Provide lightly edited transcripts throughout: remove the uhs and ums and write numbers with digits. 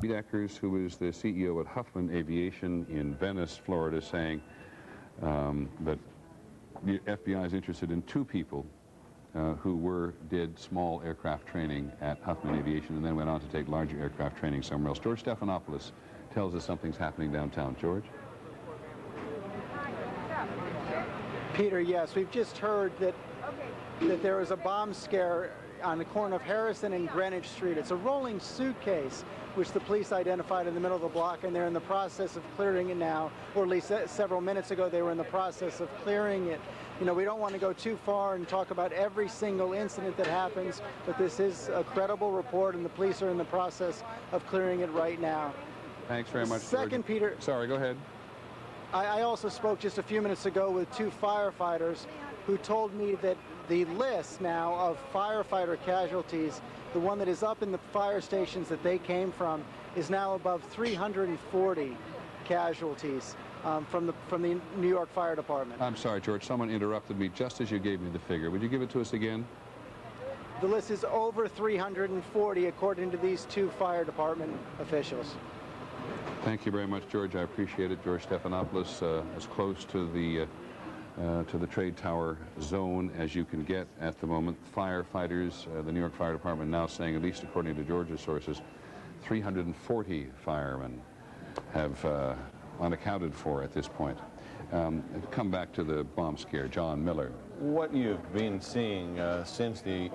Deckers, who is the CEO at Huffman Aviation in Venice, Florida, saying that the FBI is interested in 2 people who did small aircraft training at Huffman Aviation and then went on to take larger aircraft training somewhere else. George Stephanopoulos tells us something's happening downtown. George? Peter, yes, we've just heard that there was a bomb scare on the corner of Harrison and Greenwich Street. It's a rolling suitcase, which the police identified in the middle of the block, and they're in the process of clearing it now, or at least several minutes ago they were in the process of clearing it. You know, we don't want to go too far and talk about every single incident that happens, but this is a credible report, and the police are in the process of clearing it right now. Thanks very much, Second, George. Peter. Sorry, go ahead. I also spoke just a few minutes ago with 2 firefighters who told me that the list now of firefighter casualties, the one that is up in the fire stations that they came from, is now above 340 casualties from the New York Fire Department. I'm sorry, George. Someone interrupted me just as you gave me the figure. Would you give it to us again? The list is over 340, according to these 2 fire department officials. Thank you very much, George. I appreciate it. George Stephanopoulos, as close to the trade tower zone as you can get at the moment. Firefighters, the New York Fire Department now saying, at least according to George's sources, 340 firemen have unaccounted for at this point. Come back to the bomb scare. John Miller. What you've been seeing since the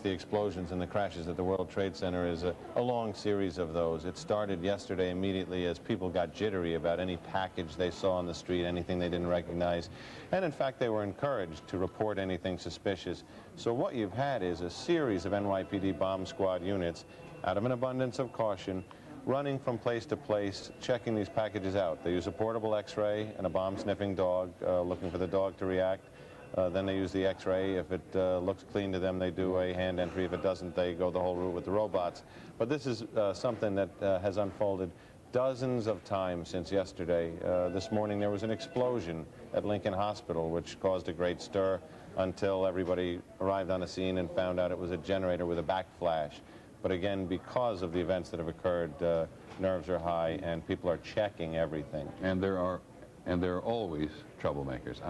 explosions and the crashes at the World Trade Center is a long series of those. It started yesterday immediately as people got jittery about any package they saw on the street, anything they didn't recognize. And in fact, they were encouraged to report anything suspicious. So what you've had is a series of NYPD bomb squad units, out of an abundance of caution, running from place to place, checking these packages out. They use a portable X-ray and a bomb-sniffing dog, looking for the dog to react. Then they use the X-ray. If it looks clean to them, they do a hand entry. If it doesn't, they go the whole route with the robots. But this is something that has unfolded dozens of times since yesterday. This morning there was an explosion at Lincoln Hospital, which caused a great stir until everybody arrived on the scene and found out it was a generator with a backflash. But again, because of the events that have occurred, nerves are high and people are checking everything. And there are always troublemakers.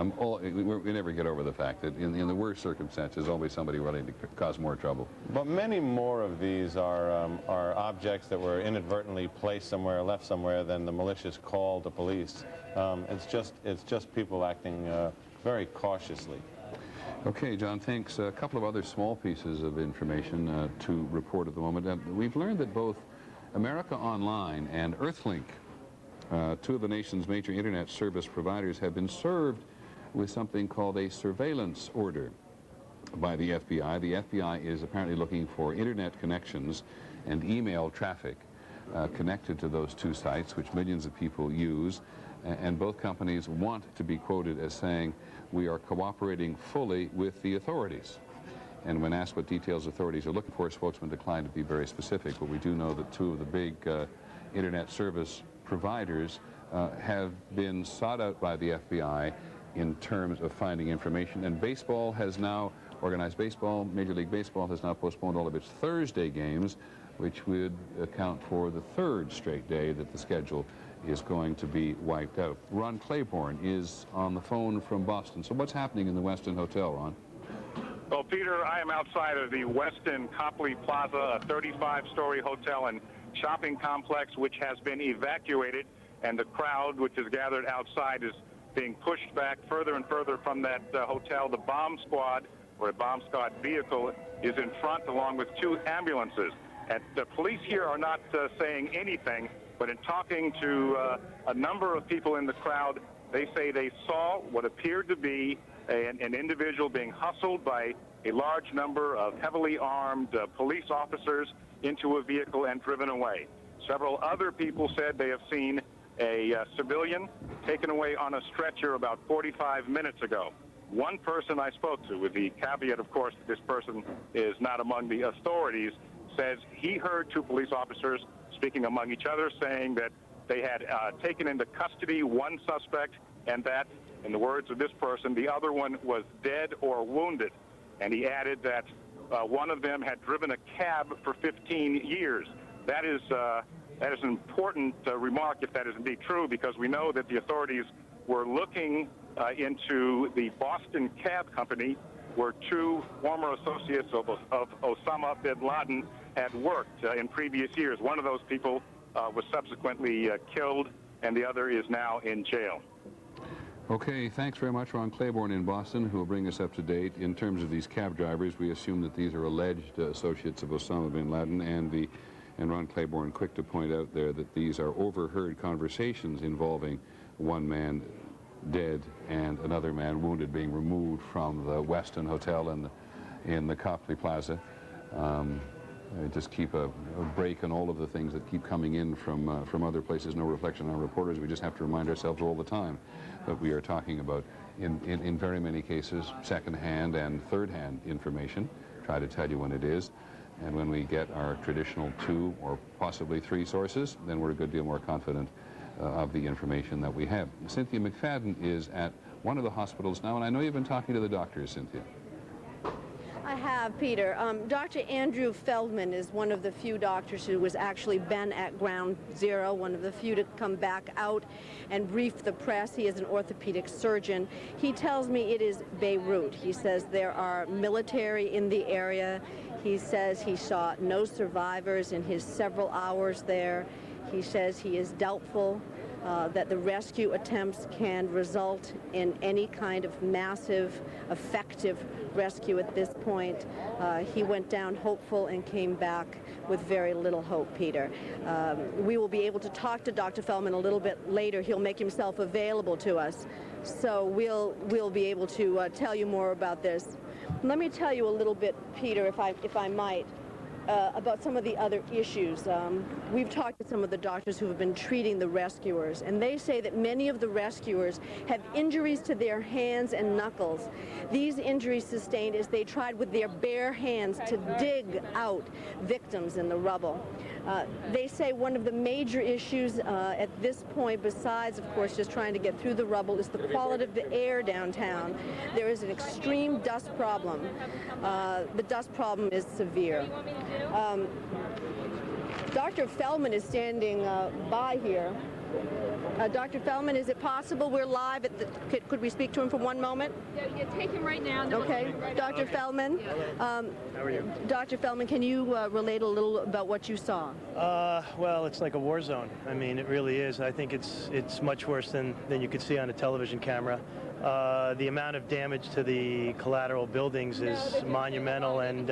We never get over the fact that in the worst circumstances, there's always somebody willing to cause more trouble. But many more of these are objects that were inadvertently placed somewhere, left somewhere, than the malicious call to police. It's just people acting very cautiously. Okay, John, thanks. A couple of other small pieces of information to report at the moment. We've learned that both America Online and Earthlink, 2 of the nation's major internet service providers, have been served with something called a surveillance order by the FBI. The FBI is apparently looking for internet connections and email traffic connected to those 2 sites, which millions of people use. And both companies want to be quoted as saying, "We are cooperating fully with the authorities." And when asked what details authorities are looking for, spokesman declined to be very specific, but we do know that 2 of the big internet service providers have been sought out by the FBI in terms of finding information. And baseball has now, organized baseball, Major League Baseball has now postponed all of its Thursday games, which would account for the 3rd straight day that the schedule is going to be wiped out. Ron Claiborne is on the phone from Boston. So what's happening in the Westin Hotel, Ron? Well, Peter, I am outside of the Westin Copley Plaza, a 35-story hotel and shopping complex which has been evacuated, and the crowd which is gathered outside is being pushed back further and further from that hotel. The bomb squad, or a bomb squad vehicle, is in front along with 2 ambulances. And the police here are not saying anything, but in talking to a number of people in the crowd, they say they saw what appeared to be an individual being hustled by a large number of heavily armed police officers into a vehicle and driven away. Several other people said they have seen a civilian taken away on a stretcher about 45 minutes ago. One person I spoke to, with the caveat, of course, that this person is not among the authorities, says he heard 2 police officers speaking among each other, saying that they had taken into custody 1 suspect and that, in the words of this person, the other one was dead or wounded. And he added that one of them had driven a cab for 15 years. That is That is an important remark if that is indeed true, because we know that the authorities were looking into the Boston cab company where two former associates of Osama bin Laden had worked in previous years. One of those people was subsequently killed, and the other is now in jail. Okay, thanks very much, Ron Claiborne in Boston, who will bring us up to date. In terms of these cab drivers, we assume that these are alleged associates of Osama bin Laden, and Ron Claiborne quick to point out there that these are overheard conversations involving one man dead and another man wounded being removed from the Westin Hotel in the Copley Plaza. Just keep a break on all of the things that keep coming in from other places. No reflection on reporters. We just have to remind ourselves all the time that we are talking about, in very many cases, second-hand and third-hand information. Try to tell you when it is. And when we get our traditional 2 or possibly 3 sources, then we're a good deal more confident of the information that we have. Cynthia McFadden is at one of the hospitals now, and I know you've been talking to the doctors, Cynthia. I have, Peter. Dr. Andrew Feldman is one of the few doctors who has actually been at Ground Zero, one of the few to come back out and brief the press. He is an orthopedic surgeon. He tells me it is Beirut. He says there are military in the area. He says he saw no survivors in his several hours there. He says he is doubtful that the rescue attempts can result in any kind of massive, effective rescue at this point. He went down hopeful and came back with very little hope, Peter. We will be able to talk to Dr. Feldman a little bit later. He'll make himself available to us, so we'll be able to tell you more about this. Let me tell you a little bit, Peter, if I might, about some of the other issues. We've talked to some of the doctors who have been treating the rescuers, and they say that many of the rescuers have injuries to their hands and knuckles. These injuries sustained as they tried with their bare hands to dig out victims in the rubble. They say one of the major issues at this point, besides, of course, just trying to get through the rubble, is the quality of the air downtown. There is an extreme dust problem. The dust problem is severe. Dr. Feldman is standing by here. Dr. Feldman, is it possible we're live at the... Could we speak to him for one moment? Yeah, take him right now. Okay. Dr. Feldman, How are you? Dr. Feldman, can you relate a little about what you saw? Well, it's like a war zone. I mean, it really is. I think it's much worse than you could see on a television camera. The amount of damage to the collateral buildings is monumental, and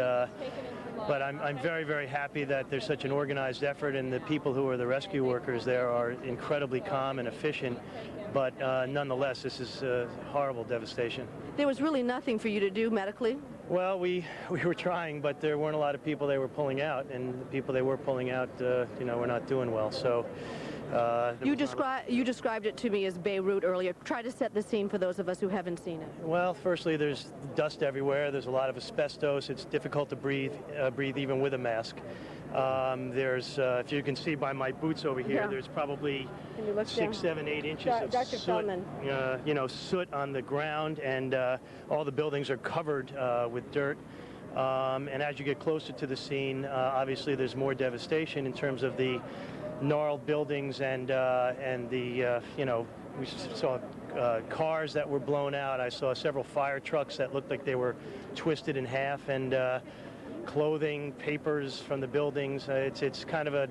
but I'm very, very happy that there's such an organized effort, and the people who are the rescue workers there are incredibly calm and efficient. But nonetheless, this is horrible devastation. There was really nothing for you to do medically? Well, we were trying, but there weren't a lot of people they were pulling out, and the people they were pulling out, were not doing well. So. You described it to me as Beirut earlier. Try to set the scene for those of us who haven't seen it. Well, firstly, there's dust everywhere. There's a lot of asbestos. It's difficult to breathe even with a mask. There's, if you can see by my boots over here, there's probably 6, 7, 8 inches of Dr. soot, soot on the ground, and all the buildings are covered with dirt. And as you get closer to the scene, obviously there's more devastation in terms of the gnarled buildings and the we saw cars that were blown out. I saw several fire trucks that looked like they were twisted in half, and clothing, papers from the buildings. It's kind of a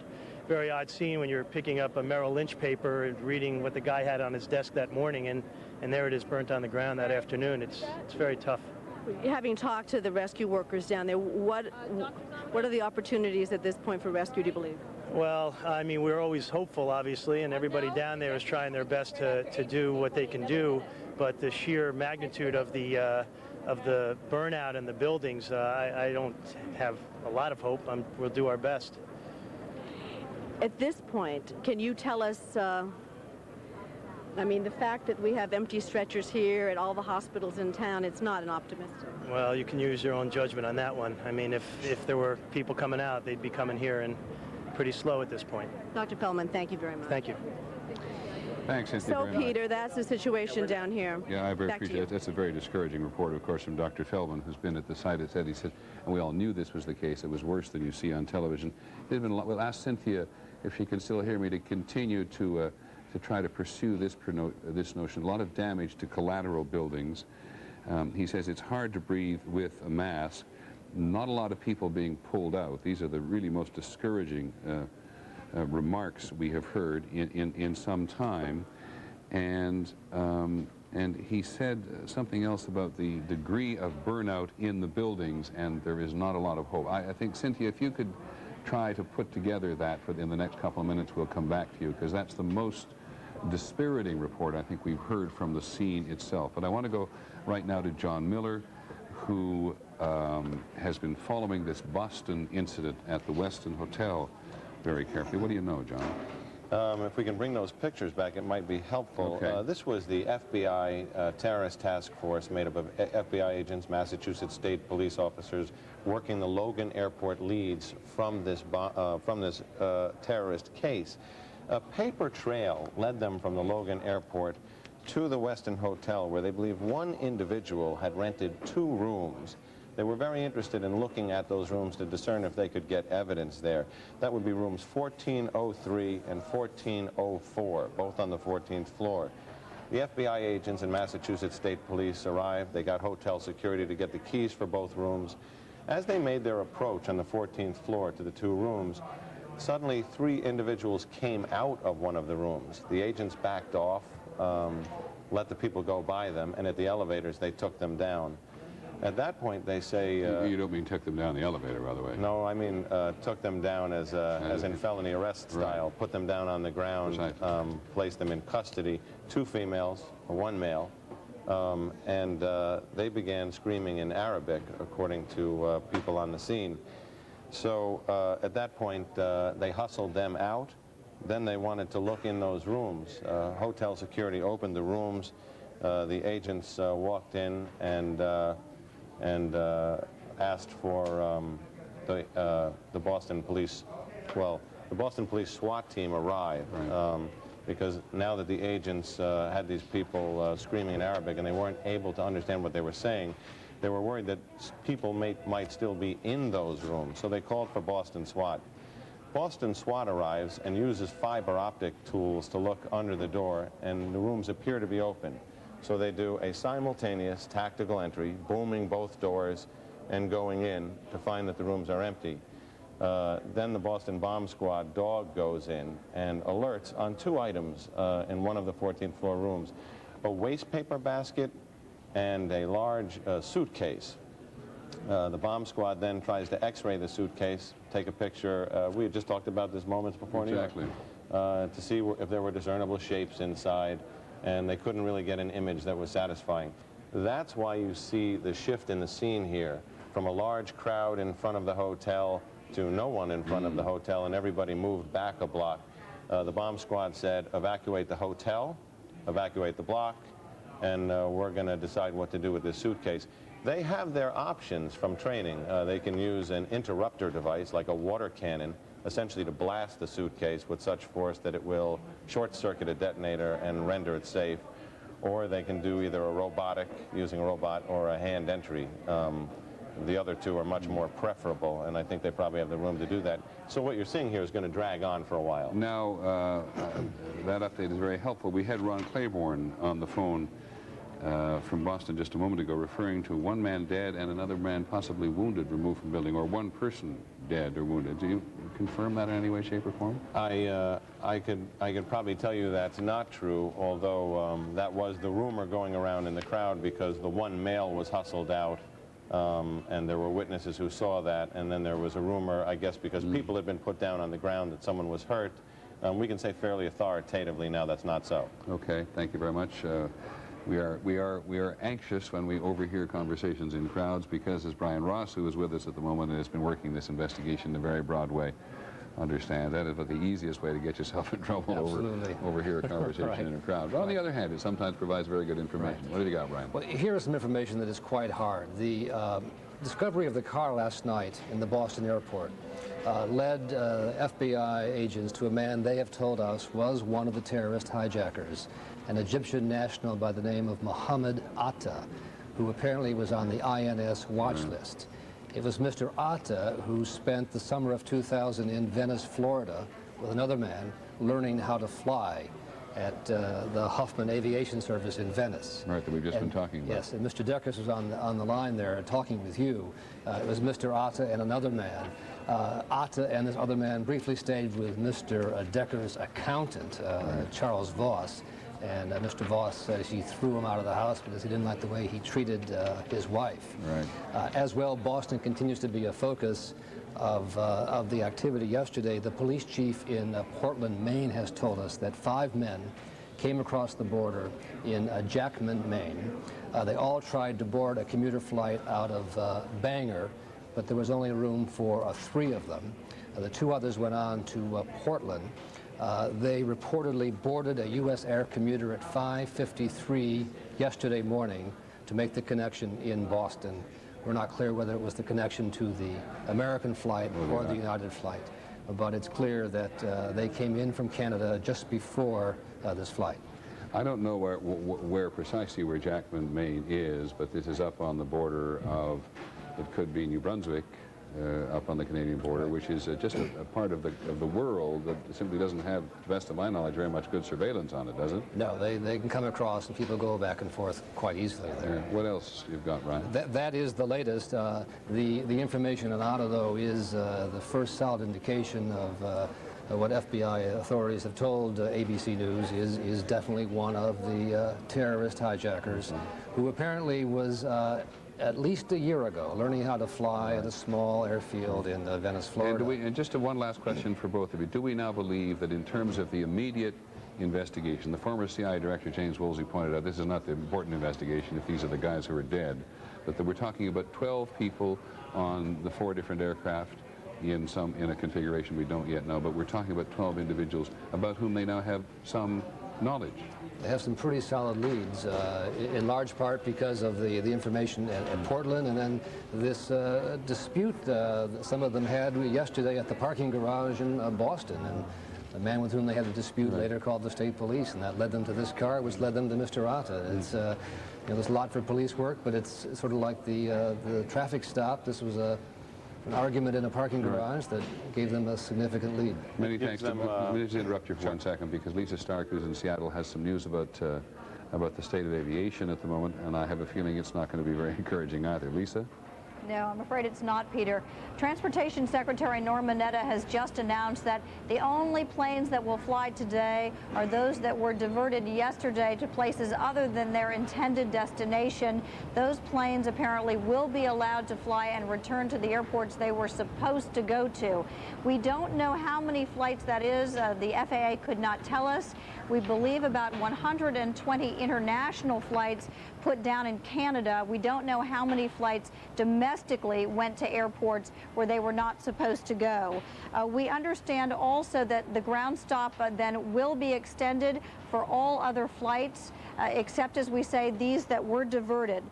very odd scene when you're picking up a Merrill Lynch paper and reading what the guy had on his desk that morning, and there it is burnt on the ground that afternoon. It's very tough. Having talked to the rescue workers down there, what are the opportunities at this point for rescue, do you believe? Well, I mean, we're always hopeful, obviously, and everybody down there is trying their best to do what they can do, but the sheer magnitude of the burnout in the buildings, I don't have a lot of hope. We'll do our best. At this point, can you tell us, I mean, the fact that we have empty stretchers here at all the hospitals in town, it's not an optimistic. Well, you can use your own judgment on that one. I mean, if there were people coming out, they'd be coming here, and pretty slow at this point. Dr. Feldman, thank you very much. Thank you. Thanks, Cynthia. So, Peter, that's the situation down here. Yeah, I very appreciate it. That's a very discouraging report, of course, from Dr. Feldman, who's been at the site. He said, and we all knew this was the case. It was worse than you see on television. We'll ask Cynthia if she can still hear me, to continue to try to pursue this notion. A lot of damage to collateral buildings. He says it's hard to breathe with a mask. Not a lot of people being pulled out. These are the really most discouraging remarks we have heard in some time. And he said something else about the degree of burnout in the buildings, and there is not a lot of hope. I think, Cynthia, if you could try to put together that in the next couple of minutes, we'll come back to you, because that's the most dispiriting report I think we've heard from the scene itself. But I want to go right now to John Miller, who has been following this Boston incident at the Westin Hotel very carefully. What do you know, John? If we can bring those pictures back, it might be helpful. Okay. This was the FBI terrorist task force made up of FBI agents, Massachusetts State police officers, working the Logan Airport leads from this terrorist case. A paper trail led them from the Logan Airport to the Westin Hotel, where they believe one individual had rented 2 rooms. They were very interested in looking at those rooms to discern if they could get evidence there. That would be rooms 1403 and 1404, both on the 14th floor. The FBI agents and Massachusetts State Police arrived. They got hotel security to get the keys for both rooms. As they made their approach on the 14th floor to the 2 rooms, suddenly 3 individuals came out of one of the rooms. The agents backed off, let the people go by them, and at the elevators they took them down. At that point, they say... you don't mean took them down the elevator, by the way. No, I mean took them down as in felony arrest style, right. Put them down on the ground, placed them in custody, 2 females, 1 male, and they began screaming in Arabic, according to people on the scene. So at that point, they hustled them out. Then they wanted to look in those rooms. Hotel security opened the rooms. The agents walked in and asked for the Boston police. Well, the Boston police SWAT team arrived, right. Because now that the agents had these people screaming in Arabic and they weren't able to understand what they were saying, they were worried that people might still be in those rooms. So they called for Boston SWAT. Boston SWAT arrives and uses fiber optic tools to look under the door, and the rooms appear to be open. So they do a simultaneous tactical entry, booming both doors and going in to find that the rooms are empty. Then the Boston Bomb Squad dog goes in and alerts on 2 items in one of the 14th floor rooms: a waste paper basket and a large suitcase. The bomb squad then tries to x-ray the suitcase, take a picture. We had just talked about this moments before. Exactly. To see if there were discernible shapes inside, and they couldn't really get an image that was satisfying. That's why you see the shift in the scene here, from a large crowd in front of the hotel to no one in front of the hotel, and everybody moved back a block. The bomb squad said, evacuate the hotel, evacuate the block, and we're going to decide what to do with this suitcase. They have their options from training. They can use an interrupter device, like a water cannon, essentially to blast the suitcase with such force that it will short-circuit a detonator and render it safe. Or they can do either a robotic, using a robot, or a hand entry. The other 2 are much more preferable, and I think they probably have the room to do that. So what you're seeing here is going to drag on for a while. Now, that update is very helpful. We had Ron Claiborne on the phone from Boston just a moment ago, referring to 1 man dead and another man possibly wounded removed from the building, or 1 person dead or wounded. Do you confirm that in any way, shape, or form? I could probably tell you that's not true, although that was the rumor going around in the crowd, because the 1 male was hustled out, and there were witnesses who saw that, and then there was a rumor, I guess, because people had been put down on the ground, that someone was hurt. We can say fairly authoritatively now that's not so. Okay, thank you very much. We are anxious when we overhear conversations in crowds, because, as Brian Ross, who is with us at the moment and has been working this investigation in a very broad way, understand that is the easiest way to get yourself in trouble. Overhear a conversation right. In a crowd. But on the other hand, it sometimes provides very good information. Right. What have you got, Brian? Well, here is some information that is quite hard. The discovery of the car last night in the Boston airport led FBI agents to a man they have told us was one of the terrorist hijackers, an Egyptian national by the name of Mohammed Atta, who apparently was on the INS watch list. It was Mr. Atta who spent the summer of 2000 in Venice, Florida, with another man learning how to fly at the Huffman Aviation Service in Venice. Right, that we've just been talking about. Yes, and Mr. Deckers was on the line there talking with you. It was Mr. Atta and another man. Atta and this other man briefly stayed with Mr. Deckers' accountant, Charles Voss. And Mr. Voss says he threw him out of the house because he didn't like the way he treated his wife. Right. As well, Boston continues to be a focus of the activity yesterday. The police chief in Portland, Maine, has told us that 5 men came across the border in Jackman, Maine. They all tried to board a commuter flight out of Bangor, but there was only room for 3 of them. The 2 others went on to Portland. They reportedly boarded a U.S. air commuter at 5:53 yesterday morning to make the connection in Boston. We're not clear whether it was the connection to the American flight or the United flight, but it's clear that they came in from Canada just before this flight. I don't know where precisely where Jackman, Maine is, but this is up on the border of, it could be New Brunswick, up on the Canadian border, which is just a part of the world that simply doesn't have, to the best of my knowledge, very much good surveillance on it, does it? No, they can come across and people go back and forth quite easily there. Yeah. What else you've got, Ryan? That is the latest. The information on Otto, though, is the first solid indication of what FBI authorities have told ABC News is definitely one of the terrorist hijackers who apparently was at least a year ago learning how to fly at a small airfield in Venice, Florida. And just one last question for both of you. Do we now believe that in terms of the immediate investigation, the former CIA Director James Woolsey pointed out this is not the important investigation if these are the guys who are dead, but that we're talking about 12 people on the 4 different aircraft in a configuration we don't yet know, but we're talking about 12 individuals about whom they now have some knowledge. They have some pretty solid leads, in large part because of the information at Portland, and then this dispute some of them had yesterday at the parking garage in Boston. And the man with whom they had a dispute later called the state police, and that led them to this car, which led them to Mr. Atta. It's, there's a lot for police work, but it's sort of like the traffic stop. This was an argument in a parking garage that gave them a significant lead. Many thanks. Let me just interrupt you for 1 second, because Lisa Stark, who's in Seattle, has some news about the state of aviation at the moment, and I have a feeling it's not going to be very encouraging either. Lisa? No, I'm afraid it's not, Peter. Transportation Secretary Norm Mineta has just announced that the only planes that will fly today are those that were diverted yesterday to places other than their intended destination. Those planes apparently will be allowed to fly and return to the airports they were supposed to go to. We don't know how many flights that is. The FAA could not tell us. We believe about 120 international flights put down in Canada. We don't know how many flights domestically went to airports where they were not supposed to go. We understand also that the ground stop then will be extended for all other flights, except, as we say, these that were diverted.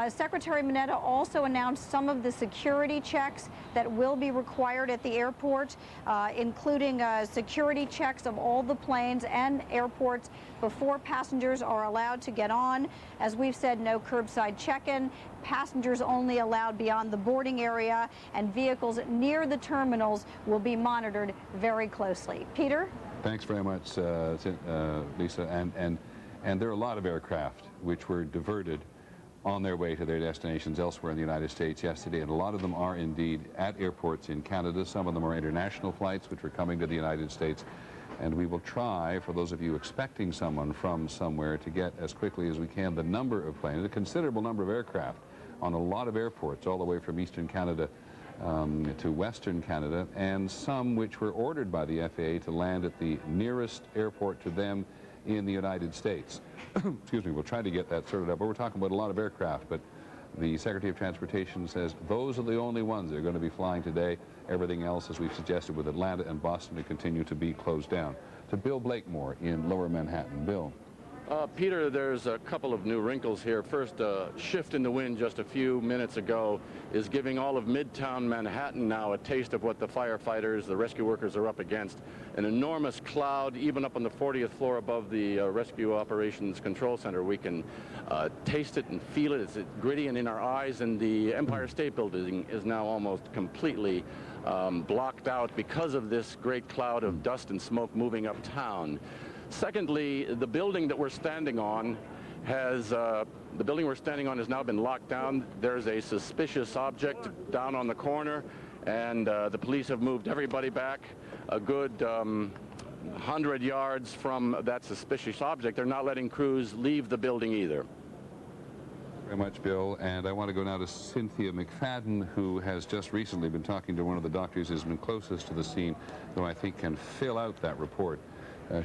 Secretary Mineta also announced some of the security checks that will be required at the airport, including security checks of all the planes and airports before passengers are allowed to get on. As we've said, no curbside check-in, passengers only allowed beyond the boarding area, and vehicles near the terminals will be monitored very closely. Peter? Thanks very much, Lisa. And there are a lot of aircraft which were diverted on their way to their destinations elsewhere in the United States yesterday, and a lot of them are indeed at airports in Canada. Some of them are international flights which are coming to the United States. And we will try, for those of you expecting someone from somewhere, to get as quickly as we can the number of planes, a considerable number of aircraft on a lot of airports all the way from eastern Canada to western Canada, and some which were ordered by the FAA to land at the nearest airport to them in the United States. Excuse me, we'll try to get that sorted out, but we're talking about a lot of aircraft. But the Secretary of Transportation says those are the only ones that are going to be flying today. Everything else, as we've suggested with Atlanta and Boston, to continue to be closed down. To Bill Blakemore in Lower Manhattan. Bill. Peter, there's a couple of new wrinkles here. First, a shift in the wind just a few minutes ago is giving all of Midtown Manhattan now a taste of what the firefighters, the rescue workers are up against. An enormous cloud, even up on the 40th floor above the Rescue Operations Control Center. We can taste it and feel it. It's gritty and in our eyes, and the Empire State Building is now almost completely blocked out because of this great cloud of dust and smoke moving uptown. Secondly, the building that we're standing on has now been locked down. There's a suspicious object down on the corner, and the police have moved everybody back a good 100 yards from that suspicious object. They're not letting crews leave the building either. Very much, Bill. And I want to go now to Cynthia McFadden, who has just recently been talking to one of the doctors who's been closest to the scene, who I think can fill out that report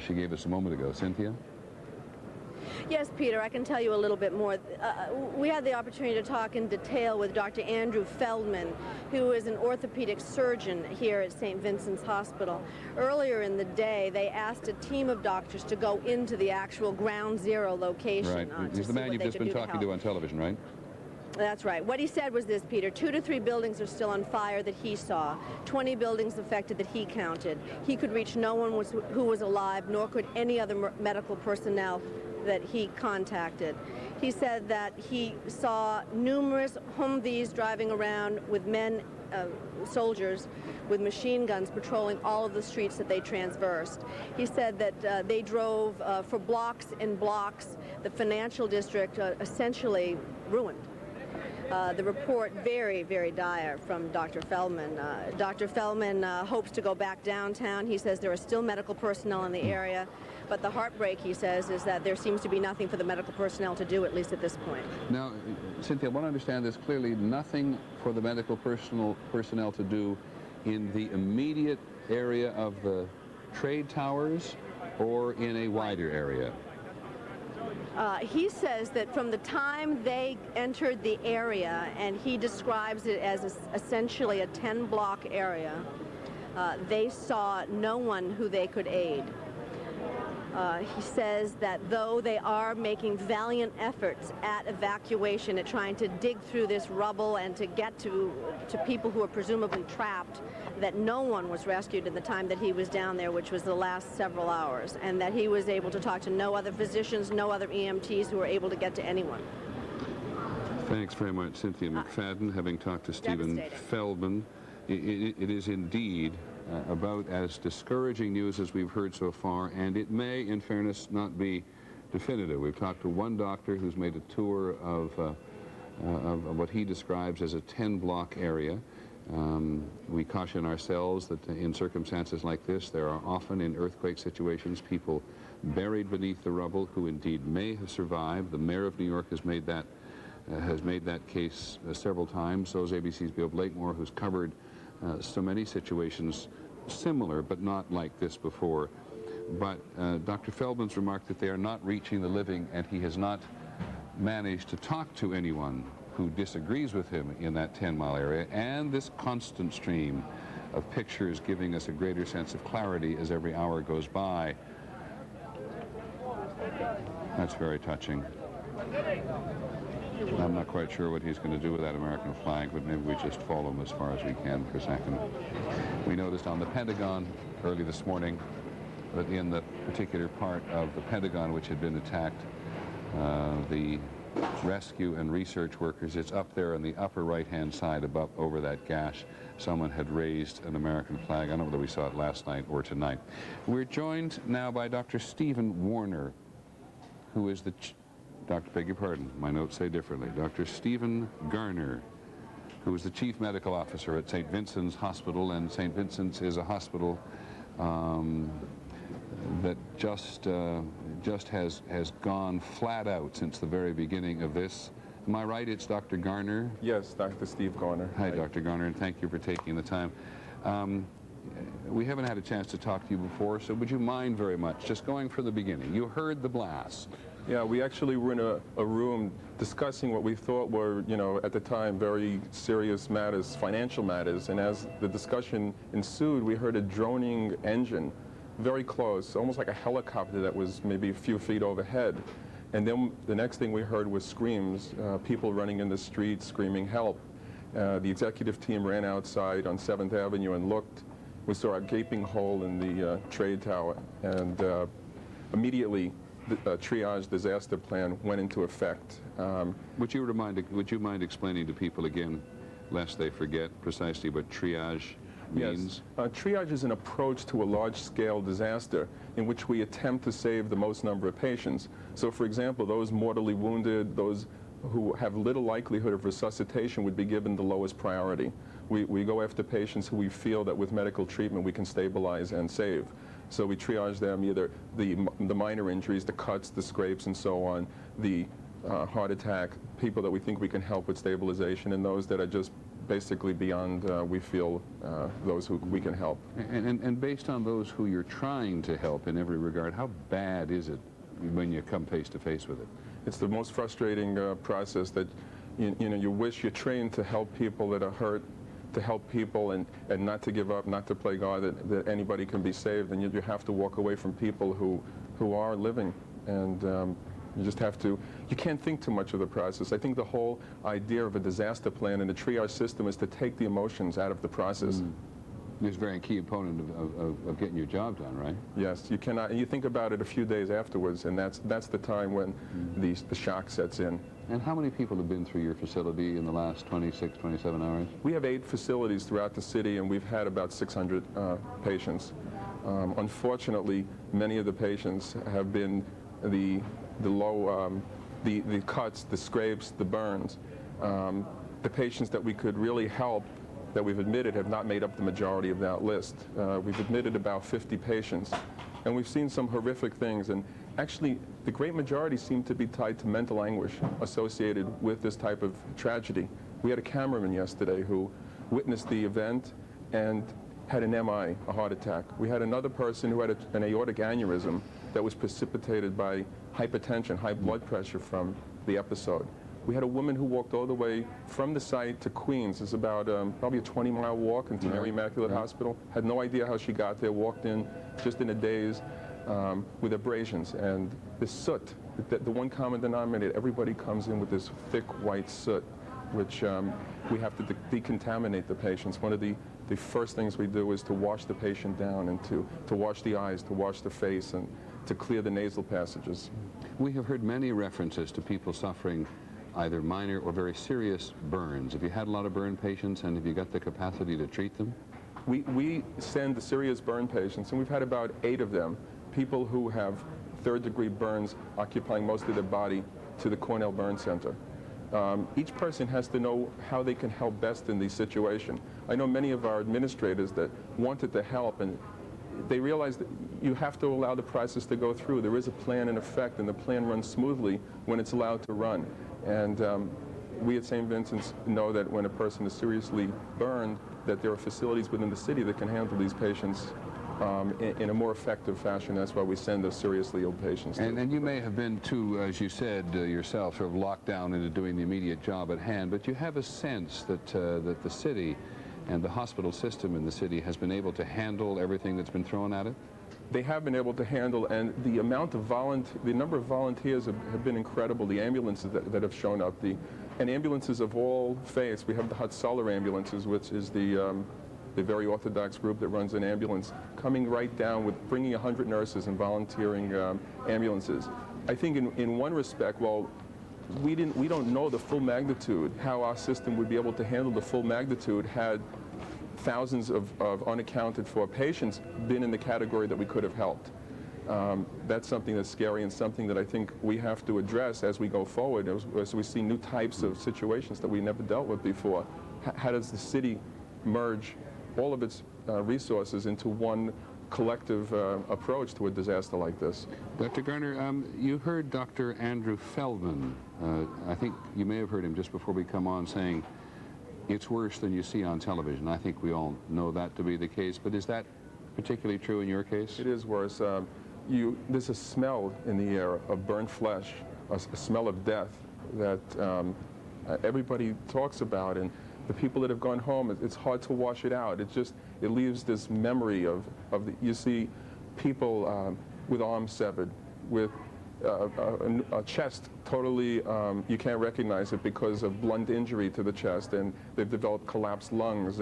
she gave us a moment ago. Cynthia? Yes, Peter, I can tell you a little bit more. We had the opportunity to talk in detail with Dr. Andrew Feldman, who is an orthopedic surgeon here at St. Vincent's Hospital. Earlier in the day, they asked a team of doctors to go into the actual ground zero location. Right. He's the man you've just been talking to on television, right? That's right. What he said was this, Peter: 2 to 3 buildings are still on fire that he saw, 20 buildings affected that he counted. He could reach no one who was alive, nor could any other medical personnel that he contacted. He said that he saw numerous Humvees driving around with men, soldiers, with machine guns patrolling all of the streets that they traversed. He said that they drove for blocks and blocks. The financial district essentially ruined. The report very, very dire from Dr. Feldman. Dr. Feldman hopes to go back downtown. He says there are still medical personnel in the area, but the heartbreak, he says, is that there seems to be nothing for the medical personnel to do, at least at this point. Now, Cynthia, I want to understand there's clearly nothing for the medical personnel to do in the immediate area of the trade towers or in a wider area. He says that from the time they entered the area, and he describes it as essentially a 10-block area, they saw no one who they could aid. He says that though they are making valiant efforts at evacuation, at trying to dig through this rubble and to get to people who are presumably trapped, that no one was rescued in the time that he was down there, which was the last several hours, and that he was able to talk to no other physicians, no other EMTs who were able to get to anyone. Thanks very much, Cynthia McFadden, having talked to Stephen Feldman. It is indeed about as discouraging news as we've heard so far, and it may, in fairness, not be definitive. We've talked to one doctor who's made a tour of what he describes as a 10-block area. We caution ourselves that in circumstances like this, there are often in earthquake situations people buried beneath the rubble who indeed may have survived. The mayor of New York has made that case several times. So has ABC's Bill Blakemore, who's covered so many situations similar but not like this before. But Dr. Feldman's remarked that they are not reaching the living, and he has not managed to talk to anyone who disagrees with him in that 10-mile area, and this constant stream of pictures giving us a greater sense of clarity as every hour goes by. That's very touching. I'm not quite sure what he's going to do with that American flag, but maybe we just follow him as far as we can for a second. We noticed on the Pentagon early this morning that in the particular part of the Pentagon which had been attacked, the rescue and research workers, it's up there on the upper right-hand side above over that gash. Someone had raised an American flag. I don't know whether we saw it last night or tonight. We're joined now by Dr. Stephen Warner, who is the beg your pardon, my notes say differently. Dr. Stephen Garner, who is the Chief Medical Officer at St. Vincent's Hospital, and St. Vincent's is a hospital that just has gone flat out since the very beginning of this. Am I right? It's Dr. Garner? Yes, Dr. Steve Garner. Hi, Dr. Garner, and thank you for taking the time. We haven't had a chance to talk to you before, so would you mind very much just going from the beginning? You heard the blast. Yeah, we actually were in a room discussing what we thought were, at the time, very serious matters, financial matters, and as the discussion ensued, we heard a droning engine very close, almost like a helicopter that was maybe a few feet overhead. And then the next thing we heard was screams, people running in the street screaming help. The executive team ran outside on 7th Avenue and looked. We saw a gaping hole in the trade tower, and immediately the triage disaster plan went into effect. Would you mind explaining to people again, lest they forget precisely what triage means? Yes. Triage is an approach to a large-scale disaster in which we attempt to save the most number of patients. So, for example, those mortally wounded, those who have little likelihood of resuscitation would be given the lowest priority. We go after patients who we feel that with medical treatment we can stabilize and save. So we triage them, either the minor injuries, the cuts, the scrapes, and so on, the heart attack, people that we think we can help with stabilization, and those that are just basically beyond, we feel, those who we can help. And based on those who you're trying to help in every regard, how bad is it when you come face to face with it? It's the most frustrating process that, you know, you wish you're trained to help people that are hurt, to help people and not to give up, not to play God, that anybody can be saved, and you have to walk away from people who are living. And you just have to, you can't think too much of the process. I think the whole idea of a disaster plan and a triage system is to take the emotions out of the process. It's a very key component of getting your job done, right? Yes, you cannot, and you think about it a few days afterwards, and that's the time when the shock sets in. And how many people have been through your facility in the last 26, 27 hours? We have 8 facilities throughout the city, and we've had about 600 patients. Unfortunately, many of the patients have been the cuts, the scrapes, the burns. The patients that we could really help, that we've admitted, have not made up the majority of that list. We've admitted about 50 patients, and we've seen some horrific things, and actually the great majority seem to be tied to mental anguish associated with this type of tragedy. We had a cameraman yesterday who witnessed the event and had an MI, a heart attack. We had another person who had an aortic aneurysm that was precipitated by hypertension, high blood pressure from the episode. We had a woman who walked all the way from the site to Queens. It's about probably a 20-mile walk into Mary Immaculate Hospital. Had no idea how she got there, walked in just in a daze with abrasions. And the soot, the one common denominator, everybody comes in with this thick white soot, which we have to decontaminate the patients. One of the first things we do is to wash the patient down and to wash the eyes, to wash the face, and to clear the nasal passages. We have heard many references to people suffering either minor or very serious burns. Have you had a lot of burn patients, and have you got the capacity to treat them? We send the serious burn patients, and we've had about 8 of them, people who have third-degree burns occupying most of their body, to the Cornell Burn Center. Each person has to know how they can help best in these situations. I know many of our administrators that wanted to help, and they realize that you have to allow the process to go through. There is a plan in effect, and the plan runs smoothly when it's allowed to run. And we at St. Vincent's know that when a person is seriously burned, that there are facilities within the city that can handle these patients in a more effective fashion. That's why we send those seriously ill patients. And you may have been too, as you said yourself, sort of locked down into doing the immediate job at hand, but you have a sense that, that the city and the hospital system in the city has been able to handle everything that's been thrown at it? They have been able to handle, and the amount of the number of volunteers have been incredible. The ambulances that have shown up, and ambulances of all faiths. We have the Hatzalah ambulances, which is the very orthodox group that runs an ambulance, coming right down with bringing 100 nurses and volunteering ambulances. I think in one respect, well, we don't know the full magnitude, how our system would be able to handle the full magnitude had thousands of unaccounted for patients been in the category that we could have helped. That's something that's scary and something that I think we have to address as we go forward, as we see new types of situations that we never dealt with before. How does the city merge all of its resources into one collective approach to a disaster like this? Dr. Garner, you heard Dr. Andrew Feldman. I think you may have heard him just before we come on saying, it's worse than you see on television. I think we all know that to be the case, but is that particularly true in your case? It is worse. There's a smell in the air of burnt flesh, a smell of death that everybody talks about, and the people that have gone home, it's hard to wash it out. It leaves this memory of you see people with arms severed, with a chest totally, you can't recognize it because of blunt injury to the chest, and they've developed collapsed lungs.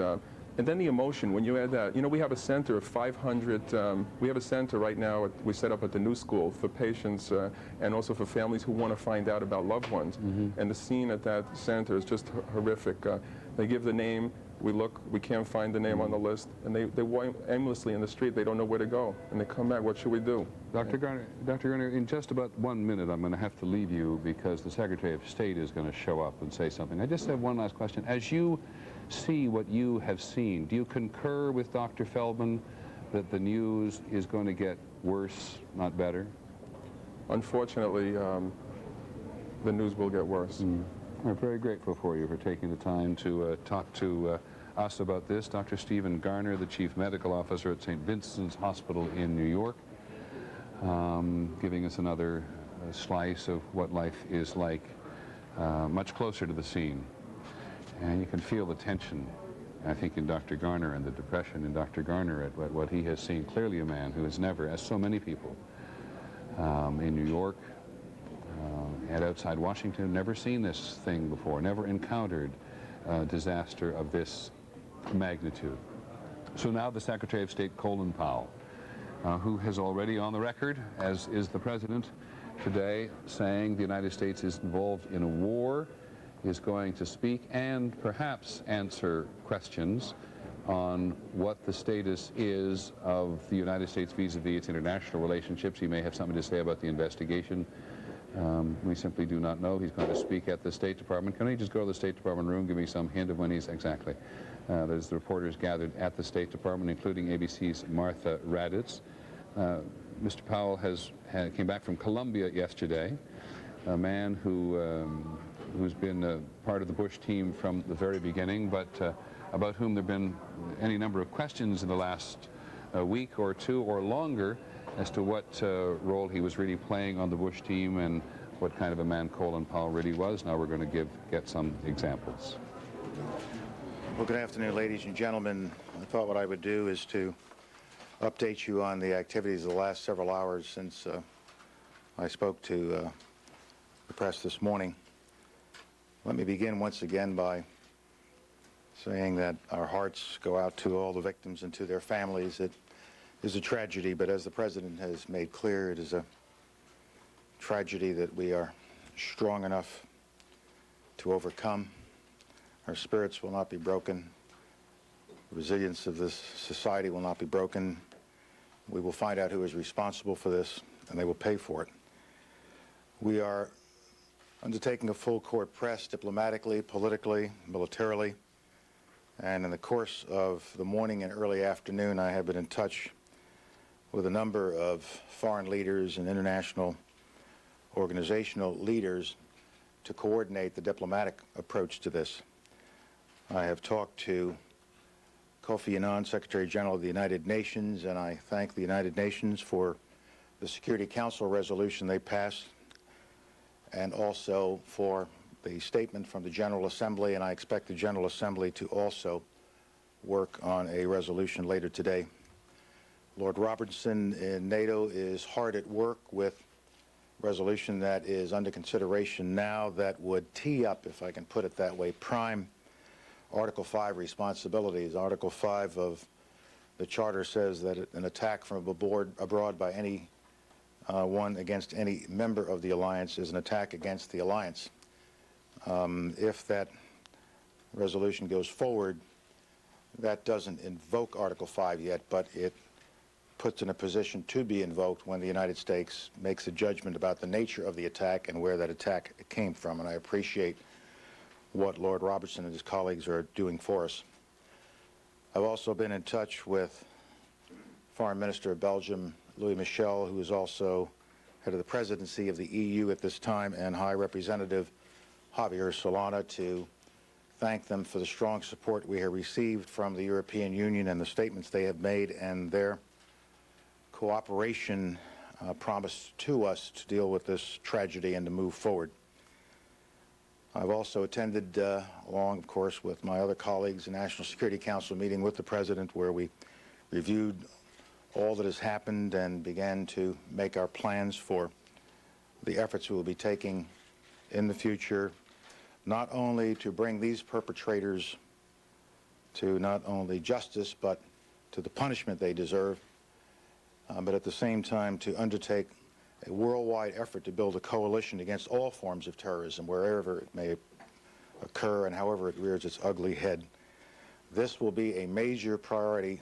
And then the emotion, when you add that, you know, we have a center of 500, we have a center right now we set up at the New School for patients and also for families who want to find out about loved ones. And the scene at that center is just horrific. They give the name, we look, we can't find the name on the list, and they walk aimlessly in the street, they don't know where to go, and they come back, what should we do? Dr. Garner, in just about 1 minute, I'm going to have to leave you because the Secretary of State is going to show up and say something. I just have one last question. As you see what you have seen, do you concur with Dr. Feldman that the news is going to get worse, not better? Unfortunately, the news will get worse. We're very grateful for you for taking the time to talk to us about this. Dr. Stephen Garner, the Chief Medical Officer at St. Vincent's Hospital in New York, giving us another slice of what life is like much closer to the scene. And you can feel the tension, I think, in Dr. Garner and the depression in Dr. Garner at what he has seen. Clearly a man who has never, as so many people in New York and outside Washington, never seen this thing before, never encountered a disaster of this magnitude. So now the Secretary of State, Colin Powell, who has already on the record, as is the President today, saying the United States is involved in a war, is going to speak and perhaps answer questions on what the status is of the United States vis-a-vis its international relationships. He may have something to say about the investigation. We simply do not know. He's going to speak at the State Department. Can he just go to the State Department room, give me some hint of when he's exactly? There's the reporters gathered at the State Department, including ABC's Martha Raddatz. Mr. Powell came back from Colombia yesterday, a man who's been part of the Bush team from the very beginning, but about whom there have been any number of questions in the last week or two or longer as to what role he was really playing on the Bush team and what kind of a man Colin Powell really was. Now we're going to get some examples. Well, good afternoon, ladies and gentlemen. I thought what I would do is to update you on the activities of the last several hours since I spoke to the press this morning. Let me begin once again by saying that our hearts go out to all the victims and to their families. It is a tragedy, but as the President has made clear, it is a tragedy that we are strong enough to overcome. Our spirits will not be broken. The resilience of this society will not be broken. We will find out who is responsible for this, and they will pay for it. We are undertaking a full court press diplomatically, politically, militarily, and in the course of the morning and early afternoon, I have been in touch with a number of foreign leaders and international organizational leaders to coordinate the diplomatic approach to this. I have talked to Kofi Annan, Secretary General of the United Nations, and I thank the United Nations for the Security Council resolution they passed, and also for the statement from the General Assembly, and I expect the General Assembly to also work on a resolution later today. Lord Robertson in NATO is hard at work with a resolution that is under consideration now that would tee up, if I can put it that way, prime Article 5 responsibilities. Article 5 of the Charter says that an attack from abroad by any one against any member of the alliance is an attack against the alliance. If that resolution goes forward, that doesn't invoke Article 5 yet, but it puts in a position to be invoked when the United States makes a judgment about the nature of the attack and where that attack came from. And I appreciate what Lord Robertson and his colleagues are doing for us. I've also been in touch with Foreign Minister of Belgium, Louis Michel, who is also head of the presidency of the EU at this time, and High Representative Javier Solana, to thank them for the strong support we have received from the European Union and the statements they have made and their cooperation promise to us to deal with this tragedy and to move forward. I've also attended, along, of course, with my other colleagues, a National Security Council meeting with the President where we reviewed all that has happened and began to make our plans for the efforts we will be taking in the future, not only to bring these perpetrators to not only justice but to the punishment they deserve, but at the same time to undertake a worldwide effort to build a coalition against all forms of terrorism, wherever it may occur and however it rears its ugly head. This will be a major priority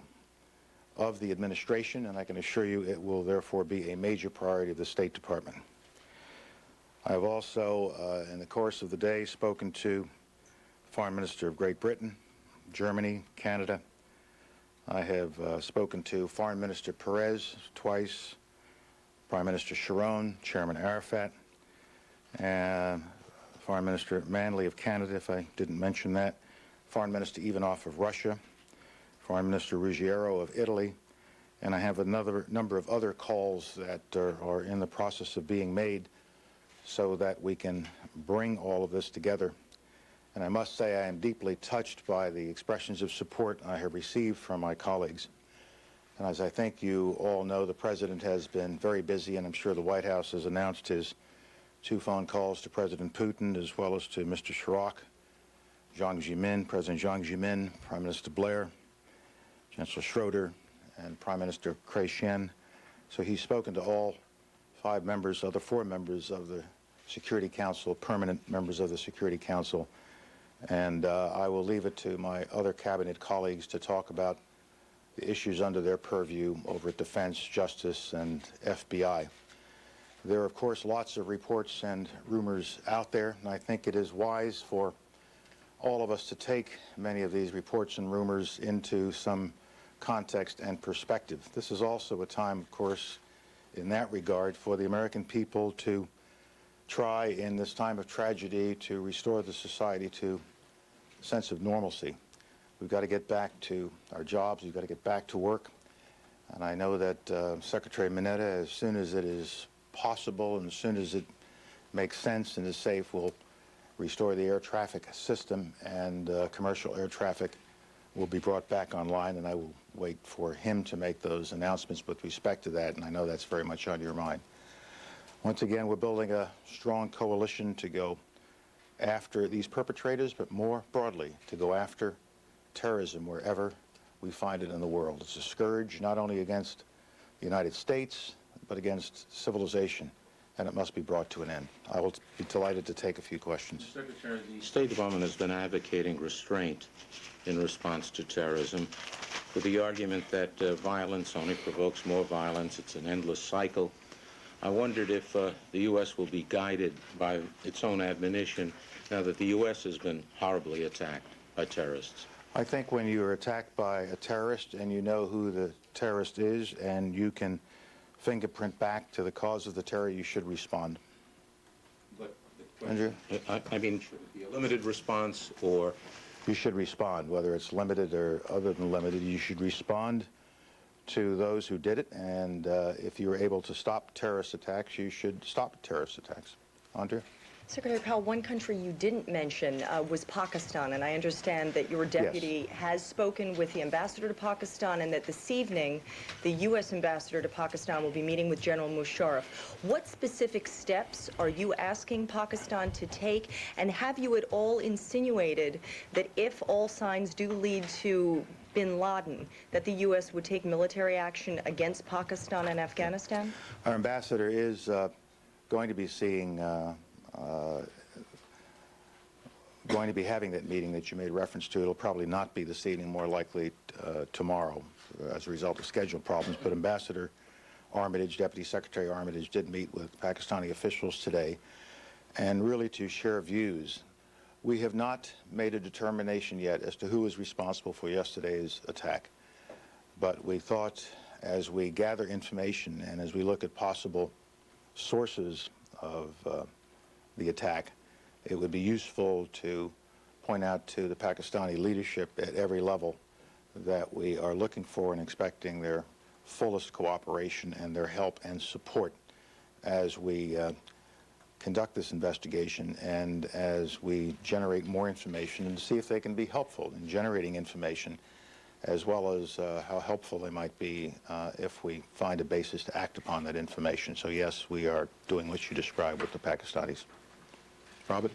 of the administration, and I can assure you it will therefore be a major priority of the State Department. I have also, in the course of the day, spoken to the Foreign Minister of Great Britain, Germany, Canada. I have spoken to Foreign Minister Perez twice, Prime Minister Sharon, Chairman Arafat, and Foreign Minister Manley of Canada, if I didn't mention that, Foreign Minister Ivanov of Russia, Foreign Minister Ruggiero of Italy, and I have another number of other calls that are in the process of being made so that we can bring all of this together. And I must say I am deeply touched by the expressions of support I have received from my colleagues. And as I think you all know, the President has been very busy, and I'm sure the White House has announced his 2 phone calls to President Putin as well as to Mr. Chirac, Jiang Zemin, President Jiang Zemin, Prime Minister Blair, Chancellor Schroeder, and Prime Minister Chrétien. So he's spoken to all 5 members, other 4 members of the Security Council, permanent members of the Security Council, and I will leave it to my other cabinet colleagues to talk about the issues under their purview over at Defense, Justice, and FBI. There are, of course, lots of reports and rumors out there, and I think it is wise for all of us to take many of these reports and rumors into some context and perspective. This is also a time, of course, in that regard, for the American people to try, in this time of tragedy, to restore the society to a sense of normalcy. We've got to get back to our jobs. We've got to get back to work. And I know that Secretary Mineta, as soon as it is possible and as soon as it makes sense and is safe, will restore the air traffic system, and commercial air traffic will be brought back online, and I will wait for him to make those announcements with respect to that, and I know that's very much on your mind. Once again, we're building a strong coalition to go after these perpetrators, but more broadly, to go after terrorism wherever we find it in the world. It's a scourge not only against the United States, but against civilization, and it must be brought to an end. I will be delighted to take a few questions. Secretary, the State Department has been advocating restraint in response to terrorism with the argument that violence only provokes more violence. It's an endless cycle. I wondered if the U.S. will be guided by its own admonition now that the U.S. has been horribly attacked by terrorists. I think when you are attacked by a terrorist and you know who the terrorist is and you can fingerprint back to the cause of the terror, you should respond. But Andrew? I mean, should it be a limited response, or? You should respond, whether it's limited or other than limited. You should respond to those who did it, and if you're able to stop terrorist attacks, you should stop terrorist attacks. Andrea? Secretary Powell, one country you didn't mention was Pakistan, and I understand that your deputy has spoken with the ambassador to Pakistan, and that this evening the U.S. ambassador to Pakistan will be meeting with General Musharraf. What specific steps are you asking Pakistan to take, and have you at all insinuated that if all signs do lead to bin Laden, that the U.S. would take military action against Pakistan and Afghanistan? Our ambassador is going to be seeing going to be having that meeting that you made reference to. It'll probably not be this evening, more likely tomorrow as a result of schedule problems. But Ambassador Armitage, Deputy Secretary Armitage, did meet with Pakistani officials today, and really to share views. We have not made a determination yet as to who is responsible for yesterday's attack. But we thought, as we gather information and as we look at possible sources of the attack, it would be useful to point out to the Pakistani leadership at every level that we are looking for and expecting their fullest cooperation and their help and support as we conduct this investigation and as we generate more information, and see if they can be helpful in generating information as well as how helpful they might be if we find a basis to act upon that information. So yes, we are doing what you described with the Pakistanis. Robert?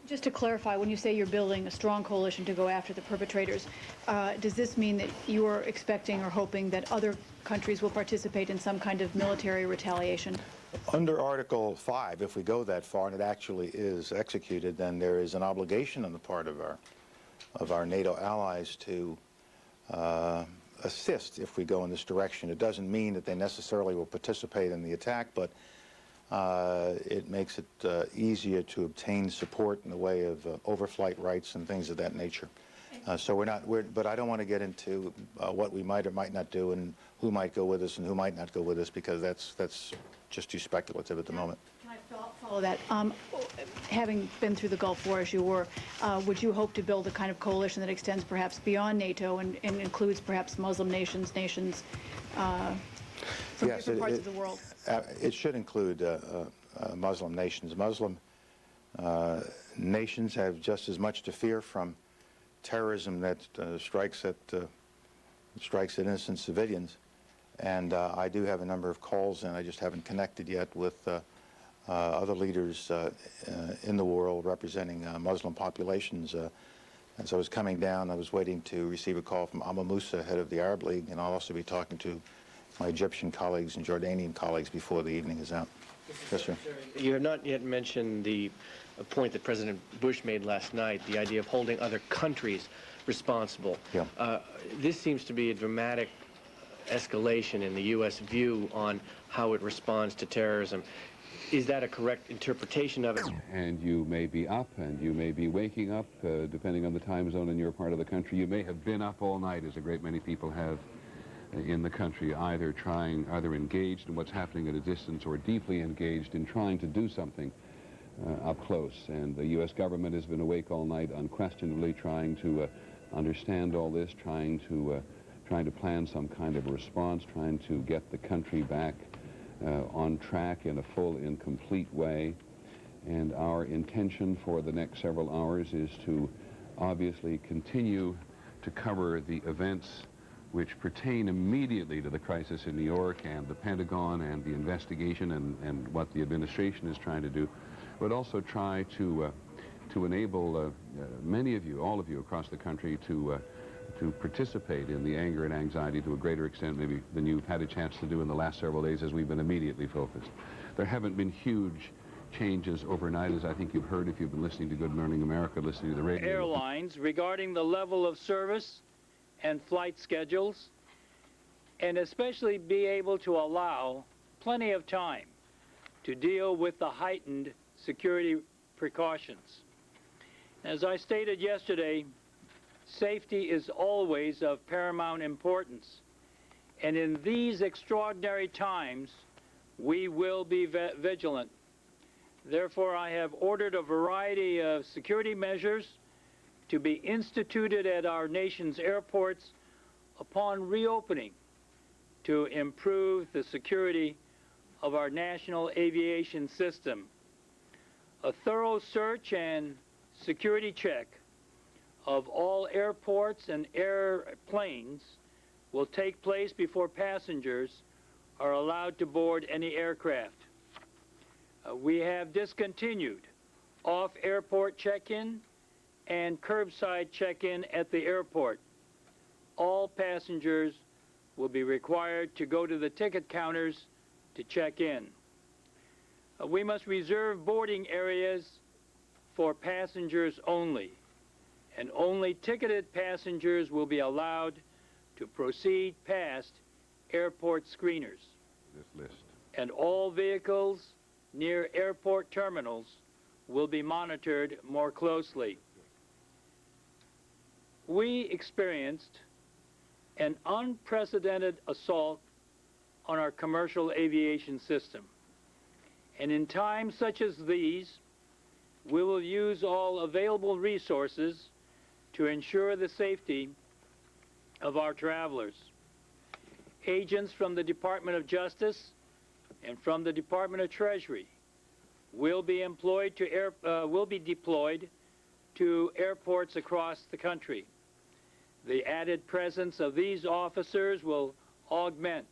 Just to clarify, when you say you're building a strong coalition to go after the perpetrators, does this mean that you are expecting or hoping that other countries will participate in some kind of military retaliation? Under Article 5, if we go that far and it actually is executed, then there is an obligation on the part of our NATO allies to assist if we go in this direction. It doesn't mean that they necessarily will participate in the attack, but it makes it easier to obtain support in the way of overflight rights and things of that nature. So but I don't want to get into what we might or might not do and who might go with us and who might not go with us, because that's just too speculative at the moment. Can I follow that? Having been through the Gulf War as you were, would you hope to build a kind of coalition that extends perhaps beyond NATO and includes perhaps Muslim nations from different parts of the world? It should include Muslim nations. Muslim nations have just as much to fear from terrorism that strikes at innocent civilians. And I do have a number of calls, and I just haven't connected yet with other leaders in the world representing Muslim populations. As I was coming down, I was waiting to receive a call from Amma Musa, head of the Arab League, and I'll also be talking to my Egyptian colleagues and Jordanian colleagues before the evening is out. Yes, sir. You have not yet mentioned the point that President Bush made last night, the idea of holding other countries responsible. Yeah. This seems to be a dramatic escalation in the U.S. view on how it responds to terrorism. Is that a correct interpretation of it? And you may be up and you may be waking up, depending on the time zone in your part of the country. You may have been up all night, as a great many people have in the country, either engaged in what's happening at a distance or deeply engaged in trying to do something up close. And the U.S. government has been awake all night, unquestionably trying to understand all this, trying to plan some kind of a response, trying to get the country back on track in a full and complete way. And our intention for the next several hours is to obviously continue to cover the events which pertain immediately to the crisis in New York and the Pentagon and the investigation and what the administration is trying to do, but also try to enable many of you, all of you across the country to participate in the anger and anxiety to a greater extent maybe than you've had a chance to do in the last several days, as we've been immediately focused. There haven't been huge changes overnight, as I think you've heard if you've been listening to Good Morning America, listening to the radio. Airlines regarding the level of service and flight schedules, and especially be able to allow plenty of time to deal with the heightened security precautions. As I stated yesterday, safety is always of paramount importance, and in these extraordinary times we will be vigilant. Therefore, I have ordered a variety of security measures to be instituted at our nation's airports upon reopening to improve the security of our national aviation system. A thorough search and security check of all airports and airplanes will take place before passengers are allowed to board any aircraft. We have discontinued off-airport check-in and curbside check-in at the airport. All passengers will be required to go to the ticket counters to check in. We must reserve boarding areas for passengers only, and only ticketed passengers will be allowed to proceed past airport screeners. This list. And all vehicles near airport terminals will be monitored more closely. We experienced an unprecedented assault on our commercial aviation system. And in times such as these, we will use all available resources to ensure the safety of our travelers. Agents from the Department of Justice and from the Department of Treasury will be deployed to airports across the country. The added presence of these officers will augment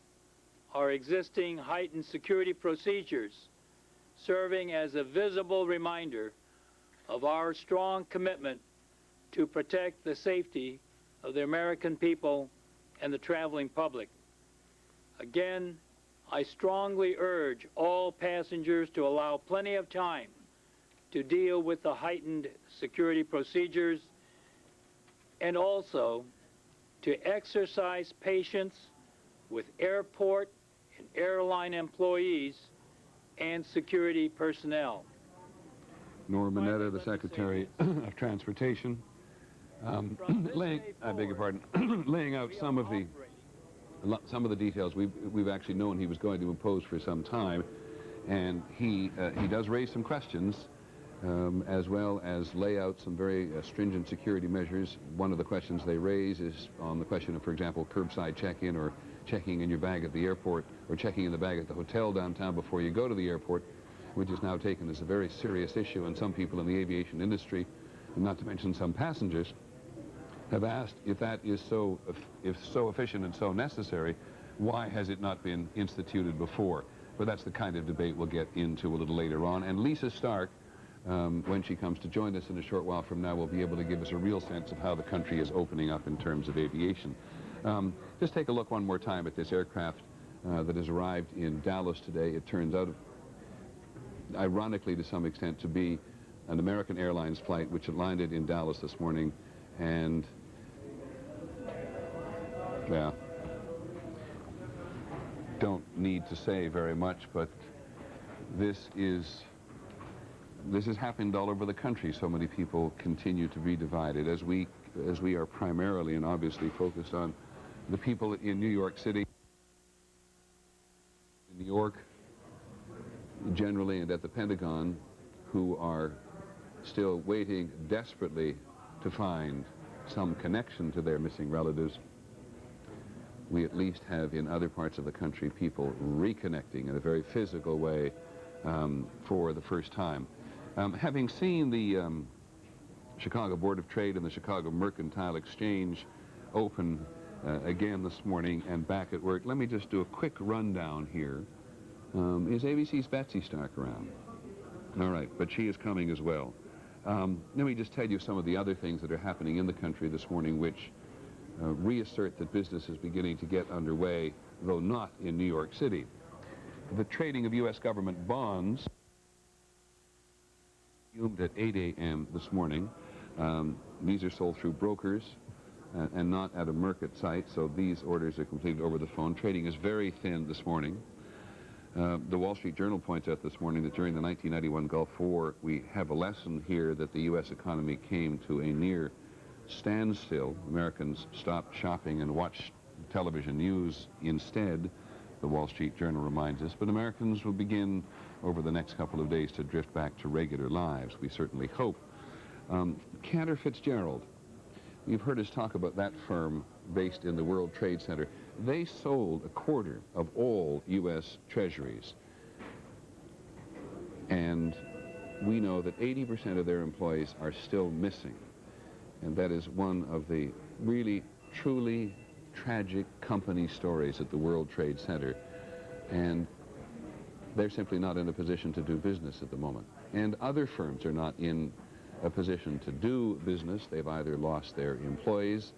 our existing heightened security procedures, serving as a visible reminder of our strong commitment to protect the safety of the American people and the traveling public. Again, I strongly urge all passengers to allow plenty of time to deal with the heightened security procedures and also to exercise patience with airport and airline employees and security personnel. Norm Mineta, the Secretary of Transportation, laying out some of the details. We've actually known he was going to impose for some time, and he does raise some questions, as well as lay out some very stringent security measures. One of the questions they raise is on the question of, for example, curbside check-in or checking in your bag at the airport or checking in the bag at the hotel downtown before you go to the airport, which is now taken as a very serious issue, and some people in the aviation industry, not to mention some passengers, have asked if that is so efficient and so necessary, why has it not been instituted before? But that's the kind of debate we'll get into a little later on. And Lisa Stark, when she comes to join us in a short while from now, will be able to give us a real sense of how the country is opening up in terms of aviation. Just take a look one more time at this aircraft that has arrived in Dallas today. It turns out, ironically to some extent, to be an American Airlines flight which had landed in Dallas this morning, and yeah, don't need to say very much, but this has happened all over the country. So many people continue to be divided, as we are primarily and obviously focused on the people in New York City, in New York generally, and at the Pentagon, who are still waiting desperately to find some connection to their missing relatives. We at least have in other parts of the country people reconnecting in a very physical way for the first time. Having seen the Chicago Board of Trade and the Chicago Mercantile Exchange open again this morning and back at work, let me just do a quick rundown here. Is ABC's Betsy Stark around? All right, but she is coming as well. Let me just tell you some of the other things that are happening in the country this morning which reassert that business is beginning to get underway, though not in New York City. The trading of U.S. government bonds resumed at 8 a.m. this morning. These are sold through brokers and not at a market site, so these orders are completed over the phone. Trading is very thin this morning. The Wall Street Journal points out this morning that during the 1991 Gulf War, we have a lesson here that the U.S. economy came to a near standstill. Americans stopped shopping and watched television news instead, the Wall Street Journal reminds us, but Americans will begin over the next couple of days to drift back to regular lives. We certainly hope. Cantor Fitzgerald, you've heard us talk about that firm based in the World Trade Center. They sold a quarter of all U.S. treasuries, and we know that 80% of their employees are still missing, and that is one of the really, truly tragic company stories at the World Trade Center, and they're simply not in a position to do business at the moment. And other firms are not in a position to do business. They've either lost their employees,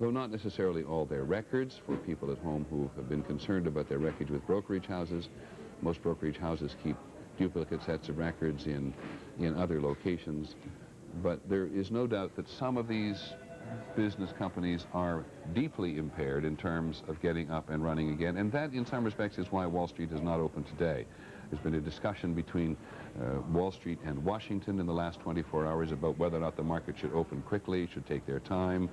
though not necessarily all their records. For people at home who have been concerned about their records with brokerage houses, most brokerage houses keep duplicate sets of records in other locations. But there is no doubt that some of these business companies are deeply impaired in terms of getting up and running again, and that in some respects is why Wall Street is not open today. There's been a discussion between Wall Street and Washington in the last 24 hours about whether or not the market should open quickly, should take their time,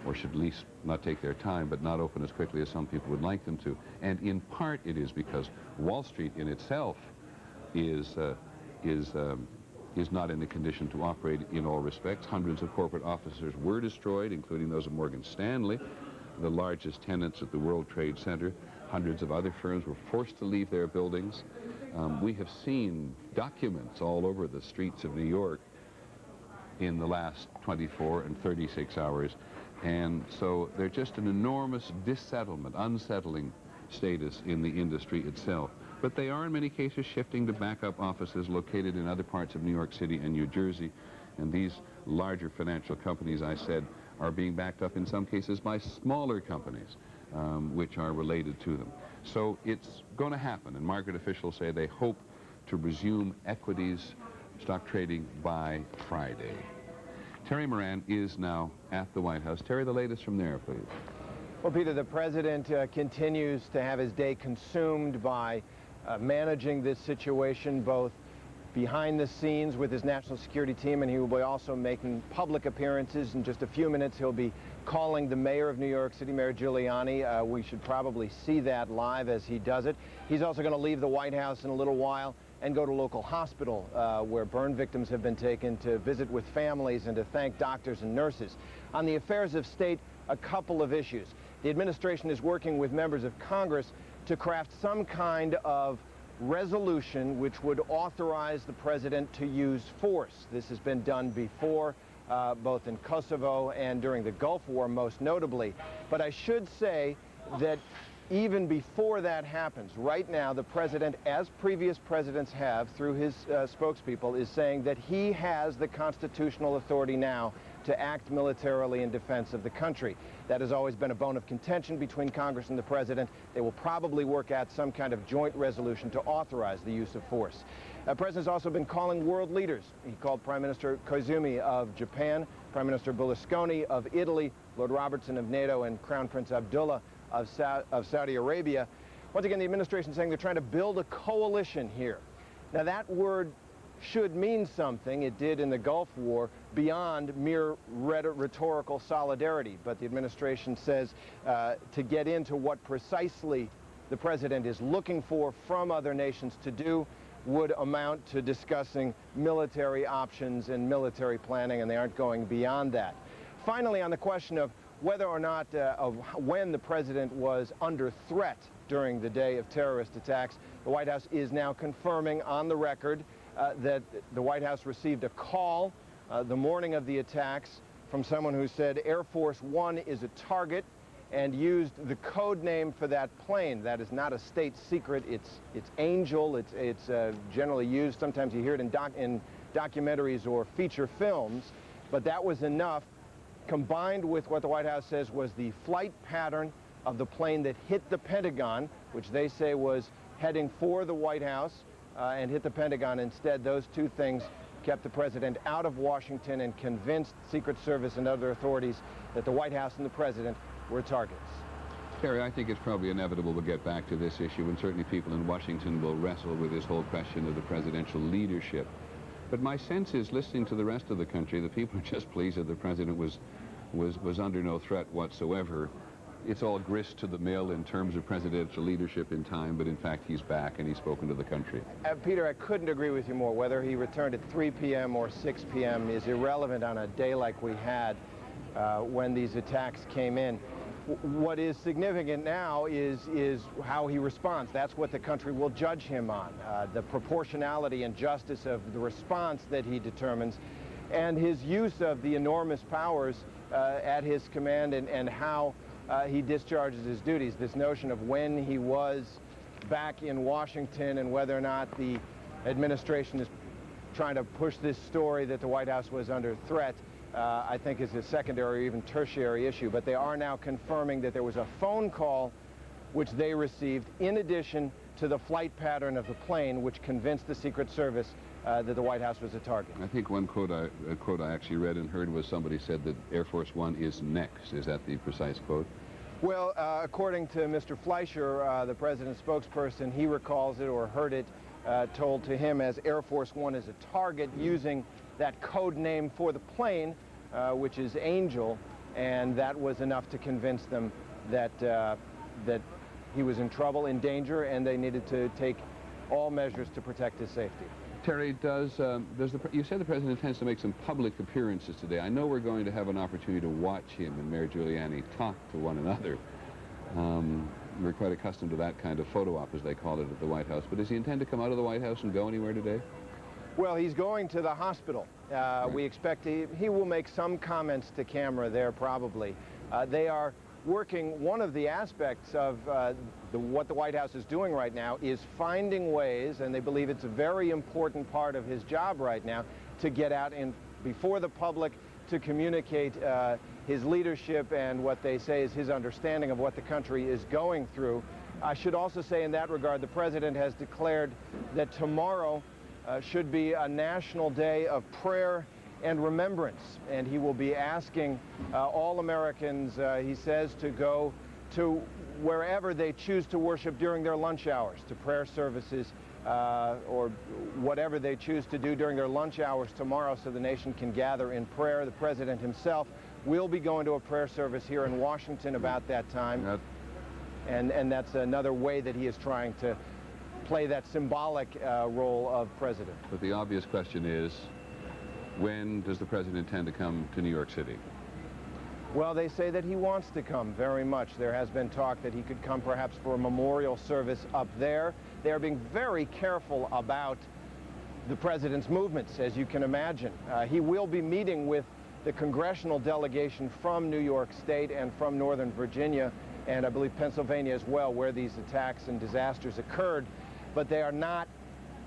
or should at least not take their time, but not open as quickly as some people would like them to. And in part it is because Wall Street in itself is not in a condition to operate in all respects. Hundreds of corporate offices were destroyed, including those of Morgan Stanley, the largest tenants at the World Trade Center. Hundreds of other firms were forced to leave their buildings. We have seen documents all over the streets of New York in the last 24 and 36 hours And so there's just an enormous unsettling status in the industry itself. But they are in many cases shifting to backup offices located in other parts of New York City and New Jersey. And these larger financial companies, I said, are being backed up in some cases by smaller companies, which are related to them. So it's going to happen, and market officials say they hope to resume equities stock trading by Friday. Terry Moran is now at the White House. Terry, the latest from there, please. Well, Peter, the president continues to have his day consumed by managing this situation, both behind the scenes with his national security team, and he will be also making public appearances. In just a few minutes, he'll be calling the mayor of New York City, Mayor Giuliani. We should probably see that live as he does it. He's also going to leave the White House in a little while and go to a local hospital where burn victims have been taken to visit with families and to thank doctors and nurses. On the affairs of state, a couple of issues. The administration is working with members of Congress to craft some kind of resolution which would authorize the president to use force. This has been done before, both in Kosovo and during the Gulf War, most notably. But I should say that even before that happens, right now, the president, as previous presidents have through his spokespeople, is saying that he has the constitutional authority now to act militarily in defense of the country. That has always been a bone of contention between Congress and the president. They will probably work out some kind of joint resolution to authorize the use of force. The president's also been calling world leaders. He called Prime Minister Koizumi of Japan, Prime Minister Berlusconi of Italy, Lord Robertson of NATO, and Crown Prince Abdullah of Saudi Arabia. Once again, the administration saying they're trying to build a coalition here. Now, that word should mean something. It did in the Gulf War, beyond mere rhetorical solidarity. But the administration says to get into what precisely the president is looking for from other nations to do would amount to discussing military options and military planning, and they aren't going beyond that. Finally, on the question of whether or not, when the president was under threat during the day of terrorist attacks, the White House is now confirming on the record that the White House received a call the morning of the attacks from someone who said Air Force One is a target and used the code name for that plane. That is not a state secret. It's Angel. It's generally used. Sometimes you hear it in documentaries or feature films. But that was enough, combined with what the White House says was the flight pattern of the plane that hit the Pentagon, which they say was heading for the White House and hit the Pentagon instead. Those two things kept the president out of Washington and convinced Secret Service and other authorities that the White House and the president were targets. Terry, I think it's probably inevitable we'll get back to this issue, and certainly people in Washington will wrestle with this whole question of the presidential leadership. But my sense is, listening to the rest of the country, the people are just pleased that the president was under no threat whatsoever. It's all grist to the mill in terms of presidential leadership in time, but in fact he's back and he's spoken to the country. Peter, I couldn't agree with you more. Whether he returned at 3 p.m. or 6 p.m. is irrelevant on a day like we had when these attacks came in. What is significant now is how he responds. That's what the country will judge him on, the proportionality and justice of the response that he determines, and his use of the enormous powers at his command and how he discharges his duties. This notion of when he was back in Washington and whether or not the administration is trying to push this story that the White House was under threat, I think is a secondary or even tertiary issue. But they are now confirming that there was a phone call which they received in addition to the flight pattern of the plane, which convinced the Secret Service that the White House was a target. I think one quote I actually read and heard was somebody said that Air Force One is next. Is that the precise quote? Well, according to Mr. Fleischer, the president's spokesperson, he recalls it or heard it told to him as Air Force One is a target, using that code name for the plane, which is Angel, and that was enough to convince them that that he was in trouble, in danger, and they needed to take all measures to protect his safety. Terry, you said the president intends to make some public appearances today. I know we're going to have an opportunity to watch him and Mayor Giuliani talk to one another. We're quite accustomed to that kind of photo op, as they call it, at the White House. But does he intend to come out of the White House and go anywhere today? Well, he's going to the hospital. We expect he will make some comments to camera there probably. They are working. One of the aspects of what the White House is doing right now is finding ways, and they believe it's a very important part of his job right now, to get out and before the public to communicate his leadership and what they say is his understanding of what the country is going through. I should also say in that regard, the president has declared that tomorrow should be a national day of prayer and remembrance, and he will be asking all Americans, he says, to go to wherever they choose to worship during their lunch hours, to prayer services or whatever they choose to do during their lunch hours tomorrow so the nation can gather in prayer. The president himself will be going to a prayer service here in Washington about that time, and that's another way that he is trying to play that symbolic role of president. But the obvious question is, when does the president intend to come to New York City? Well, they say that he wants to come very much. There has been talk that he could come perhaps for a memorial service up there. They are being very careful about the president's movements, as you can imagine. He will be meeting with the congressional delegation from New York State and from Northern Virginia, and I believe Pennsylvania as well, where these attacks and disasters occurred. But they are not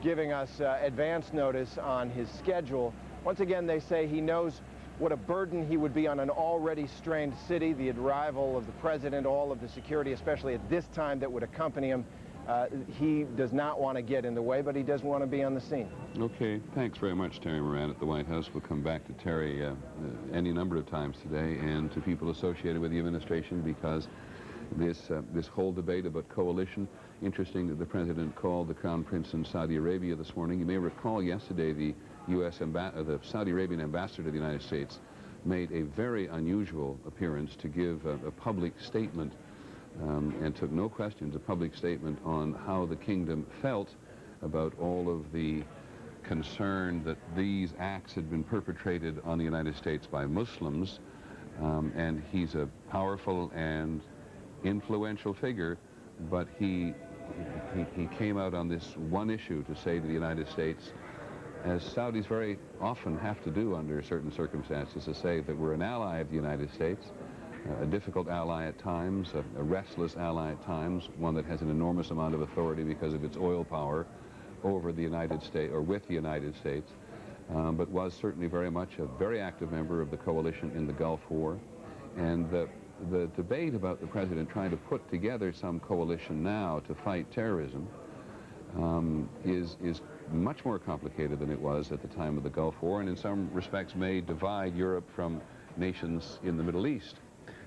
giving us advance notice on his schedule. Once again, they say he knows what a burden he would be on an already strained city, the arrival of the president, all of the security, especially at this time, that would accompany him. He does not want to get in the way, but he does want to be on the scene. Okay, thanks very much, Terry Moran at the White House. We'll come back to Terry any number of times today, and to people associated with the administration, because this whole debate about coalition, interesting that the president called the Crown Prince in Saudi Arabia this morning. You may recall yesterday the the Saudi Arabian ambassador to the United States made a very unusual appearance to give a public statement and took no questions, a public statement on how the kingdom felt about all of the concern that these acts had been perpetrated on the United States by Muslims. And he's a powerful and influential figure, but he came out on this one issue to say to the United States, as Saudis very often have to do under certain circumstances, to say that we're an ally of the United States, a difficult ally at times, a restless ally at times, one that has an enormous amount of authority because of its oil power over the United States, or with the United States, but was certainly very much a very active member of the coalition in the Gulf War. And the debate about the president trying to put together some coalition now to fight terrorism is much more complicated than it was at the time of the Gulf War, and in some respects may divide Europe from nations in the Middle East.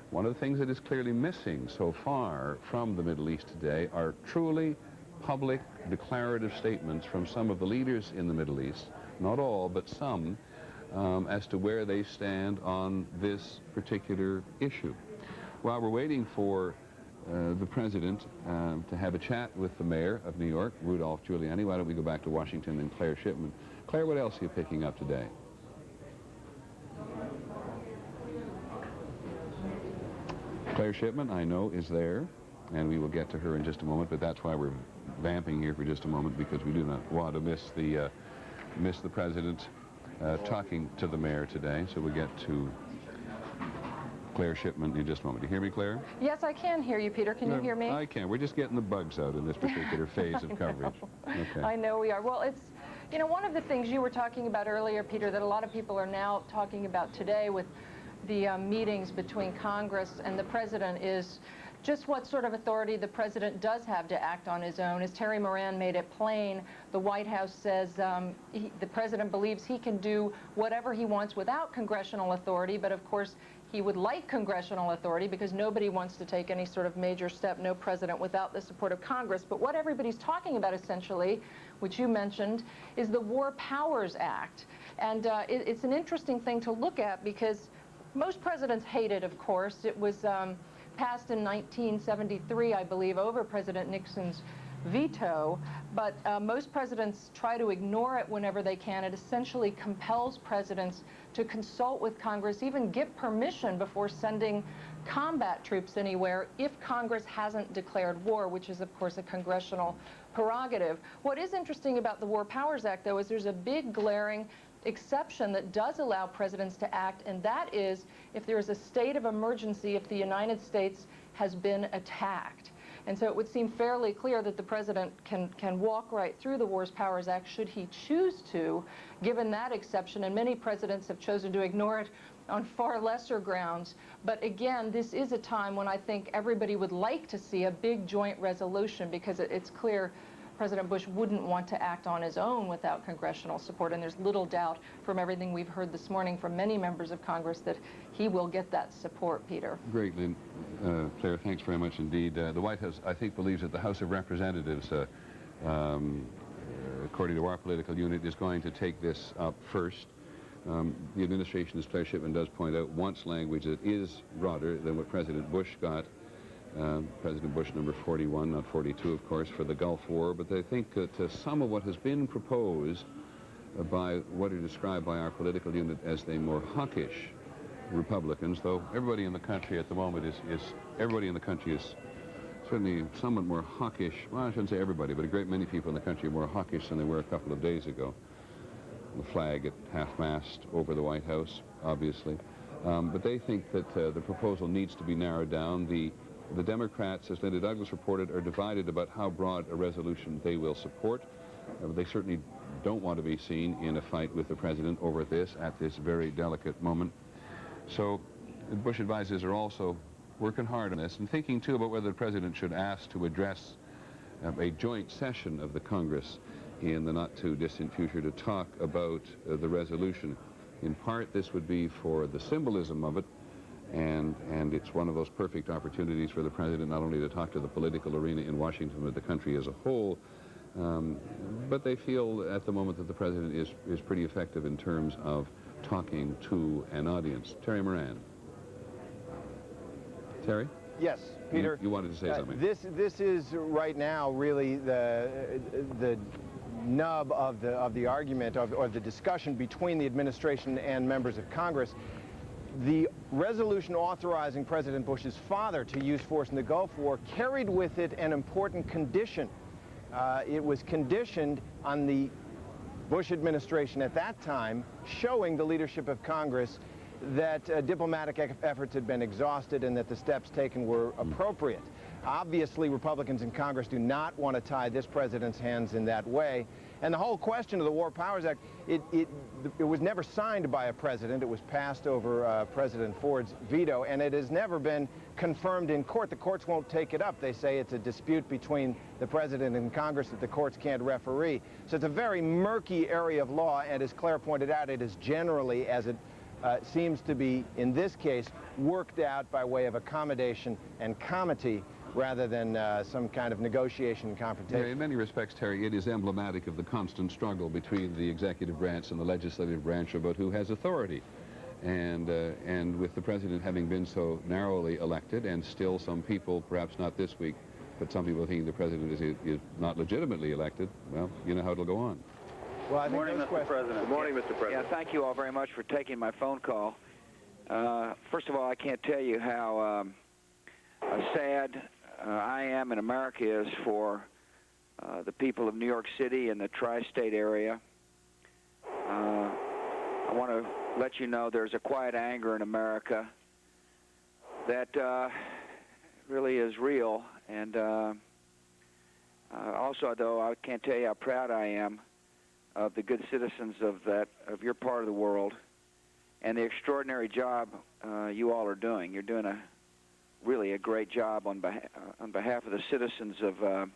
One of the things that is clearly missing so far from the Middle East today are truly public declarative statements from some of the leaders in the Middle East, not all, but some, as to where they stand on this particular issue. While we're waiting for the president to have a chat with the mayor of New York, Rudolph Giuliani, why don't we go back to Washington and Claire Shipman. Claire, what else are you picking up today? Claire Shipman, I know, is there, and we will get to her in just a moment, but that's why we're vamping here for just a moment, because we do not want to miss the president talking to the mayor today. So we'll get to Claire Shipman in just a moment. Do you hear me, Claire? Yes, I can hear you, Peter. Can you hear me? I can. We're just getting the bugs out in this particular phase of coverage. Okay. I know we are. Well, it's, you know, one of the things you were talking about earlier, Peter, that a lot of people are now talking about today with the meetings between Congress and the president is just what sort of authority the president does have to act on his own. As Terry Moran made it plain, the White House says the president believes he can do whatever he wants without congressional authority, but of course he would like congressional authority because nobody wants to take any sort of major step, no president, without the support of Congress. But what everybody's talking about essentially, which you mentioned, is the War Powers Act. And it's an interesting thing to look at because most presidents hate it, of course. It was passed in 1973, I believe, over President Nixon's veto, but most presidents try to ignore it whenever they can. It essentially compels presidents to consult with Congress, even get permission before sending combat troops anywhere if Congress hasn't declared war, which is, of course, a congressional prerogative. What is interesting about the War Powers Act, though, is there's a big glaring exception that does allow presidents to act, and that is if there is a state of emergency, if the United States has been attacked. And so it would seem fairly clear that the president can walk right through the Wars Powers Act should he choose to, given that exception, and many presidents have chosen to ignore it on far lesser grounds. But again, this is a time when I think everybody would like to see a big joint resolution, because it's clear President Bush wouldn't want to act on his own without congressional support, and there's little doubt from everything we've heard this morning from many members of Congress that he will get that support, Peter. Great, Lynn. Claire, thanks very much indeed. The White House, I think, believes that the House of Representatives, according to our political unit, is going to take this up first. The administration, as Claire Shipman does point out, wants language that is broader than what President Bush got. President Bush number 41, not 42, of course, for the Gulf War, but they think that some of what has been proposed by what are described by our political unit as the more hawkish Republicans, though everybody in the country at the moment everybody in the country is certainly somewhat more hawkish. Well, I shouldn't say everybody, but a great many people in the country are more hawkish than they were a couple of days ago. The flag at half-mast over the White House, obviously. But they think that the proposal needs to be narrowed down. The Democrats, as Linda Douglas reported, are divided about how broad a resolution they will support. They certainly don't want to be seen in a fight with the president over this at this very delicate moment. So Bush advisors are also working hard on this and thinking, too, about whether the president should ask to address a joint session of the Congress in the not-too-distant future to talk about the resolution. In part, this would be for the symbolism of it, and it's one of those perfect opportunities for the president not only to talk to the political arena in Washington, but the country as a whole. But they feel at the moment that the president is pretty effective in terms of talking to an audience. Terry Moran. Terry? Yes, Peter. You wanted to say something. This is right now really the nub of the argument or the discussion between the administration and members of Congress. The resolution authorizing President Bush's father to use force in the Gulf War carried with it an important condition. It was conditioned on the Bush administration at that time showing the leadership of Congress that diplomatic efforts had been exhausted and that the steps taken were appropriate. Obviously, Republicans in Congress do not want to tie this president's hands in that way. And the whole question of the War Powers Act, it was never signed by a president. It was passed over President Ford's veto, and it has never been confirmed in court. The courts won't take it up. They say it's a dispute between the president and Congress that the courts can't referee. So it's a very murky area of law, and as Claire pointed out, it is generally, as it seems to be in this case, worked out by way of accommodation and comity rather than some kind of negotiation and confrontation. Yeah, in many respects, Terry, it is emblematic of the constant struggle between the executive branch and the legislative branch about who has authority. And with the president having been so narrowly elected, and still some people, perhaps not this week, but some people thinking the president is not legitimately elected, well, you know how it'll go on. Well, I think Good morning, Mr. President. Good morning, Mr. President. Yeah, thank you all very much for taking my phone call. First of all, I can't tell you how sad I am and America is for the people of New York City and the tri-state area. I want to let you know there's a quiet anger in America that really is real. And also, though, I can't tell you how proud I am of the good citizens of your part of the world and the extraordinary job you all are doing. You're doing really a great job on behalf of the citizens of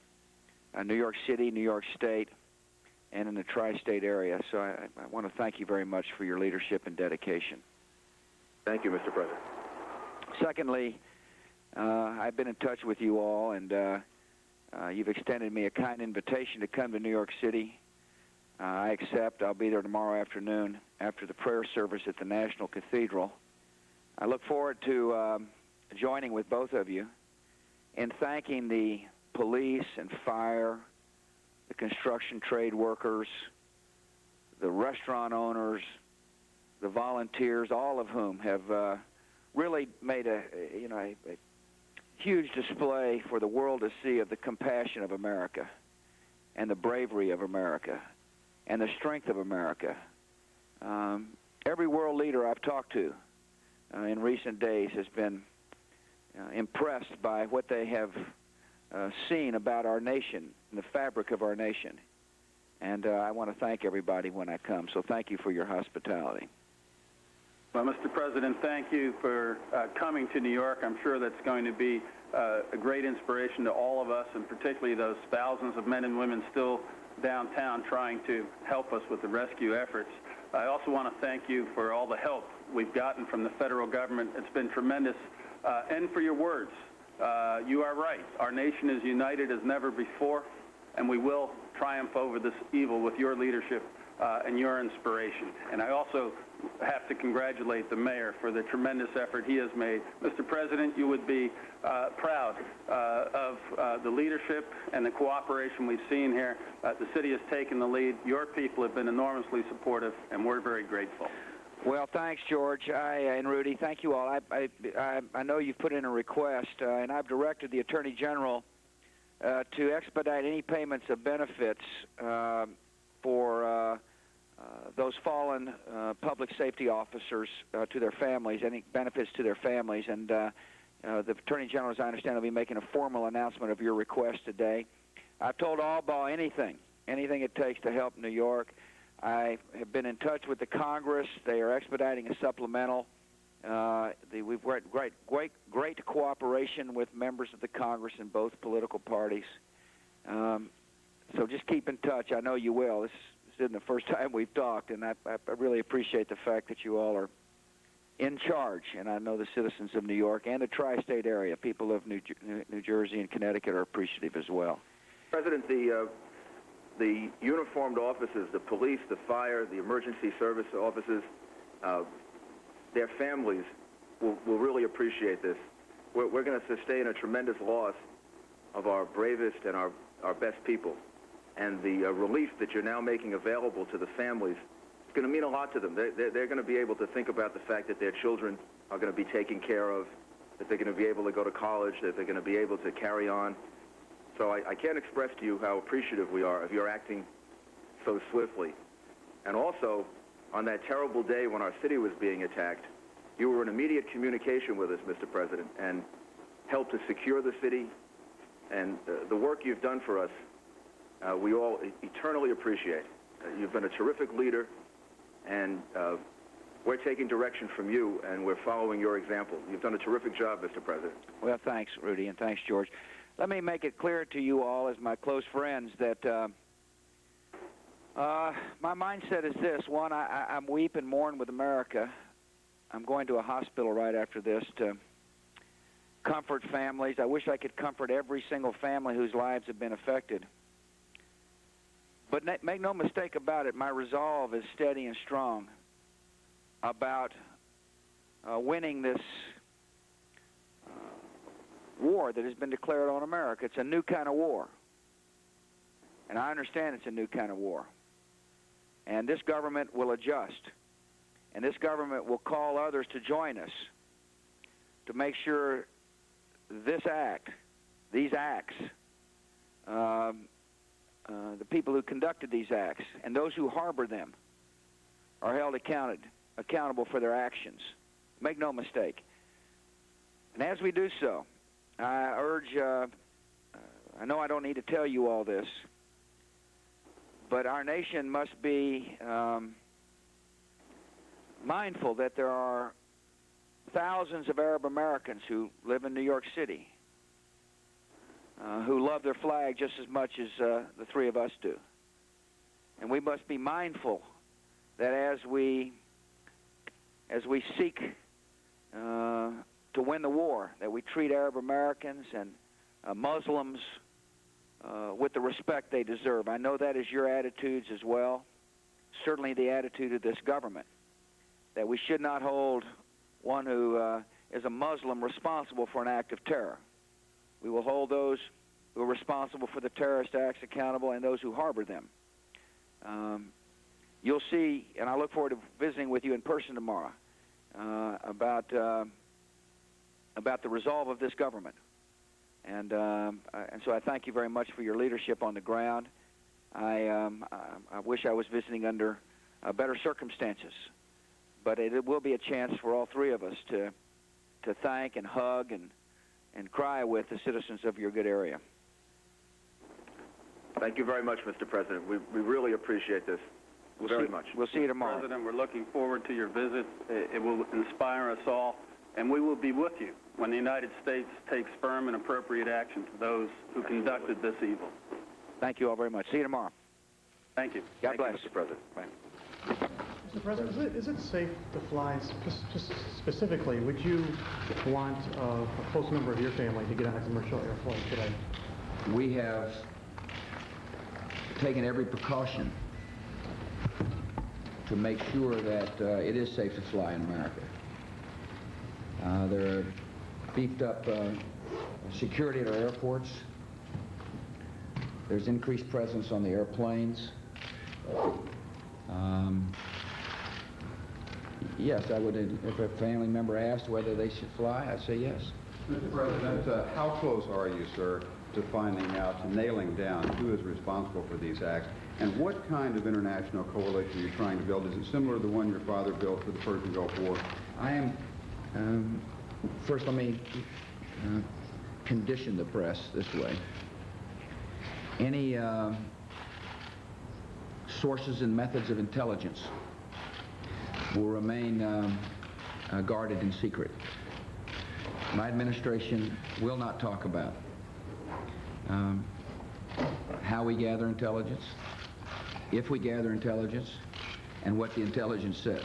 New York City, New York State, and in the tri-state area. So I want to thank you very much for your leadership and dedication. Thank you, Mr. President. Secondly, I've been in touch with you all, and you've extended me a kind invitation to come to New York City. I accept. I'll be there tomorrow afternoon after the prayer service at the National Cathedral. I look forward to joining with both of you in thanking the police and fire, the construction trade workers, the restaurant owners, the volunteers, all of whom have really made a huge display for the world to see of the compassion of America and the bravery of America and the strength of America. Every world leader I've talked to in recent days has been impressed by what they have seen about our nation and the fabric of our nation. And I want to thank everybody when I come, so thank you for your hospitality. Well, Mr. President, thank you for coming to New York. I'm sure that's going to be a great inspiration to all of us, and particularly those thousands of men and women still downtown trying to help us with the rescue efforts. I also want to thank you for all the help we've gotten from the federal government. It's been tremendous, and for your words. You are right. Our nation is united as never before, and we will triumph over this evil with your leadership and your inspiration. And I also have to congratulate the mayor for the tremendous effort he has made. Mr. President, you would be proud of the leadership and the cooperation we've seen here. The city has taken the lead. Your people have been enormously supportive, and we're very grateful. Well, thanks, George and Rudy. Thank you all. I know you've put in a request, and I've directed the Attorney General to expedite any payments of benefits for those fallen public safety officers to their families, any benefits to their families. And the Attorney General, as I understand, will be making a formal announcement of your request today. I've told Albaugh anything it takes to help New York. I have been in touch with the Congress. They are expediting a supplemental. We've got great cooperation with members of the Congress in both political parties. So just keep in touch. I know you will. This isn't the first time we've talked, and I really appreciate the fact that you all are in charge. And I know the citizens of New York and the tri-state area, people of New Jersey and Connecticut, are appreciative as well. President, the uniformed officers, the police, the fire, the emergency service officers, their families will really appreciate this. We're going to sustain a tremendous loss of our bravest and our best people. And the relief that you're now making available to the families is going to mean a lot to them. They're going to be able to think about the fact that their children are going to be taken care of, that they're going to be able to go to college, that they're going to be able to carry on. So I can't express to you how appreciative we are of your acting so swiftly. And also, on that terrible day when our city was being attacked, you were in immediate communication with us, Mr. President, and helped to secure the city. And the work you've done for us, we all eternally appreciate. You've been a terrific leader, and we're taking direction from you, and we're following your example. You've done a terrific job, Mr. President. Well, thanks, Rudy, and thanks, George. Let me make it clear to you all, as my close friends, that my mindset is this. One, I'm weep and mourn with America. I'm going to a hospital right after this to comfort families. I wish I could comfort every single family whose lives have been affected. But make no mistake about it, my resolve is steady and strong about winning this war that has been declared on America. It's a new kind of war. And I understand it's a new kind of war. And this government will adjust. And this government will call others to join us to make sure this act, these acts, the people who conducted these acts and those who harbor them are held accountable for their actions. Make no mistake. And as we do so, I urge, I know I don't need to tell you all this, but our nation must be mindful that there are thousands of Arab Americans who live in New York City who love their flag just as much as the three of us do. And we must be mindful that as we seek to win the war, that we treat Arab Americans and Muslims with the respect they deserve. I know that is your attitudes as well, certainly the attitude of this government, that we should not hold one who is a Muslim responsible for an act of terror. We will hold those who are responsible for the terrorist acts accountable and those who harbor them. You'll see, and I look forward to visiting with you in person tomorrow about the resolve of this government. And so I thank you very much for your leadership on the ground. I wish I was visiting under better circumstances, but it will be a chance for all three of us to thank and hug and cry with the citizens of your good area. Thank you very much, Mr. President. We really appreciate this very much. We'll see you tomorrow. President, we're looking forward to your visit. It will inspire us all, and we will be with you when the United States takes firm and appropriate action to those who conducted this evil. Thank you all very much. See you tomorrow. Thank you. God bless. Mr. President. Bye. Mr. President, is it safe to fly, just specifically, would you want a close member of your family to get on a commercial airplane today? We have taken every precaution to make sure that it is safe to fly in America. There are beefed up security at our airports. There's increased presence on the airplanes. Yes, I would, if a family member asked whether they should fly, I'd say yes. Mr. President, how close are you, sir, to finding out, to nailing down who is responsible for these acts? And what kind of international coalition are you trying to build? Is it similar to the one your father built for the Persian Gulf War? I am, first let me condition the press this way. Any sources and methods of intelligence will remain guarded in secret. My administration will not talk about how we gather intelligence, if we gather intelligence, and what the intelligence says.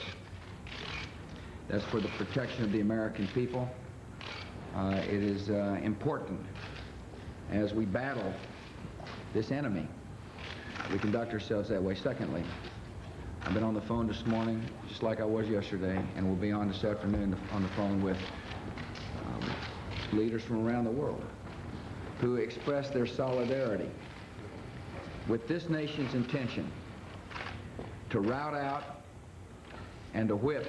That's for the protection of the American people. It is important as we battle this enemy. We conduct ourselves that way. Secondly, I've been on the phone this morning, just like I was yesterday, and will be on this afternoon on the phone with leaders from around the world who express their solidarity with this nation's intention to rout out and to whip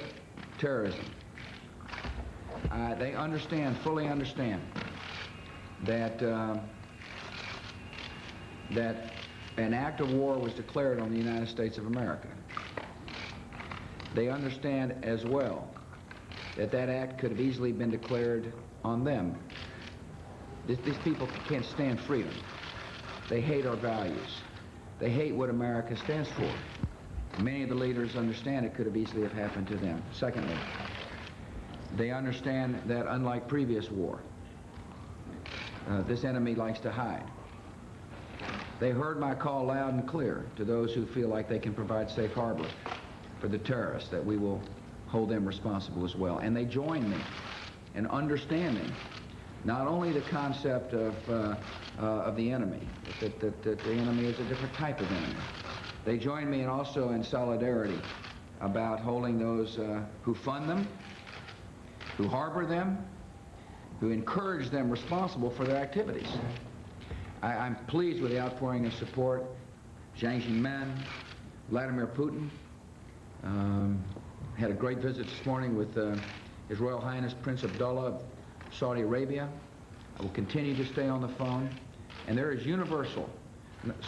terrorism. They understand, fully understand, that that an act of war was declared on the United States of America. They understand as well that that act could have easily been declared on them. These people can't stand freedom. They hate our values. They hate what America stands for. Many of the leaders understand it could have easily have happened to them. Secondly, they understand that unlike previous war, this enemy likes to hide. They heard my call loud and clear to those who feel like they can provide safe harbor for the terrorists, that we will hold them responsible as well. And they join me in understanding not only the concept of the enemy, that the enemy is a different type of enemy. They join me also in solidarity about holding those who fund them, who harbor them, who encourage them responsible for their activities. I'm pleased with the outpouring of support. Jiang Zemin, Vladimir Putin, had a great visit this morning with His Royal Highness Prince Abdullah of Saudi Arabia. I will continue to stay on the phone. And there is universal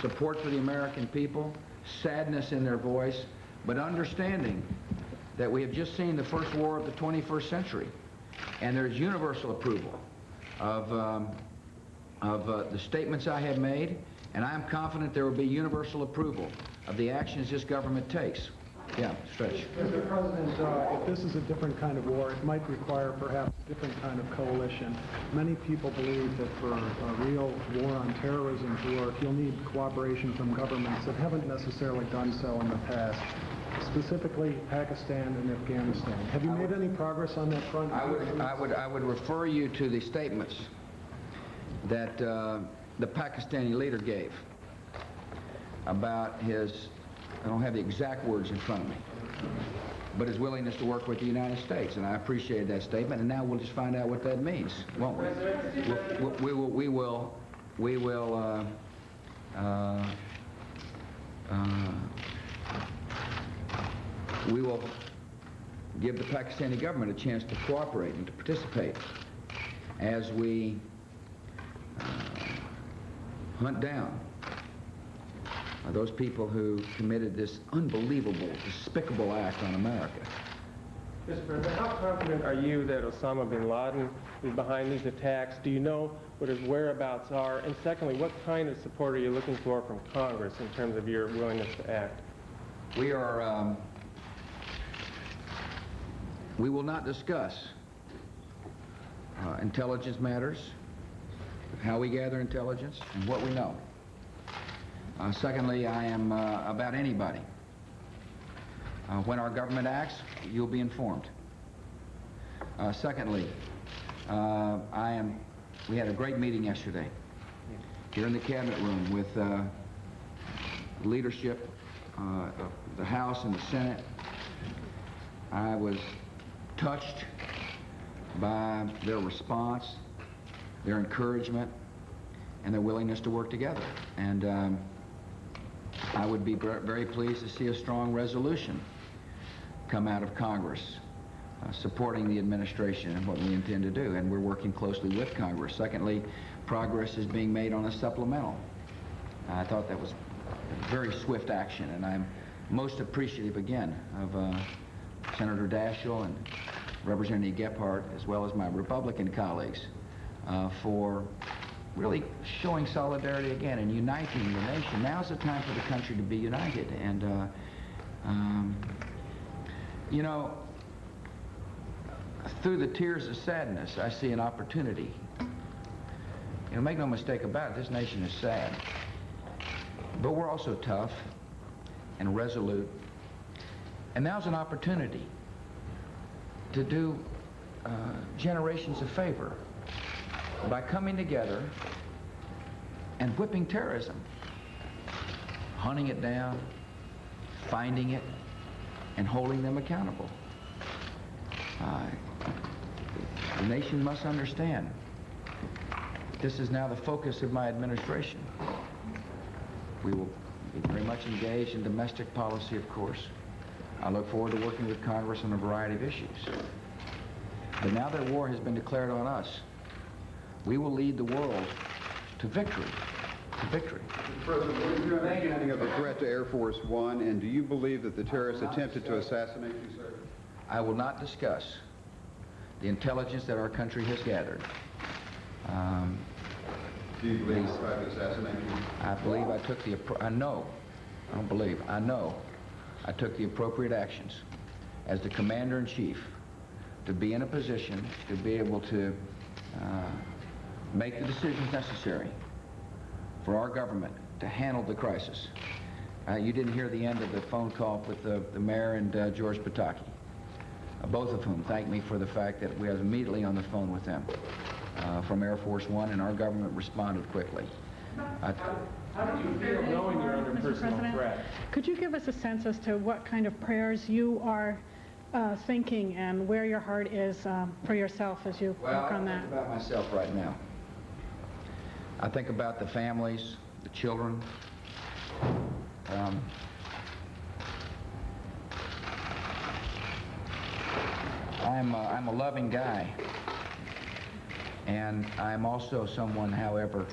support for the American people, sadness in their voice, but understanding that we have just seen the first war of the 21st century. And there's universal approval of the statements I have made, and I am confident there will be universal approval of the actions this government takes. Yeah, Stretch. Mr. President, if this is a different kind of war, it might require perhaps a different kind of coalition. Many people believe that for a real war on terrorism to work, you'll need cooperation from governments that haven't necessarily done so in the past, specifically Pakistan and Afghanistan. Have you made any progress on that front? I would refer you to the statements that the Pakistani leader gave about his, I don't have the exact words in front of me, but his willingness to work with the United States, and I appreciated that statement, and now we'll just find out what that means, won't we? We will we will give the Pakistani government a chance to cooperate and to participate as we hunt down those people who committed this unbelievable, despicable act on America. Mr. President, how confident are you that Osama bin Laden is behind these attacks? Do you know what his whereabouts are? And secondly, what kind of support are you looking for from Congress in terms of your willingness to act? We are, we will not discuss intelligence matters, how we gather intelligence, and what we know. Secondly, I am about anybody. When our government acts, you'll be informed. Secondly, we had a great meeting yesterday here in the cabinet room with leadership of the House and the Senate. I was touched by their response, their encouragement, and their willingness to work together. And I would be very pleased to see a strong resolution come out of Congress supporting the administration and what we intend to do, and we're working closely with Congress. Secondly, progress is being made on a supplemental. I thought that was very swift action, and I'm most appreciative again of Senator Daschle and Representative Gephardt, as well as my Republican colleagues, for really showing solidarity again and uniting the nation. Now's the time for the country to be united. And you know, through the tears of sadness, I see an opportunity. You know, make no mistake about it, this nation is sad. But we're also tough and resolute. And now's an opportunity to do generations a favor by coming together and whipping terrorism, hunting it down, finding it, and holding them accountable. The nation must understand this is now the focus of my administration. We will be very much engaged in domestic policy, of course. I look forward to working with Congress on a variety of issues. But now that war has been declared on us, we will lead the world to victory. To victory. Mr. President, what is your understanding of the threat to Air Force One, and do you believe that the terrorists attempted to assassinate you, sir? I will not discuss the intelligence that our country has gathered. Do you believe they tried to assassinate you? I believe I took the, I know I took the appropriate actions as the Commander-in-Chief to be in a position to be able to make the decisions necessary for our government to handle the crisis. You didn't hear the end of the phone call with the mayor and George Pataki, both of whom thanked me for the fact that we was immediately on the phone with them from Air Force One, and our government responded quickly. How do you feel knowing you're under personal threat? Could you give us a sense as to what kind of prayers you are thinking and where your heart is for yourself as you work on that? I think about myself right now. I think about the families, the children. I'm a loving guy, and I'm also someone, however,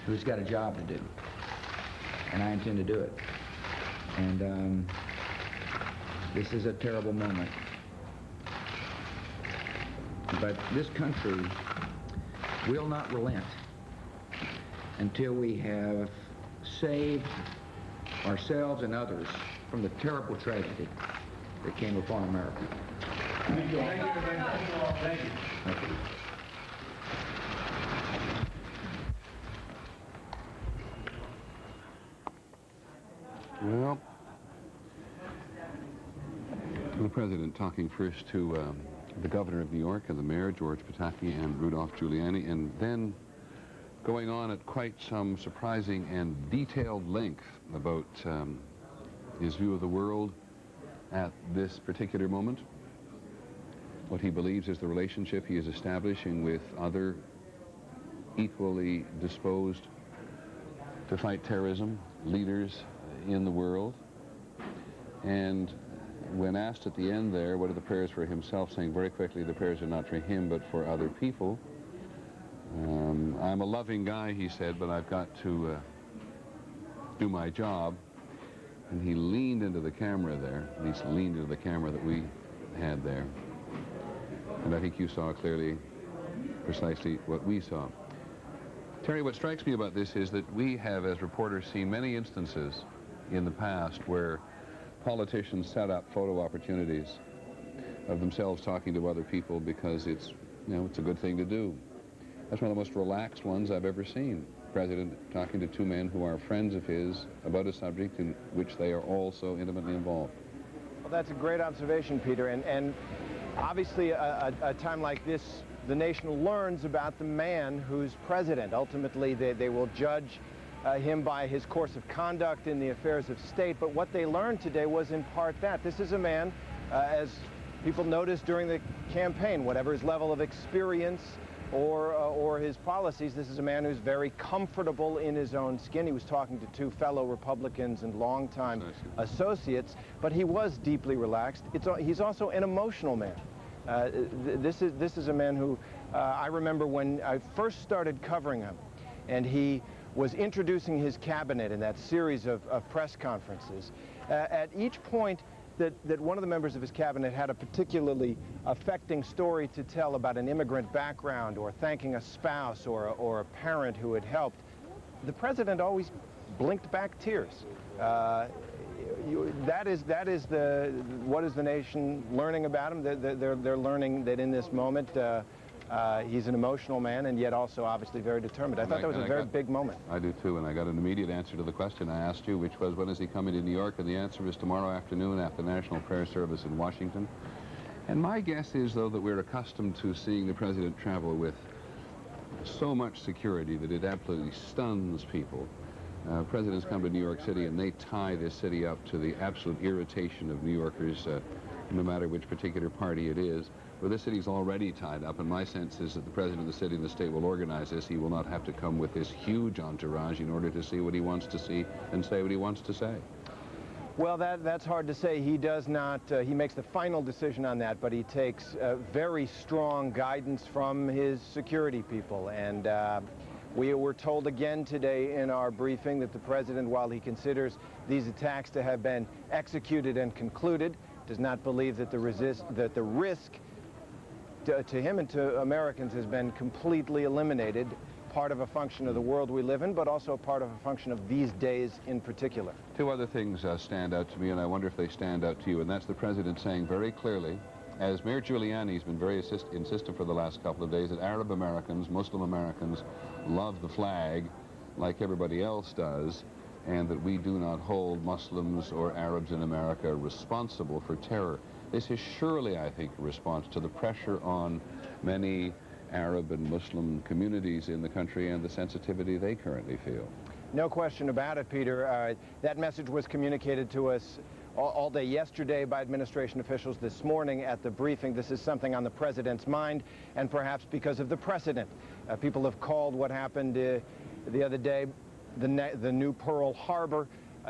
who's got a job to do, and I intend to do it. And this is a terrible moment, but this country will not relent until we have saved ourselves and others from the terrible tragedy that came upon America. Thank you. Thank you. Thank you. Well, the President talking first to the Governor of New York and the Mayor, George Pataki, and Rudolph Giuliani, and then going on at quite some surprising and detailed length about his view of the world at this particular moment, what he believes is the relationship he is establishing with other equally disposed to fight terrorism, leaders in the world. And when asked at the end there, what are the prayers for himself, saying very quickly, the prayers are not for him, but for other people. I'm a loving guy, he said, but I've got to do my job. And he leaned into the camera there, at least leaned into the camera that we had there. And I think you saw clearly precisely what we saw. Terry, what strikes me about this is that we have, as reporters, seen many instances in the past where politicians set up photo opportunities of themselves talking to other people because it's, you know, it's a good thing to do. That's one of the most relaxed ones I've ever seen. The President talking to two men who are friends of his about a subject in which they are all so intimately involved. Well, that's a great observation, Peter, and obviously a time like this, the nation learns about the man who's president. Ultimately, they will judge him by his course of conduct in the affairs of state, but what they learned today was in part that. This is a man, as people noticed during the campaign, whatever his level of experience or his policies, this is a man who's very comfortable in his own skin. He was talking to two fellow Republicans and longtime associates, but he was deeply relaxed. He's also an emotional man. This is a man who, I remember when I first started covering him, and he was introducing his cabinet in that series of press conferences. At each point that one of the members of his cabinet had a particularly affecting story to tell about an immigrant background or thanking a spouse or a parent who had helped, the president always blinked back tears. That is what is the nation learning about him? They're learning that in this moment he's an emotional man and yet also obviously very determined. I thought that was a very big moment. I do too, and I got an immediate answer to the question I asked you, which was, when is he coming to New York? And the answer is tomorrow afternoon after National Prayer Service in Washington. And my guess is, though, that we're accustomed to seeing the president travel with so much security that it absolutely stuns people. Presidents come to New York City and they tie this city up to the absolute irritation of New Yorkers, no matter which particular party it is. Well, this city's already tied up, and my sense is that the president of the city and the state will organize this. He will not have to come with this huge entourage in order to see what he wants to see and say what he wants to say. Well, that's hard to say. He does not, he makes the final decision on that, but he takes very strong guidance from his security people. And we were told again today in our briefing that the president, while he considers these attacks to have been executed and concluded, does not believe that the risk to him and to Americans has been completely eliminated, part of a function of the world we live in, but also part of a function of these days in particular. Two other things stand out to me, and I wonder if they stand out to you, and that's the president saying very clearly, as Mayor Giuliani's been very insistent for the last couple of days, that Arab Americans, Muslim Americans, love the flag like everybody else does, and that we do not hold Muslims or Arabs in America responsible for terror. This is surely, I think, a response to the pressure on many Arab and Muslim communities in the country and the sensitivity they currently feel. No question about it, Peter. That message was communicated to us all day yesterday by administration officials. This morning at the briefing, this is something on the president's mind, and perhaps because of the precedent. People have called what happened the other day the new Pearl Harbor.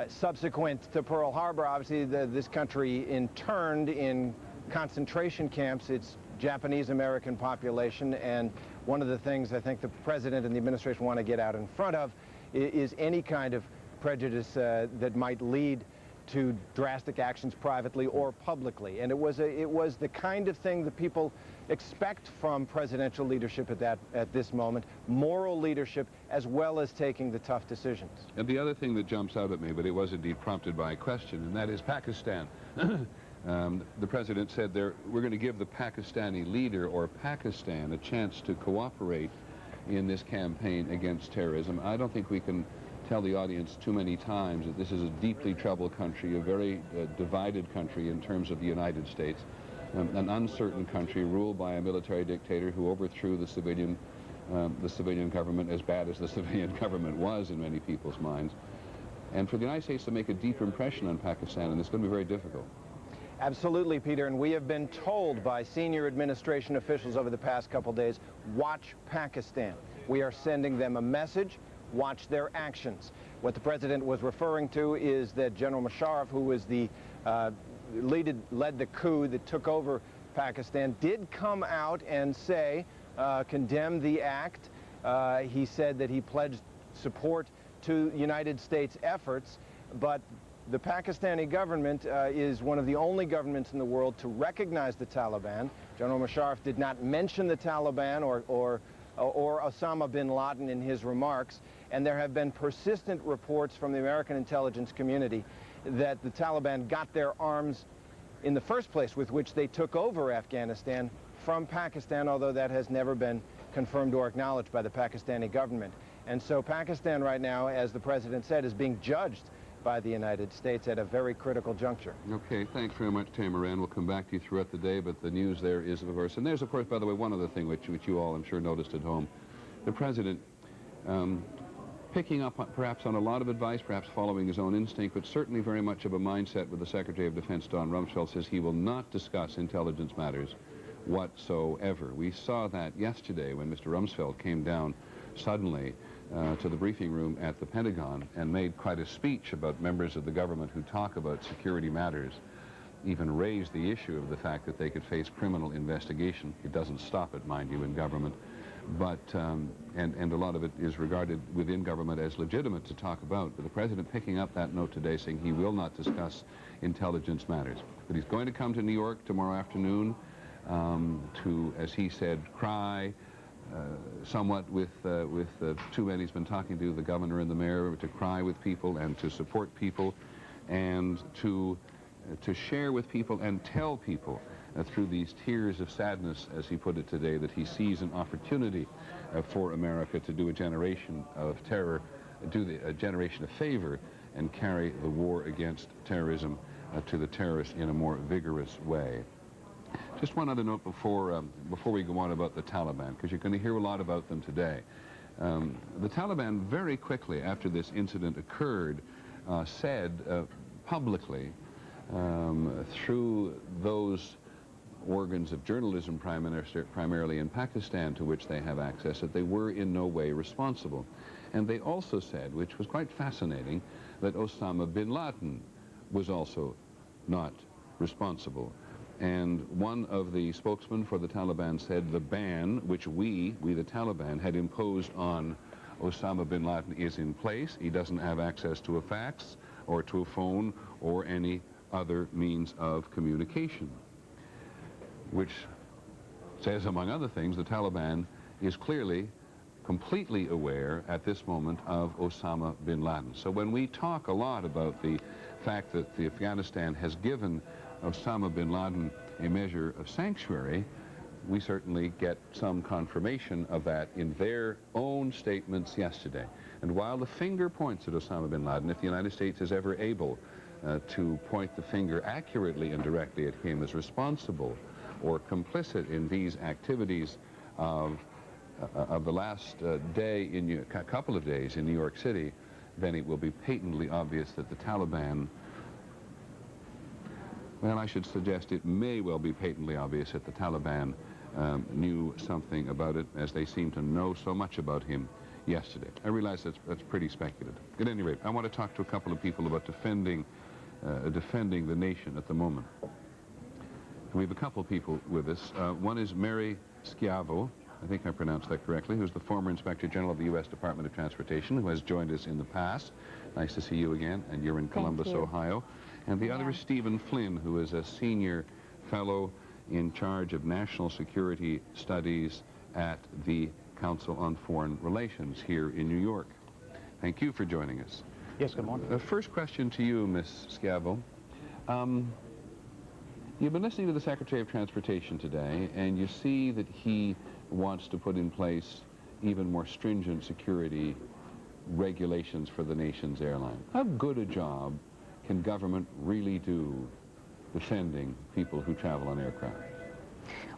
Subsequent to Pearl Harbor, obviously, this country interned in concentration camps its Japanese-American population, and one of the things I think the president and the administration want to get out in front of is any kind of prejudice that might lead to drastic actions privately or publicly. And it was the kind of thing that people expect from presidential leadership at this moment, moral leadership as well as taking the tough decisions. And the other thing that jumps out at me, but it was indeed prompted by a question, and that is Pakistan. The president said we're going to give the Pakistani leader or Pakistan a chance to cooperate in this campaign against terrorism. I don't think we can tell the audience too many times that this is a deeply troubled country, a very divided country in terms of the United States, an uncertain country ruled by a military dictator who overthrew the civilian government, as bad as the civilian government was in many people's minds. And for the United States to make a deeper impression on Pakistan, and it's going to be very difficult. Absolutely, Peter, and we have been told by senior administration officials over the past couple days, watch Pakistan. We are sending them a message, watch their actions. What the president was referring to is that General Musharraf, who was the led the coup that took over Pakistan, did come out and say, condemn the act. He said that he pledged support to United States efforts, but the Pakistani government is one of the only governments in the world to recognize the Taliban. General Musharraf did not mention the Taliban or Osama bin Laden in his remarks, and there have been persistent reports from the American intelligence community that the Taliban got their arms in the first place with which they took over Afghanistan from Pakistan, although that has never been confirmed or acknowledged by the Pakistani government. And so Pakistan right now, as the president said, is being judged by the United States at a very critical juncture. Okay, thanks very much, Tamaran. We'll come back to you throughout the day, but the news there is, of course, and there's, of course, by the way, one other thing which you all, I'm sure, noticed at home. The president picking up perhaps on a lot of advice, perhaps following his own instinct, but certainly very much of a mindset with the Secretary of Defense, Don Rumsfeld, says he will not discuss intelligence matters whatsoever. We saw that yesterday when Mr. Rumsfeld came down suddenly to the briefing room at the Pentagon and made quite a speech about members of the government who talk about security matters, even raised the issue of the fact that they could face criminal investigation. It doesn't stop it, mind you, in government, but and a lot of it is regarded within government as legitimate to talk about. But the president picking up that note today saying he will not discuss intelligence matters. But he's going to come to New York tomorrow afternoon to, as he said, cry somewhat with two men he's been talking to, the governor and the mayor, to cry with people and to support people and to share with people and tell people through these tears of sadness, as he put it today, that he sees an opportunity for America to do a generation of terror, a generation of favor, and carry the war against terrorism to the terrorists in a more vigorous way. Just one other note before we go on about the Taliban, because you're going to hear a lot about them today. The Taliban very quickly after this incident occurred said publicly through those organs of journalism primarily in Pakistan to which they have access that they were in no way responsible. And they also said, which was quite fascinating, that Osama bin Laden was also not responsible. And one of the spokesmen for the Taliban said the ban which we the Taliban, had imposed on Osama bin Laden is in place. He doesn't have access to a fax or to a phone or any other means of communication, which says, among other things, the Taliban is clearly completely aware at this moment of Osama bin Laden. So when we talk a lot about the fact that Afghanistan has given Osama bin Laden a measure of sanctuary, we certainly get some confirmation of that in their own statements yesterday. And while the finger points at Osama bin Laden, if the United States is ever able to point the finger accurately and directly at him as responsible or complicit in these activities of the last couple of days in New York City, then it will be patently obvious that the Taliban, well, I should suggest it may well be patently obvious that the Taliban knew something about it, as they seem to know so much about him yesterday. I realize that's pretty speculative. At any rate, I want to talk to a couple of people about defending the nation at the moment. We have a couple of people with us. One is Mary Schiavo, I think I pronounced that correctly, who's the former Inspector General of the U.S. Department of Transportation, who has joined us in the past. Nice to see you again, and you're in Columbus, Ohio. And the other is Stephen Flynn, who is a senior fellow in charge of national security studies at the Council on Foreign Relations here in New York. Thank you for joining us. Yes, good morning. The first question to you, Ms. Schiavo. You've been listening to the Secretary of Transportation today, and you see that he wants to put in place even more stringent security regulations for the nation's airline. How good a job can government really do defending people who travel on aircraft?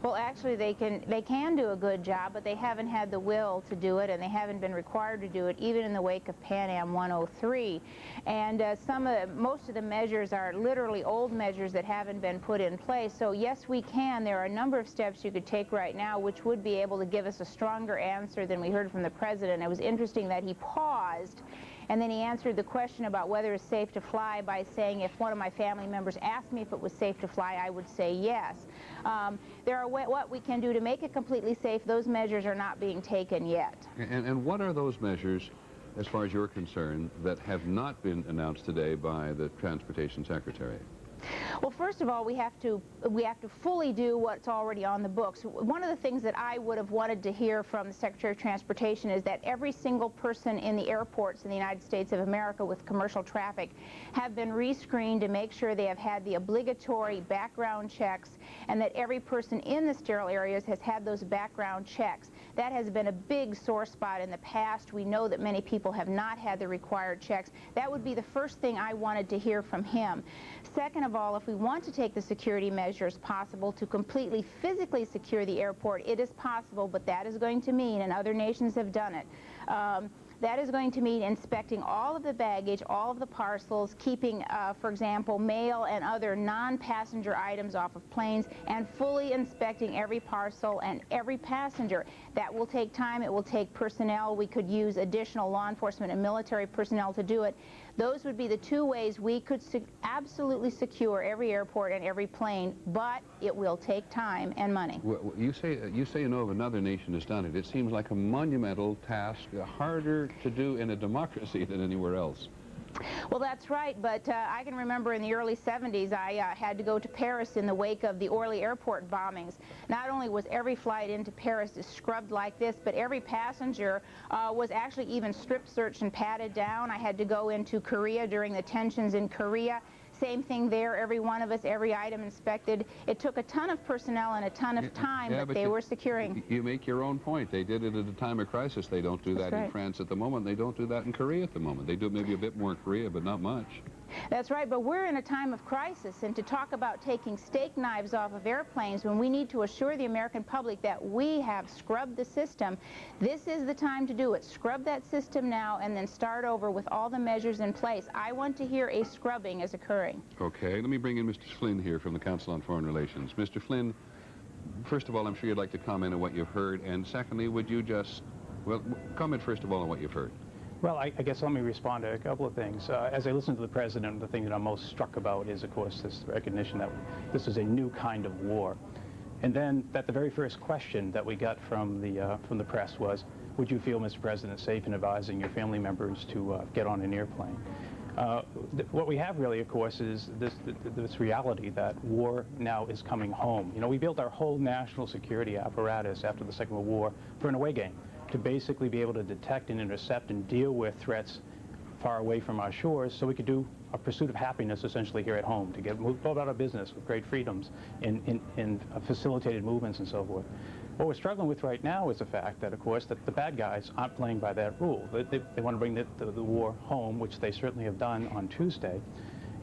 Well, actually, they can do a good job, but they haven't had the will to do it, and they haven't been required to do it, even in the wake of Pan Am 103. And most of the measures are literally old measures that haven't been put in place. So yes, we can. There are a number of steps you could take right now, which would be able to give us a stronger answer than we heard from the president. It was interesting that he paused, and then he answered the question about whether it's safe to fly by saying, if one of my family members asked me if it was safe to fly, I would say yes. There are what we can do to make it completely safe. Those measures are not being taken yet. And what are those measures, as far as you're concerned, that have not been announced today by the Transportation Secretary? Well, first of all, we have to fully do what's already on the books. One of the things that I would have wanted to hear from the Secretary of Transportation is that every single person in the airports in the United States of America with commercial traffic have been rescreened to make sure they have had the obligatory background checks, and that every person in the sterile areas has had those background checks. That has been a big sore spot in the past. We know that many people have not had the required checks. That would be the first thing I wanted to hear from him. Second of all, if we want to take the security measures possible to completely physically secure the airport, it is possible, but that is going to mean, and other nations have done it, that is going to mean inspecting all of the baggage, all of the parcels, keeping, for example, mail and other non-passenger items off of planes, and fully inspecting every parcel and every passenger. That will take time. It will take personnel. We could use additional law enforcement and military personnel to do it. Those would be the two ways we could absolutely secure every airport and every plane, but it will take time and money. Well, you say you know of another nation has done it. It seems like a monumental task, harder to do in a democracy than anywhere else. Well, that's right, but I can remember in the early 70s I had to go to Paris in the wake of the Orly airport bombings. Not only was every flight into Paris scrubbed like this, but every passenger was actually even strip searched and patted down. I had to go into Korea during the tensions in Korea. Same thing there, every one of us, every item inspected. It took a ton of personnel and a ton of time, but they were securing. You make your own point. They did it at a time of crisis. They don't do that in France at the moment. They don't do that in Korea at the moment. They do maybe a bit more in Korea, but not much. That's right, but we're in a time of crisis, and to talk about taking steak knives off of airplanes when we need to assure the American public that we have scrubbed the system, this is the time to do it. Scrub that system now and then start over with all the measures in place. I want to hear a scrubbing is occurring. Okay, let me bring in Mr. Flynn here from the Council on Foreign Relations. Mr. Flynn, first of all, I'm sure you'd like to comment on what you've heard, and secondly, would you just, well, comment first of all on what you've heard. Well, I guess let me respond to a couple of things. As I listen to the president, the thing that I'm most struck about is, of course, this recognition that this is a new kind of war. And then that the very first question that we got from the press was, would you feel, Mr. President, safe in advising your family members to get on an airplane? What we have really, of course, is this reality that war now is coming home. You know, we built our whole national security apparatus after the Second World War for an away game, to basically be able to detect and intercept and deal with threats far away from our shores, so we could do a pursuit of happiness essentially here at home, to go about our business with great freedoms in facilitated movements and so forth. What we're struggling with right now is the fact that, of course, that the bad guys aren't playing by that rule. They want to bring the war home, which they certainly have done on Tuesday,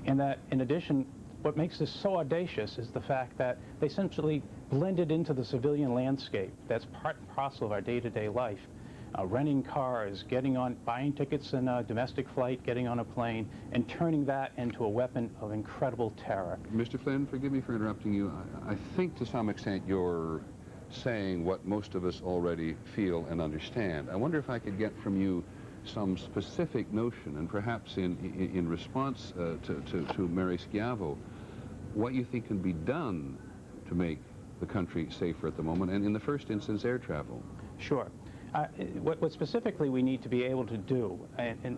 and that, in addition, what makes this so audacious is the fact that they essentially blended into the civilian landscape. That's part and parcel of our day-to-day life. Renting cars, buying tickets in a domestic flight, getting on a plane, and turning that into a weapon of incredible terror. Mr. Flynn, forgive me for interrupting you. I think to some extent you're saying what most of us already feel and understand. I wonder if I could get from you some specific notion, and perhaps in response to Mary Schiavo, what you think can be done to make the country safer at the moment, and in the first instance, air travel. Sure. What specifically we need to be able to do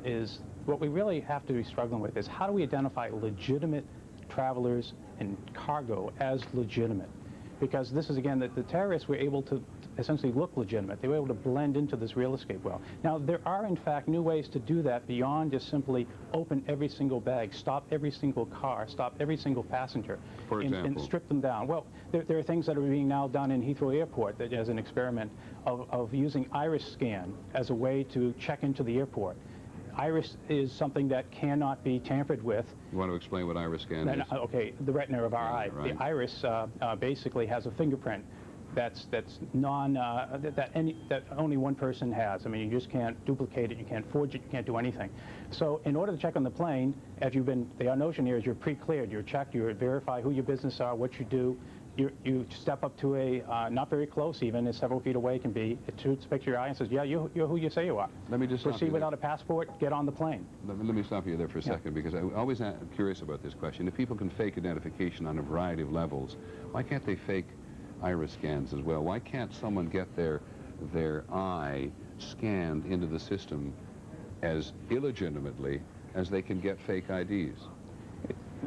is what we really have to be struggling with is how do we identify legitimate travelers and cargo as legitimate? Because this is, again, that the terrorists were able to essentially look legitimate. They were able to blend into this real escape well. Now, there are, in fact, new ways to do that beyond just simply open every single bag, stop every single car, stop every single passenger, and strip them down. Well, there are things that are being now done in Heathrow Airport that, as an experiment of using iris scan as a way to check into the airport. Iris is something that cannot be tampered with. You want to explain what iris scan is? Okay, the retina of our eye. Right. The iris basically has a fingerprint that only one person has. I mean, you just can't duplicate it, you can't forge it, you can't do anything. So in order to check on the plane, the notion here is you're pre-cleared, you're checked, you verify who your business are, what you do. You step up to a, not very close even, as several feet away can be, it shoots a picture of your eye and says, yeah, you're who you say you are. Let me just proceed without a passport, get on the plane. Let me stop you there for a second, because I'm always curious about this question. If people can fake identification on a variety of levels, why can't they fake iris scans as well? Why can't someone get their eye scanned into the system as illegitimately as they can get fake IDs?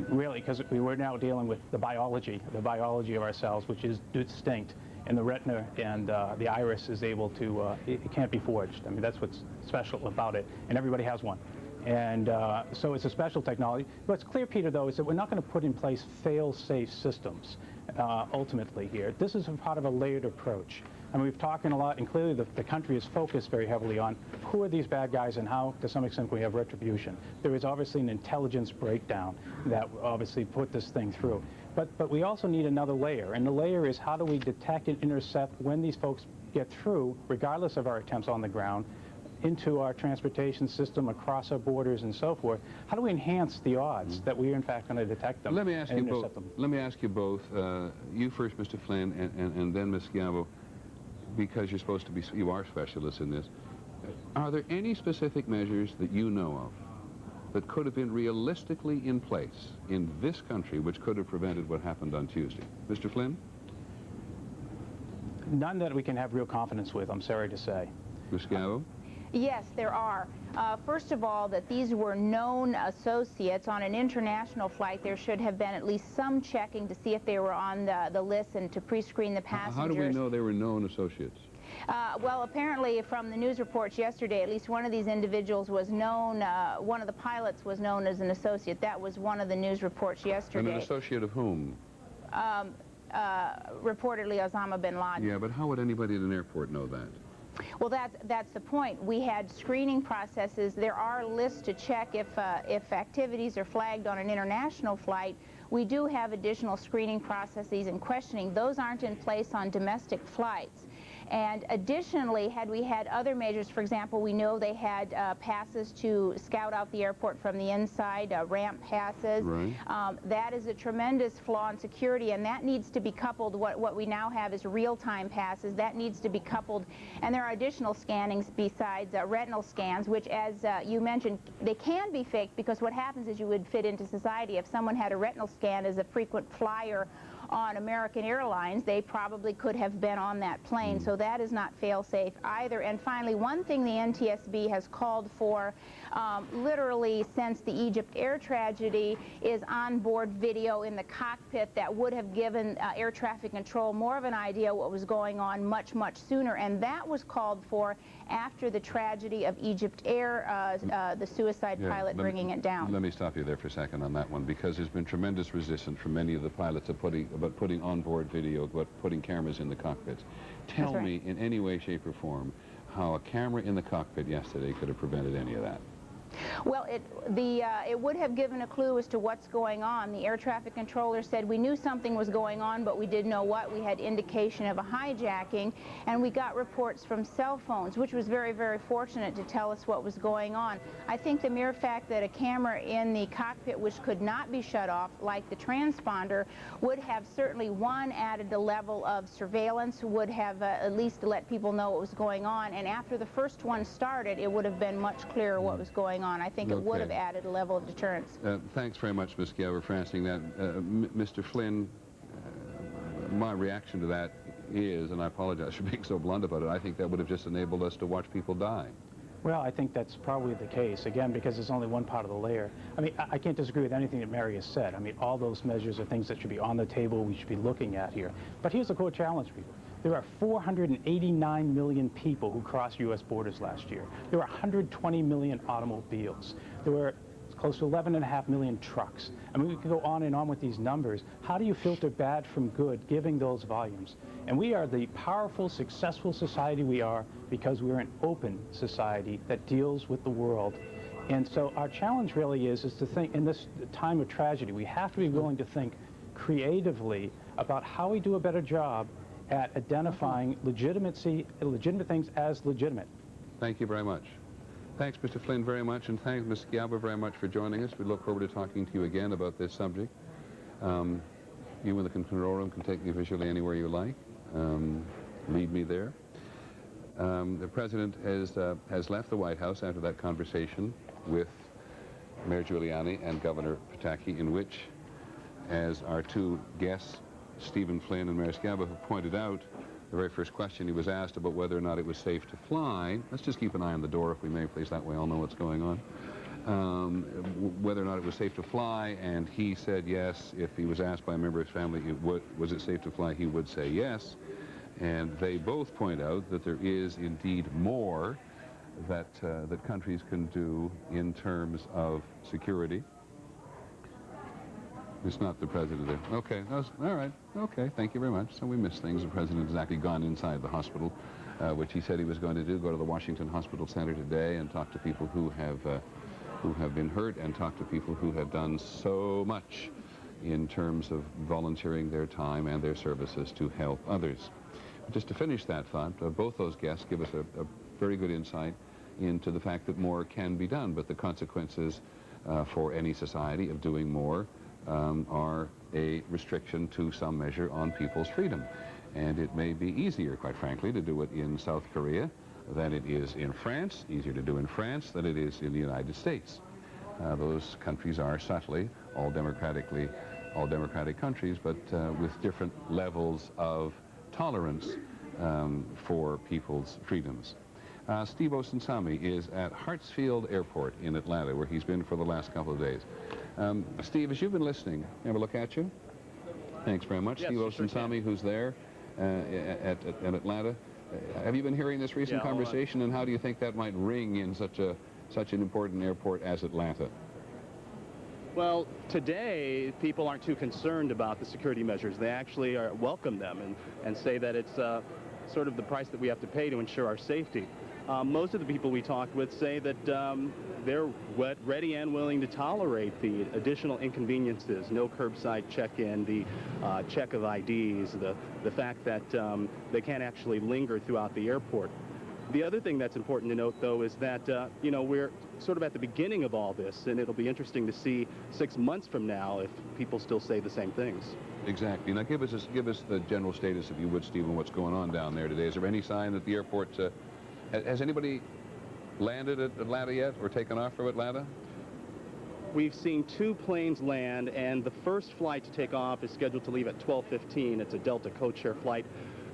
Really, because we're now dealing with the biology of our cells, which is distinct, and the retina and the iris is able to, it can't be forged. I mean, that's what's special about it, and everybody has one. And so it's a special technology. What's clear, Peter, though, is that we're not going to put in place fail-safe systems ultimately here. This is a part of a layered approach. I mean, we've talked a lot, and clearly the country is focused very heavily on who are these bad guys and how, to some extent, we have retribution. There is obviously an intelligence breakdown that obviously put this thing through. But we also need another layer, and the layer is how do we detect and intercept when these folks get through, regardless of our attempts on the ground, into our transportation system, across our borders, and so forth. How do we enhance the odds that we are, in fact, going to detect them Let me ask and you intercept both. them? Let me ask you both. You first, Mr. Flynn, and then Ms. Schiavo, because you're supposed to be, you are specialists in this. Are there any specific measures that you know of that could have been realistically in place in this country which could have prevented what happened on Tuesday? Mr. Flynn? None that we can have real confidence with, I'm sorry to say. Ms. Schiavo? Yes, there are. First of all, that these were known associates on an international flight. There should have been at least some checking to see if they were on the list and to pre-screen the passengers. How do we know they were known associates? Well, apparently from the news reports yesterday, at least one of these individuals was known, one of the pilots was known as an associate. That was one of the news reports yesterday. And an associate of whom? Reportedly Osama bin Laden. Yeah, but how would anybody at an airport know that? Well, that's the point. We had screening processes. There are lists to check if activities are flagged on an international flight. We do have additional screening processes and questioning. Those aren't in place on domestic flights. And additionally, had we had other measures, for example, we know they had passes to scout out the airport from the inside, ramp passes. Right. That is a tremendous flaw in security, and that needs to be coupled. What we now have is real-time passes. That needs to be coupled. And there are additional scannings besides retinal scans, which, as you mentioned, they can be faked, because what happens is you would fit into society. If someone had a retinal scan as a frequent flyer on American Airlines, they probably could have been on that plane, so that is not fail-safe either. And finally, one thing the NTSB has called for literally since the Egypt air tragedy is onboard video in the cockpit that would have given air traffic control more of an idea what was going on much, much sooner, and that was called for after the tragedy of Egypt Air, the suicide pilot bringing it down. Let me stop you there for a second on that one, because there's been tremendous resistance from many of the pilots about putting onboard video, about putting cameras in the cockpits. Tell me in any way, shape, or form how a camera in the cockpit yesterday could have prevented any of that. Well, it would have given a clue as to what's going on. The air traffic controller said we knew something was going on, but we didn't know what. We had indication of a hijacking, and we got reports from cell phones, which was very, very fortunate to tell us what was going on. I think the mere fact that a camera in the cockpit, which could not be shut off, like the transponder, would have certainly, one, added a level of surveillance, would have at least let people know what was going on, and after the first one started, it would have been much clearer what was going on. I think it would have added a level of deterrence. Thanks very much, Ms. Schiavo, for answering that. Mr. Flynn, my reaction to that is, and I apologize for being so blunt about it, I think that would have just enabled us to watch people die. Well, I think that's probably the case, again, because it's only one part of the layer. I mean, I can't disagree with anything that Mary has said. I mean, all those measures are things that should be on the table, we should be looking at here. But here's the core challenge, people. There are 489 million people who crossed U.S. borders last year. There were 120 million automobiles. There were close to 11.5 million trucks. I mean, we could go on and on with these numbers. How do you filter bad from good, giving those volumes? And we are the powerful, successful society we are because we're an open society that deals with the world And so our challenge really is to think, in this time of tragedy, we have to be willing to think creatively about how we do a better job at identifying legitimate things as legitimate. Thank you very much. Thanks, Mr. Flynn, very much, and thanks, Ms. Schiavo, very much for joining us. We look forward to talking to you again about this subject. You in the control room can take me visually anywhere you like. Lead me there. The President has left the White House after that conversation with Mayor Giuliani and Governor Pataki, in which, as our two guests, Stephen Flynn and Mayor Schiavo, have pointed out, the very first question he was asked about whether or not it was safe to fly. Let's just keep an eye on the door, if we may, please. That way I'll know what's going on. Whether or not it was safe to fly, and he said yes. If he was asked by a member of his family, was it safe to fly, he would say yes. And they both point out that there is indeed more that countries can do in terms of security. It's not the President there. Okay, all right. Okay, thank you very much. So we missed things. The President has actually gone inside the hospital, which he said he was going to do, go to the Washington Hospital Center today and talk to people who have been hurt, and talk to people who have done so much in terms of volunteering their time and their services to help others. Just to finish that thought, both those guests give us a very good insight into the fact that more can be done, but the consequences for any society of doing more are a restriction to some measure on people's freedom. And it may be easier, quite frankly, to do it in South Korea than it is in France, easier to do in France than it is in the United States. Those countries are subtly all democratic countries, but with different levels of tolerance for people's freedoms. Steve Osunsami is at Hartsfield Airport in Atlanta, where he's been for the last couple of days. Steve, as you've been listening, ever look at you? Thanks very much. Yes, Steve Osunsami, who's there at Atlanta. Have you been hearing this recent conversation, and how do you think that might ring in such an important airport as Atlanta? Well, today, people aren't too concerned about the security measures. They actually welcome them and say that it's sort of the price that we have to pay to ensure our safety. Most of the people we talked with say that they're ready and willing to tolerate the additional inconveniences, no curbside check-in, the check of IDs, the fact that they can't actually linger throughout the airport. The other thing that's important to note, though, is that, you know, we're sort of at the beginning of all this, and it'll be interesting to see 6 months from now if people still say the same things. Exactly. Now, give us the general status, if you would, Stephen, what's going on down there today. Is there any sign that the airport, has anybody landed at Atlanta yet, or taken off from Atlanta? We've seen 2 planes land, and the first flight to take off is scheduled to leave at 12:15. It's a Delta codeshare flight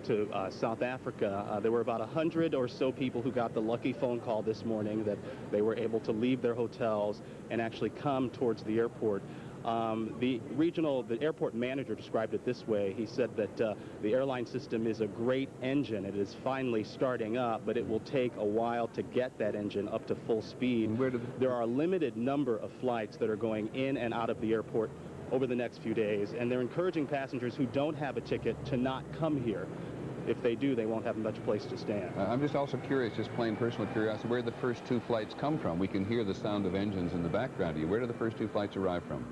to South Africa. There were about 100 or so people who got the lucky phone call this morning that they were able to leave their hotels and actually come towards the airport. The airport manager described it this way. He said that the airline system is a great engine. It is finally starting up, but it will take a while to get that engine up to full speed. There are a limited number of flights that are going in and out of the airport over the next few days, and they're encouraging passengers who don't have a ticket to not come here. If they do, they won't have much place to stand. I'm just also curious, just plain personal curiosity, where did the first 2 flights come from? We can hear the sound of engines in the background of you. Where did the first 2 flights arrive from?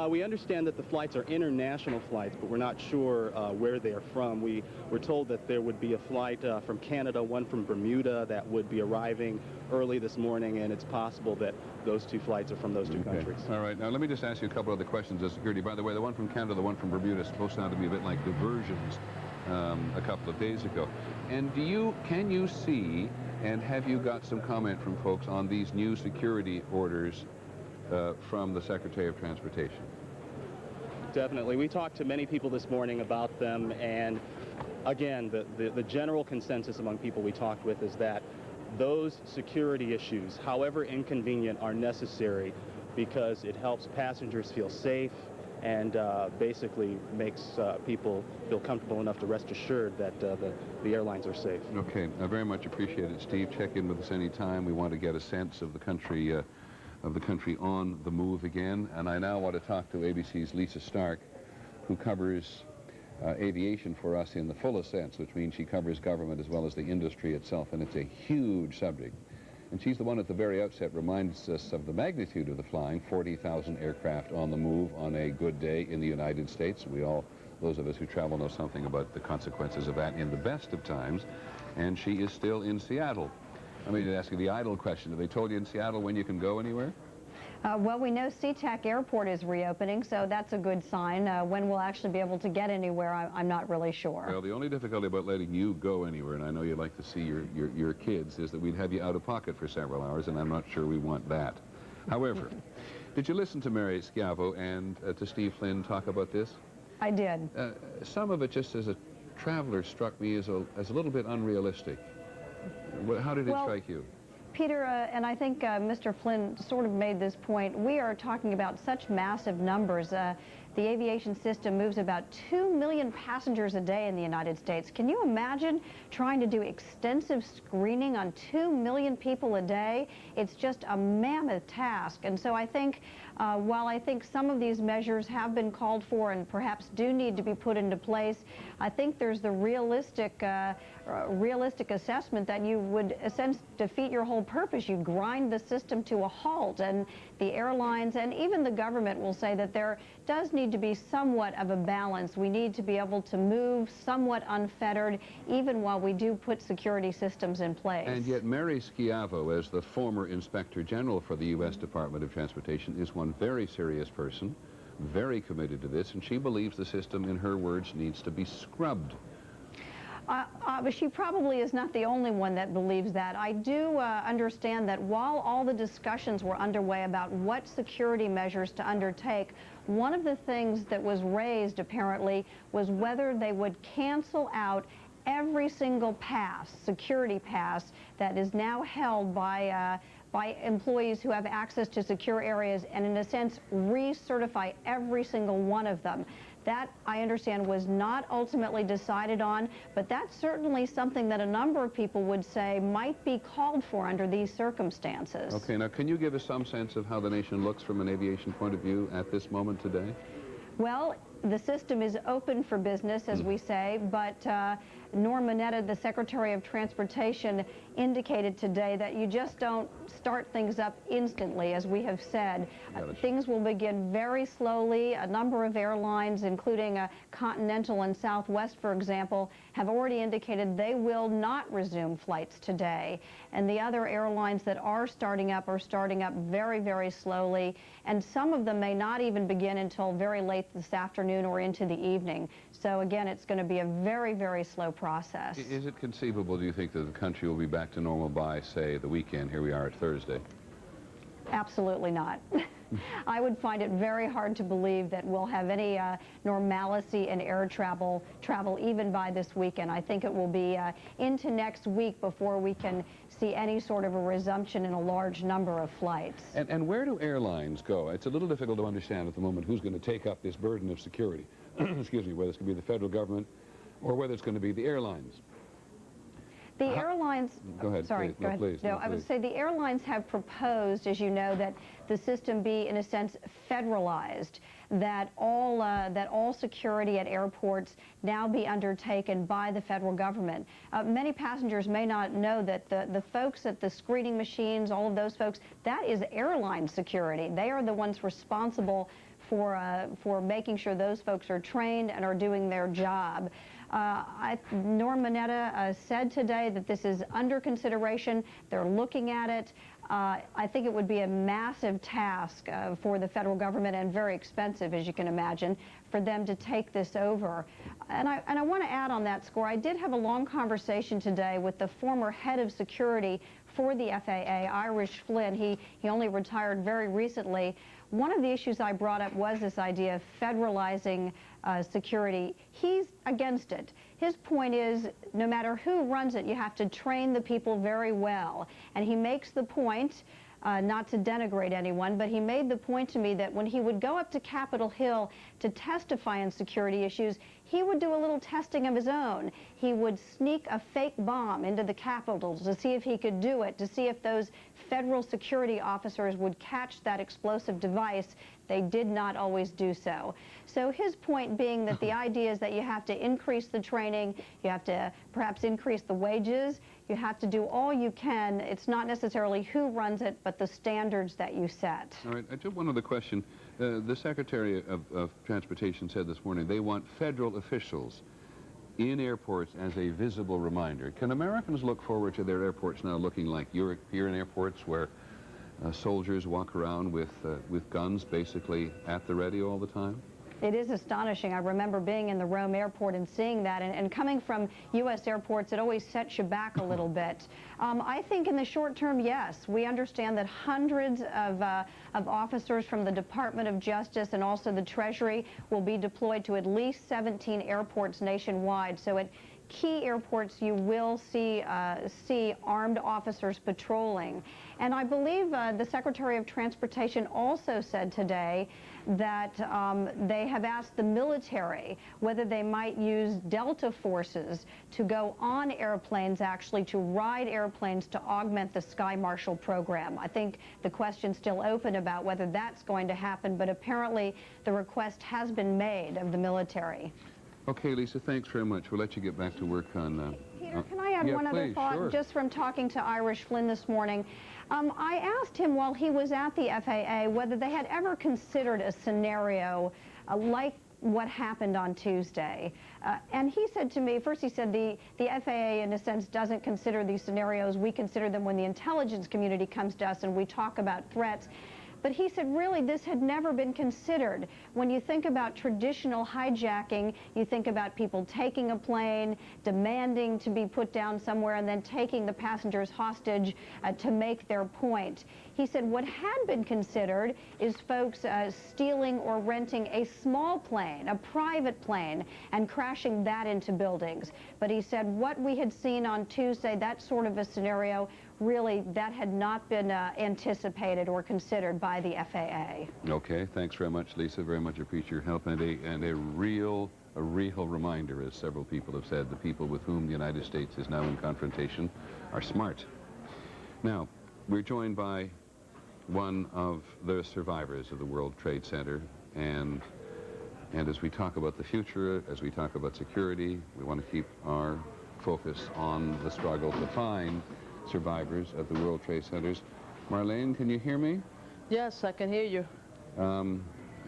We understand that the flights are international flights, but we're not sure where they are from. We were told that there would be a flight from Canada, one from Bermuda, that would be arriving early this morning, and it's possible that those 2 flights are from those 2 countries. All right. Now, let me just ask you a couple other questions of security. By the way, the one from Canada, the one from Bermuda, is supposed to sound to be a bit like diversions a couple of days ago. And can you see, and have you got some comment from folks on these new security orders from the Secretary of Transportation? Definitely. We talked to many people this morning about them, and again, the general consensus among people we talked with is that those security issues, however inconvenient, are necessary because it helps passengers feel safe and basically makes people feel comfortable enough to rest assured that the airlines are safe. Okay. I very much appreciate it, Steve. Check in with us anytime. We want to get a sense of the country on the move again. And I now want to talk to ABC's Lisa Stark, who covers aviation for us in the fullest sense, which means she covers government as well as the industry itself, and it's a huge subject. And she's the one at the very outset reminds us of the magnitude of the flying, 40,000 aircraft on the move on a good day in the United States. We all, those of us who travel, know something about the consequences of that in the best of times. And she is still in Seattle. I mean, to ask you the idle question, have they told you in Seattle when you can go anywhere? Well, we know SeaTac Airport is reopening, so that's a good sign. When we'll actually be able to get anywhere, I'm not really sure. Well, the only difficulty about letting you go anywhere, and I know you'd like to see your kids, is that we'd have you out of pocket for several hours, and I'm not sure we want that. However, did you listen to Mary Schiavo and to Steve Flynn talk about this? I did. Some of it, just as a traveler, struck me as a little bit unrealistic. How did it strike you? Peter, and I think Mr. Flynn sort of made this point, we are talking about such massive numbers. The aviation system moves about 2 million passengers a day in the United States. Can you imagine trying to do extensive screening on 2 million people a day? It's just a mammoth task. And so I think, while I think some of these measures have been called for and perhaps do need to be put into place, I think there's the realistic assessment that you would, in a sense, defeat your whole purpose. You grind the system to a halt, and the airlines and even the government will say that there does need to be somewhat of a balance. We need to be able to move somewhat unfettered, even while we do put security systems in place. And yet Mary Schiavo, as the former Inspector General for the U.S. Department of Transportation, is one very serious person, very committed to this, and she believes the system, in her words, needs to be scrubbed. She probably is not the only one that believes that. I do understand that while all the discussions were underway about what security measures to undertake, one of the things that was raised, apparently, was whether they would cancel out every single pass, security pass, that is now held by employees who have access to secure areas, and in a sense recertify every single one of them. That, I understand, was not ultimately decided on, but that's certainly something that a number of people would say might be called for under these circumstances. Okay, now can you give us some sense of how the nation looks from an aviation point of view at this moment today? Well, the system is open for business, as we say, but Norm Mineta, the Secretary of Transportation, indicated today that you just don't start things up instantly, as we have said. Things will begin very slowly. A number of airlines, including Continental and Southwest, for example, have already indicated they will not resume flights today. And the other airlines that are starting up very, very slowly, and some of them may not even begin until very late this afternoon or into the evening. So again, it's going to be a very, very slow process. Is it conceivable, do you think, that the country will be back to normal by, say, the weekend? Here we are at Thursday. Absolutely not. I would find it very hard to believe that we'll have any normalcy in air travel even by this weekend. I think it will be into next week before we can see any sort of a resumption in a large number of flights. And where do airlines go? It's a little difficult to understand at the moment who's going to take up this burden of security. Excuse me, whether it's going to be the federal government or whether it's going to be the airlines. The airlines... Go ahead. Sorry, please. go ahead. Please, I would say the airlines have proposed, as you know, that the system be, in a sense, federalized, that all security at airports now be undertaken by the federal government. Many passengers may not know that the folks at the screening machines, all of those folks, that is airline security. They are the ones responsible for making sure those folks are trained and are doing their job. Norm Mineta said today that this is under consideration. They're looking at it. I think it would be a massive task for the federal government, and very expensive, as you can imagine, for them to take this over. And I want to add on that score, I did have a long conversation today with the former head of security for the FAA, Irish Flynn. He only retired very recently. One of the issues I brought up was this idea of federalizing security. He's against it. His point is, no matter who runs it, you have to train the people very well. And he makes the point, not to denigrate anyone, but he made the point to me that when he would go up to Capitol Hill to testify on security issues, he would do a little testing of his own. He would sneak a fake bomb into the Capitol to see if he could do it, to see if those federal security officers would catch that explosive device. They did not always do so. So his point being that the idea is that you have to increase the training, you have to perhaps increase the wages, you have to do all you can. It's not necessarily who runs it, but the standards that you set. All right, just one other question. The Secretary of Transportation said this morning they want federal officials in airports as a visible reminder. Can Americans look forward to their airports now looking like European airports where soldiers walk around with guns basically at the ready all the time? It is astonishing. I remember being in the Rome airport and seeing that, and coming from U.S. airports, it always sets you back a little bit. I think in the short term, yes. We understand that hundreds of officers from the Department of Justice and also the Treasury will be deployed to at least 17 airports nationwide. So at key airports, you will see armed officers patrolling. And I believe the Secretary of Transportation also said today that they have asked the military whether they might use Delta forces to go on airplanes, actually to ride airplanes to augment the Sky Marshal program. I think the question's still open about whether that's going to happen, but apparently the request has been made of the military. Okay, Lisa, thanks very much. We'll let you get back to work on... Peter, can I add one other thought? Sure. Just from talking to Irish Flynn this morning, I asked him while he was at the FAA whether they had ever considered a scenario like what happened on Tuesday. And he said to me, first he said the FAA in a sense doesn't consider these scenarios. We consider them when the intelligence community comes to us and we talk about threats. But he said, really, this had never been considered. When you think about traditional hijacking, you think about people taking a plane, demanding to be put down somewhere, and then taking the passengers hostage to make their point. He said what had been considered is folks stealing or renting a small plane, a private plane, and crashing that into buildings. But he said what we had seen on Tuesday, that sort of a scenario, really, that had not been anticipated or considered by the FAA. Okay, thanks very much, Lisa. Very much appreciate your help. And a real reminder, as several people have said, the people with whom the United States is now in confrontation are smart. Now, we're joined by one of the survivors of the World Trade Center, and as we talk about the future, as we talk about security, we want to keep our focus on the struggle to find survivors of the World Trade Centers. Marlene, can you hear me? Yes, I can hear you.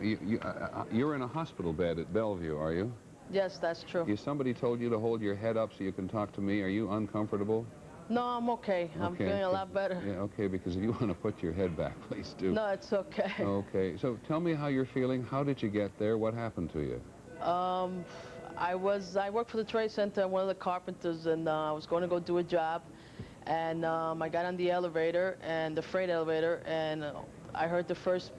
You're in a hospital bed at Bellevue, are you? Yes, that's true. Somebody told you to hold your head up so you can talk to me. Are you uncomfortable? No, I'm okay. I'm feeling a lot better. Yeah, okay, because if you want to put your head back, please do. No, it's okay. Okay, so tell me how you're feeling. How did you get there? What happened to you? I worked for the Trade Center, one of the carpenters, and I was going to go do a job. And I got on the elevator, and the freight elevator, and I heard the first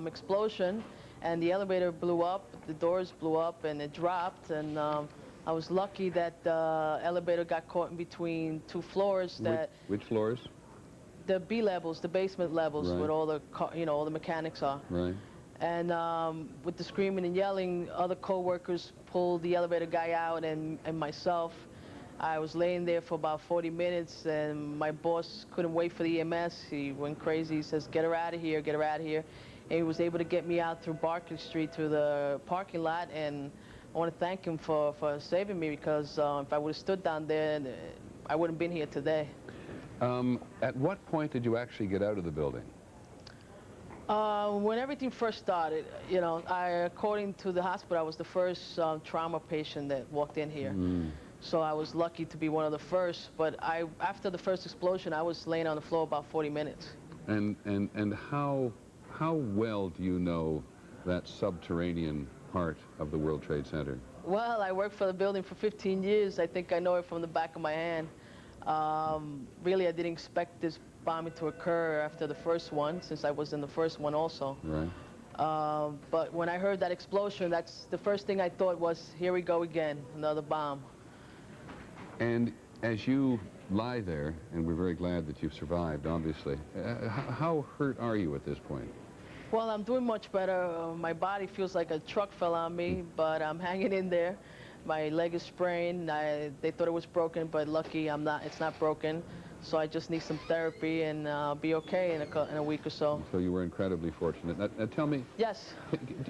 explosion, and the elevator blew up, the doors blew up, and it dropped, and I was lucky that the elevator got caught in between two floors. Which floors? The B levels, the basement levels, right, where all the all the mechanics are. Right. And with the screaming and yelling, other co-workers pulled the elevator guy out, and myself. I was laying there for about 40 minutes, and my boss couldn't wait for the EMS. He went crazy. He says, "Get her out of here, get her out of here." And he was able to get me out through Barclay Street to the parking lot, and I want to thank him for saving me, because if I would have stood down there, I wouldn't have been here today. At what point did you actually get out of the building? When everything first started, you know, according to the hospital, I was the first trauma patient that walked in here. So I was lucky to be one of the first, but after the first explosion, I was laying on the floor about 40 minutes. And how well do you know that subterranean part of the World Trade Center? Well, I worked for the building for 15 years. I think I know it from the back of my hand. Really, I didn't expect this bombing to occur after the first one, since I was in the first one also. Right. But when I heard that explosion, that's the first thing I thought was, here we go again, another bomb. And as you lie there, and we're very glad that you've survived, obviously, how hurt are you at this point? Well, I'm doing much better. My body feels like a truck fell on me, but I'm hanging in there. My leg is sprained. They thought it was broken, but lucky it's not broken. So I just need some therapy, and I'll be okay in a week or so. So you were incredibly fortunate. Now, tell me, yes,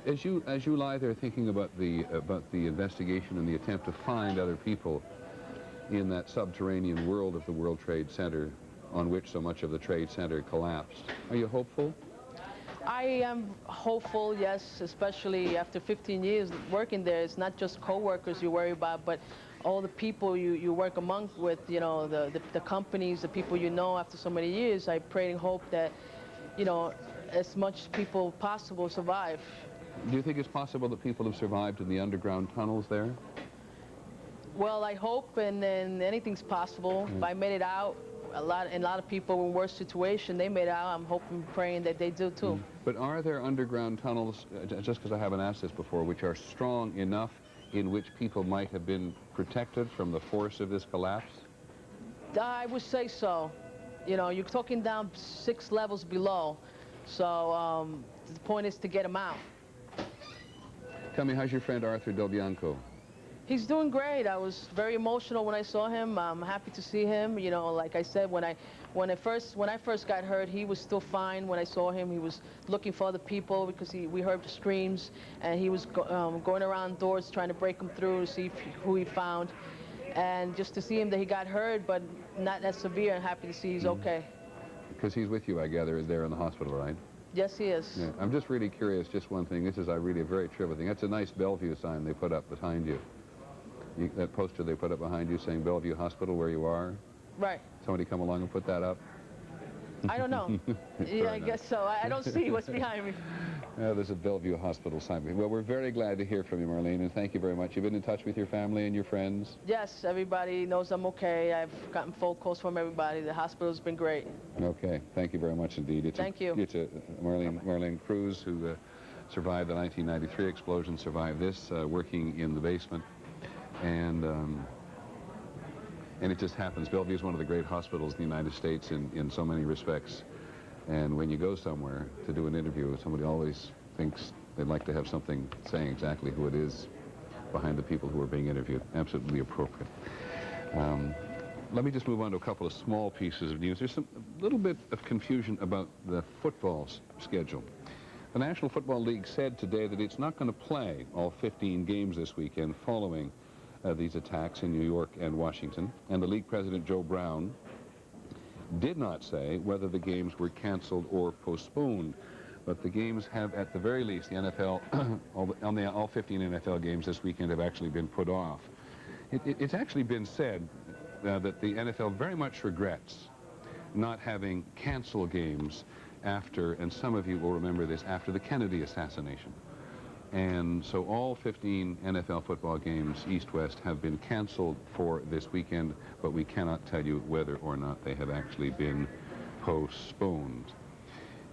as you lie there thinking about the investigation and the attempt to find other people in that subterranean world of the World Trade Center, on which so much of the Trade Center collapsed, are you hopeful? I am hopeful, yes, especially after 15 years working there. It's not just co-workers you worry about, but all the people you work among with, you know, the companies, the people you know after so many years. I pray and hope that, you know, as much people possible survive. Do you think it's possible that people have survived in the underground tunnels there? Well, I hope, and then anything's possible. If I made it out, a lot of people in worse situation, they made it out. I'm hoping, praying that they do too. But are there underground tunnels, just because I haven't asked this before, which are strong enough in which people might have been protected from the force of this collapse? I would say so. You know, you're talking down 6 levels below, so the point is to get them out. Tell me, how's your friend Arthur Del Bianco? He's doing great. I was very emotional when I saw him. I'm happy to see him. You know, like I said, when I first got hurt, he was still fine. When I saw him, he was looking for other people because we heard the screams, and he was going around doors trying to break them through to see who he found. And just to see him that he got hurt, but not that severe, and happy to see he's okay. Because he's with you, I gather, there in the hospital, right? Yes, he is. Yeah. I'm just really curious, just one thing. This is really a very trivial thing. That's a nice Bellevue sign they put up behind you. That poster they put up behind you saying Bellevue Hospital, where you are? Right. Somebody come along and put that up? I don't know. Yeah, I guess so. I don't see what's behind me. There's a Bellevue Hospital sign. Well, we're very glad to hear from you, Marlene, and thank you very much. You've been in touch with your family and your friends? Yes, everybody knows I'm okay. I've gotten phone calls from everybody. The hospital's been great. Okay, thank you very much indeed. Thank you. It's Marlene Cruz, who survived the 1993 explosion, survived this, working in the basement. And it just happens. Bellevue is one of the great hospitals in the United States in so many respects. And when you go somewhere to do an interview, somebody always thinks they'd like to have something saying exactly who it is behind the people who are being interviewed. Absolutely appropriate. Let me just move on to a couple of small pieces of news. There's a little bit of confusion about the football schedule. The National Football League said today that it's not going to play all 15 games this weekend following these attacks in New York and Washington. And the league president, Joe Brown, did not say whether the games were canceled or postponed. But the games have, at the very least, the NFL, all 15 NFL games this weekend have actually been put off. It's actually been said that the NFL very much regrets not having canceled games after, and some of you will remember this, after the Kennedy assassination. And so all 15 NFL football games, East-West, have been canceled for this weekend, but we cannot tell you whether or not they have actually been postponed.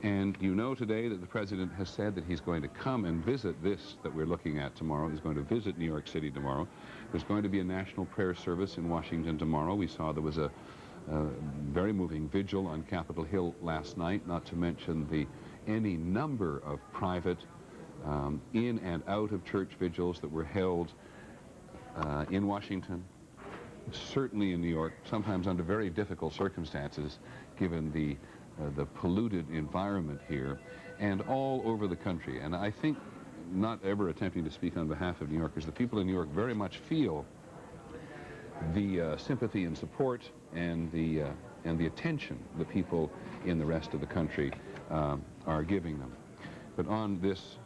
And you know today that the president has said that he's going to come and visit this that we're looking at tomorrow. He's going to visit New York City tomorrow. There's going to be a national prayer service in Washington tomorrow. We saw there was a very moving vigil on Capitol Hill last night, not to mention any number of private in and out of church vigils that were held in Washington, certainly in New York, sometimes under very difficult circumstances, given the polluted environment here, and all over the country. And I think, not ever attempting to speak on behalf of New Yorkers, the people in New York very much feel the sympathy and support and the attention the people in the rest of the country are giving them. But on this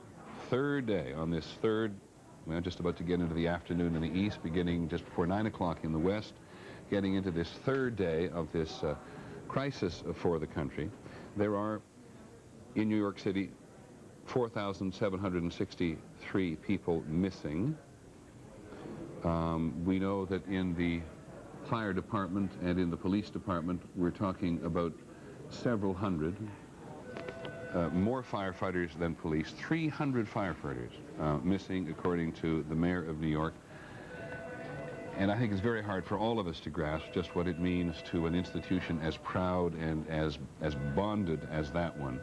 third day, well, just about to get into the afternoon in the east, beginning just before 9 o'clock in the west, getting into this third day of this crisis for the country, there are, in New York City, 4,763 people missing. We know that in the fire department and in the police department, we're talking about several hundred. More firefighters than police, 300 firefighters missing, according to the mayor of New York. And I think it's very hard for all of us to grasp just what it means to an institution as proud and as bonded as that one.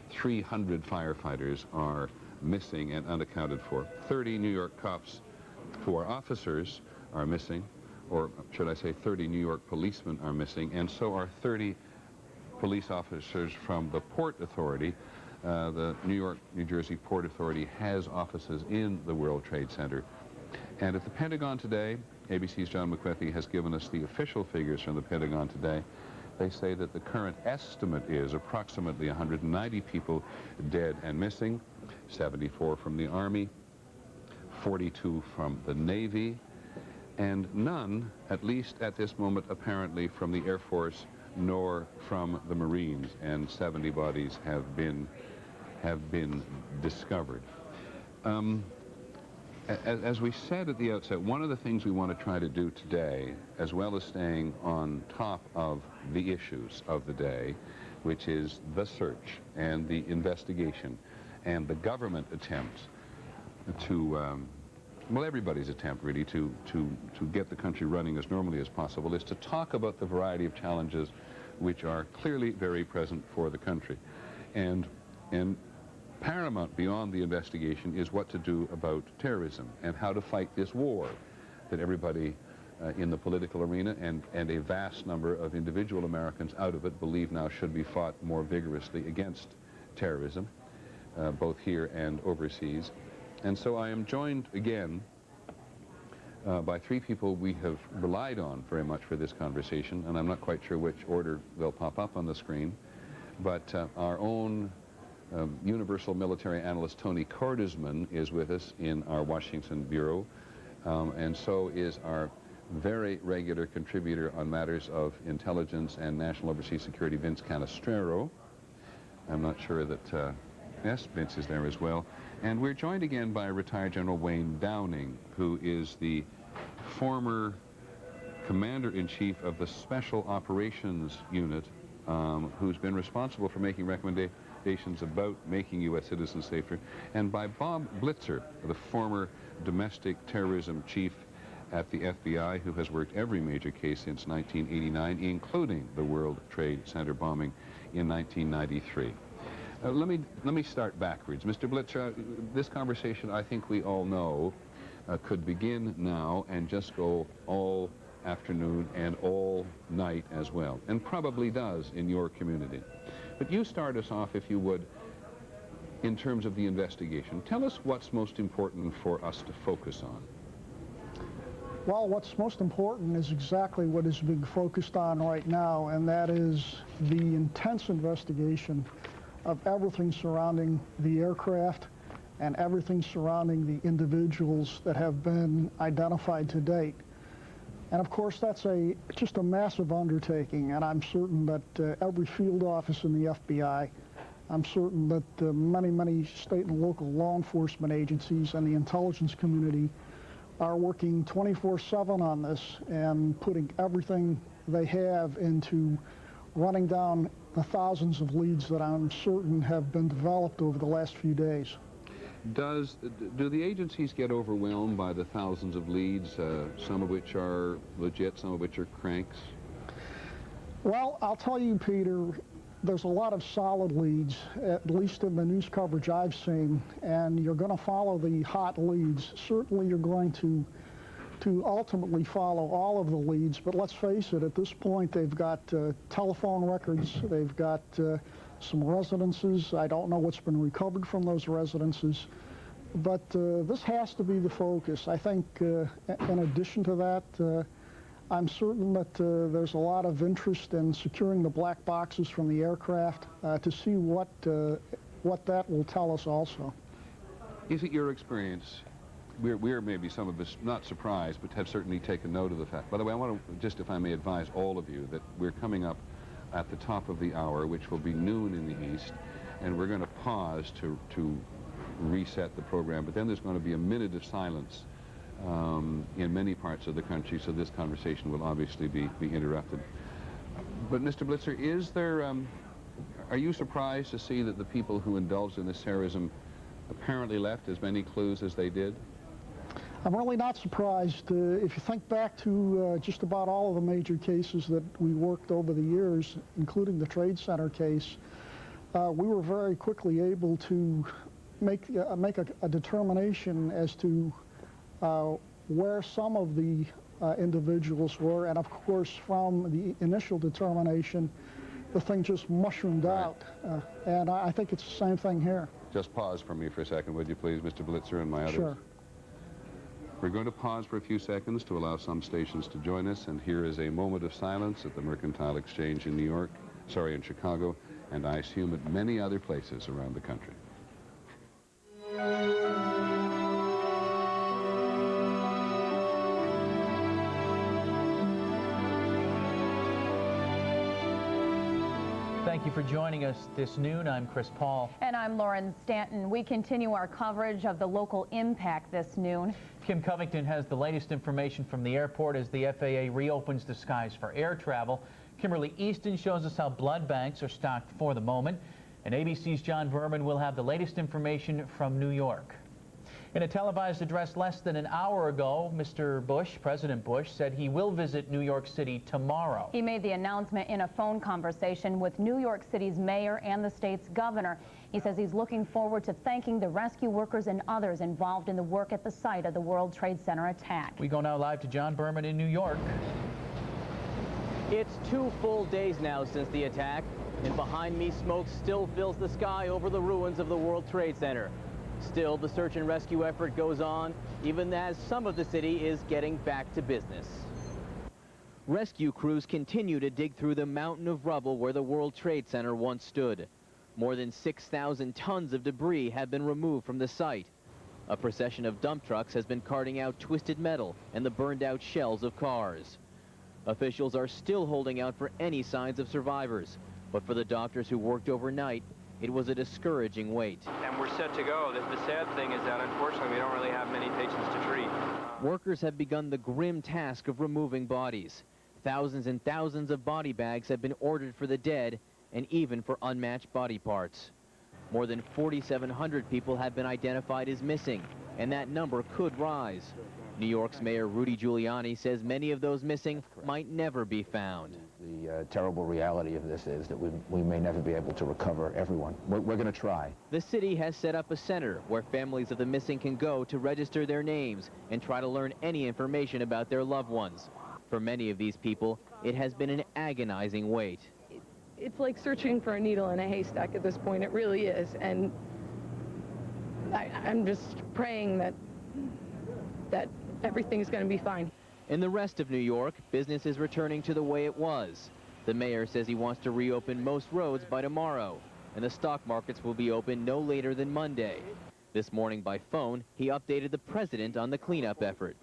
300 firefighters are missing and unaccounted for. 30 New York cops 4 officers are missing, or should I say 30 New York policemen are missing, and so are 30 police officers from the Port Authority. The New York, New Jersey Port Authority has offices in the World Trade Center. And at the Pentagon today, ABC's John McWethy has given us the official figures from the Pentagon today. They say that the current estimate is approximately 190 people dead and missing, 74 from the Army, 42 from the Navy, and none, at least at this moment, apparently from the Air Force nor from the Marines, and 70 bodies have been discovered. As we said at the outset, one of the things we want to try to do today, as well as staying on top of the issues of the day, which is the search and the investigation and the government attempt to, well, everybody's attempt really to get the country running as normally as possible, is to talk about the variety of challenges which are clearly very present for the country. And paramount beyond the investigation is what to do about terrorism and how to fight this war that everybody in the political arena and a vast number of individual Americans out of it believe now should be fought more vigorously against terrorism, both here and overseas. And so I am joined again by 3 people we have relied on very much for this conversation, and I'm not quite sure which order they'll pop up on the screen, but our own Universal Military Analyst Tony Cordesman is with us in our Washington Bureau, and so is our very regular contributor on matters of intelligence and national overseas security, Vince Canestraro. I'm not sure that, yes, Vince is there as well. And we're joined again by retired General Wayne Downing, who is the former Commander-in-Chief of the Special Operations Unit, who's been responsible for making recommendations about making U.S. citizens safer, and by Bob Blitzer, the former domestic terrorism chief at the FBI, who has worked every major case since 1989, including the World Trade Center bombing in 1993. Let me start backwards. Mr. Blitzer, this conversation, I think we all know, could begin now and just go all afternoon and all night as well, and probably does in your community. But you start us off, if you would, in terms of the investigation. Tell us what's most important for us to focus on. Well, what's most important is exactly what is being focused on right now, and that is the intense investigation of everything surrounding the aircraft and everything surrounding the individuals that have been identified to date. And of course, that's just a massive undertaking, and I'm certain that every field office in the FBI, I'm certain that many state and local law enforcement agencies and the intelligence community are working 24/7 on this and putting everything they have into running down the thousands of leads that I'm certain have been developed over the last few days. Do the agencies get overwhelmed by the thousands of leads, some of which are legit, some of which are cranks? Well, I'll tell you, Peter, there's a lot of solid leads, at least in the news coverage I've seen, and you're going to follow the hot leads. Certainly you're going to ultimately follow all of the leads, but let's face it, at this point they've got telephone records, they've got some residences. I don't know what's been recovered from those residences, but this has to be the focus. I think in addition to that, I'm certain that there's a lot of interest in securing the black boxes from the aircraft to see what that will tell us also. Is it your experience? We're maybe some of us not surprised, but have certainly taken note of the fact. By the way, I want to just, if I may, advise all of you that we're coming up at the top of the hour, which will be noon in the East, and we're going to pause to reset the program. But then there's going to be a minute of silence in many parts of the country, so this conversation will obviously be interrupted. But Mr. Blitzer, is there, are you surprised to see that the people who indulged in this terrorism apparently left as many clues as they did? I'm really not surprised. If you think back to just about all of the major cases that we worked over the years, including the Trade Center case, we were very quickly able to make a determination as to where some of the individuals were, and of course from the initial determination, the thing just mushroomed out. And I think it's the same thing here. Just pause for me for a second, would you please, Mr. Blitzer and my others? Sure. We're going to pause for a few seconds to allow some stations to join us, and here is a moment of silence at the Mercantile Exchange in in Chicago, and I assume at many other places around the country. Thank you for joining us this noon. I'm Chris Paul. And I'm Lauren Stanton. We continue our coverage of the local impact this noon. Kim Covington has the latest information from the airport as the FAA reopens the skies for air travel. Kimberly Easton shows us how blood banks are stocked for the moment. And ABC's John Berman will have the latest information from New York. In a televised address less than an hour ago, President Bush, said he will visit New York City tomorrow. He made the announcement in a phone conversation with New York City's mayor and the state's governor. He says he's looking forward to thanking the rescue workers and others involved in the work at the site of the World Trade Center attack. We go now live to John Berman in New York. It's 2 full days now since the attack, and behind me, smoke still fills the sky over the ruins of the World Trade Center. Still, the search and rescue effort goes on, even as some of the city is getting back to business. Rescue crews continue to dig through the mountain of rubble where the World Trade Center once stood. More than 6,000 tons of debris have been removed from the site. A procession of dump trucks has been carting out twisted metal and the burned-out shells of cars. Officials are still holding out for any signs of survivors, but for the doctors who worked overnight, it was a discouraging wait. And we're set to go. The sad thing is that, unfortunately, we don't really have many patients to treat. Workers have begun the grim task of removing bodies. Thousands and thousands of body bags have been ordered for the dead and even for unmatched body parts. More than 4,700 people have been identified as missing, and that number could rise. New York's Mayor Rudy Giuliani says many of those missing might never be found. The terrible reality of this is that we may never be able to recover everyone. We're going to try. The city has set up a center where families of the missing can go to register their names and try to learn any information about their loved ones. For many of these people, it has been an agonizing wait. It's like searching for a needle in a haystack at this point. It really is. And I'm just praying that everything's going to be fine. In the rest of New York, business is returning to the way it was. The mayor says he wants to reopen most roads by tomorrow, and the stock markets will be open no later than Monday. This morning by phone, he updated the president on the cleanup effort.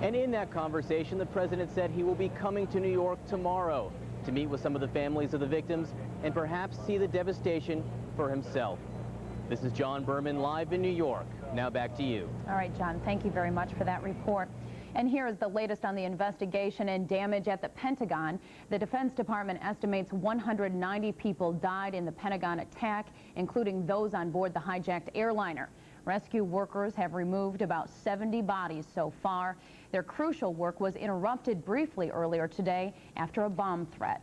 And in that conversation, the president said he will be coming to New York tomorrow to meet with some of the families of the victims and perhaps see the devastation for himself. This is John Berman live in New York. Now back to you. All right, John, thank you very much for that report. And here is the latest on the investigation and damage at the Pentagon. The Defense Department estimates 190 people died in the Pentagon attack, including those on board the hijacked airliner. Rescue workers have removed about 70 bodies so far. Their crucial work was interrupted briefly earlier today after a bomb threat.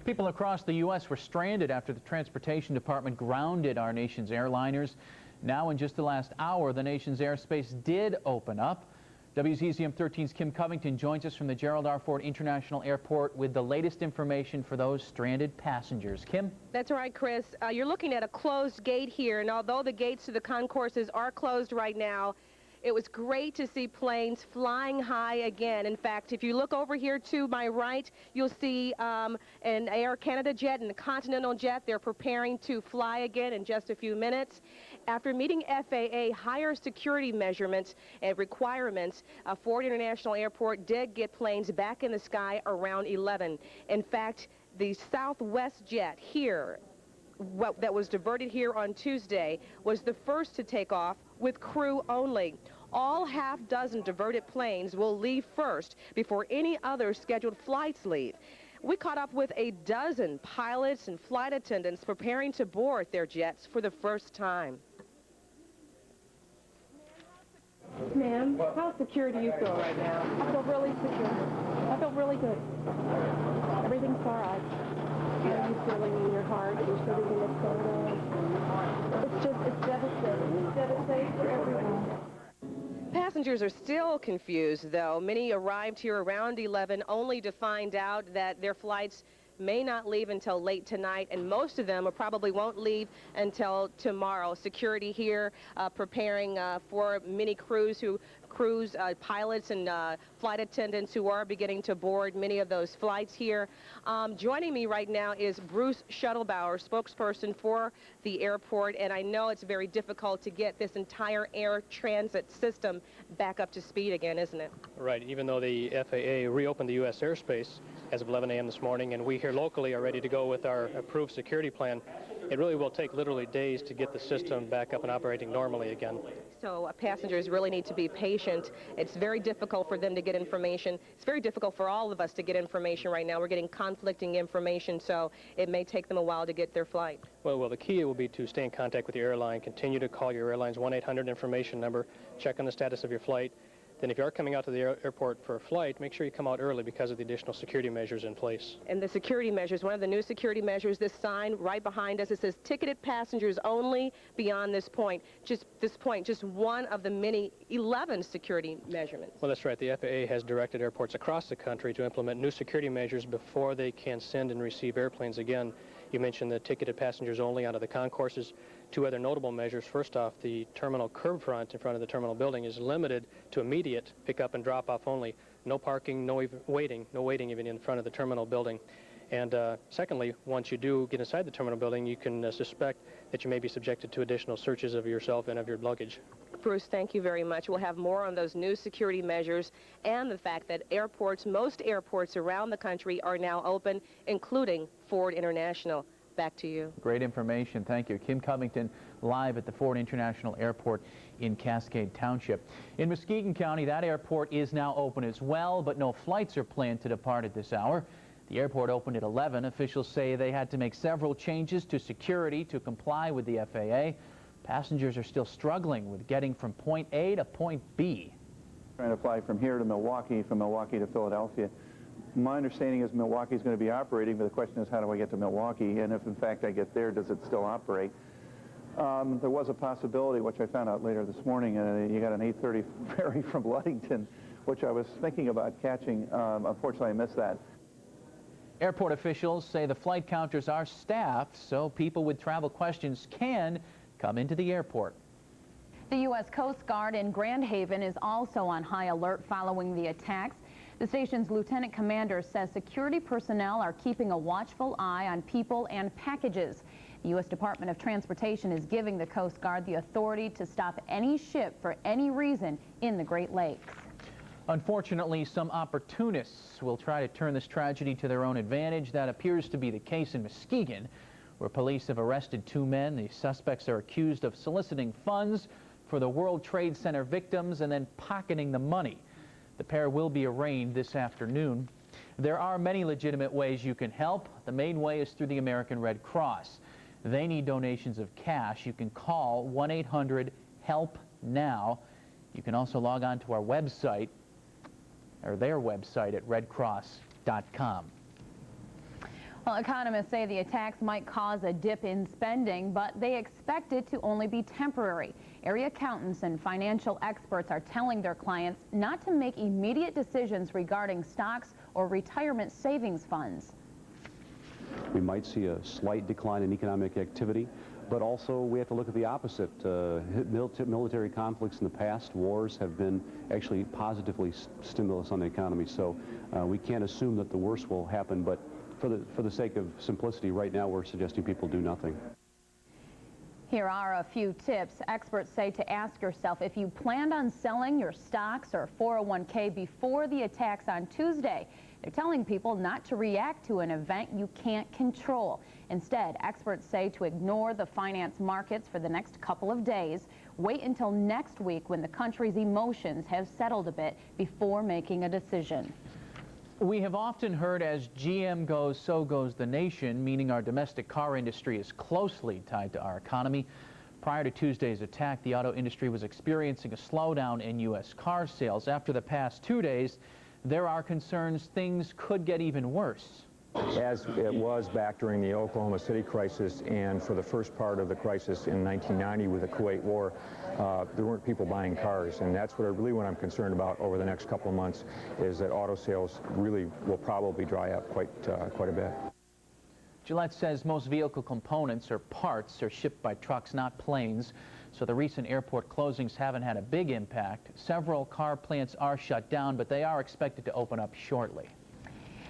People across the U.S. were stranded after the Transportation Department grounded our nation's airliners. Now, in just the last hour, the nation's airspace did open up. WZZM 13's Kim Covington joins us from the Gerald R. Ford International Airport with the latest information for those stranded passengers. Kim? That's right, Chris. You're looking at a closed gate here, and although the gates to the concourses are closed right now, it was great to see planes flying high again. In fact, if you look over here to my right, you'll see an Air Canada jet and a Continental jet. They're preparing to fly again in just a few minutes. After meeting FAA higher security measurements and requirements, Ford International Airport did get planes back in the sky around 11. In fact, the Southwest jet here, that was diverted here on Tuesday, was the first to take off with crew only. All half-dozen diverted planes will leave first before any other scheduled flights leave. We caught up with a dozen pilots and flight attendants preparing to board their jets for the first time. Ma'am, how secure do you feel right now? I feel really secure. I feel really good. Everything's all right. How are you feeling in your heart? You're sitting in the corner. It's devastating. It's devastating for everyone. Passengers are still confused, though. Many arrived here around 11 only to find out that their flights may not leave until late tonight, and most of them probably won't leave until tomorrow. Security here preparing for many crews, pilots and flight attendants who are beginning to board many of those flights here. Joining me right now is Bruce Shuttlebauer, spokesperson for the airport, and I know it's very difficult to get this entire air transit system back up to speed again, isn't it? Right, even though the FAA reopened the U.S. airspace as of 11 a.m. this morning, and we here locally are ready to go with our approved security plan, it really will take literally days to get the system back up and operating normally again. So passengers really need to be patient. It's very difficult for them to get information. It's very difficult for all of us to get information right now. We're getting conflicting information, so it may take them a while to get their flight. Well, the key will be to stay in contact with your airline, continue to call your airline's 1-800 information number, check on the status of your flight. Then if you are coming out to the airport for a flight, make sure you come out early because of the additional security measures in place. And the security measures, one of the new security measures, this sign right behind us, it says ticketed passengers only beyond this point. Just one of the many 11 security measurements. Well, that's right. The FAA has directed airports across the country to implement new security measures before they can send and receive airplanes again. You mentioned the ticketed passengers only onto the concourses. Two other notable measures. First off, the terminal curb front in front of the terminal building is limited to immediate pick-up and drop-off only. No parking, no waiting even in front of the terminal building. And secondly, once you do get inside the terminal building, you can suspect that you may be subjected to additional searches of yourself and of your luggage. Bruce, thank you very much. We'll have more on those new security measures and the fact that most airports around the country are now open, including Ford International. Back to you. Great information. Thank you. Kim Covington live at the Ford International Airport in Cascade Township. In Muskegon County, that airport is now open as well, but no flights are planned to depart at this hour. The airport opened at 11. Officials say they had to make several changes to security to comply with the FAA. Passengers are still struggling with getting from point A to point B. Trying to fly from here to Milwaukee, from Milwaukee to Philadelphia. My understanding is Milwaukee is going to be operating, but the question is, how do I get to Milwaukee? And if, in fact, I get there, does it still operate? There was a possibility, which I found out later this morning, you got an 8:30 ferry from Ludington, which I was thinking about catching. Unfortunately, I missed that. Airport officials say the flight counters are staffed, so people with travel questions can come into the airport. The U.S. Coast Guard in Grand Haven is also on high alert following the attacks. The station's lieutenant commander says security personnel are keeping a watchful eye on people and packages. The U.S. Department of Transportation is giving the Coast Guard the authority to stop any ship for any reason in the Great Lakes. Unfortunately, some opportunists will try to turn this tragedy to their own advantage. That appears to be the case in Muskegon, where police have arrested two men. The suspects are accused of soliciting funds for the World Trade Center victims and then pocketing the money. The pair will be arraigned this afternoon. There are many legitimate ways you can help. The main way is through the American Red Cross. They need donations of cash. You can call 1-800-HELP-NOW. You can also log on to our website, or their website at redcross.com. Well, economists say the attacks might cause a dip in spending, but they expect it to only be temporary. Area accountants and financial experts are telling their clients not to make immediate decisions regarding stocks or retirement savings funds. We might see a slight decline in economic activity, but also we have to look at the opposite. Military conflicts in the past, wars, have been actually positively stimulus on the economy. So we can't assume that the worst will happen, but for the sake of simplicity, right now we're suggesting people do nothing. Here are a few tips. Experts say to ask yourself if you planned on selling your stocks or 401k before the attacks on Tuesday. They're telling people not to react to an event you can't control. Instead, experts say to ignore the finance markets for the next couple of days. Wait until next week when the country's emotions have settled a bit before making a decision. We have often heard as GM goes, so goes the nation, meaning our domestic car industry is closely tied to our economy. Prior to Tuesday's attack, the auto industry was experiencing a slowdown in U.S. car sales. After the past 2 days, there are concerns things could get even worse. as it was back during the Oklahoma City crisis and for the first part of the crisis in 1990 with the Kuwait War. There weren't people buying cars, and that's what I'm concerned about over the next couple of months, is that auto sales really will probably dry up quite a bit. Gillette says most vehicle components or parts are shipped by trucks, not planes, so the recent airport closings haven't had a big impact. Several car plants are shut down, but they are expected to open up shortly.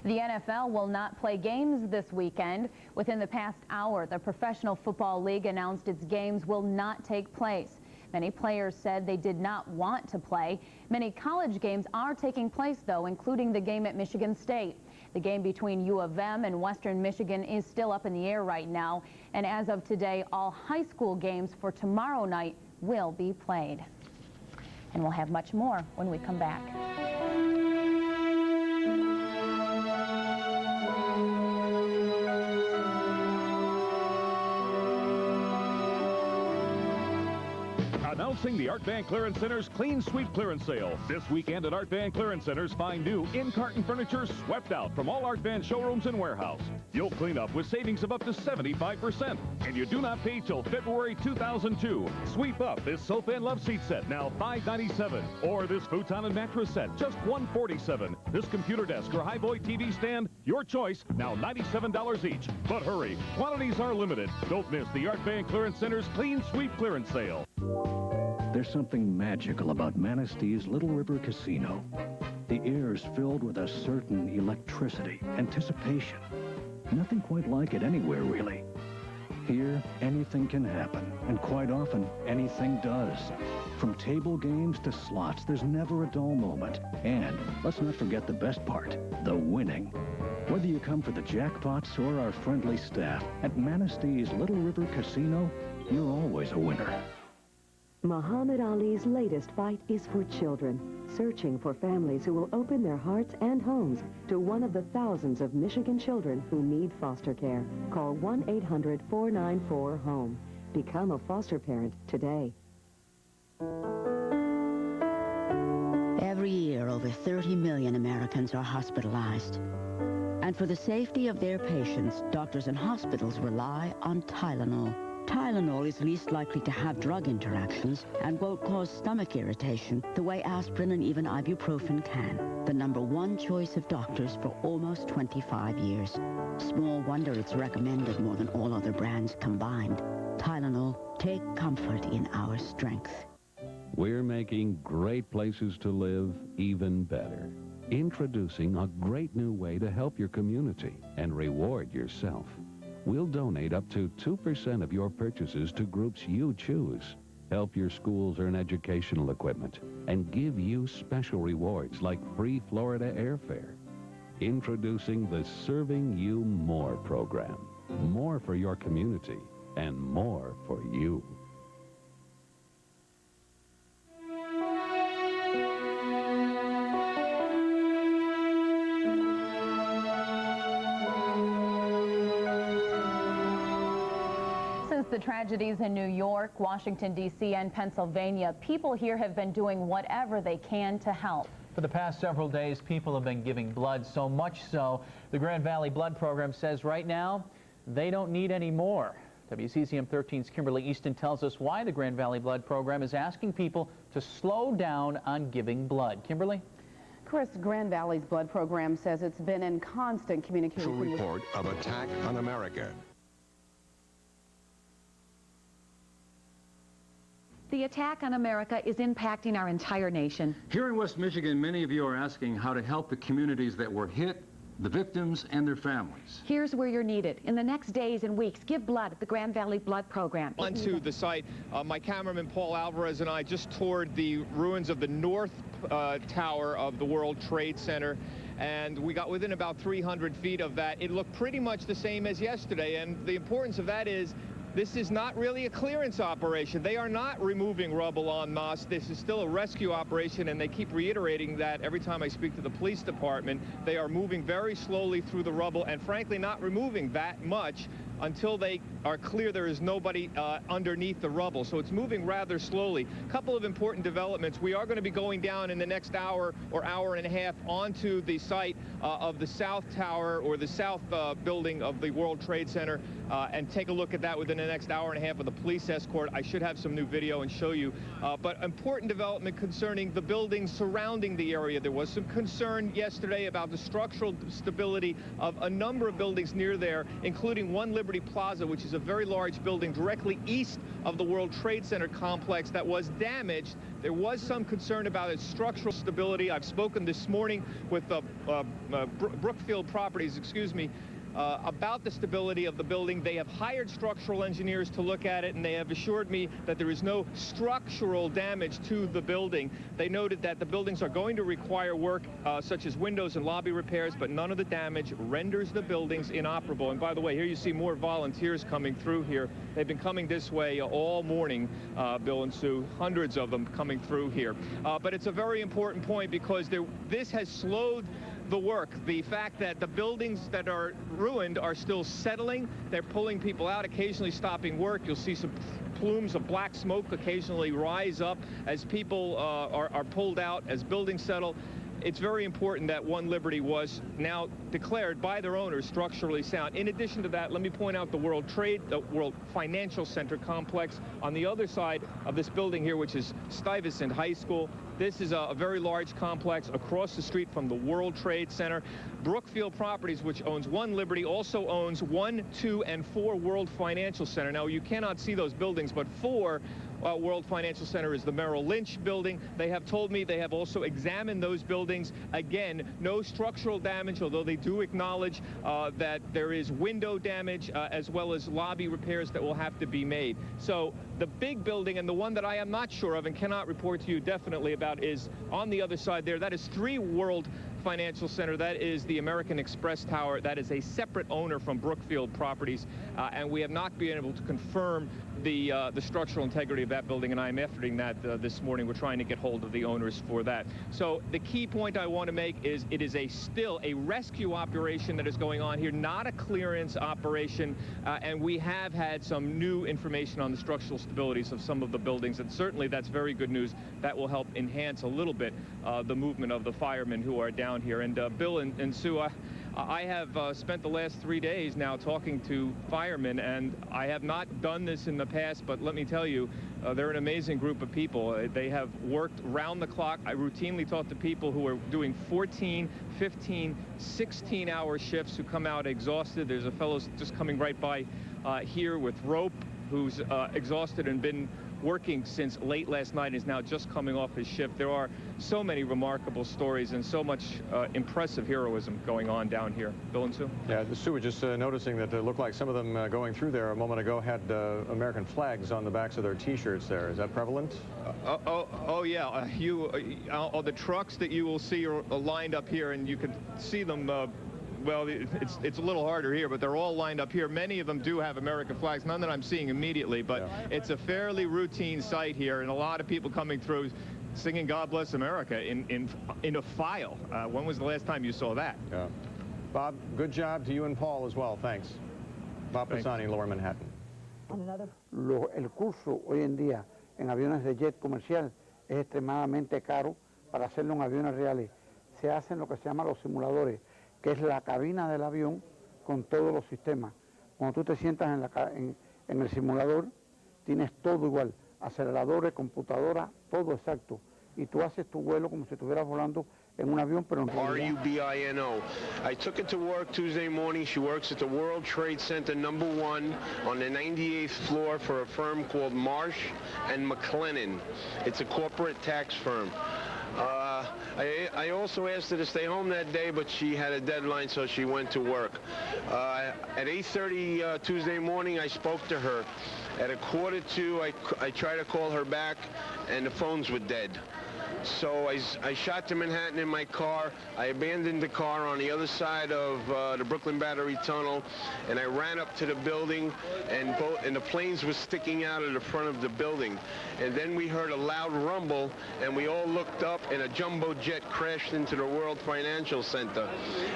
The NFL will not play games this weekend. Within the past hour, the Professional Football League announced its games will not take place. Many players said they did not want to play. Many college games are taking place, though, including the game at Michigan State. The game between U of M and Western Michigan is still up in the air right now. And as of today, all high school games for tomorrow night will be played. And we'll have much more when we come back. Announcing the Art Van Clearance Center's Clean Sweep Clearance Sale. This weekend at Art Van Clearance Centers, find new in-carton furniture swept out from all Art Van showrooms and warehouse. You'll clean up with savings of up to 75%, and you do not pay till February 2002. Sweep up this sofa and love seat set, now $597, or this futon and mattress set, just $147. This computer desk or Highboy TV stand, your choice, now $97 each. But hurry, quantities are limited. Don't miss the Art Van Clearance Center's Clean Sweep Clearance Sale. There's something magical about Manastee's Little River Casino. The air is filled with a certain electricity, anticipation. Nothing quite like it anywhere, really. Here, anything can happen, and quite often, anything does. From table games to slots, there's never a dull moment. And let's not forget the best part, the winning. Whether you come for the jackpots or our friendly staff, at Manastee's Little River Casino, you're always a winner. Muhammad Ali's latest fight is for children, searching for families who will open their hearts and homes to one of the thousands of Michigan children who need foster care. Call 1-800-494-HOME. Become a foster parent today. Every year, over 30 million Americans are hospitalized. And for the safety of their patients, doctors and hospitals rely on Tylenol. Tylenol is least likely to have drug interactions and won't cause stomach irritation the way aspirin and even ibuprofen can. The #1 choice of doctors for almost 25 years. Small wonder it's recommended more than all other brands combined. Tylenol, take comfort in our strength. We're making great places to live even better. Introducing a great new way to help your community and reward yourself. We'll donate up to 2% of your purchases to groups you choose, help your schools earn educational equipment, and give you special rewards like free Florida airfare. Introducing the Serving You More program. More for your community and more for you. The tragedies in New York, Washington, D.C., and Pennsylvania, people here have been doing whatever they can to help. For the past several days, people have been giving blood, so much so the Grand Valley Blood Program says right now they don't need any more. WCCM 13's Kimberly Easton tells us why the Grand Valley Blood Program is asking people to slow down on giving blood. Kimberly? Chris, Grand Valley's blood program says it's been in constant communication with... report of attack on America. The attack on America is impacting our entire nation. Here in West Michigan, many of you are asking how to help the communities that were hit, the victims, and their families. Here's where you're needed. In the next days and weeks, give blood at the Grand Valley Blood Program. Onto the site, my cameraman Paul Alvarez and I just toured the ruins of the north tower of the World Trade Center, and we got within about 300 feet of that. It looked pretty much the same as yesterday, and the importance of that is this is not really a clearance operation. They are not removing rubble en masse. This is still a rescue operation, and they keep reiterating that every time I speak to the police department. They are moving very slowly through the rubble and, frankly, not removing that much. until they are clear there is nobody underneath the rubble. So it's moving rather slowly. A couple of important developments. We are going to be going down in the next hour or hour and a half onto the site of the South Tower, or the South building of the World Trade Center, and take a look at that within the next hour and a half with a police escort. I should have some new video and show you. But important development concerning the buildings surrounding the area. There was some concern yesterday about the structural stability of a number of buildings near there, including One Liberty Plaza, which is a very large building directly east of the World Trade Center complex that was damaged. There was some concern about its structural stability. I've spoken this morning with Brookfield Properties, about the stability of the building. They have hired structural engineers to look at it, and they have assured me that there is no structural damage to the building. They noted that the buildings are going to require work such as windows and lobby repairs, but none of the damage renders the buildings inoperable. And by the way, here you see more volunteers coming through here. They've been coming this way all morning, Bill and Sue, hundreds of them coming through here. But it's a very important point, because this has slowed the work. The fact that the buildings that are ruined are still settling. They're pulling people out, occasionally stopping work. You'll see some plumes of black smoke occasionally rise up as people are pulled out, as buildings settle. It's very important that One Liberty was now declared by their owners structurally sound. In addition to that, let me point out the World Financial Center complex on the other side of this building here, which is Stuyvesant High School. This is a very large complex across the street from the World Trade Center. Brookfield Properties, which owns One Liberty, also owns 1, 2, and 4 World Financial Center. Now, you cannot see those buildings, but 4 World Financial Center is the Merrill Lynch building. They have told me they have also examined those buildings. Again, no structural damage, although they do acknowledge that there is window damage as well as lobby repairs that will have to be made. So the big building, and the one that I am not sure of and cannot report to you definitely about, is on the other side there. That is 3 World Financial Center. That is the American Express Tower. That is a separate owner from Brookfield Properties, and we have not been able to confirm the structural integrity of that building, and I'm efforting that this morning. We're trying to get hold of the owners for that. So the key point I want to make is it is still a rescue operation that is going on here, not a clearance operation, and we have had some new information on the structural stabilities of some of the buildings, and certainly that's very good news. That will help enhance a little bit the movement of the firemen who are down here. And Bill and Sue, I have spent the last 3 days now talking to firemen, and I have not done this in the past, but let me tell you, they're an amazing group of people. They have worked round the clock. I routinely talk to people who are doing 14, 15, 16-hour shifts who come out exhausted. There's a fellow just coming right by here with rope who's exhausted and been working since late last night and is now just coming off his shift. There are so many remarkable stories and so much impressive heroism going on down here. Bill and Sue? Yeah, Sue was just noticing that it looked like some of them going through there a moment ago had American flags on the backs of their T-shirts there. Is that prevalent? Oh yeah. The trucks that you will see are lined up here, and you can see them. Well, it's a little harder here, but they're all lined up here. Many of them do have American flags, none that I'm seeing immediately, but it's a fairly routine sight here, and a lot of people coming through singing God Bless America in a file. When was the last time you saw that? Yeah. Bob, good job to you and Paul as well. Thanks. Bob Pisani, Lower Manhattan. El curso hoy en día en aviones de jet comercial es extremadamente caro para hacerlo en aviones reales. Se hacen lo que se llama los simuladores, que es la cabina del avión con todos los sistemas. Cuando tú te sientas en el simulador, tienes todo igual, aceleradores, computadora, todo exacto. Y tú haces tu vuelo como si estuvieras volando en un avión, pero en realidad... R-U-B-I-N-O. I took it to work Tuesday morning. She works at the World Trade Center #1 on the 98th floor for a firm called Marsh and McLennan. It's a corporate tax firm. I also asked her to stay home that day, but she had a deadline, so she went to work. At 8:30 Tuesday morning, I spoke to her. At 1:45, I tried to call her back, and the phones were dead. So I shot to Manhattan in my car. I abandoned the car on the other side of the Brooklyn Battery Tunnel, and I ran up to the building, and the planes were sticking out of the front of the building. And then we heard a loud rumble, and we all looked up, and a jumbo jet crashed into the World Financial Center.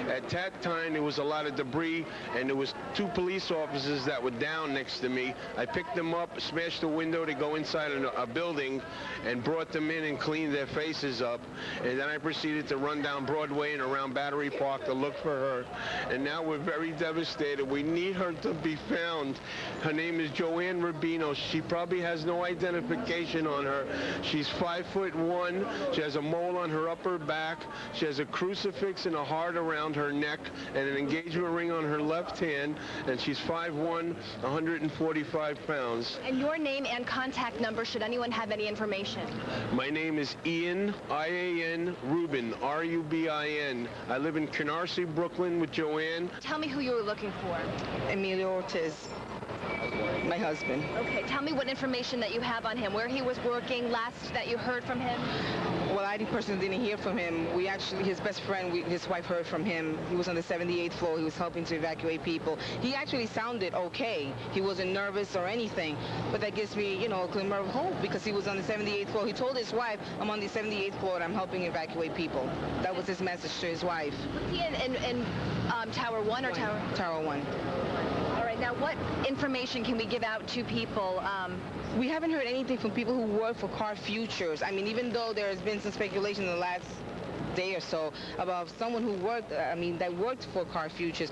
At that time, there was a lot of debris, and there was 2 police officers that were down next to me. I picked them up, smashed the window to go inside a building, and brought them in and cleaned their faces up. And then I proceeded to run down Broadway and around Battery Park to look for her. And now we're very devastated. We need her to be found. Her name is Joanne Rubino. She probably has no identification on her. She's 5'1". She has a mole on her upper back. She has a crucifix and a heart around her neck and an engagement ring on her left hand. And she's 5'1", 145 pounds. And your name and contact number should anyone have any information. My name is Ian, I-A-N, Rubin, R-U-B-I-N. I live in Canarsie, Brooklyn with Joanne. Tell me who you were looking for. Emilio Ortiz, my husband. Okay, tell me what information that you have on him, where he was working last that you heard from him. Well, I personally didn't hear from him. We actually, his best friend, his wife heard from him. He was on the 78th floor. He was helping to evacuate people. He actually sounded okay. He wasn't nervous or anything. But that gives me, you know, a glimmer of hope because he was on the 78th floor. He told his wife, I'm on the 78th floor and I'm helping evacuate people. That was his message to his wife. Was he in Tower 1 or Tower? Tower 1. All right, now what information can we give out to people? We haven't heard anything from people who work for Car Futures. I mean, even though there's been some speculation in the last day or so about someone who worked, that worked for Car Futures.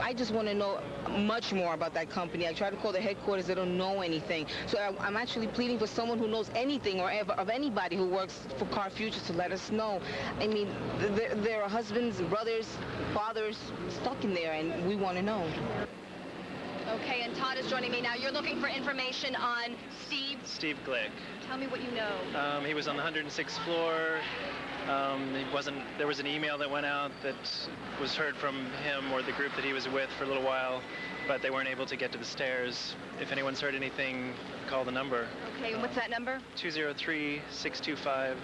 I just want to know much more about that company. I try to call the headquarters, they don't know anything. So I'm actually pleading for someone who knows anything or ever of anybody who works for Car Futures to let us know. I mean, there are husbands, brothers, fathers stuck in there, and we want to know. Okay, and Todd is joining me now. You're looking for information on Steve? Steve Glick. Tell me what you know. He was on the 106th floor. There was an email that went out that was heard from him or the group that he was with for a little while, but they weren't able to get to the stairs. If anyone's heard anything, call the number. Okay, and what's that number? 203-625-8655.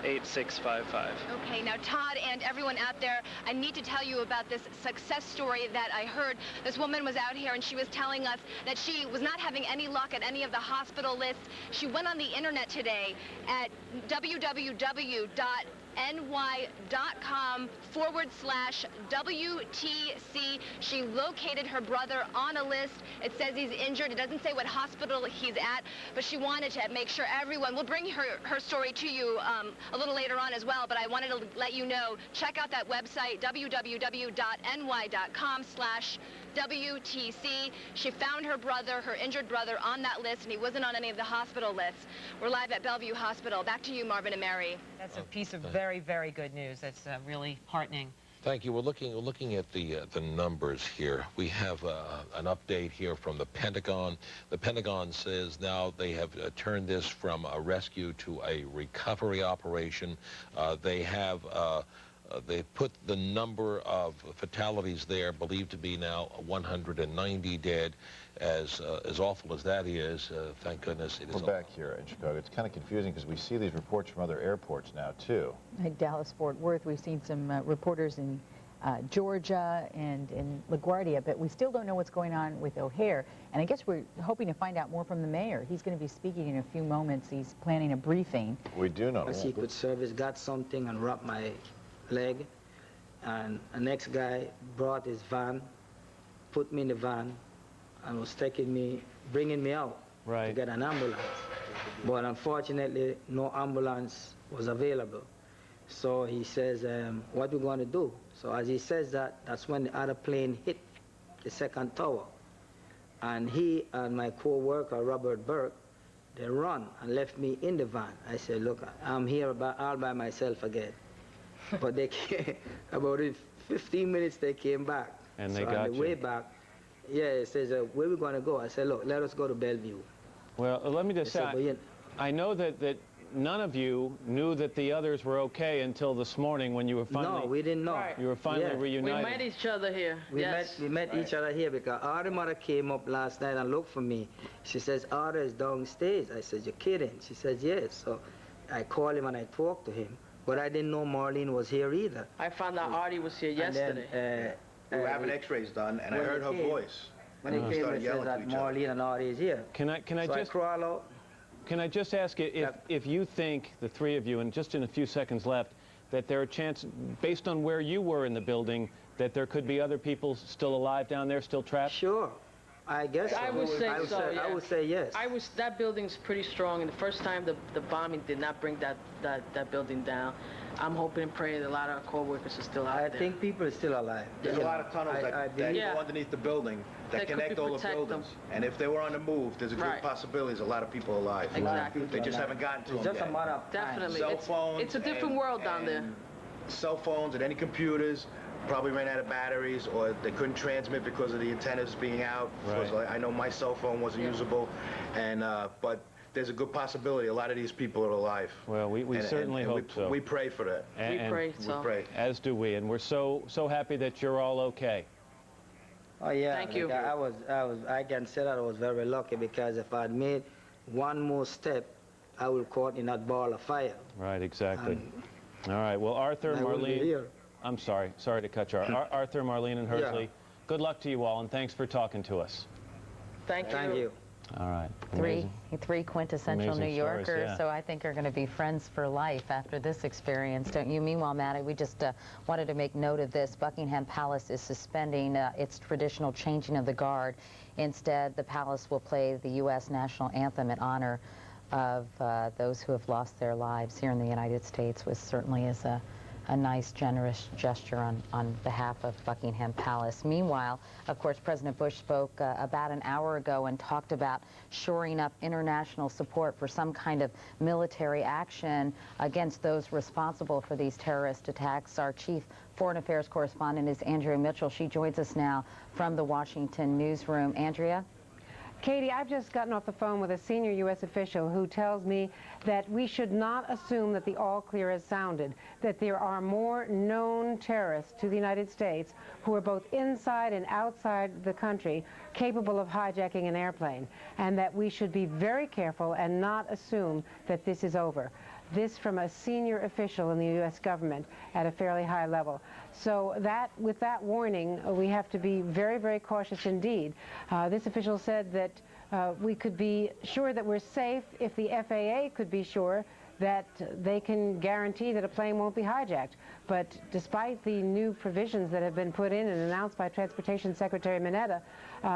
Okay, now Todd and everyone out there, I need to tell you about this success story that I heard. This woman was out here and she was telling us that she was not having any luck at any of the hospital lists. She went on the internet today at www.ny.com/WTC. She located her brother on a list. It says he's injured. It doesn't say what hospital he's at, but she wanted to make sure everyone, we'll bring her story to you a little later on as well, but I wanted to let you know, check out that website, www.ny.com/WTC. She found her brother, her injured brother, on that list, and he wasn't on any of the hospital lists. We're live at Bellevue Hospital. Back to you, Marvin and Mary. That's a piece of very, very good news. That's really heartening. Thank you. We're looking at the numbers here. We have an update here from the Pentagon. The Pentagon says now they have turned this from a rescue to a recovery operation. They put the number of fatalities there believed to be now 190 dead. As awful as that is, thank goodness it is. We're back here in Chicago. It's kind of confusing because we see these reports from other airports now, too. At Dallas-Fort Worth, we've seen some reporters in Georgia and in LaGuardia, but we still don't know what's going on with O'Hare. And I guess we're hoping to find out more from the mayor. He's going to be speaking in a few moments. He's planning a briefing. We do know. A Secret Service got something and wrapped my leg, and the next guy brought his van, put me in the van, and was bringing me out to get an ambulance. But unfortunately, no ambulance was available. So he says, what we going to do? So as he says that, that's when the other plane hit the second tower. And he and my co-worker, Robert Burke, they run and left me in the van. I said, look, I'm here all by myself again. But they came, about 15 minutes they came back. And they so got on the way back, yeah, it says, where we going to go? I said, look, let us go to Bellevue. Well, let me just say, I know that none of you knew that the others were okay until this morning when you were finally... No, we didn't know. You were finally reunited. We met each other here. We met each other here because our mother came up last night and looked for me. She says, Arthur is downstairs. I said, you're kidding? She says, yes. So I called him and I talked to him, but I didn't know Marlene was here either. I found out Artie was here yesterday. We were having x-rays done, and I heard her voice. When he came, he said that Marlene and Artie is here. Can I just crawl out? Can I just ask you if you think, the three of you, and just in a few seconds left, that there are chances, based on where you were in the building, that there could be other people still alive down there, still trapped? Sure. I guess so. I would say so, yeah. I would say yes. That building's pretty strong, and the first time the bombing did not bring that building down. I'm hoping and praying that a lot of our co-workers are still out there. I think people are still alive. There's a lot of tunnels that go underneath the building that connect all the buildings. And if they were on the move, there's a good possibility there's a lot of people alive. Exactly. They just haven't gotten to them It's just yet. a matter of time. Definitely. Cell phones It's a different world down there. Cell phones and any computers probably ran out of batteries, or they couldn't transmit because of the antennas being out. Right. So I know my cell phone wasn't usable, and but there's a good possibility a lot of these people are alive. Well, we certainly hope so. We pray for that. We pray. As do we, and we're so happy that you're all okay. Oh yeah. Thank you. I can say that I was very lucky, because if I'd made one more step, I would caught in that ball of fire. Right, exactly. All right. Well, Arthur, Marlene. I'm sorry to cut you off. Arthur, Marlene, and Hersley, good luck to you all, and thanks for talking to us. Thank you. Thank you. All right. Three quintessential Amazing New Yorkers, stories, yeah. so I think are going to be friends for life after this experience, don't you? Meanwhile, Maddie, we just wanted to make note of this. Buckingham Palace is suspending its traditional changing of the guard. Instead, the palace will play the U.S. national anthem in honor of those who have lost their lives here in the United States, which certainly is a nice, generous gesture on behalf of Buckingham Palace. Meanwhile, of course, President Bush spoke about an hour ago and talked about shoring up international support for some kind of military action against those responsible for these terrorist attacks. Our chief foreign affairs correspondent is Andrea Mitchell. She joins us now from the Washington newsroom. Andrea? Katie, I've just gotten off the phone with a senior U.S. official who tells me that we should not assume that the all clear has sounded, that there are more known terrorists to the United States who are both inside and outside the country capable of hijacking an airplane, and that we should be very careful and not assume that this is over. This from a senior official in the U.S. government at a fairly high level. So with that warning, we have to be very, very cautious indeed. This official said that we could be sure that we're safe if the FAA could be sure that they can guarantee that a plane won't be hijacked. But despite the new provisions that have been put in and announced by Transportation Secretary Mineta,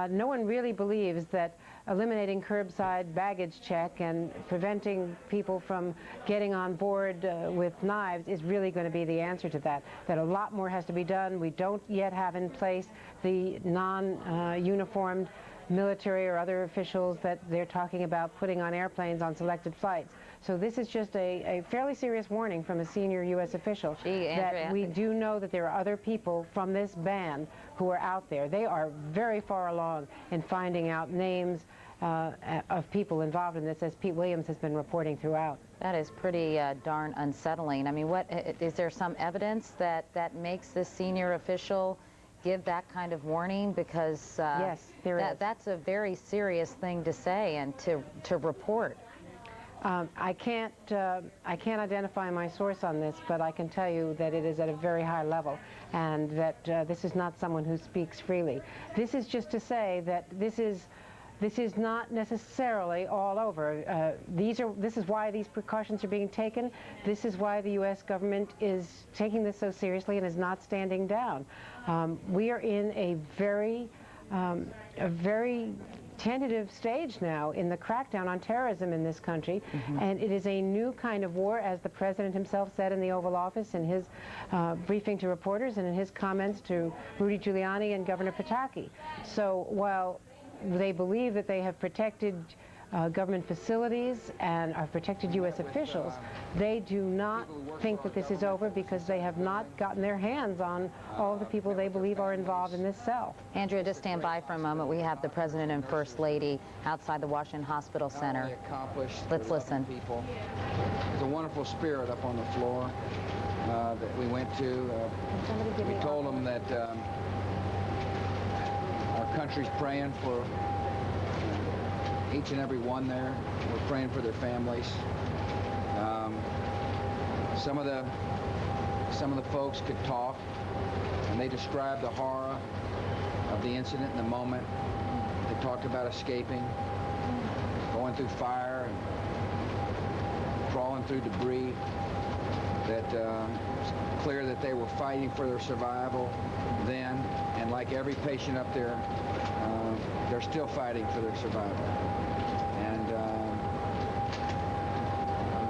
no one really believes that eliminating curbside baggage check and preventing people from getting on board with knives is really going to be the answer to that. That a lot more has to be done. We don't yet have in place the non-uniformed military or other officials that they're talking about putting on airplanes on selected flights. So this is just a fairly serious warning from a senior U.S. official that we do know that there are other people from this band who are out there. They are very far along in finding out names of people involved in this, as Pete Williams has been reporting throughout. That is pretty darn unsettling. I mean, is there some evidence that makes this senior official give that kind of warning? Because yes, there is. That's a very serious thing to say and to report. I can't identify my source on this, but I can tell you that it is at a very high level, and that this is not someone who speaks freely. This is just to say that this is not necessarily all over. This is why these precautions are being taken. This is why the U.S. government is taking this so seriously and is not standing down. We are in a very tentative stage now in the crackdown on terrorism in this country, and it is a new kind of war, as the president himself said in the Oval Office in his briefing to reporters and in his comments to Rudy Giuliani and Governor Pataki. So while they believe that they have protected government facilities and have protected U.S. officials, they do not think that this is over, because they have not gotten their hands on all of the people they believe are involved in this cell. Andrea, just stand by for a moment. We have the President and First Lady outside the Washington Hospital Center. Let's listen. People. There's a wonderful spirit up on the floor that we went to. We told them that our country's praying for each and every one there. We're praying for their families. Some of the folks could talk, and they described the horror of the incident in the moment. They talked about escaping, going through fire, and crawling through debris. That it's clear that they were fighting for their survival then, and like every patient up there, they're still fighting for their survival. And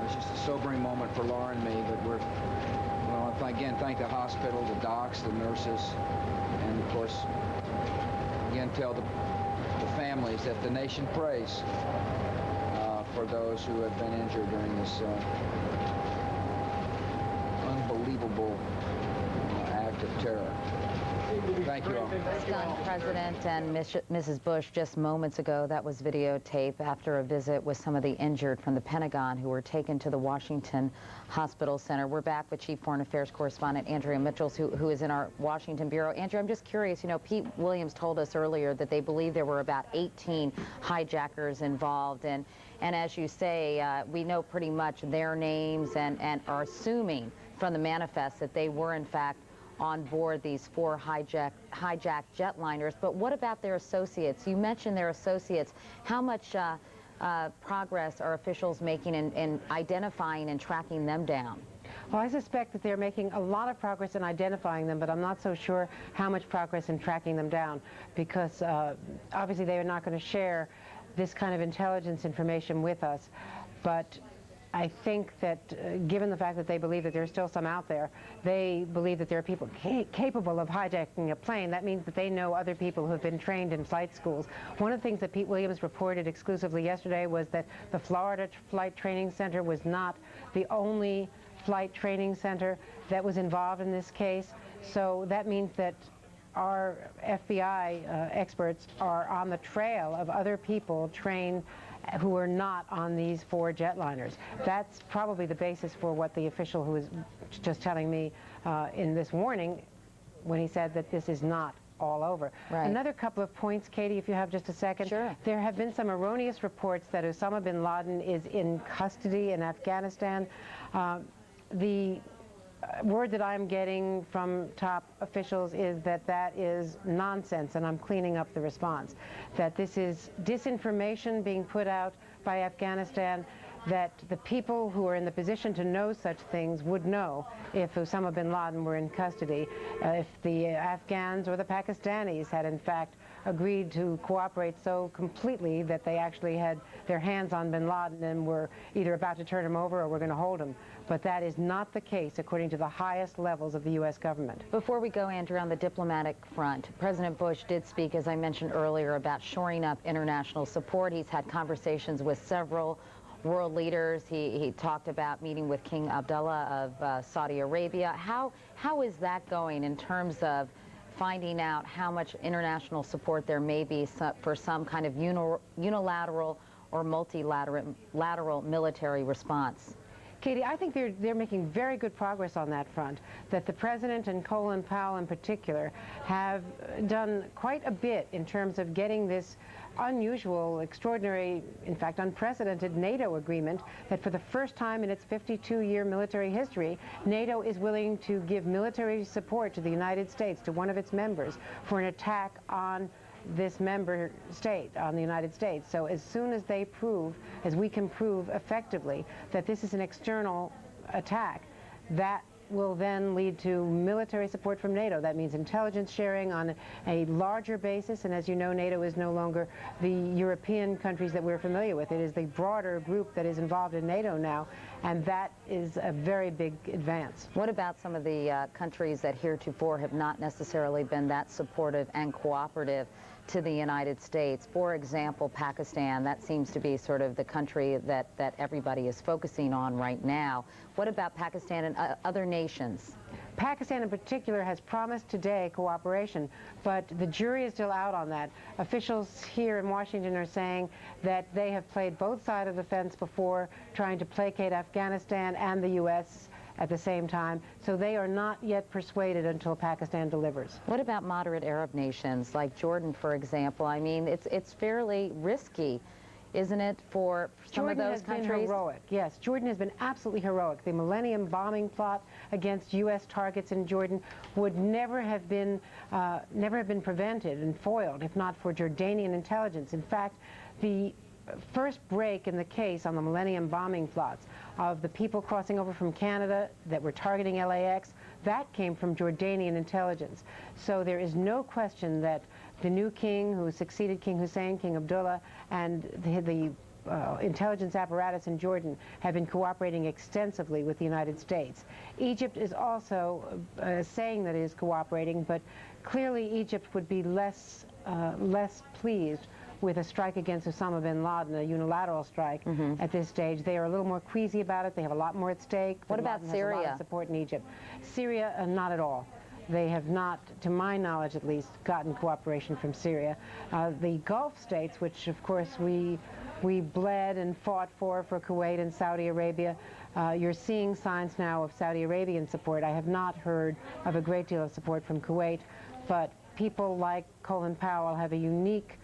it's just a sobering moment for Laura and me, but we're, well, again, thank the hospital, the docs, the nurses, and of course, again, tell the families that the nation prays for those who have been injured during this unbelievable act of terror. Thank you all. Stunned President and Mrs. Bush just moments ago. That was videotape after a visit with some of the injured from the Pentagon who were taken to the Washington Hospital Center. We're back with Chief Foreign Affairs Correspondent Andrea Mitchells, who is in our Washington Bureau. Andrea, I'm just curious, you know, Pete Williams told us earlier that they believe there were about 18 hijackers involved. And as you say, we know pretty much their names and are assuming from the manifest that they were, in fact, on board these 4 hijacked jetliners. But what about their associates? You mentioned their associates. How much progress are officials making in identifying and tracking them down? Well, I suspect that they're making a lot of progress in identifying them, but I'm not so sure how much progress in tracking them down, because obviously they are not going to share this kind of intelligence information with us. But I think that given the fact that they believe that there's still some out there, they believe that there are people capable of hijacking a plane. That means that they know other people who have been trained in flight schools. One of the things that Pete Williams reported exclusively yesterday was that the Florida Flight Training Center was not the only flight training center that was involved in this case. So that means that our FBI experts are on the trail of other people trained who are not on these 4 jetliners. That's probably the basis for what the official who was just telling me in this warning when he said that this is not all over. Right. Another couple of points, Katie, if you have just a second. Sure. There have been some erroneous reports that Osama bin Laden is in custody in Afghanistan. The word that I'm getting from top officials is that that is nonsense, and I'm cleaning up the response. That this is disinformation being put out by Afghanistan, that the people who are in the position to know such things would know if Osama bin Laden were in custody, if the Afghans or the Pakistanis had in fact agreed to cooperate so completely that they actually had their hands on bin Laden and were either about to turn him over or were going to hold him. But that is not the case according to the highest levels of the U.S. government. Before we go, Andrew, on the diplomatic front, President Bush did speak, as I mentioned earlier, about shoring up international support. He's had conversations with several world leaders. He talked about meeting with King Abdullah of Saudi Arabia. How is that going in terms of finding out how much international support there may be for some kind of unilateral or multilateral military response? Katie, I think they're making very good progress on that front, that the President and Colin Powell in particular have done quite a bit in terms of getting this unusual, extraordinary, in fact unprecedented NATO agreement that for the first time in its 52-year military history, NATO is willing to give military support to the United States, to one of its members, for an attack on this member state, on the United States. So as soon as they prove, as we can prove effectively, that this is an external attack, that will then lead to military support from NATO. That means intelligence sharing on a larger basis, and as you know, NATO is no longer the European countries that we're familiar with. It is the broader group that is involved in NATO now, and that is a very big advance. What about some of the countries that heretofore have not necessarily been that supportive and cooperative to the United States? For example, Pakistan, that seems to be sort of the country that everybody is focusing on right now. What about Pakistan and other nations? Pakistan in particular has promised today cooperation, but the jury is still out on that. Officials here in Washington are saying that they have played both sides of the fence before, trying to placate Afghanistan and the U.S. at the same time, so they are not yet persuaded until Pakistan delivers. What about moderate Arab nations like Jordan, for example? I mean, it's fairly risky, isn't it, for some of those countries? Jordan has been heroic. Yes, Jordan has been absolutely heroic. The Millennium bombing plot against U.S. targets in Jordan would never have been prevented and foiled if not for Jordanian intelligence. In fact, the first break in the case on the Millennium bombing plots of the people crossing over from Canada that were targeting LAX, that came from Jordanian intelligence. So there is no question that the new king who succeeded King Hussein, King Abdullah, and the intelligence apparatus in Jordan have been cooperating extensively with the United States. Egypt is also saying that it is cooperating, but clearly Egypt would be less pleased with a strike against Osama bin Laden, a unilateral strike at this stage. They are a little more queasy about it. They have a lot more at stake. What about Syria? Has a lot of support in Egypt. Syria, not at all. They have not, to my knowledge at least, gotten cooperation from Syria. The Gulf states, which of course we bled and fought for Kuwait and Saudi Arabia, you're seeing signs now of Saudi Arabian support. I have not heard of a great deal of support from Kuwait, but people like Colin Powell have a unique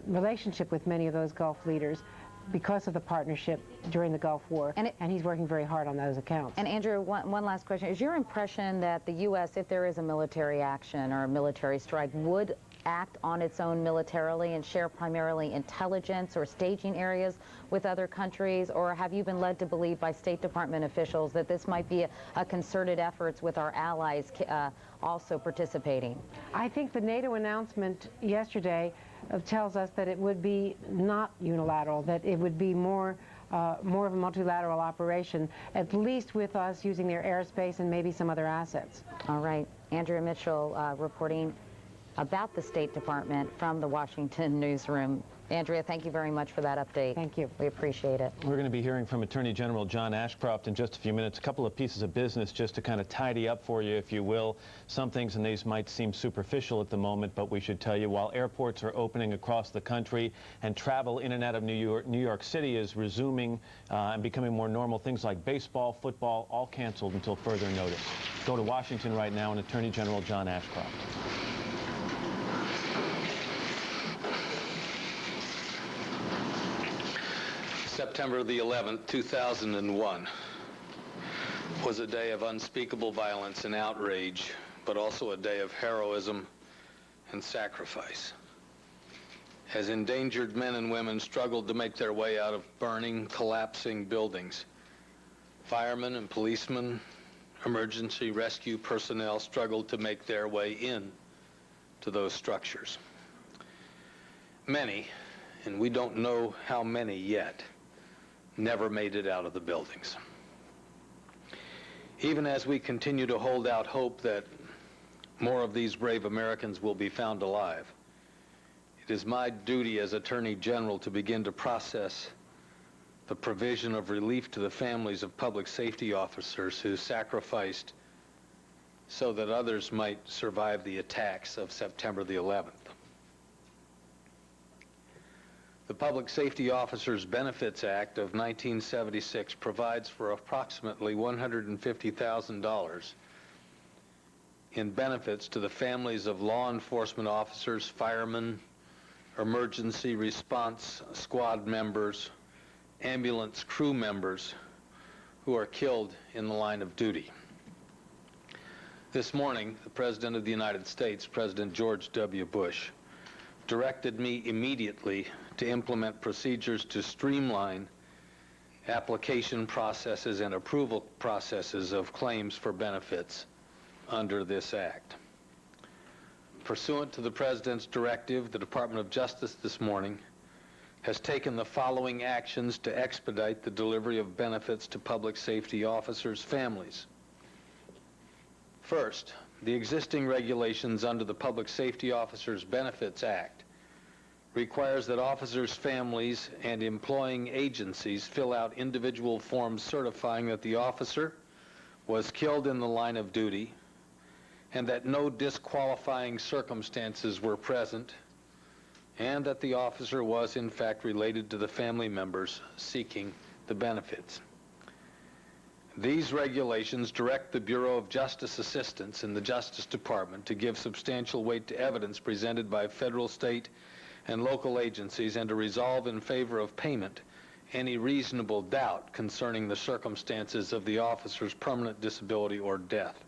relationship with many of those Gulf leaders because of the partnership during the Gulf War, and he's working very hard on those accounts. And Andrew, one last question. Is your impression that the U.S., if there is a military action or a military strike, would act on its own militarily and share primarily intelligence or staging areas with other countries, or have you been led to believe by State Department officials that this might be a concerted efforts with our allies also participating? I think the NATO announcement yesterday tells us that it would be not unilateral, that it would be more of a multilateral operation, at least with us using their airspace and maybe some other assets. All right. Andrea Mitchell reporting about the State Department from the Washington newsroom. Andrea, thank you very much for that update. Thank you. We appreciate it. We're going to be hearing from Attorney General John Ashcroft in just a few minutes. A couple of pieces of business just to kind of tidy up for you, if you will. Some things, and these might seem superficial at the moment, but we should tell you, while airports are opening across the country and travel in and out of New York City is resuming and becoming more normal, things like baseball, football, all canceled until further notice. Go to Washington right now and Attorney General John Ashcroft. September the 11th, 2001 was a day of unspeakable violence and outrage, but also a day of heroism and sacrifice. As endangered men and women struggled to make their way out of burning, collapsing buildings, firemen and policemen, emergency rescue personnel struggled to make their way in to those structures. Many, and we don't know how many yet, never made it out of the buildings. Even as we continue to hold out hope that more of these brave Americans will be found alive, it is my duty as Attorney General to begin to process the provision of relief to the families of public safety officers who sacrificed so that others might survive the attacks of September the 11th. The Public Safety Officers Benefits Act of 1976 provides for approximately $150,000 in benefits to the families of law enforcement officers, firemen, emergency response squad members, ambulance crew members who are killed in the line of duty. This morning, the President of the United States, President George W. Bush, directed me immediately to implement procedures to streamline application processes and approval processes of claims for benefits under this act. Pursuant to the President's directive, the Department of Justice this morning has taken the following actions to expedite the delivery of benefits to public safety officers' families. First, the existing regulations under the Public Safety Officers Benefits Act requires that officers' families and employing agencies fill out individual forms certifying that the officer was killed in the line of duty and that no disqualifying circumstances were present and that the officer was in fact related to the family members seeking the benefits. These regulations direct the Bureau of Justice Assistance in the Justice Department to give substantial weight to evidence presented by federal, state, and local agencies, and to resolve in favor of payment any reasonable doubt concerning the circumstances of the officer's permanent disability or death.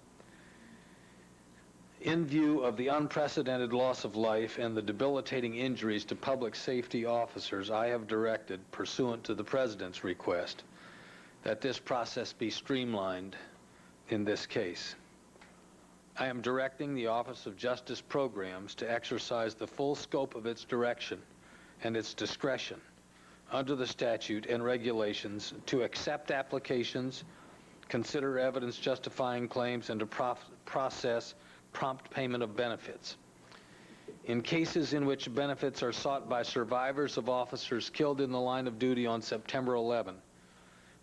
In view of the unprecedented loss of life and the debilitating injuries to public safety officers, I have directed, pursuant to the President's request, that this process be streamlined in this case. I am directing the Office of Justice Programs to exercise the full scope of its direction and its discretion under the statute and regulations to accept applications, consider evidence justifying claims, and to process prompt payment of benefits. In cases in which benefits are sought by survivors of officers killed in the line of duty on September 11,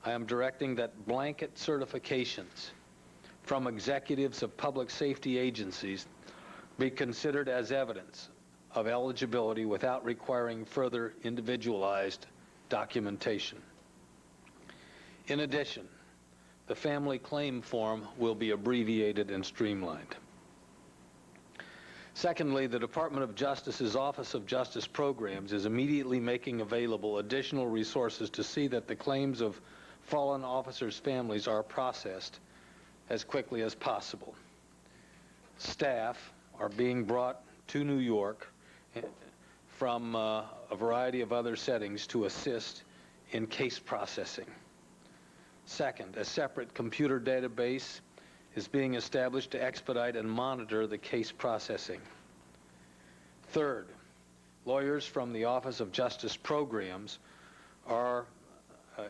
I am directing that blanket certifications from executives of public safety agencies be considered as evidence of eligibility without requiring further individualized documentation. In addition, the family claim form will be abbreviated and streamlined. Secondly, the Department of Justice's Office of Justice Programs is immediately making available additional resources to see that the claims of fallen officers' families are processed as quickly as possible. Staff are being brought to New York from a variety of other settings to assist in case processing. Second, a separate computer database is being established to expedite and monitor the case processing. Third, lawyers from the Office of Justice Programs are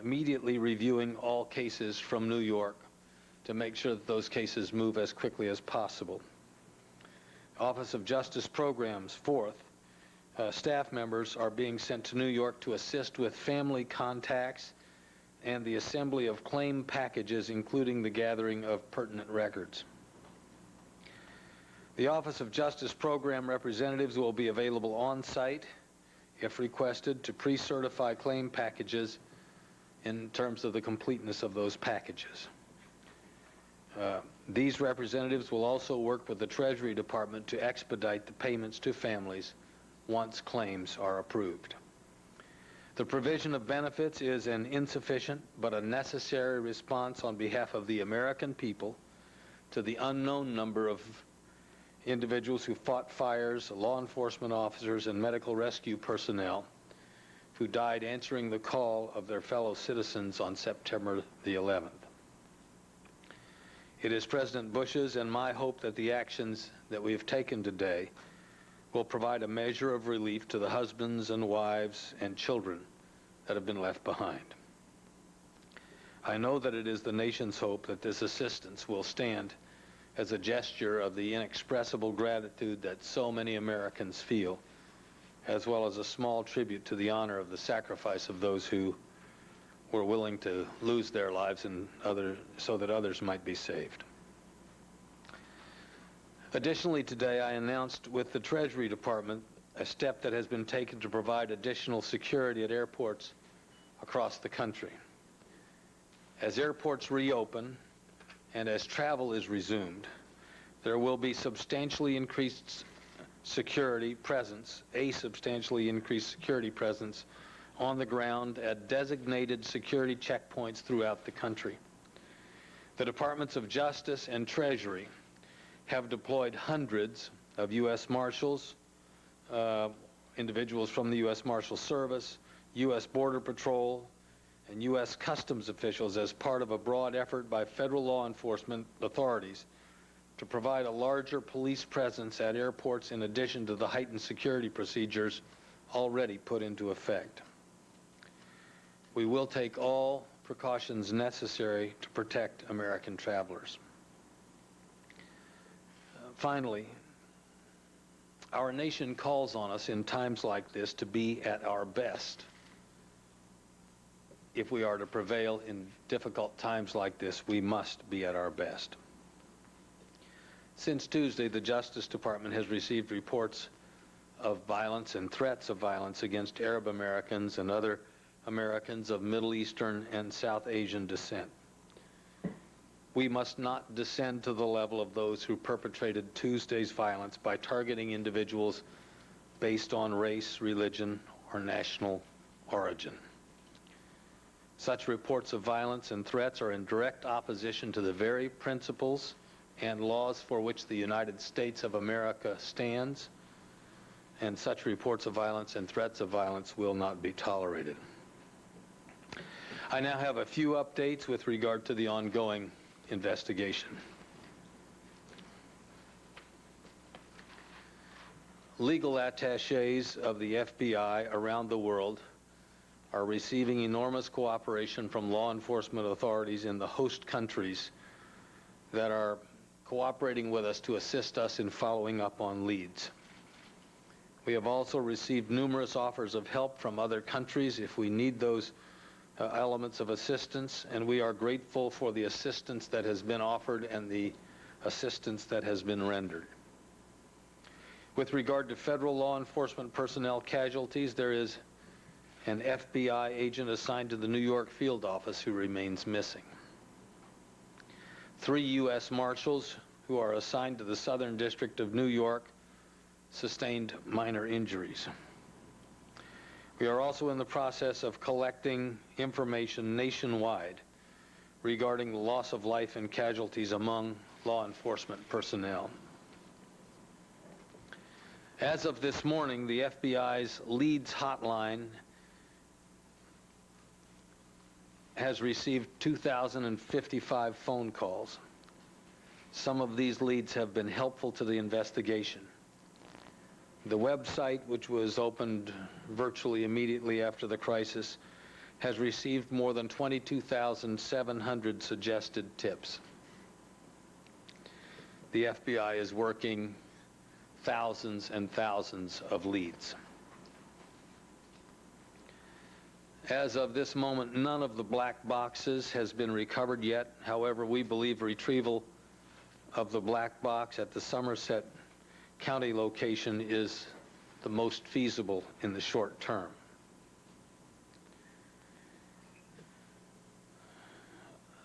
immediately reviewing all cases from New York to make sure that those cases move as quickly as possible. Office of Justice Programs, fourth, staff members are being sent to New York to assist with family contacts and the assembly of claim packages, including the gathering of pertinent records. The Office of Justice Program representatives will be available on site, if requested, to pre-certify claim packages in terms of the completeness of those packages. These representatives will also work with the Treasury Department to expedite the payments to families once claims are approved. The provision of benefits is an insufficient but a necessary response on behalf of the American people to the unknown number of individuals who fought fires, law enforcement officers, and medical rescue personnel who died answering the call of their fellow citizens on September the 11th. It is President Bush's and my hope that the actions that we have taken today will provide a measure of relief to the husbands and wives and children that have been left behind. I know that it is the nation's hope that this assistance will stand as a gesture of the inexpressible gratitude that so many Americans feel, as well as a small tribute to the honor of the sacrifice of those who were willing to lose their lives so that others might be saved. Additionally, today I announced with the Treasury Department a step that has been taken to provide additional security at airports across the country. As airports reopen and as travel is resumed, there will be substantially increased security presence, on the ground at designated security checkpoints throughout the country. The Departments of Justice and Treasury have deployed hundreds of U.S. Marshals, individuals from the U.S. Marshal Service, U.S. Border Patrol, and U.S. Customs officials as part of a broad effort by federal law enforcement authorities to provide a larger police presence at airports in addition to the heightened security procedures already put into effect. We will take all precautions necessary to protect American travelers. Finally, our nation calls on us in times like this to be at our best. If we are to prevail in difficult times like this, we must be at our best. Since Tuesday, the Justice Department has received reports of violence and threats of violence against Arab Americans and other Americans of Middle Eastern and South Asian descent. We must not descend to the level of those who perpetrated Tuesday's violence by targeting individuals based on race, religion, or national origin. Such reports of violence and threats are in direct opposition to the very principles and laws for which the United States of America stands, and such reports of violence and threats of violence will not be tolerated. I now have a few updates with regard to the ongoing investigation. Legal attaches of the FBI around the world are receiving enormous cooperation from law enforcement authorities in the host countries that are cooperating with us to assist us in following up on leads. We have also received numerous offers of help from other countries if we need those elements of assistance, and we are grateful for the assistance that has been offered and the assistance that has been rendered. With regard to federal law enforcement personnel casualties, there is an FBI agent assigned to the New York field office who remains missing. 3 U.S. Marshals who are assigned to the Southern District of New York sustained minor injuries. We are also in the process of collecting information nationwide regarding the loss of life and casualties among law enforcement personnel. As of this morning, the FBI's Leads hotline has received 2,055 phone calls. Some of these leads have been helpful to the investigation. The website, which was opened virtually immediately after the crisis, has received more than 22,700 suggested tips. The FBI is working thousands and thousands of leads. As of this moment, none of the black boxes has been recovered yet. However, we believe retrieval of the black box at the Somerset County location is the most feasible in the short term.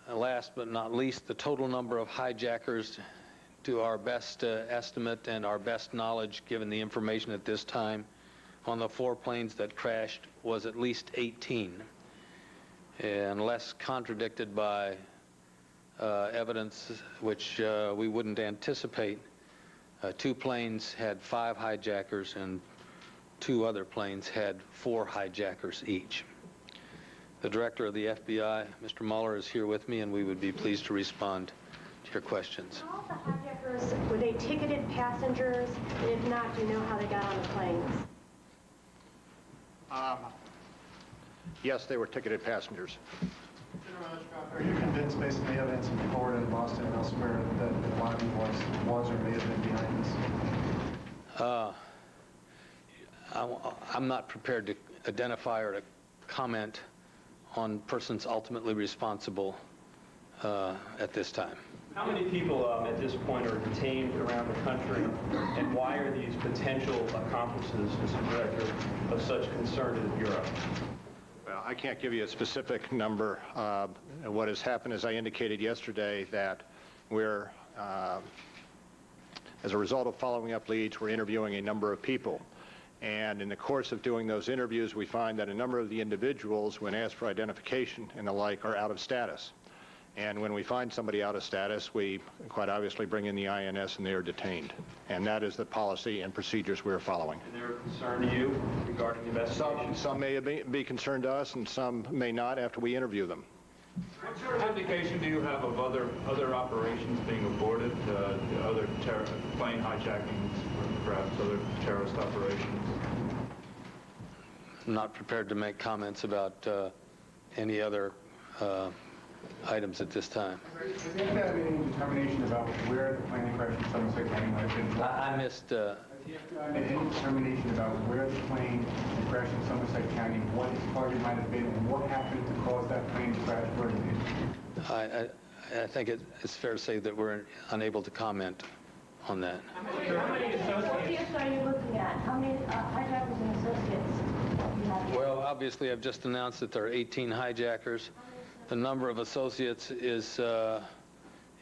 Last but not least, the total number of hijackers, to our best estimate and our best knowledge given the information at this time, on the 4 planes that crashed was at least 18, unless contradicted by evidence which we wouldn't anticipate. 2 planes had 5 hijackers and 2 other planes had 4 hijackers each. The director of the FBI, Mr. Mueller, is here with me, and we would be pleased to respond to your questions. All the hijackers, were they ticketed passengers? And if not, do you know how they got on the planes? Yes, they were ticketed passengers. Are you convinced, based on the evidence in Florida and Boston and elsewhere, that the body was or may have been behind this? I'm not prepared to identify or to comment on persons ultimately responsible at this time. How many people at this point are detained around the country, and why are these potential accomplices, Mr. Director, of such concern to the Bureau? Well, I can't give you a specific number. What has happened, as I indicated yesterday, that we're, as a result of following up leads, we're interviewing a number of people. And in the course of doing those interviews, we find that a number of the individuals, when asked for identification and the like, are out of status. And when we find somebody out of status, we quite obviously bring in the INS and they are detained. And that is the policy and procedures we're following. And they're concerned to you regarding the investigation? Some may be concerned to us and some may not after we interview them. What sort of indication do you have of other operations being aborted, other plane hijackings, perhaps other terrorist operations? I'm not prepared to make comments about any other items at this time. Does the FBI have any determination about where the plane crash in Somerset County might have been? I missed... Has the FBI made any determination about where the plane crashed in Somerset County, what its target might have been, and what happened to cause that plane to crash where it did? I think it's fair to say that we're unable to comment on that. How many associates are you looking at? How many hijackers and associates? Well, obviously, I've just announced that there are 18 hijackers. The number of associates is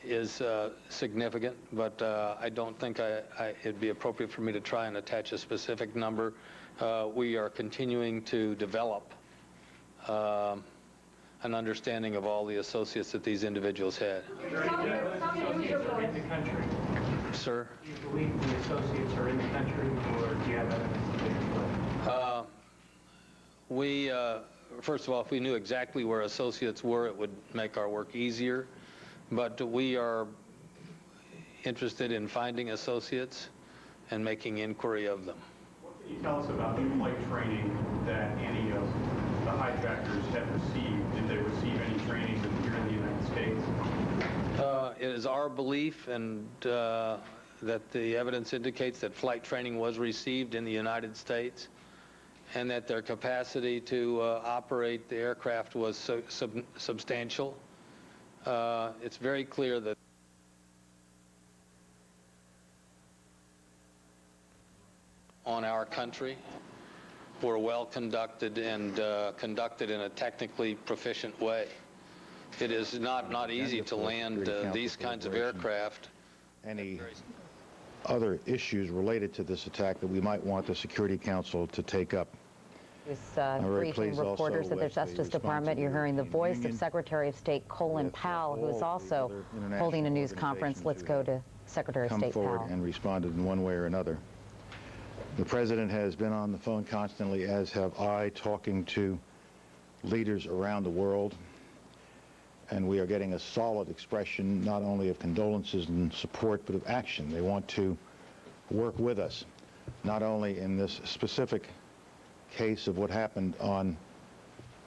is significant, but I don't think it'd be appropriate for me to try and attach a specific number. We are continuing to develop an understanding of all the associates that these individuals had. Is there any associates are in the country? Sir? Do you believe the associates are in the country, or do you have evidence that they are? First of all, if we knew exactly where associates were, it would make our work easier. But we are interested in finding associates and making inquiry of them. What can you tell us about the flight training that any of the hijackers have received? Did they receive any training here in the United States? It is our belief and that the evidence indicates that flight training was received in the United States and that their capacity to operate the aircraft was substantial. It's very clear that on our country were well conducted and conducted in a technically proficient way. It is not easy to land these kinds of aircraft. Any other issues related to this attack that we might want the Security Council to take up? Briefing reporters at the Justice Department. You're hearing the voice of Secretary of State Colin Powell, who is also holding a news conference. Let's go to Secretary of State Powell. Come forward and responded in one way or another. The President has been on the phone constantly, as have I, talking to leaders around the world, and we are getting a solid expression not only of condolences and support, but of action. They want to work with us, not only in this specific case of what happened on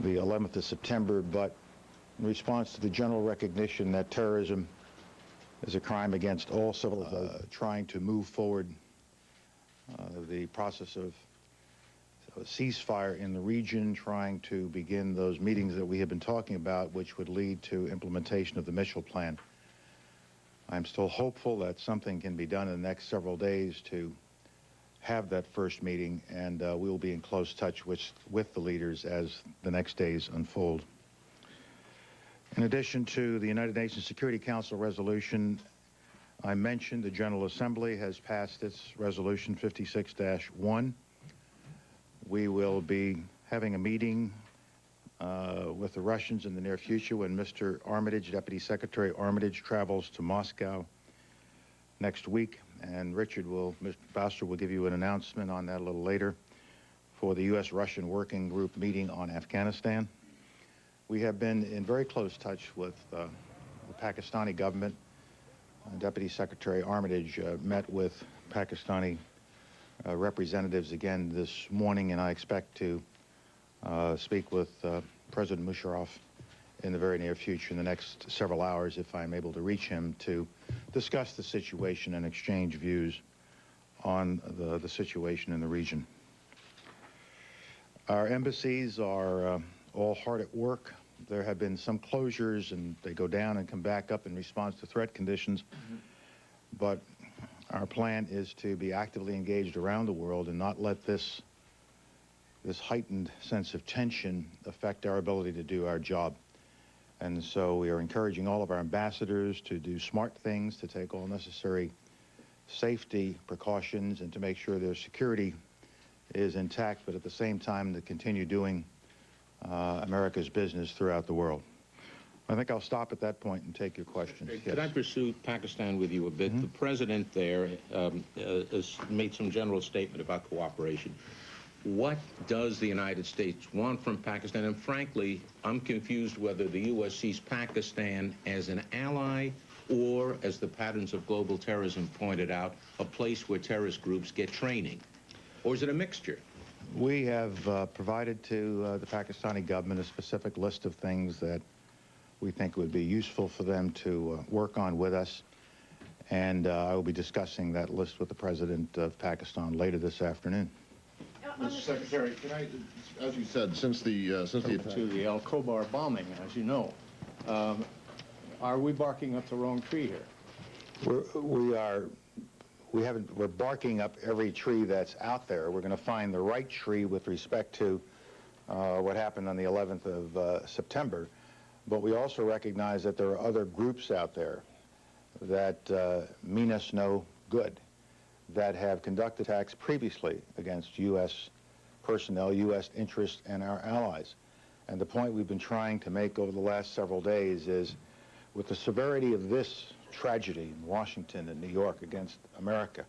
the 11th of September, but in response to the general recognition that terrorism is a crime against all civil, trying to move forward the process of a ceasefire in the region, trying to begin those meetings that we have been talking about, which would lead to implementation of the Mitchell Plan. I'm still hopeful that something can be done in the next several days to have that first meeting, and we will be in close touch with the leaders as the next days unfold. In addition to the United Nations Security Council resolution, I mentioned the General Assembly has passed its resolution 56-1. We will be having a meeting with the Russians in the near future when Mr. Armitage, Deputy Secretary Armitage, travels to Moscow next week, and Mr. Bouster will give you an announcement on that a little later for the U.S.-Russian Working Group meeting on Afghanistan. We have been in very close touch with the Pakistani government. Deputy Secretary Armitage met with Pakistani representatives again this morning, and I expect to speak with President Musharraf in the very near future, in the next several hours, if I'm able to reach him, to discuss the situation and exchange views on the situation in the region. Our embassies are all hard at work. There have been some closures, and they go down and come back up in response to threat conditions. But our plan is to be actively engaged around the world and not let this heightened sense of tension affect our ability to do our job. And so we are encouraging all of our ambassadors to do smart things, to take all necessary safety precautions, and to make sure their security is intact, but at the same time to continue doing America's business throughout the world. I think I'll stop at that point and take your questions. Could Yes. I pursue Pakistan with you a bit? The president there has made some general statement about cooperation. What does the United States want from Pakistan? And frankly, I'm confused whether the U.S. sees Pakistan as an ally or, as the patterns of global terrorism pointed out, a place where terrorist groups get training. Or is it a mixture? We have provided to the Pakistani government a specific list of things that we think would be useful for them to work on with us. And I will be discussing that list with the President of Pakistan later this afternoon. Mr. Secretary, can I, as you said, since the attack to the Al Khobar bombing, as you know, are we barking up the wrong tree here? We're barking up every tree that's out there. We're going to find the right tree with respect to what happened on the 11th of September. But we also recognize that there are other groups out there that mean us no good, that have conducted attacks previously against U.S. personnel, U.S. interests, and our allies. And the point we've been trying to make over the last several days is, with the severity of this tragedy in Washington and New York against America,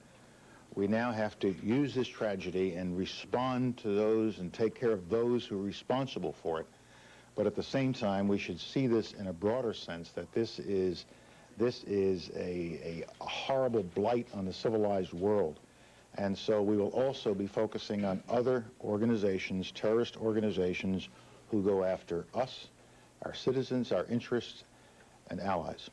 we now have to use this tragedy and respond to those and take care of those who are responsible for it. But at the same time, we should see this in a broader sense, that this is a horrible blight on the civilized world. And so we will also be focusing on other organizations, terrorist organizations, who go after us, our citizens, our interests, and allies.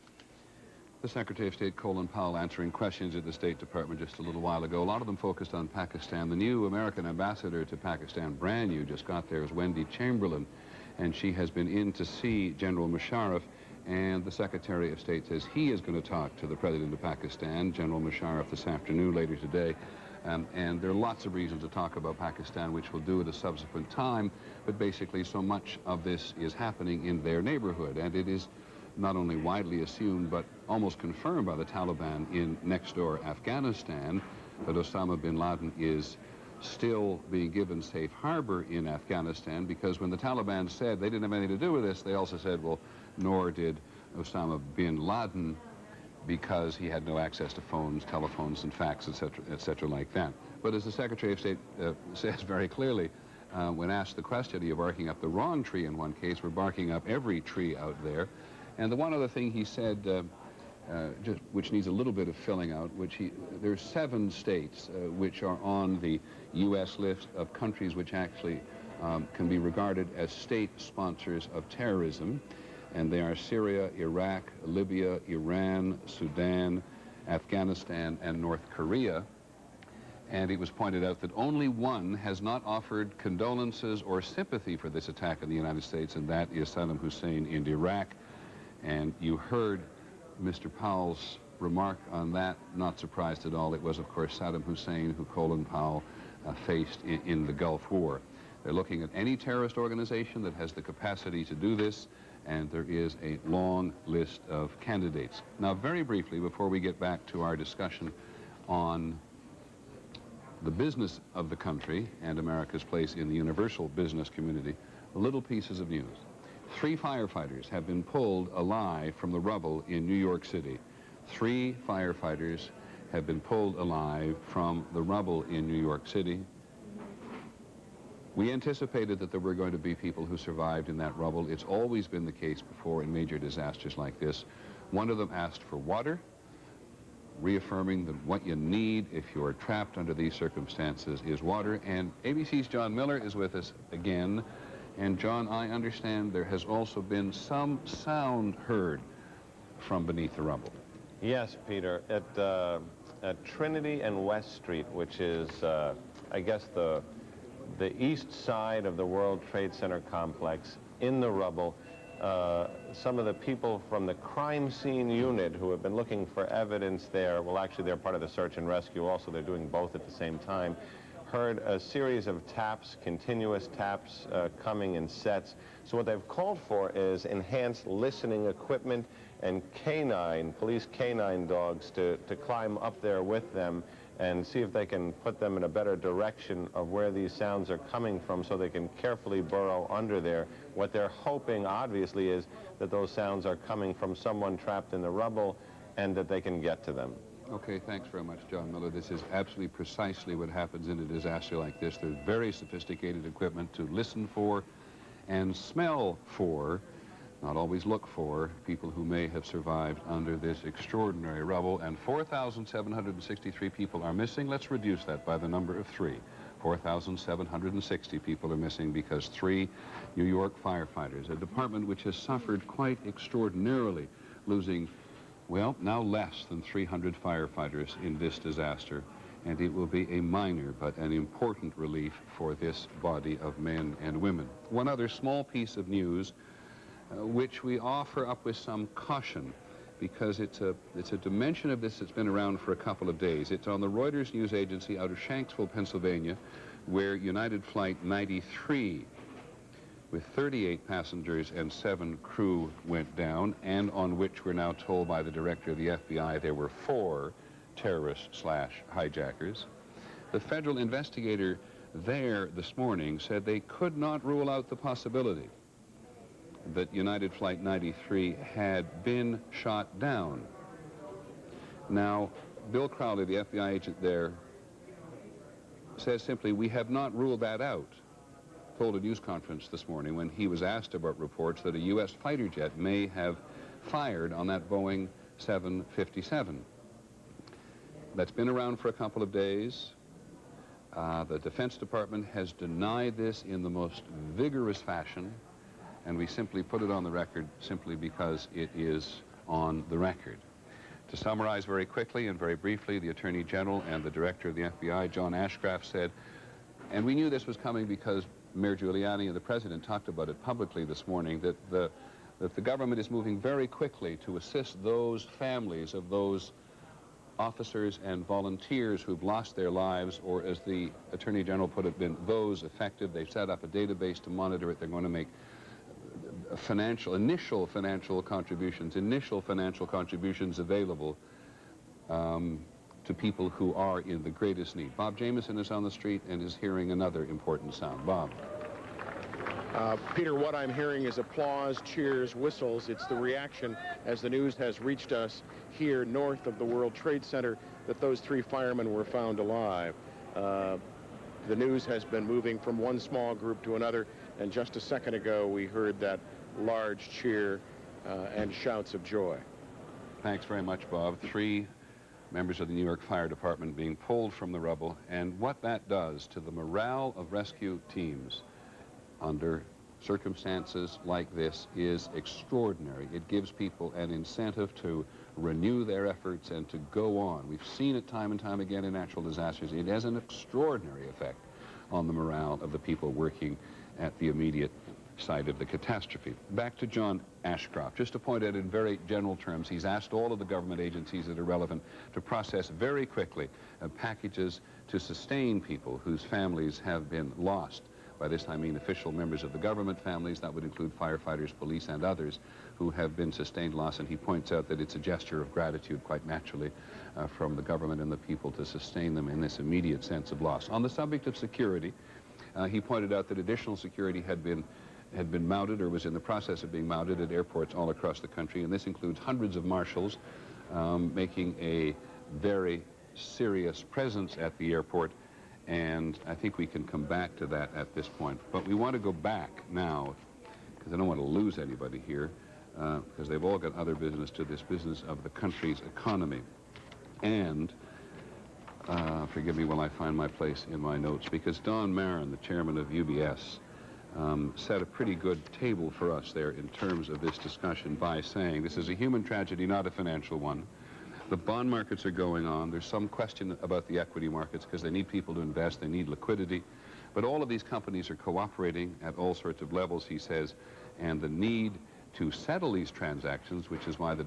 The Secretary of State Colin Powell answering questions at the State Department just a little while ago. A lot of them focused on Pakistan. The new American ambassador to Pakistan, brand new, just got there, is Wendy Chamberlain, and she has been in to see General Musharraf, and the Secretary of State says he is going to talk to the President of Pakistan, General Musharraf, this afternoon, later today. And there are lots of reasons to talk about Pakistan, which we'll do at a subsequent time, but basically so much of this is happening in their neighborhood, and it is not only widely assumed, but almost confirmed by the Taliban in next-door Afghanistan, that Osama bin Laden is still being given safe harbor in Afghanistan, because when the Taliban said they didn't have anything to do with this, they also said, well, nor did Osama bin Laden, because he had no access to phones, telephones, and fax, et cetera like that. But as the Secretary of State says very clearly, when asked the question, are you barking up the wrong tree in one case? We're barking up every tree out there. And the one other thing he said, which needs a little bit of filling out, there's 7 states which are on the U.S. list of countries which actually can be regarded as state sponsors of terrorism. And they are Syria, Iraq, Libya, Iran, Sudan, Afghanistan, and North Korea. And it was pointed out that only one has not offered condolences or sympathy for this attack in the United States, and that is Saddam Hussein in Iraq. And you heard Mr. Powell's remark on that, not surprised at all. It was, of course, Saddam Hussein who Colin Powell faced in the Gulf War. They're looking at any terrorist organization that has the capacity to do this, and there is a long list of candidates. Now, very briefly, before we get back to our discussion on the business of the country and America's place in the universal business community, little pieces of news. 3 firefighters have been pulled alive from the rubble in New York City. 3 firefighters have been pulled alive from the rubble in New York City. We anticipated that there were going to be people who survived in that rubble. It's always been the case before in major disasters like this. One of them asked for water, reaffirming that what you need if you're trapped under these circumstances is water. And ABC's John Miller is with us again. And John, I understand there has also been some sound heard from beneath the rubble. Yes, Peter. At Trinity and West Street, which is, I guess, the east side of the World Trade Center complex, in the rubble, some of the people from the crime scene unit who have been looking for evidence there, well, actually, they're part of the search and rescue also, they're doing both at the same time, heard a series of taps, continuous taps coming in sets. So what they've called for is enhanced listening equipment and police canine dogs to climb up there with them and see if they can put them in a better direction of where these sounds are coming from so they can carefully burrow under there. What they're hoping, obviously, is that those sounds are coming from someone trapped in the rubble and that they can get to them. Okay, thanks very much, John Miller. This is absolutely precisely what happens in a disaster like this. There's very sophisticated equipment to listen for and smell for, not always look for, people who may have survived under this extraordinary rubble. And 4,763 people are missing. Let's reduce that by the number of 3. 4,760 people are missing because 3 New York firefighters, a department which has suffered quite extraordinarily, losing, well, now less than 300 firefighters in this disaster. And it will be a minor but an important relief for this body of men and women. One other small piece of news which we offer up with some caution, because it's a dimension of this that's been around for a couple of days. It's on the Reuters news agency out of Shanksville, Pennsylvania, where United Flight 93 with 38 passengers and 7 crew went down, and on which we're now told by the director of the FBI there were 4 terrorists/hijackers. The federal investigator there this morning said they could not rule out the possibility that United Flight 93 had been shot down. Now, Bill Crowley, the FBI agent there, says simply, we have not ruled that out. Told a news conference this morning when he was asked about reports that a U.S. fighter jet may have fired on that Boeing 757. That's been around for a couple of days. The Defense Department has denied this in the most vigorous fashion, and we simply put it on the record simply because it is on the record. To summarize very quickly and very briefly, the Attorney General and the Director of the FBI, John Ashcroft, said, and we knew this was coming because Mayor Giuliani and the President talked about it publicly this morning, that the government is moving very quickly to assist those families of those officers and volunteers who've lost their lives, or as the Attorney General put it, been those affected. They've set up a database to monitor it. They're going to make initial financial contributions available to people who are in the greatest need. Bob Jameson is on the street and is hearing another important sound. Bob. Peter, what I'm hearing is applause, cheers, whistles. It's the reaction as the news has reached us here north of the World Trade Center that those 3 firemen were found alive. The news has been moving from one small group to another, and just a second ago we heard that large cheer and shouts of joy. Thanks very much, Bob. 3 members of the New York Fire Department being pulled from the rubble, and what that does to the morale of rescue teams under circumstances like this is extraordinary. It gives people an incentive to renew their efforts and to go on. We've seen it time and time again in natural disasters. It has an extraordinary effect on the morale of the people working at the immediate site of the catastrophe. Back to John Ashcroft. Just to point out in very general terms, he's asked all of the government agencies that are relevant to process very quickly packages to sustain people whose families have been lost. By this I mean official members of the government families. That would include firefighters, police, and others who have been sustained loss. And he points out that it's a gesture of gratitude, quite naturally, from the government and the people to sustain them in this immediate sense of loss. On the subject of security, he pointed out that additional security had been mounted or was in the process of being mounted at airports all across the country, and this includes hundreds of marshals making a very serious presence at the airport. And I think we can come back to that at this point. But we want to go back now, because I don't want to lose anybody here, because they've all got other business to this business of the country's economy. And, forgive me while I find my place in my notes, because Don Marin, the chairman of UBS, set a pretty good table for us there in terms of this discussion by saying this is a human tragedy, not a financial one. The bond markets are going on. There's some question about the equity markets because they need people to invest. They need liquidity. But all of these companies are cooperating at all sorts of levels, he says, and the need to settle these transactions, which is why the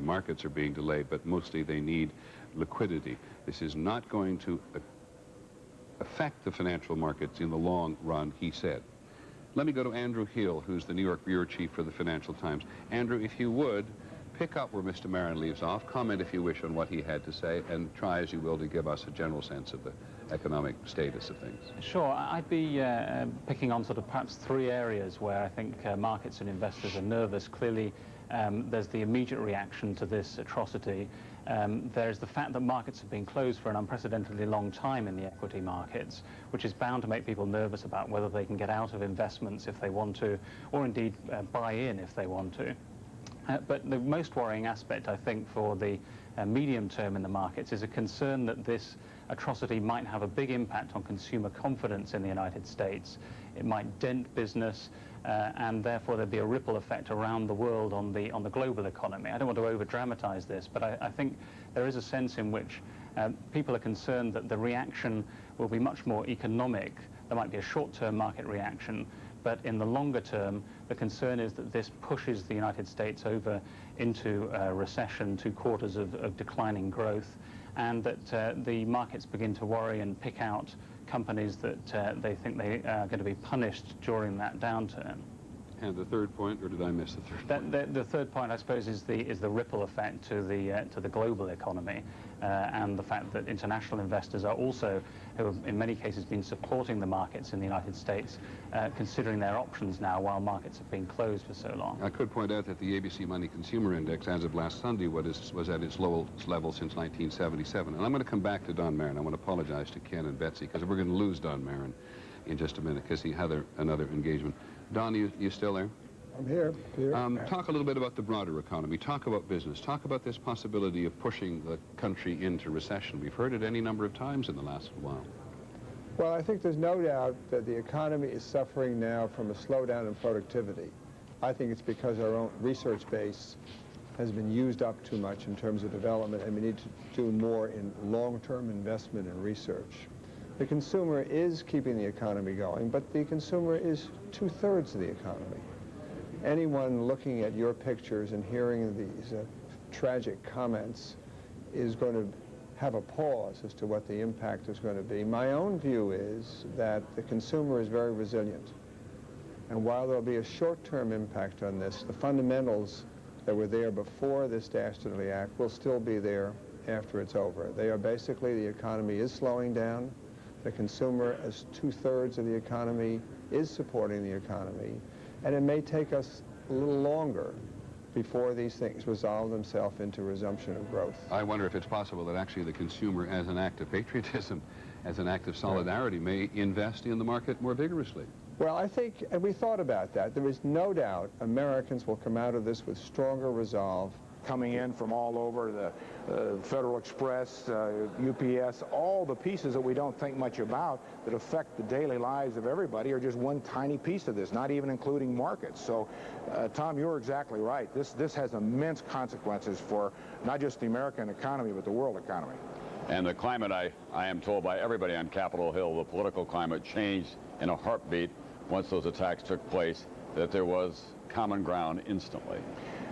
markets are being delayed, but mostly they need liquidity. This is not going to affect the financial markets in the long run, he said. Let me go to Andrew Hill, who's the New York bureau chief for the Financial Times. Andrew, if you would, pick up where Mr. Marin leaves off, comment if you wish on what he had to say, and try as you will to give us a general sense of the economic status of things. Sure. I'd be picking on sort of perhaps 3 areas where I think markets and investors are nervous. Clearly, there's the immediate reaction to this atrocity. There's the fact that markets have been closed for an unprecedentedly long time in the equity markets, which is bound to make people nervous about whether they can get out of investments if they want to, or indeed buy in if they want to. But the most worrying aspect, I think, for the medium term in the markets is a concern that this atrocity might have a big impact on consumer confidence in the United States. It might dent business, and therefore there'd be a ripple effect around the world on the global economy. I don't want to over-dramatize this, but I think there is a sense in which people are concerned that the reaction will be much more economic. There might be a short-term market reaction, but in the longer term, the concern is that this pushes the United States over into recession, 2 quarters of declining growth, and that the markets begin to worry and pick out companies that they think they are going to be punished during that downturn. And the third point, or did I miss the third point? The third point, I suppose, is the ripple effect to the global economy, and the fact that international investors are also, who have in many cases been supporting the markets in the United States, considering their options now while markets have been closed for so long. I could point out that the ABC Money Consumer Index, as of last Sunday, was at its lowest level since 1977. And I'm going to come back to Don Marin. I want to apologize to Ken and Betsy, because we're going to lose Don Marin in just a minute, because he had another engagement. Don, you still there? I'm here. Talk a little bit about the broader economy. Talk about business. Talk about this possibility of pushing the country into recession. We've heard it any number of times in the last while. Well, I think there's no doubt that the economy is suffering now from a slowdown in productivity. I think it's because our own research base has been used up too much in terms of development, and we need to do more in long-term investment in research. The consumer is keeping the economy going, but the consumer is 2/3 of the economy. Anyone looking at your pictures and hearing these tragic comments is going to have a pause as to what the impact is going to be. My own view is that the consumer is very resilient. And while there'll be a short-term impact on this, the fundamentals that were there before this dastardly act will still be there after it's over. They are basically, the economy is slowing down. The consumer, as 2/3 of the economy, is supporting the economy. And it may take us a little longer before these things resolve themselves into resumption of growth. I wonder if it's possible that actually the consumer, as an act of patriotism, as an act of solidarity, may invest in the market more vigorously. Well, I think, and we thought about that, there is no doubt Americans will come out of this with stronger resolve. Coming in from all over, the Federal Express, UPS, all the pieces that we don't think much about that affect the daily lives of everybody are just one tiny piece of this, not even including markets. So, Tom, you're exactly right. This has immense consequences for not just the American economy, but the world economy. And the climate, I am told by everybody on Capitol Hill, the political climate changed in a heartbeat once those attacks took place, that there was common ground instantly.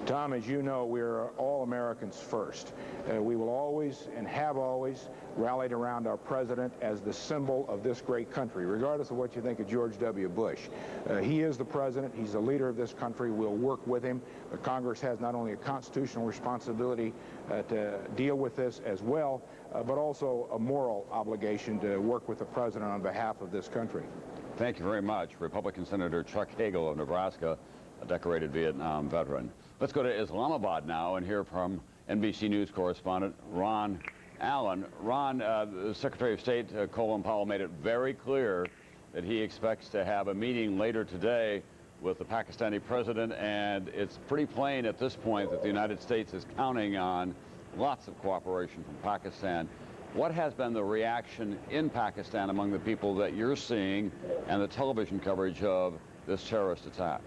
Tom, as you know, we're all Americans first. We will always and have always rallied around our president as the symbol of this great country, regardless of what you think of George W. Bush. He is the president. He's the leader of this country. We'll work with him. The Congress has not only a constitutional responsibility to deal with this as well, but also a moral obligation to work with the president on behalf of this country. Thank you very much. Republican Senator Chuck Hagel of Nebraska, a decorated Vietnam veteran. Let's go to Islamabad now and hear from NBC News correspondent Ron Allen. Ron, the Secretary of State, Colin Powell, made it very clear that he expects to have a meeting later today with the Pakistani president, and it's pretty plain at this point that the United States is counting on lots of cooperation from Pakistan. What has been the reaction in Pakistan among the people that you're seeing and the television coverage of this terrorist attack?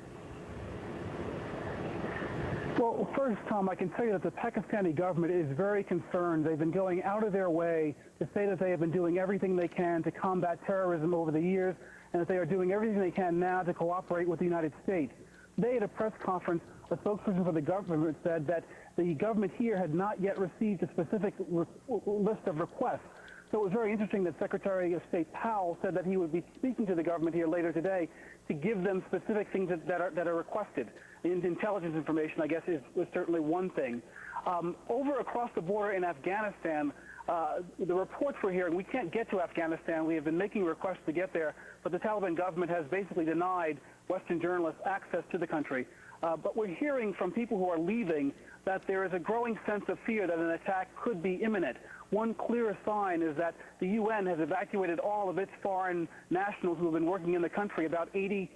Well, first, Tom, I can tell you that the Pakistani government is very concerned. They've been going out of their way to say that they have been doing everything they can to combat terrorism over the years, and that they are doing everything they can now to cooperate with the United States. Today at a press conference, a spokesperson for the government said that the government here had not yet received a specific list of requests. So it was very interesting that Secretary of State Powell said that he would be speaking to the government here later today to give them specific things that are requested. Intelligence information, I guess, was certainly one thing. Over across the border in Afghanistan, the reports we're hearing, we can't get to Afghanistan. We have been making requests to get there, but the Taliban government has basically denied Western journalists access to the country. But we're hearing from people who are leaving that there is a growing sense of fear that an attack could be imminent. One clear sign is that the UN has evacuated all of its foreign nationals who have been working in the country, about 80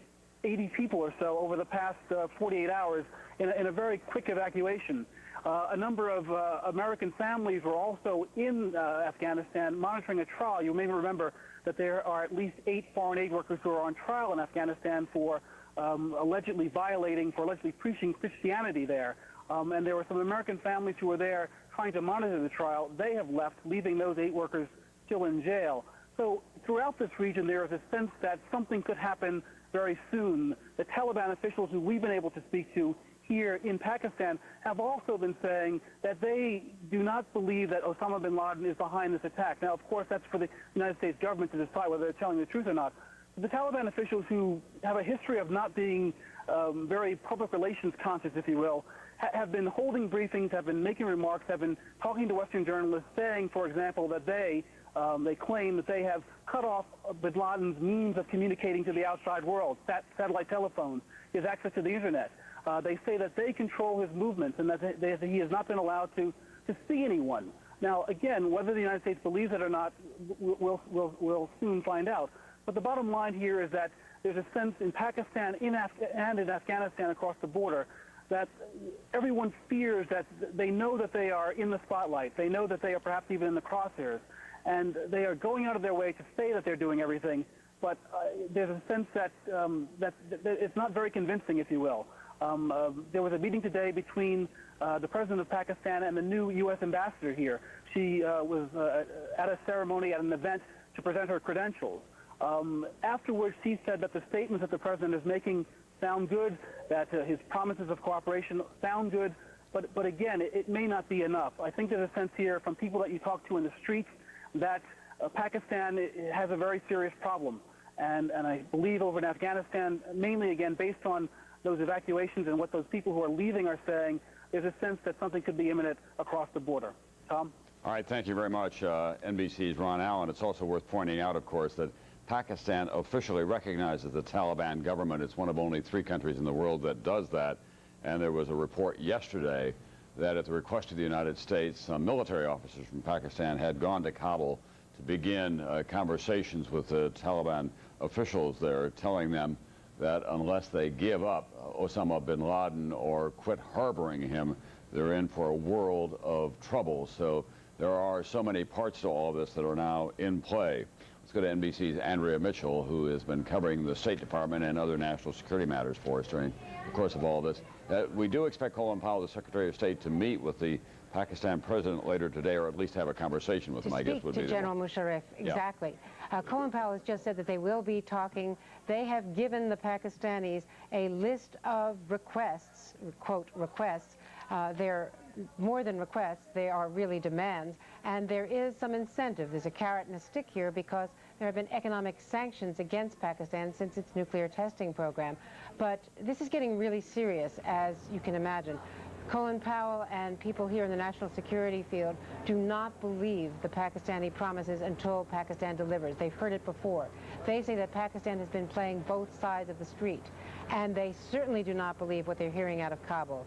people or so over the past 48 hours in a very quick evacuation. A number of American families were also in Afghanistan monitoring a trial. You may remember that there are at least 8 foreign aid workers who are on trial in Afghanistan for allegedly preaching Christianity there. And there were some American families who were there trying to monitor the trial. They have left, leaving those 8 workers still in jail. So throughout this region, there is a sense that something could happen very soon. The Taliban officials who we've been able to speak to here in Pakistan have also been saying that they do not believe that Osama bin Laden is behind this attack. Now, of course, that's for the United States government to decide whether they're telling the truth or not. But the Taliban officials, who have a history of not being very public relations conscious, if you will, have been holding briefings, have been making remarks, have been talking to Western journalists, saying, for example, that they claim that they have cut off bin Laden's means of communicating to the outside world, satellite telephones, his access to the internet. They say that they control his movements and that he has not been allowed to see anyone. Now, again, whether the United States believes it or not, we'll soon find out. But the bottom line here is that there's a sense in Pakistan and in Afghanistan across the border that everyone fears that they know that they are in the spotlight. They know that they are perhaps even in the crosshairs. And they are going out of their way to say that they're doing everything, but there's a sense that it's not very convincing, if you will. There was a meeting today between the President of Pakistan and the new U.S. ambassador here. She was at a ceremony at an event to present her credentials. Afterwards, she said that the statements that the President is making sound good, that his promises of cooperation sound good, but again, it may not be enough. I think there's a sense here from people that you talk to in the streets that Pakistan has a very serious problem. And I believe over in Afghanistan, mainly, again, based on those evacuations and what those people who are leaving are saying, there's a sense that something could be imminent across the border. Tom? All right, thank you very much, NBC's Ron Allen. It's also worth pointing out, of course, that Pakistan officially recognizes the Taliban government. It's one of only 3 countries in the world that does that. And there was a report yesterday that at the request of the United States, some military officers from Pakistan had gone to Kabul to begin conversations with the Taliban officials there, telling them that unless they give up Osama bin Laden or quit harboring him, they're in for a world of trouble. So there are so many parts to all of this that are now in play. Let's go to NBC's Andrea Mitchell, who has been covering the State Department and other national security matters for us during the course of all this. We do expect Colin Powell, the Secretary of State, to meet with the Pakistan president later today, or at least have a conversation with him, I guess would be the General Musharraf, exactly. Yeah. Colin Powell has just said that they will be talking. They have given the Pakistanis a list of requests, quote, requests. They're more than requests, they are really demands, and there is some incentive. There's a carrot and a stick here because there have been economic sanctions against Pakistan since its nuclear testing program. But this is getting really serious, as you can imagine. Colin Powell and people here in the national security field do not believe the Pakistani promises until Pakistan delivers. They've heard it before. They say that Pakistan has been playing both sides of the street, and they certainly do not believe what they're hearing out of Kabul.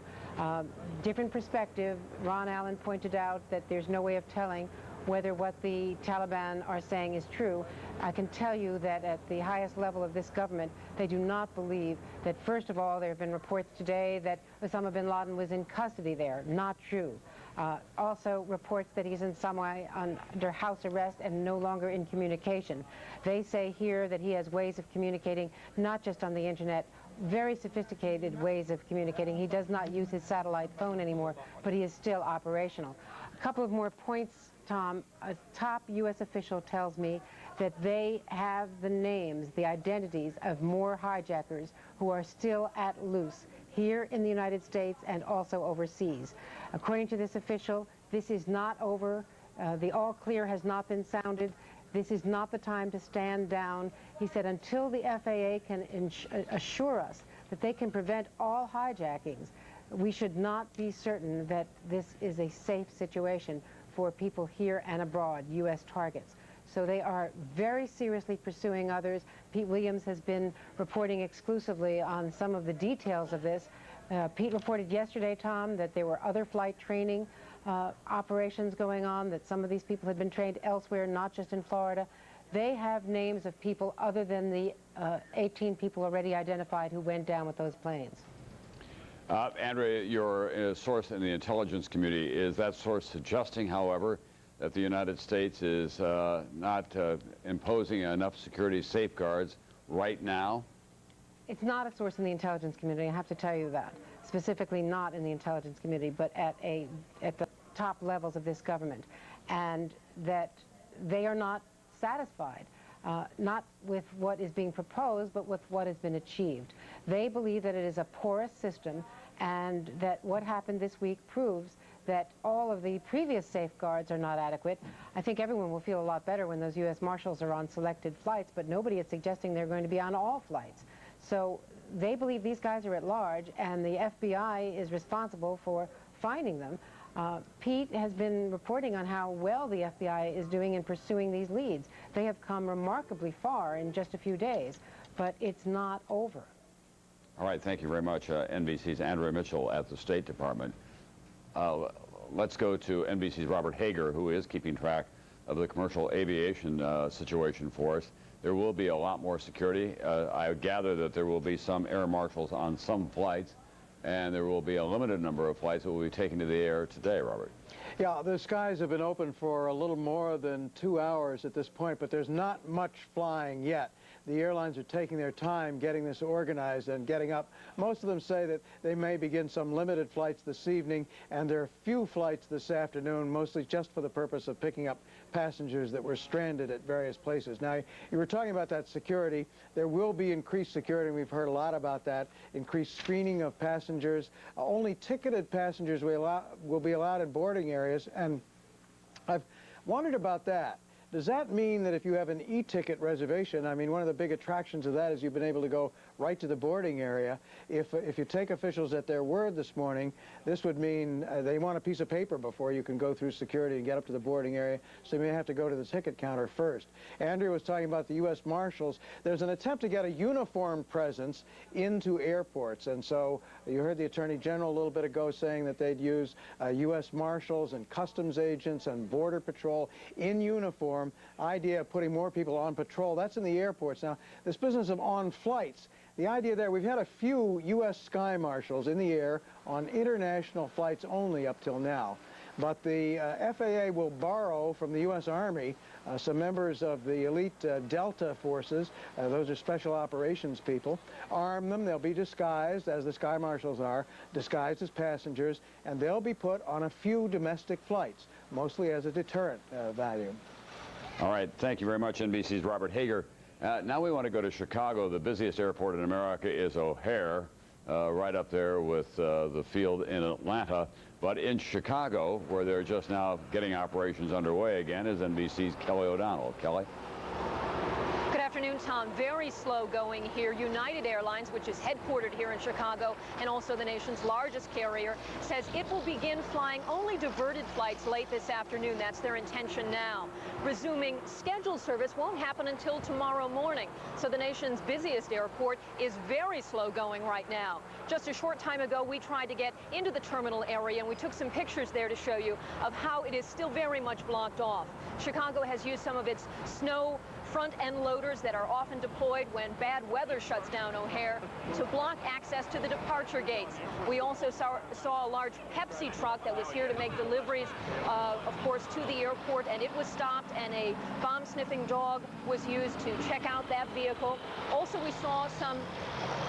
Different perspective. Ron Allen pointed out that there's no way of telling whether what the Taliban are saying is true. I can tell you that at the highest level of this government, they do not believe that, first of all, there have been reports today that Osama bin Laden was in custody there. Not true. Also reports that he's in some way under house arrest and no longer in communication. They say here that he has ways of communicating, not just on the internet, very sophisticated ways of communicating. He does not use his satellite phone anymore, but he is still operational. A couple of more points, Tom. A top U.S. official tells me that they have the names, the identities of more hijackers who are still at loose here in the United States and also overseas. According to this official, this is not over. The all clear has not been sounded. This is not the time to stand down. He said until the FAA can assure us that they can prevent all hijackings, we should not be certain that this is a safe situation for people here and abroad, U.S. targets. So they are very seriously pursuing others. Pete Williams has been reporting exclusively on some of the details of this. Pete reported yesterday, Tom, that there were other flight training operations going on, that some of these people had been trained elsewhere, not just in Florida. They have names of people other than the 18 people already identified who went down with those planes. Andrea, your source in the intelligence community, is that source suggesting, however, that the United States is not imposing enough security safeguards right now? It's not a source in the intelligence community, I have to tell you that. Specifically not in the intelligence community, but at the top levels of this government. And that they are not satisfied, not with what is being proposed, but with what has been achieved. They believe that it is a porous system and that what happened this week proves that all of the previous safeguards are not adequate. I think everyone will feel a lot better when those U.S. Marshals are on selected flights, but nobody is suggesting they're going to be on all flights. So they believe these guys are at large, and the FBI is responsible for finding them. Pete has been reporting on how well the FBI is doing in pursuing these leads. They have come remarkably far in just a few days, but it's not over. All right, thank you very much, NBC's Andrea Mitchell at the State Department. Let's go to NBC's Robert Hager, who is keeping track of the commercial aviation situation for us. There will be a lot more security. I gather that there will be some air marshals on some flights, and there will be a limited number of flights that will be taken to the air today, Robert. Yeah, the skies have been open for a little more than 2 hours at this point, but there's not much flying yet. The airlines are taking their time getting this organized and getting up. Most of them say that they may begin some limited flights this evening, and there are few flights this afternoon, mostly just for the purpose of picking up passengers that were stranded at various places. Now, you were talking about that security. There will be increased security, and we've heard a lot about that, increased screening of passengers. Only ticketed passengers will be allowed in boarding areas, and I've wondered about that. Does that mean that if you have an e-ticket reservation, I mean, one of the big attractions of that is you've been able to go right to the boarding area. If you take officials at their word this morning, this would mean they want a piece of paper before you can go through security and get up to the boarding area, so you may have to go to the ticket counter first. Andrea was talking about the U.S. Marshals. There's an attempt to get a uniform presence into airports, and so you heard the Attorney General a little bit ago saying that they'd use U.S. Marshals and customs agents and Border Patrol in uniform. Idea of putting more people on patrol, that's in the airports. Now, this business of on flights, the idea there, we've had a few U.S. Sky Marshals in the air on international flights only up till now. But the FAA will borrow from the U.S. Army some members of the elite Delta forces. Those are special operations people. Arm them. They'll be disguised, as the Sky Marshals are, disguised as passengers, and they'll be put on a few domestic flights, mostly as a deterrent value. All right, thank you very much, NBC's Robert Hager. Now we want to go to Chicago. The busiest airport in America is O'Hare, right up there with the field in Atlanta. But in Chicago, where they're just now getting operations underway again, is NBC's Kelly O'Donnell. Kelly? Good afternoon, Tom. Very slow going here. United Airlines, which is headquartered here in Chicago and also the nation's largest carrier, says it will begin flying only diverted flights late this afternoon. That's their intention now. Resuming scheduled service won't happen until tomorrow morning. So the nation's busiest airport is very slow going right now. Just a short time ago, we tried to get into the terminal area, and we took some pictures there to show you of how it is still very much blocked off. Chicago has used some of its snow front-end loaders that are often deployed when bad weather shuts down O'Hare to block access to the departure gates. We also saw a large Pepsi truck that was here to make deliveries, of course, to the airport, and it was stopped, and a bomb-sniffing dog was used to check out that vehicle. Also, we saw some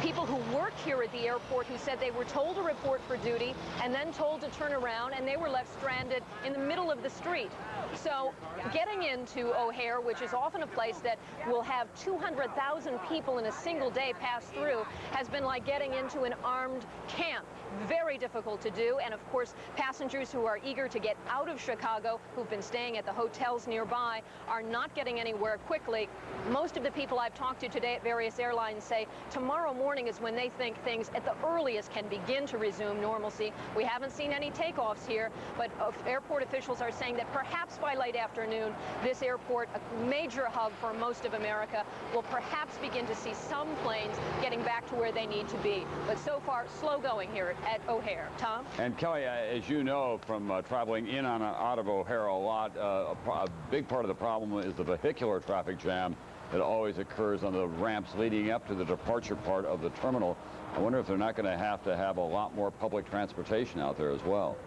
people who work here at the airport who said they were told to report for duty and then told to turn around, and they were left stranded in the middle of the street. So getting into O'Hare, which is often a place that will have 200,000 people in a single day pass through, has been like getting into an armed camp. Very difficult to do, and of course passengers who are eager to get out of Chicago, who've been staying at the hotels nearby, are not getting anywhere quickly. Most of the people I've talked to today at various airlines say tomorrow morning is when they think things at the earliest can begin to resume normalcy. We haven't seen any takeoffs here, but airport officials are saying that perhaps by late afternoon, this airport, a major hub for most of America, will perhaps begin to see some planes getting back to where they need to be. But so far, slow going here at O'Hare. Tom? And Kelly, as you know from traveling in and out of O'Hare a lot, a big part of the problem is the vehicular traffic jam that always occurs on the ramps leading up to the departure part of the terminal. I wonder if they're not going to have a lot more public transportation out there as well.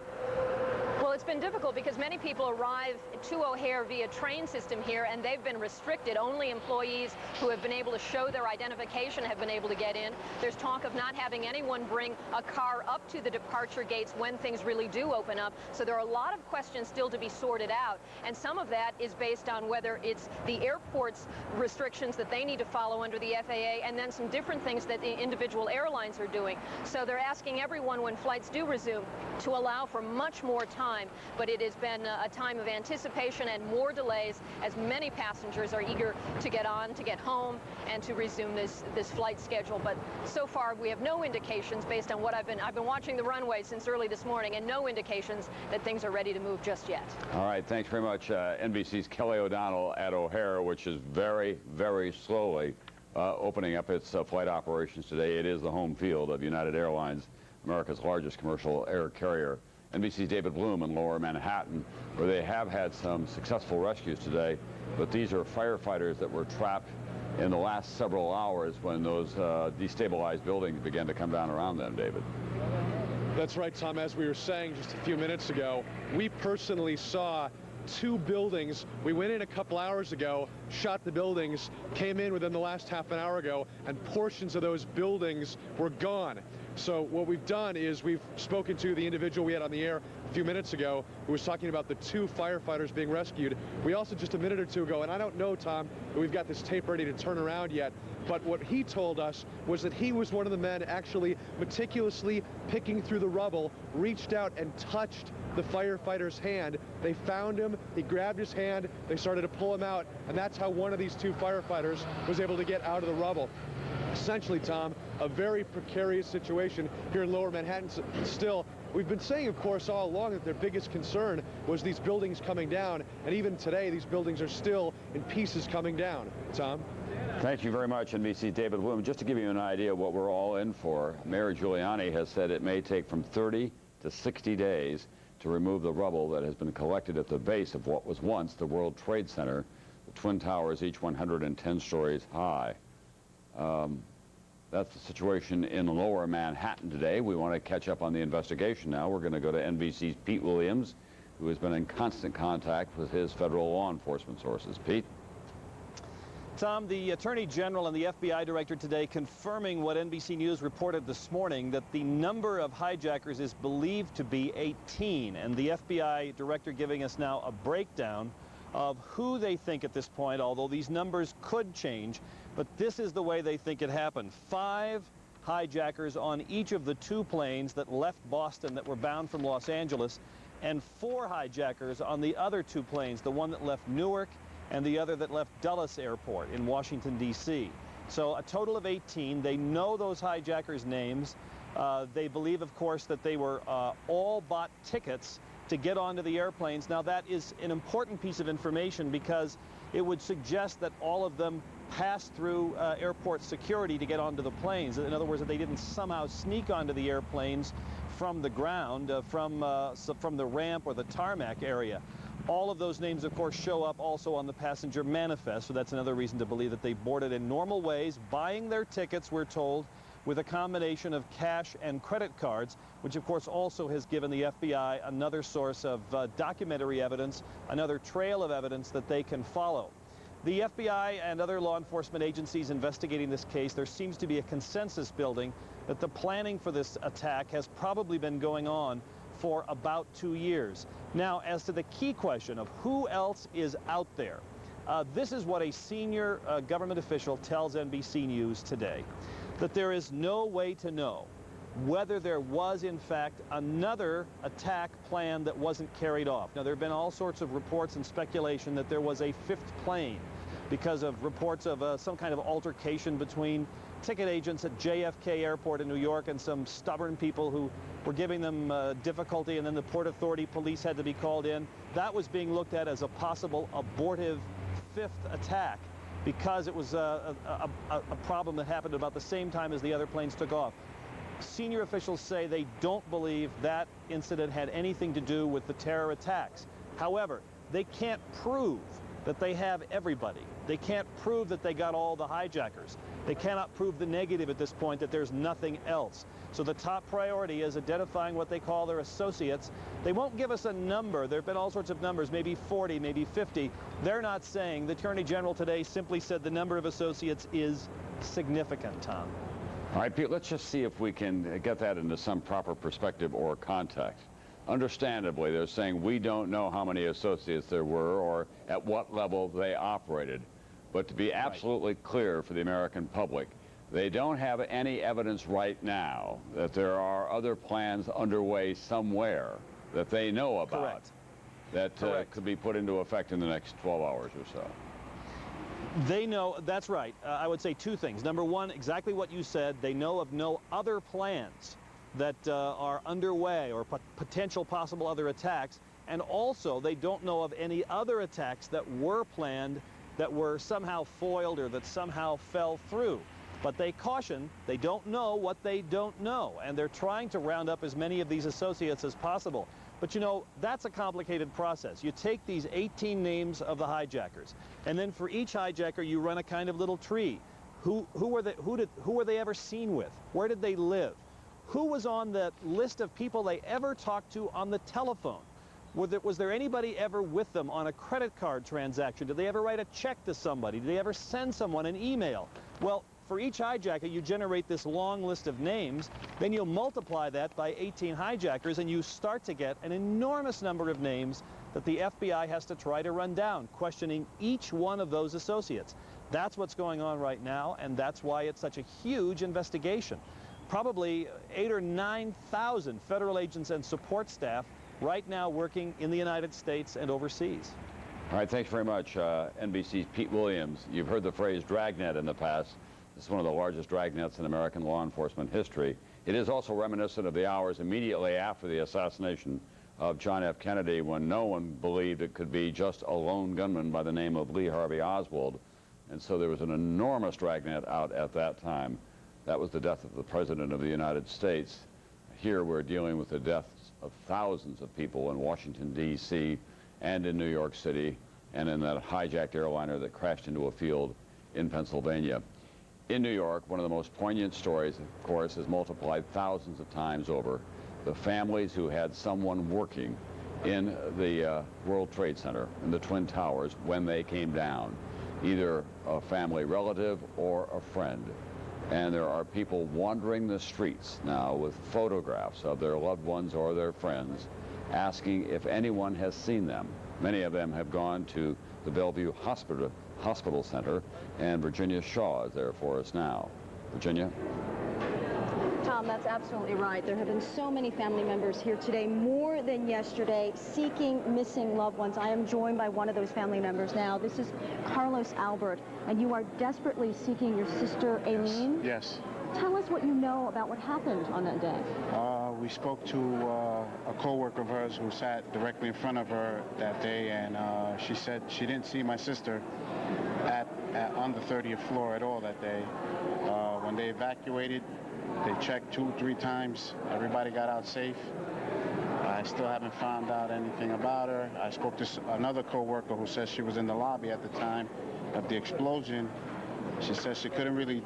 Well, it's been difficult because many people arrive to O'Hare via train system here, and they've been restricted. Only employees who have been able to show their identification have been able to get in. There's talk of not having anyone bring a car up to the departure gates when things really do open up. So there are a lot of questions still to be sorted out, and some of that is based on whether it's the airport's restrictions that they need to follow under the FAA, and then some different things that the individual airlines are doing. So they're asking everyone when flights do resume to allow for much more time, but it has been a time of anticipation and more delays as many passengers are eager to get on, to get home, and to resume this flight schedule. But so far we have no indications, based on what I've been watching the runway since early this morning, and no indications that things are ready to move just yet. All right, thanks very much. NBC's Kelly O'Donnell at O'Hare, which is very, very slowly opening up its flight operations today. It is the home field of United Airlines, America's largest commercial air carrier. NBC's David Bloom in Lower Manhattan, where they have had some successful rescues today, but these are firefighters that were trapped in the last several hours when those destabilized buildings began to come down around them, David. That's right, Tom. As we were saying just a few minutes ago, we personally saw 2 buildings. We went in a couple hours ago, shot the buildings, came in within the last half an hour ago, and portions of those buildings were gone. So what we've done is we've spoken to the individual we had on the air a few minutes ago who was talking about the 2 firefighters being rescued. We also just a minute or two ago, and I don't know, Tom, that we've got this tape ready to turn around yet, but what he told us was that he was one of the men actually meticulously picking through the rubble, reached out and touched the firefighter's hand. They found him, he grabbed his hand, they started to pull him out, and that's how one of these 2 firefighters was able to get out of the rubble. Essentially, Tom, a very precarious situation here in Lower Manhattan. Still, we've been saying, of course, all along that their biggest concern was these buildings coming down, and even today, these buildings are still in pieces coming down. Tom? Thank you very much, NBC's David Bloom. Just to give you an idea of what we're all in for, Mayor Giuliani has said it may take from 30 to 60 days to remove the rubble that has been collected at the base of what was once the World Trade Center, the Twin Towers, each 110 stories high. That's the situation in Lower Manhattan today. We want to catch up on the investigation now. We're going to go to NBC's Pete Williams, who has been in constant contact with his federal law enforcement sources. Pete? Tom, the Attorney General and the FBI Director today confirming what NBC News reported this morning, that the number of hijackers is believed to be 18, and the FBI Director giving us now a breakdown of who they think at this point, although these numbers could change, but this is the way they think it happened. 5 hijackers on each of the 2 planes that left Boston that were bound from Los Angeles, and 4 hijackers on the other 2 planes, the one that left Newark and the other that left Dulles Airport in Washington, D.C. So a total of 18. They know those hijackers' names. They believe, of course, that they were all bought tickets to get onto the airplanes. Now, that is an important piece of information because it would suggest that all of them passed through airport security to get onto the planes. In other words, that they didn't somehow sneak onto the airplanes from the ground, from the ramp or the tarmac area. All of those names, of course, show up also on the passenger manifest, so that's another reason to believe that they boarded in normal ways, buying their tickets, we're told, with a combination of cash and credit cards, which of course also has given the FBI another source of documentary evidence, another trail of evidence that they can follow. The FBI and other law enforcement agencies investigating this case, there seems to be a consensus building that the planning for this attack has probably been going on for about 2 years. Now, as to the key question of who else is out there, this is what a senior government official tells NBC News today, that there is no way to know whether there was, in fact, another attack plan that wasn't carried off. Now, there have been all sorts of reports and speculation that there was a 5th plane because of reports of some kind of altercation between ticket agents at JFK Airport in New York and some stubborn people who were giving them difficulty, and then the Port Authority police had to be called in. That was being looked at as a possible abortive 5th attack because it was a problem that happened about the same time as the other planes took off. Senior officials say they don't believe that incident had anything to do with the terror attacks. However, they can't prove that they have everybody. They can't prove that they got all the hijackers. They cannot prove the negative at this point that there's nothing else. So the top priority is identifying what they call their associates. They won't give us a number. There have been all sorts of numbers, maybe 40, maybe 50. They're not saying. The Attorney General today simply said the number of associates is significant, Tom. All right, Pete, let's just see if we can get that into some proper perspective or context. Understandably, they're saying we don't know how many associates there were or at what level they operated. But to be absolutely clear for the American public, they don't have any evidence right now that there are other plans underway somewhere that they know about. Correct. That could be put into effect in the next 12 hours or so. They know, that's right. I would say two things. Number one, exactly what you said. They know of no other plans that are underway or potential possible other attacks. And also, they don't know of any other attacks that were planned that were somehow foiled or that somehow fell through. But they caution, they don't know what they don't know. And they're trying to round up as many of these associates as possible. But you know, that's a complicated process. You take these 18 names of the hijackers, and then for each hijacker you run a kind of little tree. Who were they ever seen with? Where did they live? Who was on the list of people they ever talked to on the telephone? Was there anybody ever with them on a credit card transaction? Did they ever write a check to somebody? Did they ever send someone an email? Well, for each hijacker, you generate this long list of names. Then you'll multiply that by 18 hijackers, and you start to get an enormous number of names that the FBI has to try to run down, questioning each one of those associates. That's what's going on right now, and that's why it's such a huge investigation. Probably 8,000 or 9,000 federal agents and support staff right now working in the United States and overseas. All right, thanks very much, NBC's Pete Williams. You've heard the phrase dragnet in the past. This is one of the largest dragnets in American law enforcement history. It is also reminiscent of the hours immediately after the assassination of John F. Kennedy, when no one believed it could be just a lone gunman by the name of Lee Harvey Oswald. And so there was an enormous dragnet out at that time. That was the death of the President of the United States. Here we're dealing with the deaths of thousands of people in Washington, D.C., and in New York City, and in that hijacked airliner that crashed into a field in Pennsylvania. In New York, one of the most poignant stories, of course, is multiplied thousands of times over. The families who had someone working in the World Trade Center, in the Twin Towers, when they came down, either a family relative or a friend. And there are people wandering the streets now with photographs of their loved ones or their friends, asking if anyone has seen them. Many of them have gone to the Bellevue Hospital Center, and Virginia Shaw is there for us now. Virginia? Tom, that's absolutely right. There have been so many family members here today, more than yesterday, seeking missing loved ones. I am joined by one of those family members now. This is Carlos Albert, and you are desperately seeking your sister, Aileen? Yes. Tell us what you know about what happened on that day. We spoke to a co-worker of hers who sat directly in front of her that day, and she said she didn't see my sister on the 30th floor at all that day. When they evacuated, they checked 2-3 times. Everybody got out safe. I still haven't found out anything about her. I spoke to another co-worker who says she was in the lobby at the time of the explosion. She says she couldn't really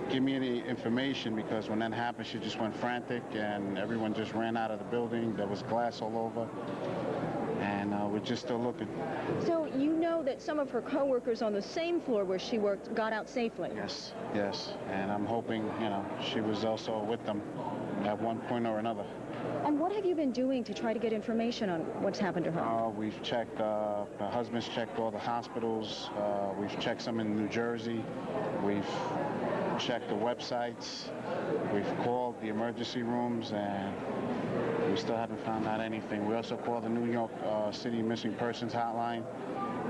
give me any information because when that happened, she just went frantic and everyone just ran out of the building. There was glass all over, and we're just still looking. So you know that some of her co-workers on the same floor where she worked got out safely? Yes, yes, and I'm hoping, you know, she was also with them at one point or another. And what have you been doing to try to get information on what's happened to her? We've checked, her husband's checked all the hospitals. We've checked some in New Jersey. We've checked the websites. We've called the emergency rooms, and we still haven't found out anything. We also called the New York City Missing Persons Hotline,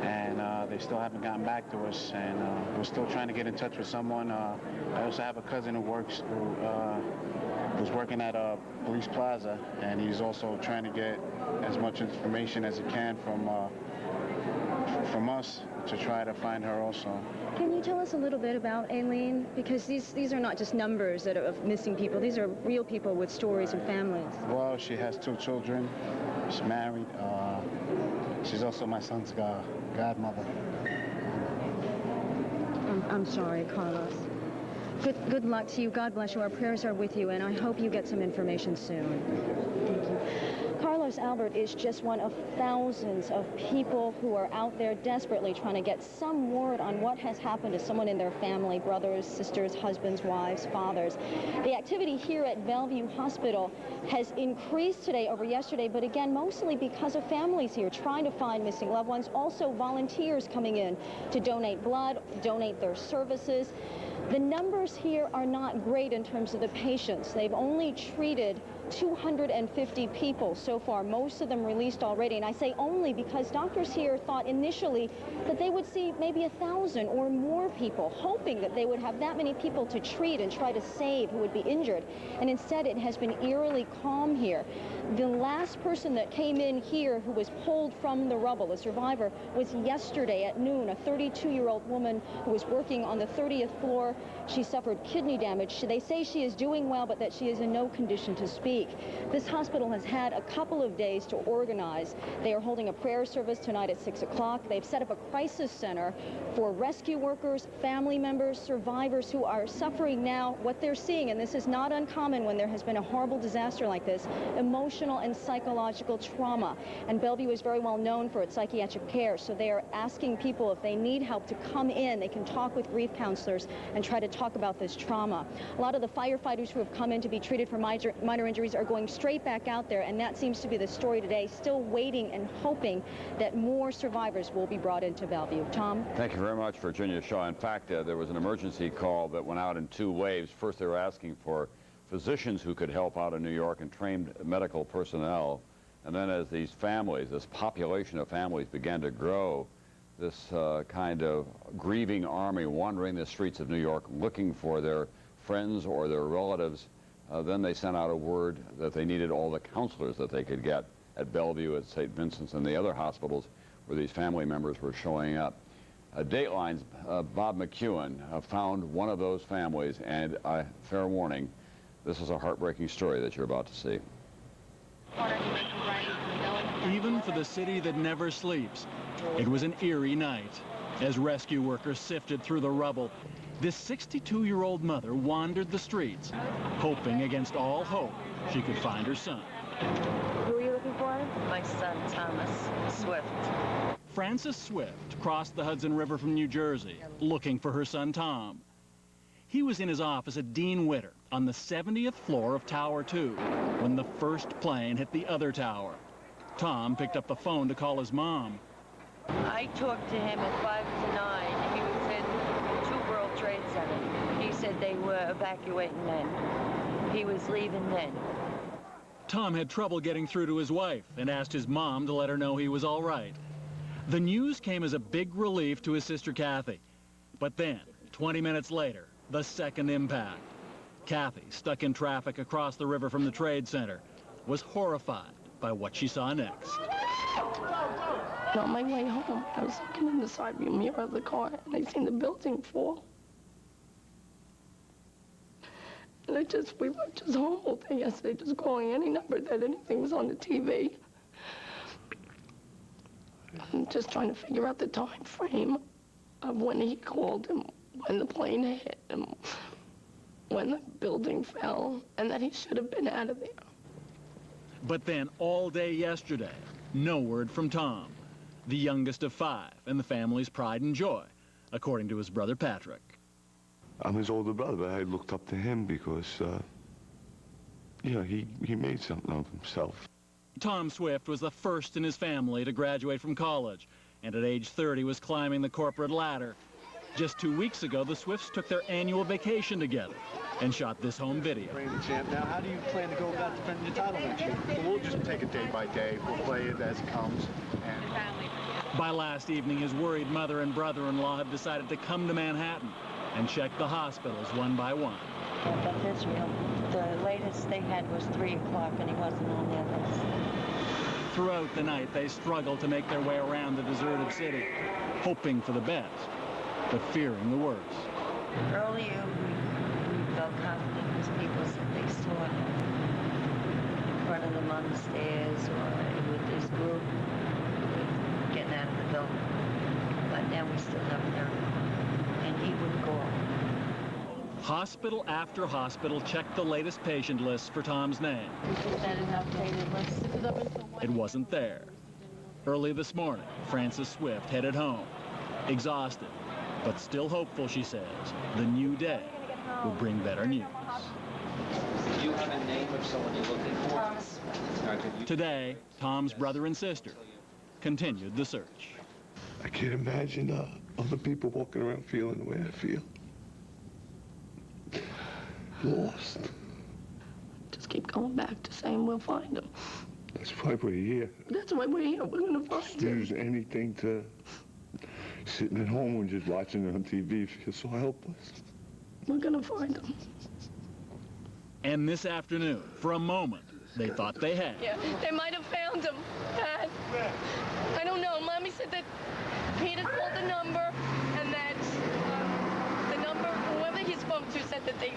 and they still haven't gotten back to us, and we're still trying to get in touch with someone. I also have a cousin who was working at Police Plaza, and he's also trying to get as much information as he can from us to try to find her also. Can you tell us a little bit about Aileen? Because these are not just numbers that are of missing people. These are real people with stories and families. Well, she has 2 children. She's married. She's also my son's godmother. I'm sorry, Carlos. Good luck to you. God bless you. Our prayers are with you, and I hope you get some information soon. Thank you. Carlos Albert is just one of thousands of people who are out there desperately trying to get some word on what has happened to someone in their family, brothers, sisters, husbands, wives, fathers. The activity here at Bellevue Hospital has increased today over yesterday, but again, mostly because of families here trying to find missing loved ones. Also, volunteers coming in to donate blood, donate their services. The numbers here are not great in terms of the patients. They've only treated 250 people so far, most of them released already. And I say only because doctors here thought initially that they would see maybe 1,000 or more people, hoping that they would have that many people to treat and try to save who would be injured. And instead, it has been eerily calm here. The last person that came in here who was pulled from the rubble, a survivor, was yesterday at noon, a 32-year-old woman who was working on the 30th floor. She suffered kidney damage. They say she is doing well, but that she is in no condition to speak. This hospital has had a couple of days to organize. They are holding a prayer service tonight at 6 o'clock. They've set up a crisis center for rescue workers, family members, survivors who are suffering now what they're seeing, and this is not uncommon when there has been a horrible disaster like this, emotional and psychological trauma. And Bellevue is very well known for its psychiatric care, so they are asking people if they need help to come in. They can talk with grief counselors and try to talk about this trauma. A lot of the firefighters who have come in to be treated for minor injuries are going straight back out there, and that seems to be the story today, still waiting and hoping that more survivors will be brought into Bellevue. Tom? Thank you very much, Virginia Shaw. In fact, there was an emergency call that went out in 2 waves. First, they were asking for physicians who could help out in New York and trained medical personnel. And then as these families, this population of families began to grow, this kind of grieving army wandering the streets of New York looking for their friends or their relatives, then they sent out a word that they needed all the counselors that they could get at Bellevue, at St. Vincent's, and the other hospitals where these family members were showing up. Dateline's Bob McEwen found one of those families, and fair warning, this is a heartbreaking story that you're about to see. Even for the city that never sleeps, it was an eerie night. As rescue workers sifted through the rubble, this 62-year-old mother wandered the streets, hoping against all hope she could find her son. Who are you looking for? My son, Thomas Swift. Frances Swift crossed the Hudson River from New Jersey, looking for her son, Tom. He was in his office at Dean Witter on the 70th floor of Tower 2 when the first plane hit the other tower. Tom picked up the phone to call his mom. I talked to him at 5 to 9. He was in 2 World Trade Center. He said they were evacuating then. He was leaving then. Tom had trouble getting through to his wife and asked his mom to let her know he was all right. The news came as a big relief to his sister Kathy. But then, 20 minutes later, the second impact. Kathy, stuck in traffic across the river from the Trade Center, was horrified by what she saw next. On my way home, I was looking in the side view mirror of the car, and I seen the building fall. And we were just home all day yesterday, just calling any number that anything was on the TV. I'm just trying to figure out the time frame of when he called and when the plane hit and when the building fell, and that he should have been out of there. But then all day yesterday, no word from Tom, the youngest of 5 and the family's pride and joy, according to his brother Patrick. I'm his older brother, but I looked up to him because, he made something of himself. Tom Swift was the first in his family to graduate from college, and at age 30 was climbing the corporate ladder. Just 2 weeks ago, the Swifts took their annual vacation together and shot this home video. Now, how do you plan to go about defending the title next year? We'll just take it day by day. We'll play it as it comes. By last evening, his worried mother and brother-in-law had decided to come to Manhattan and check the hospitals one by one. But Israel, the latest they had was 3 o'clock, and he wasn't on their list. Throughout the night, they struggled to make their way around the deserted city, hoping for the best, but fearing the worst. Earlier, we felt confident because people said they saw him in front of them on the stairs or with this group getting out of the building. But now we still haven't heard from him, and he wouldn't go. Hospital after hospital checked the latest patient lists for Tom's name. It wasn't there. Early this morning, Frances Swift headed home, exhausted, but still hopeful, she says. The new day will bring better news. Do you have a name of someone you're looking for? Today, Tom's brother and sister continued the search. I can't imagine other people walking around feeling the way I feel. Lost. Just keep going back to saying we'll find him. That's why we're here. That's why we're here. We're going to find him. Use anything to sitting at home and just watching it on TV feels so helpless. We're going to find him. And this afternoon, for a moment, they thought they had. Yeah, they might have found him, Dad. I don't know. Mommy said that Peter called the number and that the number, whoever he spoke to, said that they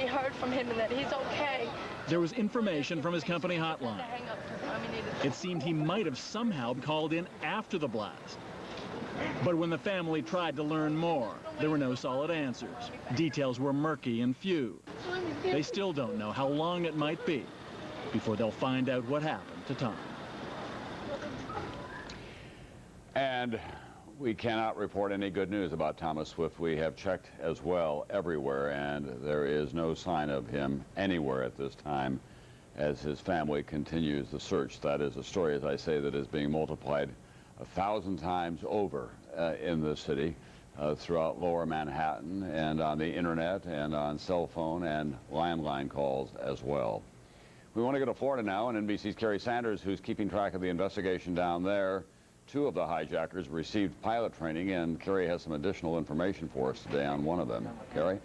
heard from him and that he's okay. There was information from his company hotline. It seemed he might have somehow called in after the blast. But when the family tried to learn more, there were no solid answers. Details were murky and few. They still don't know how long it might be before they'll find out what happened to Tom. And we cannot report any good news about Thomas Swift. We have checked as well everywhere, and there is no sign of him anywhere at this time as his family continues the search. That is a story, as I say, that is being multiplied 1,000 times over in the city, throughout lower Manhattan, and on the internet, and on cell phone and landline calls as well. We want to go to Florida now, and NBC's Kerry Sanders, who's keeping track of the investigation down there. Two of the hijackers received pilot training, and Kerry has some additional information for us today on one of them. Kerry?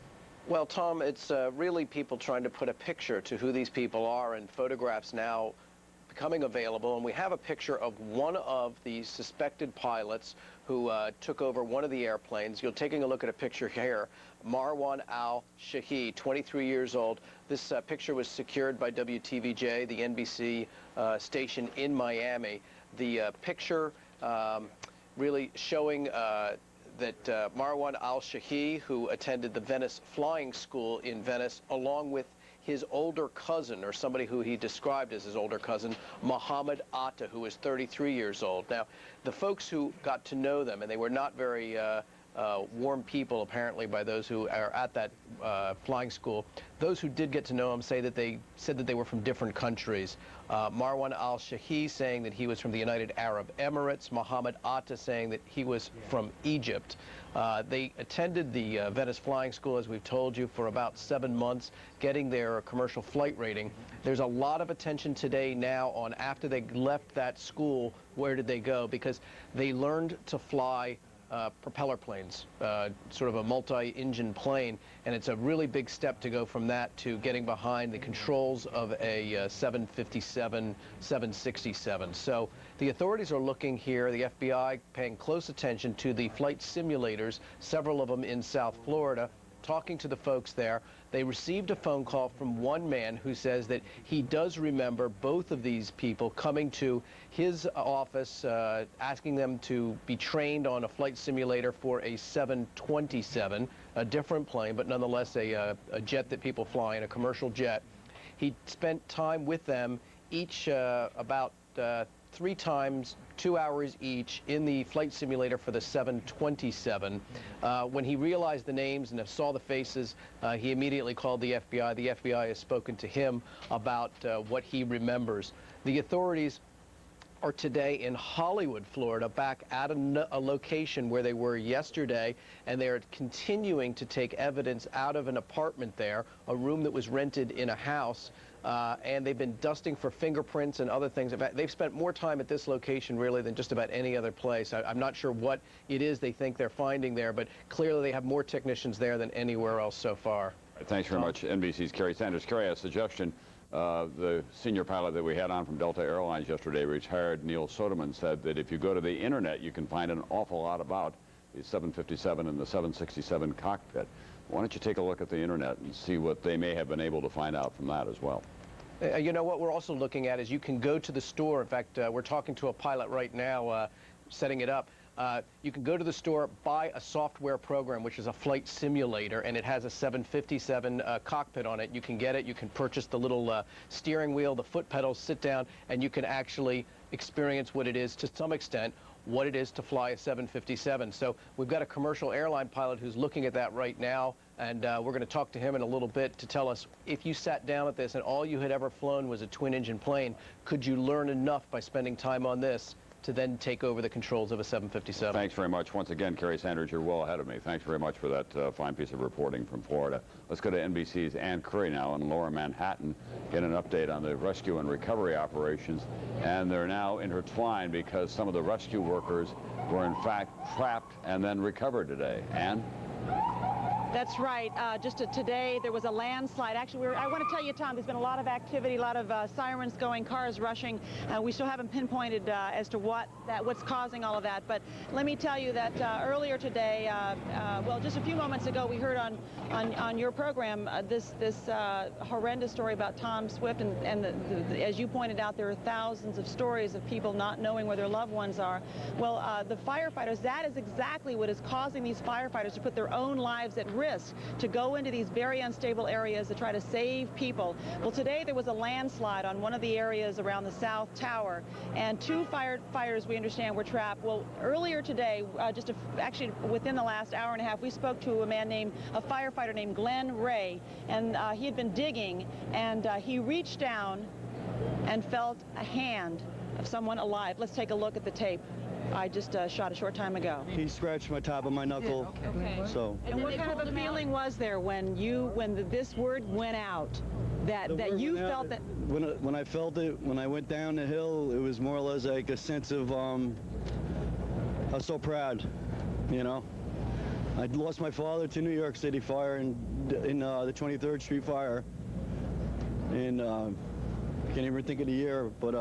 Well, Tom, it's really people trying to put a picture to who these people are, and photographs now becoming available, and we have a picture of one of the suspected pilots who took over one of the airplanes. You're taking a look at a picture here. Marwan al-Shahid, 23 years old. This picture was secured by WTVJ, the NBC station in Miami. The picture really showing that Marwan al-Shahid, who attended the Venice Flying School in Venice, along with his older cousin, or somebody who he described as his older cousin, Mohammed Atta, who is 33 years old. Now, the folks who got to know them, and they were not very warm people, apparently, by those who are at that flying school. Those who did get to know him say that they said that they were from different countries. Marwan al-Shahid saying that he was from the United Arab Emirates. Mohammed Atta saying that he was from Egypt. They attended the Venice Flying School, as we've told you, for about 7 months, getting their commercial flight rating. There's a lot of attention today now on, after they left that school, where did they go? Because they learned to fly propeller planes, sort of a multi-engine plane, and it's a really big step to go from that to getting behind the controls of a 757, 767. So the authorities are looking here, the FBI paying close attention to the flight simulators, several of them in South Florida, talking to the folks there. They received a phone call from one man who says that he does remember both of these people coming to his office, asking them to be trained on a flight simulator for a 727, a different plane, but nonetheless a jet that people fly in, a commercial jet. He spent time with them, each about 3 times, 2 hours each, in the flight simulator for the 727. When he realized the names and saw the faces, he immediately called the FBI. The FBI has spoken to him about what he remembers. The authorities are today in Hollywood, Florida, back at a location where they were yesterday, and they're continuing to take evidence out of an apartment there, a room that was rented in a house. And they've been dusting for fingerprints and other things. They've spent more time at this location, really, than just about any other place. I'm not sure what it is they think they're finding there, but clearly they have more technicians there than anywhere else so far. Thanks very much, NBC's Kerry Sanders. Kerry, a suggestion. The senior pilot that we had on from Delta Airlines yesterday, retired Neil Soderman, said that if you go to the internet, you can find an awful lot about the 757 and the 767 cockpit. Why don't you take a look at the internet and see what they may have been able to find out from that as well? You know, what we're also looking at is you can go to the store. In fact, we're talking to a pilot right now, setting it up. You can go to the store, buy a software program, which is a flight simulator, and it has a 757 cockpit on it. You can get it. You can purchase the little steering wheel, the foot pedals, sit down, and you can actually experience what it is, to some extent, what it is to fly a 757. So we've got a commercial airline pilot who's looking at that right now, and we're going to talk to him in a little bit to tell us, if you sat down at this and all you had ever flown was a twin-engine plane, could you learn enough by spending time on this to then take over the controls of a 757? Thanks very much. Once again, Kerry Sanders, you're well ahead of me. Thanks very much for that fine piece of reporting from Florida. Let's go to NBC's Ann Curry now in Lower Manhattan, get an update on the rescue and recovery operations. And they're now intertwined because some of the rescue workers were in fact trapped and then recovered today. Ann? That's right. Just today, there was a landslide. Actually, I want to tell you, Tom, there's been a lot of activity, a lot of sirens going, cars rushing. We still haven't pinpointed as to what's causing all of that. But let me tell you that earlier today, well, just a few moments ago, we heard on your program this horrendous story about Tom Swift. And as you pointed out, there are thousands of stories of people not knowing where their loved ones are. Well, the firefighters, that is exactly what is causing these firefighters to put their own lives at risk, to go into these very unstable areas to try to save people. Well, today there was a landslide on one of the areas around the South Tower, and 2 firefighters, we understand, were trapped. Well, earlier today, actually within the last hour and a half, we spoke to a firefighter named Glenn Ray, and he had been digging, and he reached down and felt a hand of someone alive. Let's take a look at the tape. I just shot a short time ago. He scratched my top of my knuckle. Okay. So. And what kind of a feeling was there when this word went out that you felt that? When I felt it, when I went down the hill, it was more or less like a sense of I was so proud, you know. I lost my father to New York City fire in the 23rd Street fire, and I can't even think of the year, but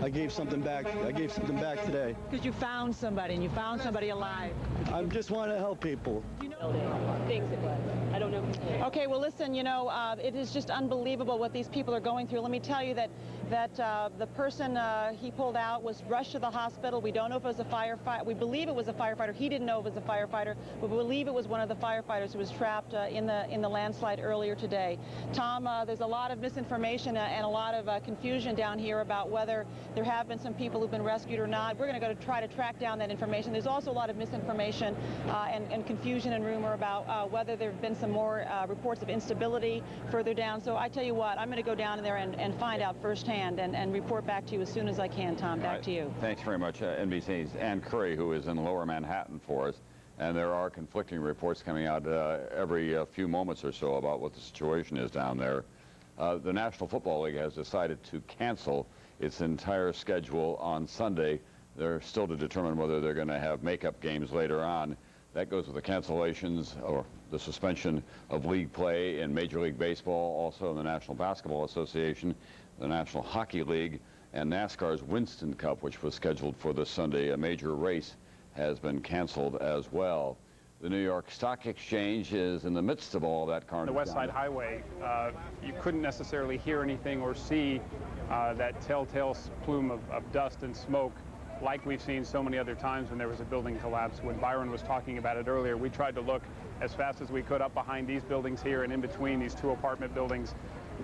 I gave something back. I gave something back today. Because you found somebody, and you found somebody alive. I just want to help people. You know, thinks it was. I don't know. Okay, well, listen, you know, it is just unbelievable what these people are going through. Let me tell you that the person he pulled out was rushed to the hospital. We don't know if it was a firefighter. We believe it was a firefighter. He didn't know it was a firefighter, but we believe it was one of the firefighters who was trapped in the landslide earlier today. Tom, there's a lot of misinformation and a lot of confusion down here about whether there have been some people who've been rescued or not. We're going to go to try to track down that information. There's also a lot of misinformation and confusion and rumor about whether there have been some more reports of instability further down. So I tell you what, I'm going to go down in there and find out firsthand and report back to you as soon as I can, Tom. Back to you. Thanks very much, NBC's Ann Curry, who is in Lower Manhattan for us. And there are conflicting reports coming out every few moments or so about what the situation is down there. The National Football League has decided to cancel its entire schedule on Sunday. They're still to determine whether they're going to have makeup games later on. That goes with the cancellations or the suspension of league play in Major League Baseball, also in the National Basketball Association, the National Hockey League, and NASCAR's Winston Cup, which was scheduled for this Sunday. A major race has been canceled as well. The New York Stock Exchange is in the midst of all that carnage. The West Side Highway, you couldn't necessarily hear anything or see that telltale plume of dust and smoke like we've seen so many other times when there was a building collapse. When Byron was talking about it earlier, we tried to look as fast as we could up behind these buildings here and in between these 2 apartment buildings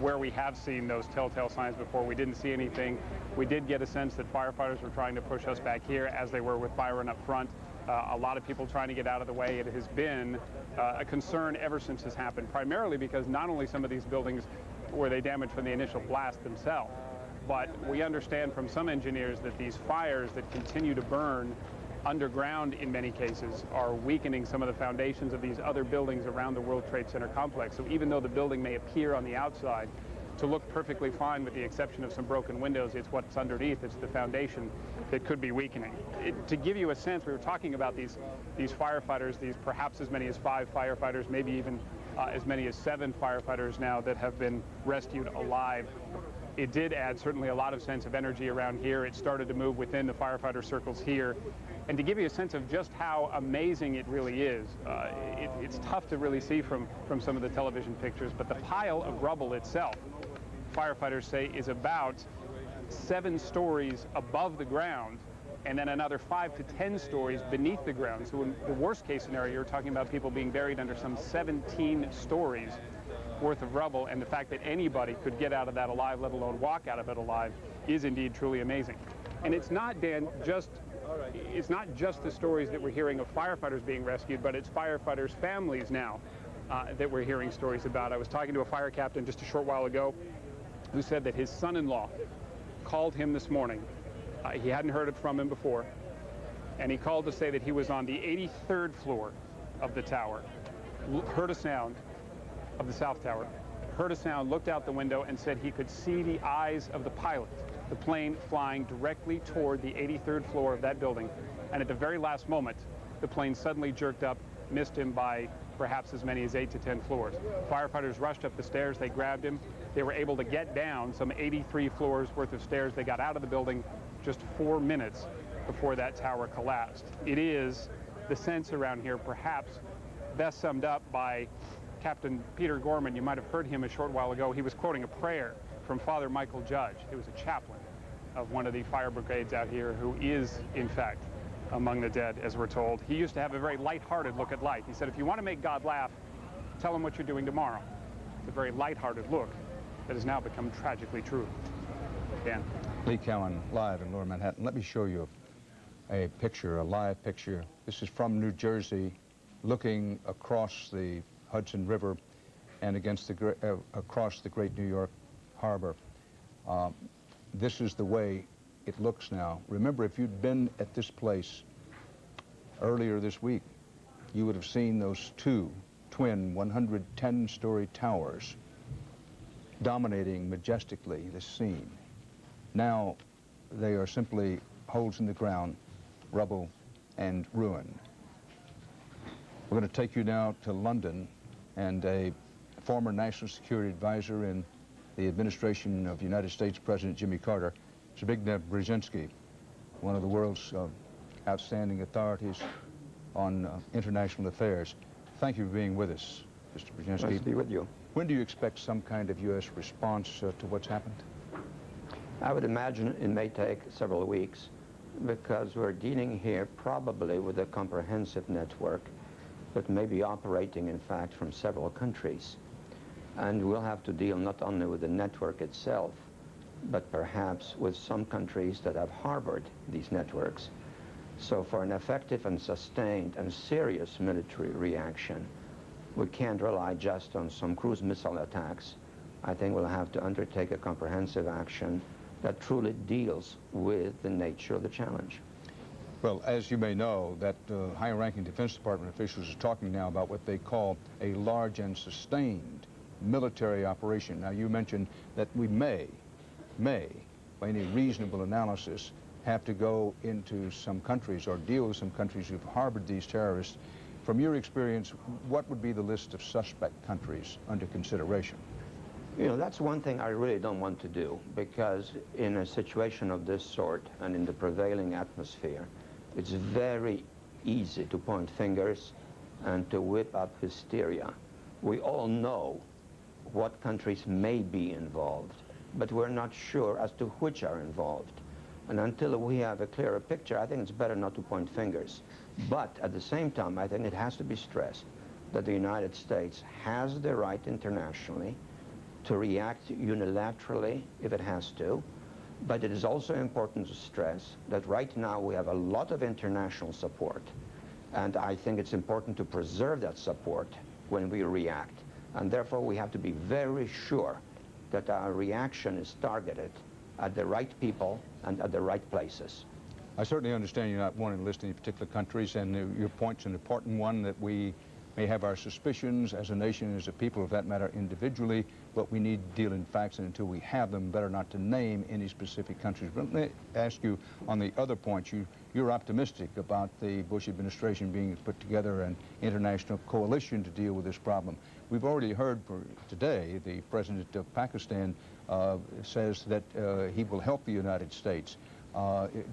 where we have seen those telltale signs before. We didn't see anything. We did get a sense that firefighters were trying to push us back here as they were with Byron up front. A lot of people trying to get out of the way. It has been a concern ever since this happened, primarily because not only some of these buildings were they damaged from the initial blast themselves, but we understand from some engineers that these fires that continue to burn underground in many cases are weakening some of the foundations of these other buildings around the World Trade Center complex. So even though the building may appear on the outside to look perfectly fine with the exception of some broken windows, it's what's underneath, it's the foundation that could be weakening. To give you a sense, we were talking about these firefighters, these perhaps as many as 5 firefighters, maybe even as many as 7 firefighters now that have been rescued alive. It did add certainly a lot of sense of energy around here. It started to move within the firefighter circles here. And to give you a sense of just how amazing it really is, it's tough to really see from some of the television pictures, but the pile of rubble itself, firefighters say, is about 7 stories above the ground and then another 5 to 10 stories beneath the ground. So in the worst case scenario, you're talking about people being buried under some 17 stories worth of rubble, and the fact that anybody could get out of that alive, let alone walk out of it alive, is indeed truly amazing. And it's not, Dan, it's not just the stories that we're hearing of firefighters being rescued, but it's firefighters' families now that we're hearing stories about. I was talking to a fire captain just a short while ago who said that his son-in-law called him this morning. He hadn't heard it from him before, and he called to say that he was on the 83rd floor of the tower, heard a sound of the South Tower, heard a sound, looked out the window, and said he could see the eyes of the pilot, the plane flying directly toward the 83rd floor of that building. And at the very last moment, the plane suddenly jerked up, missed him by perhaps as many as 8 to 10 floors. Firefighters rushed up the stairs, they grabbed him. They were able to get down some 83 floors worth of stairs. They got out of the building just 4 minutes before that tower collapsed. It is the sense around here perhaps best summed up by Captain Peter Gorman. You might have heard him a short while ago. He was quoting a prayer from Father Michael Judge. He was a chaplain of one of the fire brigades out here who is, in fact, among the dead, as we're told. He used to have a very lighthearted look at life. He said, if you want to make God laugh, tell him what you're doing tomorrow. It's a very lighthearted look that has now become tragically true. Dan. Lee Cowan, live in Lower Manhattan. Let me show you a picture, a live picture. This is from New Jersey, looking across the Hudson River and across the great New York Harbor. This is the way it looks now. Remember, if you'd been at this place earlier this week, you would have seen those two twin 110-story towers dominating majestically this scene. Now they are simply holes in the ground, rubble and ruin. We're going to take you now to London, and a former national security advisor in the administration of United States President Jimmy Carter, Zbigniew Brzezinski, one of the world's outstanding authorities on international affairs. Thank you for being with us, Mr. Brzezinski. Nice to be with you. When do you expect some kind of U.S. response to what's happened? I would imagine it may take several weeks, because we're dealing here probably with a comprehensive network that may be operating, in fact, from several countries. And we'll have to deal not only with the network itself, but perhaps with some countries that have harbored these networks. So for an effective and sustained and serious military reaction, we can't rely just on some cruise missile attacks. I think we'll have to undertake a comprehensive action that truly deals with the nature of the challenge. Well, as you may know, that high-ranking Defense Department officials are talking now about what they call a large and sustained military operation. Now, you mentioned that we may, by any reasonable analysis, have to go into some countries or deal with some countries who've harbored these terrorists. From your experience, what would be the list of suspect countries under consideration? You know, that's one thing I really don't want to do, because in a situation of this sort and in the prevailing atmosphere, it's very easy to point fingers and to whip up hysteria. We all know what countries may be involved, but we're not sure as to which are involved. And until we have a clearer picture, I think it's better not to point fingers. But at the same time, I think it has to be stressed that the United States has the right internationally to react unilaterally if it has to. But it is also important to stress that right now we have a lot of international support. And I think it's important to preserve that support when we react. And therefore we have to be very sure that our reaction is targeted at the right people and at the right places. I certainly understand you're not wanting to list any particular countries, and your point's an important one, that we may have our suspicions as a nation, as a people, of that matter, individually, but we need to deal in facts, and until we have them, better not to name any specific countries. But let me ask you on the other point, you're optimistic about the Bush administration being put together an international coalition to deal with this problem. We've already heard today the president of Pakistan says that he will help the United States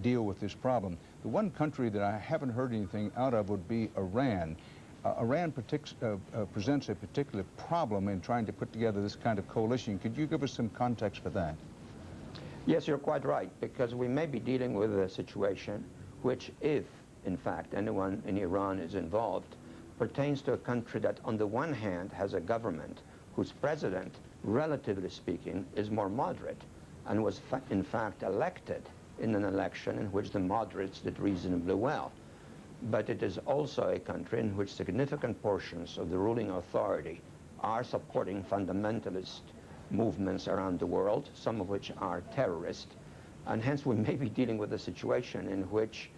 deal with this problem. The one country that I haven't heard anything out of would be Iran. Iran presents a particular problem in trying to put together this kind of coalition. Could you give us some context for that? Yes, you're quite right, because we may be dealing with a situation which, if in fact anyone in Iran is involved, pertains to a country that on the one hand has a government whose president, relatively speaking, is more moderate and was in fact elected in an election in which the moderates did reasonably well. But it is also a country in which significant portions of the ruling authority are supporting fundamentalist movements around the world, some of which are terrorist, and hence we may be dealing with a situation in which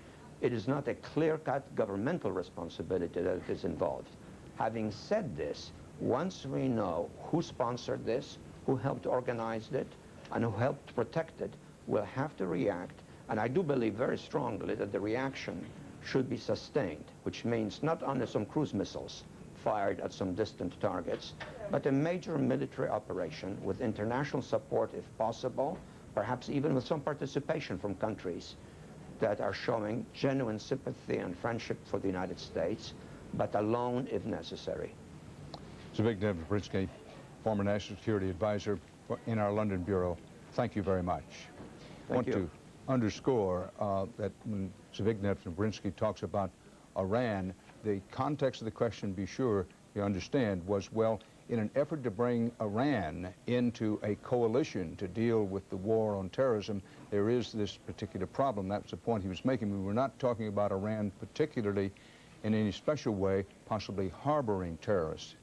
it is not a clear-cut governmental responsibility that is involved. Having said this, once we know who sponsored this, who helped organize it, and who helped protect it, we'll have to react, and I do believe very strongly that the reaction should be sustained, which means not only some cruise missiles fired at some distant targets, but a major military operation with international support if possible, perhaps even with some participation from countries that are showing genuine sympathy and friendship for the United States, but alone if necessary. Zbigniew Brzezinski, former National Security Advisor in our London Bureau, thank you very much. I want to underscore that when Zbigniew Brzezinski talks about Iran, the context of the question, be sure you understand, was, well, in an effort to bring Iran into a coalition to deal with the war on terrorism, there is this particular problem. That's the point he was making. We were not talking about Iran particularly in any special way, possibly harboring terrorists.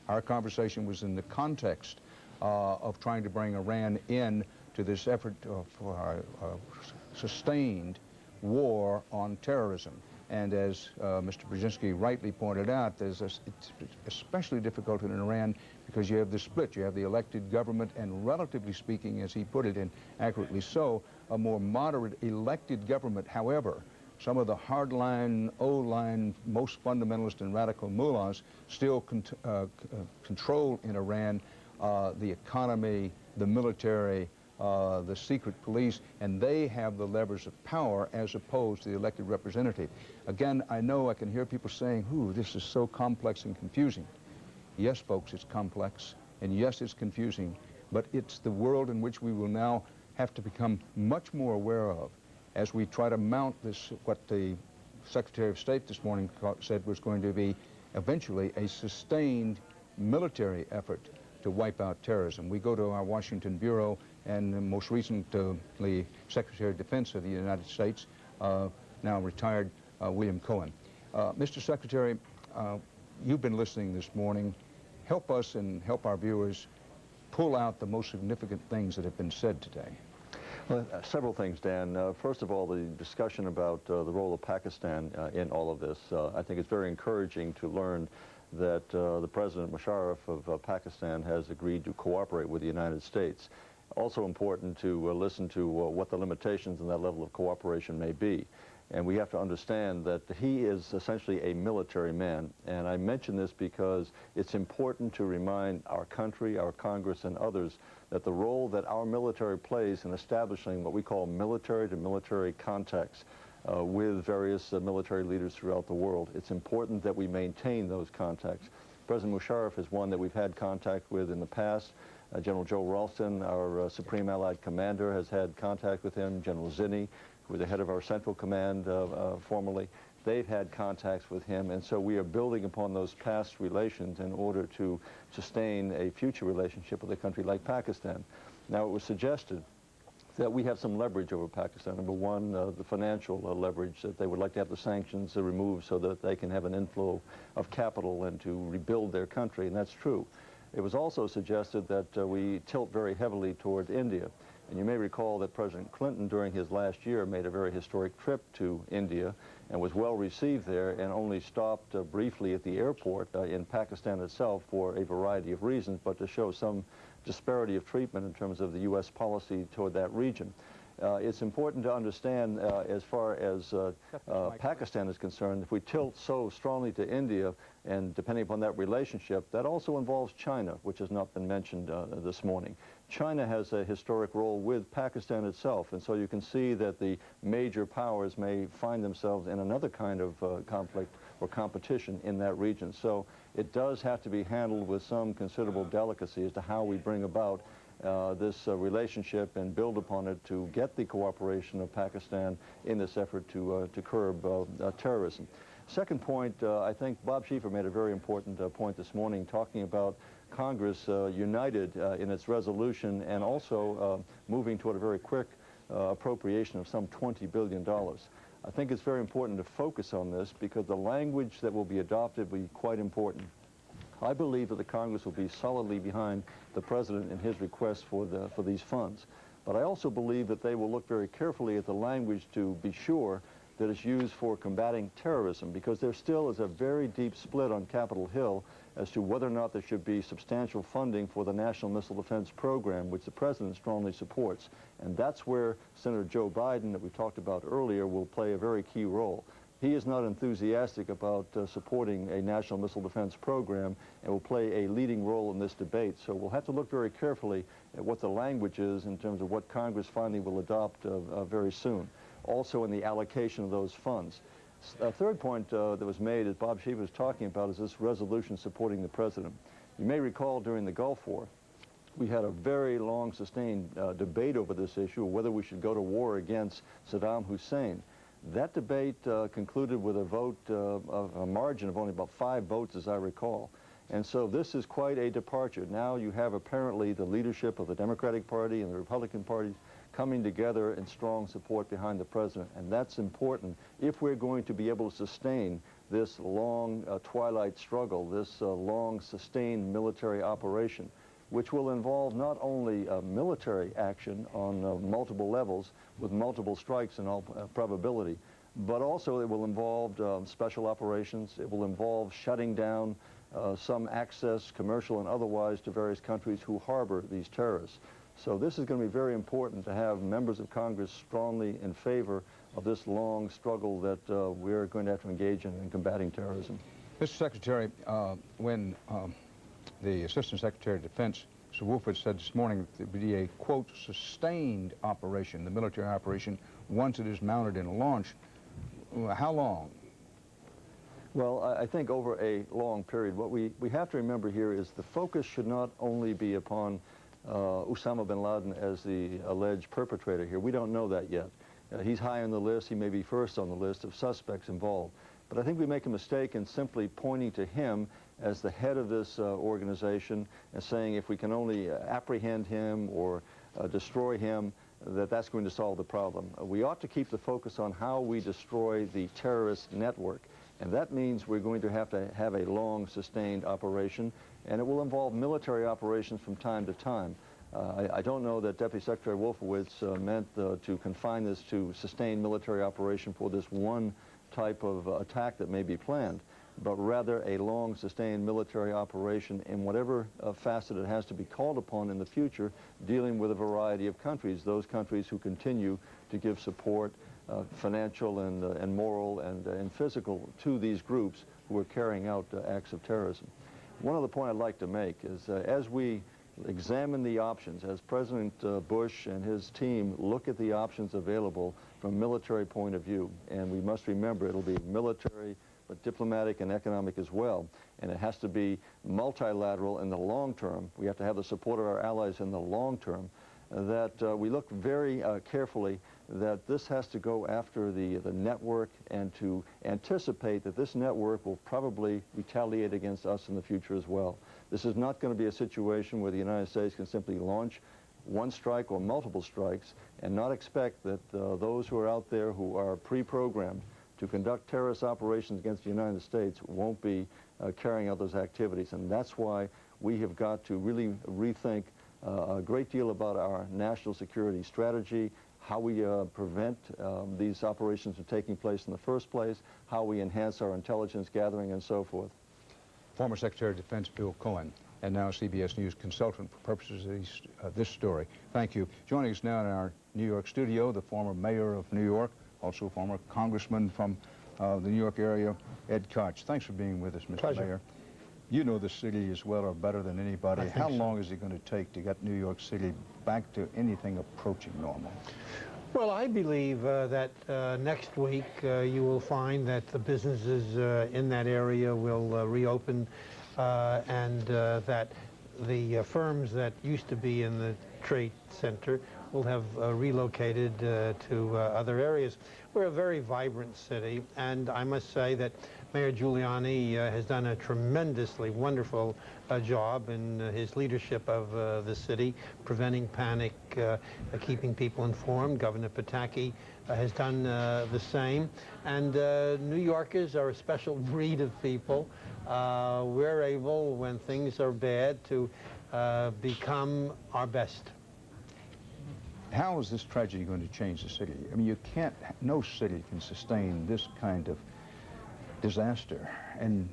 Our conversation was in the context of trying to bring Iran in to this effort for a sustained war on terrorism. And as Mr. Brzezinski rightly pointed out, it's especially difficult in Iran because you have the split. You have the elected government and, relatively speaking, as he put it, and accurately so, a more moderate elected government. However, some of the hardline, O-line, most fundamentalist and radical mullahs still control in Iran the economy, the military, the secret police, and they have the levers of power as opposed to the elected representative. Again, I know I can hear people saying, ooh, this is so complex and confusing. Yes, folks, it's complex, and yes, it's confusing, but it's the world in which we will now have to become much more aware of as we try to mount this, what the Secretary of State this morning said was going to be eventually a sustained military effort to wipe out terrorism. We go to our Washington Bureau, and most recently Secretary of Defense of the United States, now retired William Cohen. Mr. Secretary, you've been listening this morning. Help us and help our viewers pull out the most significant things that have been said today. Well, several things, Dan. First of all, the discussion about the role of Pakistan in all of this. I think it's very encouraging to learn that the President Musharraf of Pakistan has agreed to cooperate with the United States. Also important to listen to what the limitations in that level of cooperation may be. And we have to understand that he is essentially a military man. And I mention this because it's important to remind our country, our Congress, and others that the role that our military plays in establishing what we call military-to-military contacts with various military leaders throughout the world. It's important that we maintain those contacts. President Musharraf is one that we've had contact with in the past. General Joe Ralston, our Supreme Allied Commander, has had contact with him. General Zinni, who was the head of our Central Command formerly, they've had contacts with him, and so we are building upon those past relations in order to sustain a future relationship with a country like Pakistan. Now, it was suggested that we have some leverage over Pakistan. Number one, the financial leverage, that they would like to have the sanctions removed so that they can have an inflow of capital and to rebuild their country, and that's true. It was also suggested that we tilt very heavily toward India. And you may recall that President Clinton, during his last year, made a very historic trip to India and was well received there and only stopped briefly at the airport in Pakistan itself for a variety of reasons, but to show some disparity of treatment in terms of the U.S. policy toward that region. It's important to understand, as far as Pakistan is concerned, if we tilt so strongly to India, and depending upon that relationship, that also involves China, which has not been mentioned this morning. China has a historic role with Pakistan itself, and so you can see that the major powers may find themselves in another kind of conflict or competition in that region. So it does have to be handled with some considerable delicacy as to how we bring about this relationship and build upon it to get the cooperation of Pakistan in this effort to curb terrorism. Second point, I think Bob Schieffer made a very important point this morning, talking about Congress united in its resolution and also moving toward a very quick appropriation of some $20 billion. I think it's very important to focus on this because the language that will be adopted will be quite important. I believe that the Congress will be solidly behind the President in his request for these funds. But I also believe that they will look very carefully at the language to be sure that it's used for combating terrorism, because there still is a very deep split on Capitol Hill as to whether or not there should be substantial funding for the National Missile Defense Program, which the President strongly supports. And that's where Senator Joe Biden, that we talked about earlier, will play a very key role. He is not enthusiastic about supporting a National Missile Defense Program and will play a leading role in this debate. So we'll have to look very carefully at what the language is in terms of what Congress finally will adopt very soon. Also in the allocation of those funds. A third point that was made, as Bob Schieffer was talking about, is this resolution supporting the President. You may recall during the Gulf War, we had a very long, sustained debate over this issue, whether we should go to war against Saddam Hussein. That debate concluded with a vote, a margin of only about 5 votes, as I recall. And so this is quite a departure. Now you have apparently the leadership of the Democratic Party and the Republican Party coming together in strong support behind the President. And that's important if we're going to be able to sustain this long twilight struggle, this long sustained military operation, which will involve not only military action on multiple levels with multiple strikes in all probability, but also it will involve special operations. It will involve shutting down some access, commercial and otherwise, to various countries who harbor these terrorists. So this is going to be very important to have members of Congress strongly in favor of this long struggle that we're going to have to engage in combating terrorism. Mr. Secretary, when the Assistant Secretary of Defense, Sir Wolford, said this morning that it would be a, quote, sustained operation, the military operation, once it is mounted and launched, how long? Well, I think over a long period. What we have to remember here is the focus should not only be upon Osama bin Laden as the alleged perpetrator here. We don't know that yet. He's high on the list. He may be first on the list of suspects involved. But I think we make a mistake in simply pointing to him as the head of this organization and saying if we can only apprehend him or destroy him, that's going to solve the problem. We ought to keep the focus on how we destroy the terrorist network. And that means we're going to have a long, sustained operation, and it will involve military operations from time to time. I don't know that Deputy Secretary Wolfowitz meant to confine this to sustained military operation for this one type of attack that may be planned, but rather a long, sustained military operation in whatever facet it has to be called upon in the future, dealing with a variety of countries, those countries who continue to give support, financial and moral and physical, to these groups who are carrying out acts of terrorism. One other point I'd like to make is as we examine the options, as President Bush and his team look at the options available from a military point of view, and we must remember it'll be military but diplomatic and economic as well, and it has to be multilateral in the long term. We have to have the support of our allies in the long term, that we look very carefully that this has to go after the network and to anticipate that this network will probably retaliate against us in the future as well. This is not going to be a situation where the United States can simply launch one strike or multiple strikes and not expect that those who are out there who are pre-programmed to conduct terrorist operations against the United States won't be carrying out those activities. And that's why we have got to really rethink a great deal about our national security strategy, how we prevent these operations from taking place in the first place, how we enhance our intelligence gathering, and so forth. Former Secretary of Defense Bill Cohen, and now CBS News consultant for purposes of this story. Thank you. Joining us now in our New York studio, the former mayor of New York, also former congressman from the New York area, Ed Koch. Thanks for being with us, Mr. Pleasure. Mayor. You know the city as well or better than anybody. How long is it going to take to get New York City back to anything approaching normal? Well, I believe that next week you will find that the businesses in that area will reopen and that the firms that used to be in the Trade Center will have relocated to other areas. We're a very vibrant city, and I must say that Mayor Giuliani has done a tremendously wonderful job in his leadership of the city, preventing panic, keeping people informed. Governor Pataki has done the same. And New Yorkers are a special breed of people. We're able, when things are bad, to become our best. How is this tragedy going to change the city? I mean, you can't, no city can sustain this kind of disaster and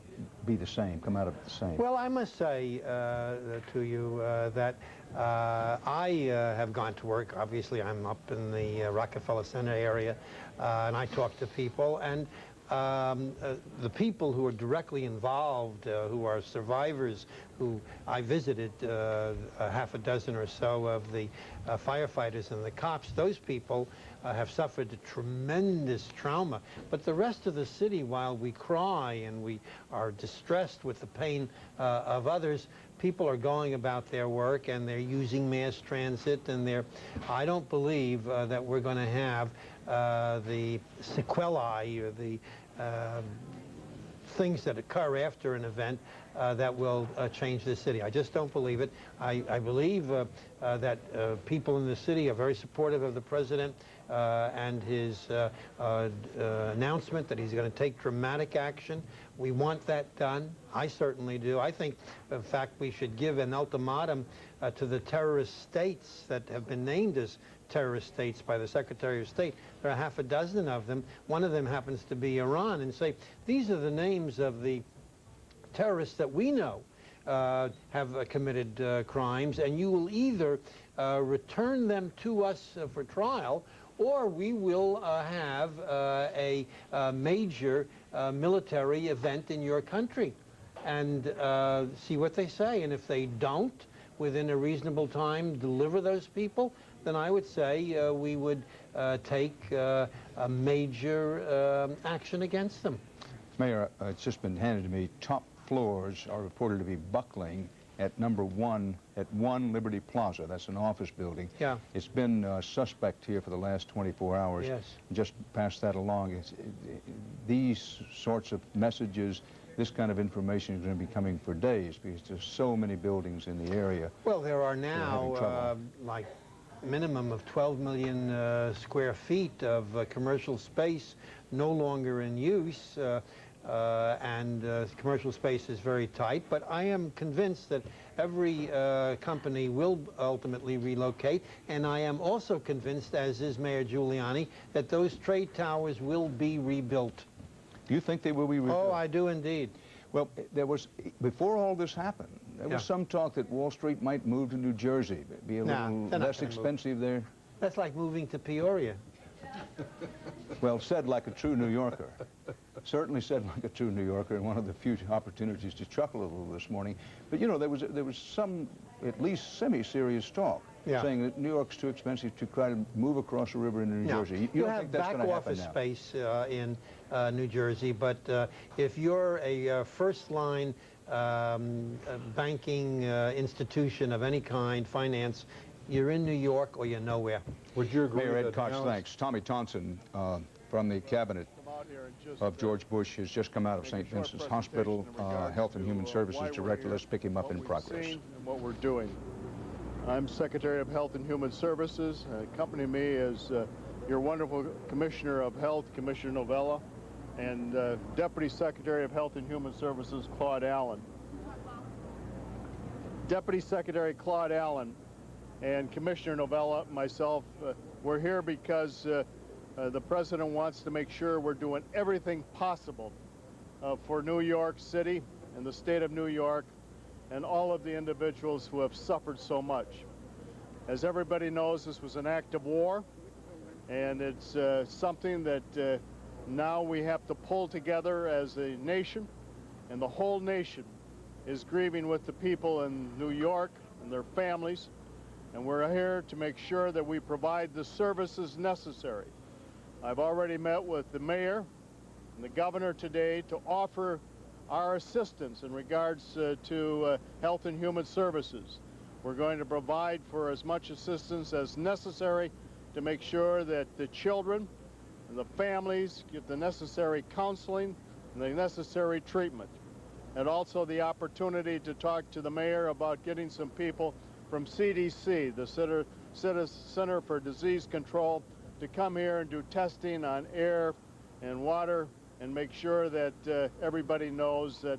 be the same, come out of it the same. Well, I must say to you that I have gone to work. Obviously, I'm up in the Rockefeller Center area, and I talk to people, and the people who are directly involved, who are survivors, who I visited a half a dozen or so of the firefighters and the cops, those people have suffered a tremendous trauma. But the rest of the city, while we cry and we are distressed with the pain of others, people are going about their work and they're using mass transit, and I don't believe that we're going to have the sequelae or the things that occur after an event that will change the city. I just don't believe it. I believe that people in the city are very supportive of the president and his announcement that he's going to take dramatic action. We want that done. I certainly do. I think, in fact, we should give an ultimatum to the terrorist states that have been named as terrorist states by the Secretary of State. There are half a dozen of them. One of them happens to be Iran, and say, these are the names of the terrorists that we know have committed crimes, and you will either return them to us for trial, or we will have a major military event in your country, and see what they say. And if they don't, within a reasonable time, deliver those people, then I would say we would take a major action against them. Mayor, it's just been handed to me, top floors are reported to be buckling at #1 at 1 Liberty Plaza. That's an office building. Yeah. It's been suspect here for the last 24 hours. Yes. Just pass that along. These sorts of messages, this kind of information is going to be coming for days because there's so many buildings in the area. Well, there are now like minimum of 12 million square feet of commercial space no longer in use. And commercial space is very tight, but I am convinced that every company will ultimately relocate, and I am also convinced, as is Mayor Giuliani, that those trade towers will be rebuilt. Do you think they will be rebuilt? Oh, I do indeed. Well, there was, before all this happened, there was some talk that Wall Street might move to New Jersey, be a little less expensive there. That's like moving to Peoria. Well, said like a true New Yorker. Certainly said like a true New Yorker, and one of the few opportunities to chuckle a little this morning. But you know, there was some, at least semi-serious talk, saying that New York's too expensive to try to move across the river into New Jersey. You don't think that's going to happen now? You have back office space in New Jersey, but if you're a first-line banking institution of any kind, finance, you're in New York or you're nowhere. Would you agree? Mayor Ed Cox, thanks. Tommy Thompson from the cabinet of George Bush has just come out of St. Vincent's Hospital, Health and Human Services Director. Let's pick him up in progress. And what we're doing. I'm Secretary of Health and Human Services. Accompanying me is your wonderful Commissioner of Health, Commissioner Novella, and Deputy Secretary of Health and Human Services, Claude Allen. Deputy Secretary Claude Allen and Commissioner Novella, myself, we're here because the President wants to make sure we're doing everything possible for New York City and the state of New York and all of the individuals who have suffered so much. As everybody knows, this was an act of war, and it's something that now we have to pull together as a nation, and the whole nation is grieving with the people in New York and their families. And we're here to make sure that we provide the services necessary. I've already met with the mayor and the governor today to offer our assistance in regards to Health and Human Services. We're going to provide for as much assistance as necessary to make sure that the children and the families get the necessary counseling and the necessary treatment. And also the opportunity to talk to the mayor about getting some people from CDC, the Center for Disease Control, to come here and do testing on air and water and make sure that everybody knows that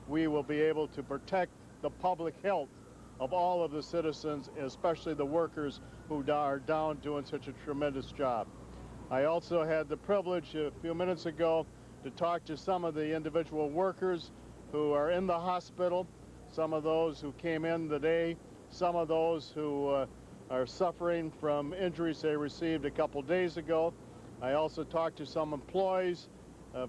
we will be able to protect the public health of all of the citizens, especially the workers who are down doing such a tremendous job. I also had the privilege a few minutes ago to talk to some of the individual workers who are in the hospital, some of those who came in today, some of those who are suffering from injuries they received a couple days ago. I also talked to some employees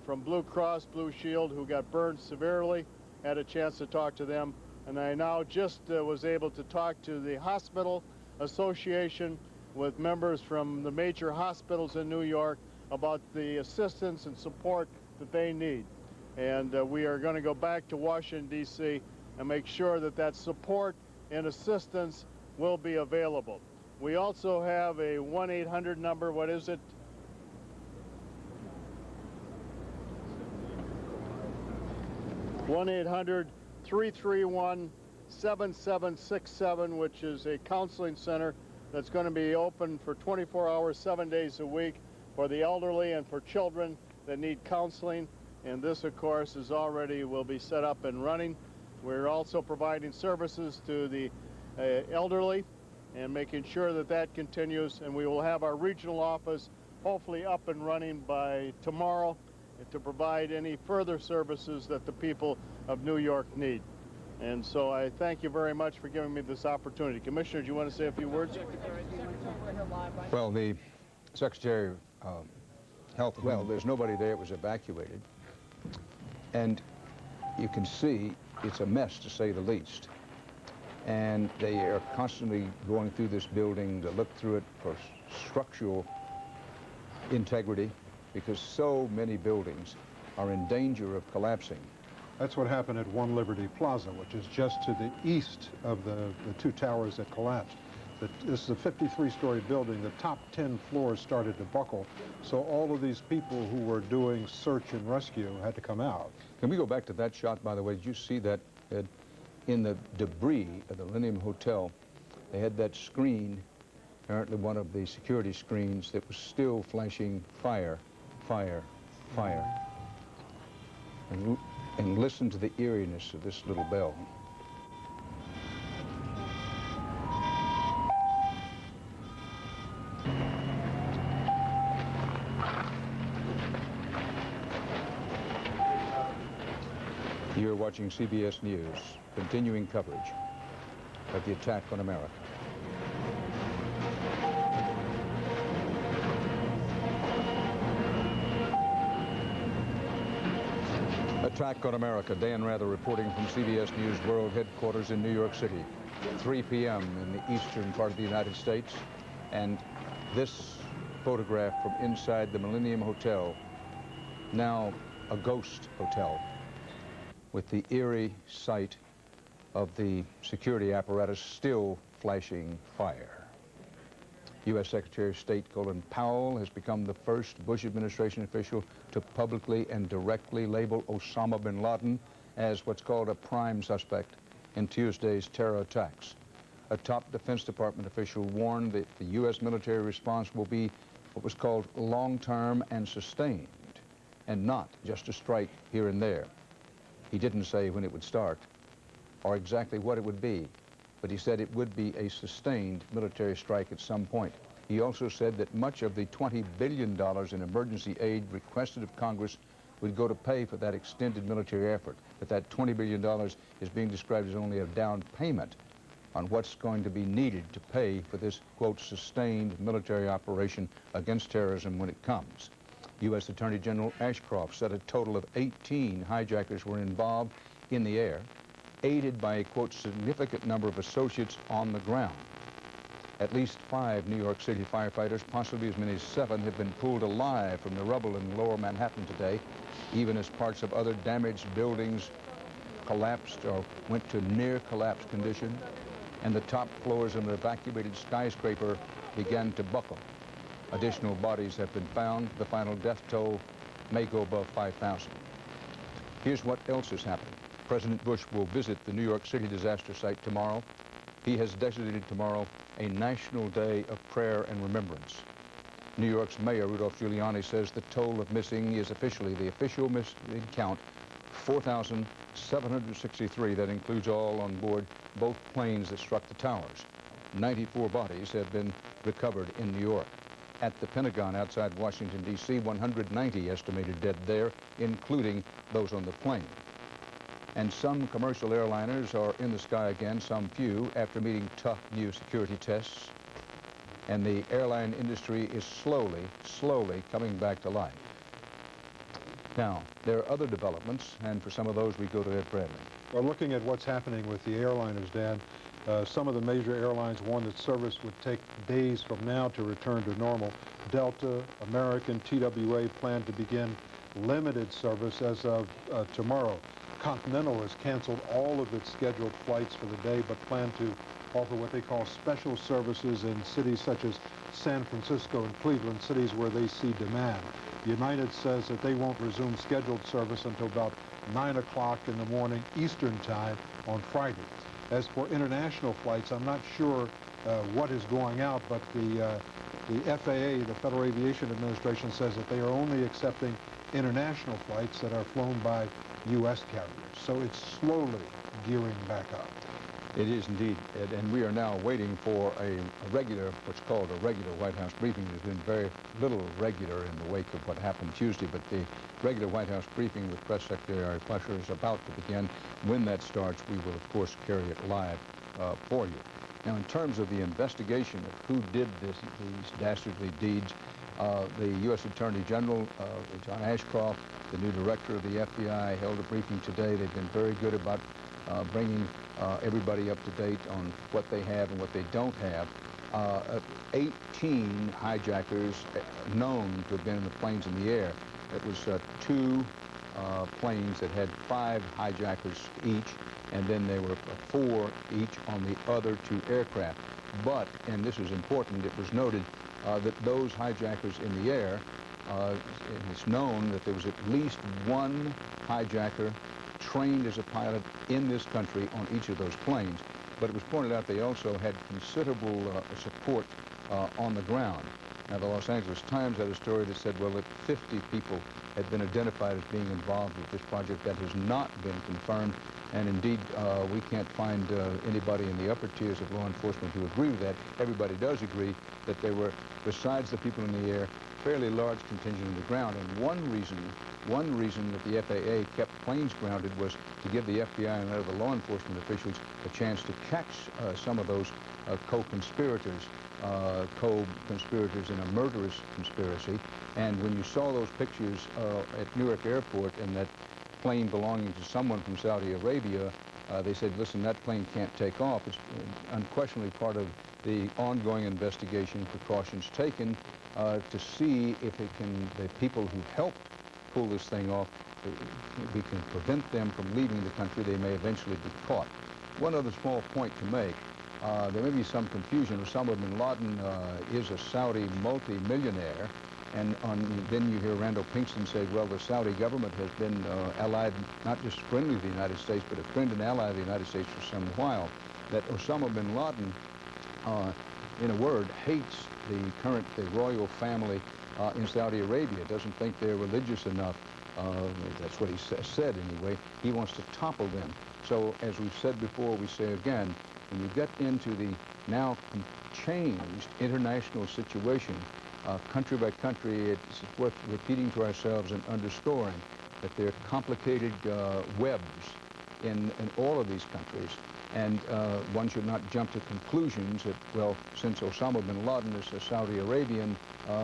from Blue Cross Blue Shield who got burned severely, had a chance to talk to them, and I now just was able to talk to the Hospital Association with members from the major hospitals in New York about the assistance and support that they need. And we are going to go back to Washington, D.C. and make sure that that support and assistance will be available. We also have a 1-800 number. What is it? (1-800-331-7767), which is a counseling center that's going to be open for 24 hours, 7 days a week for the elderly and for children that need counseling. And this, of course, will be set up and running. We're also providing services to the elderly and making sure that that continues. And we will have our regional office hopefully up and running by tomorrow to provide any further services that the people of New York need. And so I thank you very much for giving me this opportunity. Commissioner, do you want to say a few words? Well, the Secretary of Health, well, there's nobody there. It was evacuated. And you can see it's a mess, to say the least. And they are constantly going through this building to look through it for structural integrity, because so many buildings are in danger of collapsing. That's what happened at One Liberty Plaza, which is just to the east of the two towers that collapsed. This is a 53-story building. The top 10 floors started to buckle, so all of these people who were doing search and rescue had to come out. Can we go back to that shot, by the way? Did you see that in the debris of the Millennium Hotel, they had that screen, apparently one of the security screens, that was still flashing fire, fire, fire. And listen to the eeriness of this little bell. You're watching CBS News, continuing coverage of the attack on America. Attack on America. Dan Rather reporting from CBS News World Headquarters in New York City. 3 p.m. in the eastern part of the United States. And this photograph from inside the Millennium Hotel, now a ghost hotel, with the eerie sight of the security apparatus still flashing fire. U.S. Secretary of State Colin Powell has become the first Bush administration official to publicly and directly label Osama bin Laden as what's called a prime suspect in Tuesday's terror attacks. A top Defense Department official warned that the U.S. military response will be what was called long-term and sustained, and not just a strike here and there. He didn't say when it would start or exactly what it would be, but he said it would be a sustained military strike at some point. He also said that much of the $20 billion in emergency aid requested of Congress would go to pay for that extended military effort, but that $20 billion is being described as only a down payment on what's going to be needed to pay for this, quote, sustained military operation against terrorism when it comes. U.S. Attorney General Ashcroft said a total of 18 hijackers were involved in the air, aided by a, quote, significant number of associates on the ground. At least 5 New York City firefighters, possibly as many as 7, have been pulled alive from the rubble in lower Manhattan today even as parts of other damaged buildings collapsed or went to near collapse condition, and the top floors of an evacuated skyscraper began to buckle. Additional bodies have been found. The final death toll may go above 5,000. Here's what else has happened. President Bush will visit the New York City disaster site tomorrow. He has designated tomorrow a national day of prayer and remembrance. New York's Mayor Rudolph Giuliani says the toll of missing is officially, the official missing count, 4,763. That includes all on board both planes that struck the towers. 94 bodies have been recovered in New York. At the Pentagon outside Washington, D.C., 190 estimated dead there, including those on the plane. And some commercial airliners are in the sky again, some few, after meeting tough new security tests. And the airline industry is slowly coming back to life. Now, there are other developments, and for some of those we go to Ed Bradley. Well, looking at what's happening with the airliners, Dan, some of the major airlines warned that service would take days from now to return to normal. Delta, American, TWA plan to begin limited service as of tomorrow. Continental has canceled all of its scheduled flights for the day, but plan to offer what they call special services in cities such as San Francisco and Cleveland, cities where they see demand. United says that they won't resume scheduled service until about 9 o'clock in the morning Eastern time on Friday. As for international flights, I'm not sure what is going out, but the FAA, the Federal Aviation Administration, says that they are only accepting international flights that are flown by U.S. carriers. So it's slowly gearing back up. It is indeed, Ed, and we are now waiting for a regular, what's called a regular White House briefing. There's been very little regular in the wake of what happened Tuesday, but the regular White House briefing with Press Secretary Fletcher is about to begin. When that starts, we will, of course, carry it live for you. Now, in terms of the investigation of who did these dastardly deeds, the U.S. Attorney General, John Ashcroft, the new director of the FBI, held a briefing today. They've been very good about bringing everybody up to date on what they have and what they don't have. 18 hijackers known to have been in the planes in the air. It was 2 planes that had 5 hijackers each, and then there were 4 each on the other 2 aircraft. But, and this is important, it was noted that those hijackers in the air, it's known that there was at least 1 hijacker trained as a pilot in this country on each of those planes. But it was pointed out they also had considerable support on the ground. Now, the Los Angeles Times had a story that said, well, that 50 people had been identified as being involved with this project. That has not been confirmed. And indeed, we can't find anybody in the upper tiers of law enforcement who agree with that. Everybody does agree that there were, besides the people in the air, fairly large contingent on the ground. And one reason that the FAA kept planes grounded was to give the FBI and other law enforcement officials a chance to catch some of those co-conspirators in a murderous conspiracy. And when you saw those pictures at Newark Airport and that plane belonging to someone from Saudi Arabia, they said, listen, that plane can't take off. It's unquestionably part of the ongoing investigation, precautions taken to see if it can, the people who helped pull this thing off, we can prevent them from leaving the country. They may eventually be caught. One other small point to make. There may be some confusion. Osama bin Laden is a Saudi multi-millionaire, and then you hear Randall Pinkston say, well, the Saudi government has been allied, not just friendly to the United States, but a friend and ally of the United States for some while. That Osama bin Laden, in a word, hates the royal family in Saudi Arabia, doesn't think they're religious enough. That's what he said anyway. He wants to topple them. So as we've said before, we say again, when you get into the now changed international situation, country by country, it's worth repeating to ourselves and underscoring that there are complicated webs in all of these countries. And one should not jump to conclusions that, well, since Osama bin Laden is a Saudi Arabian,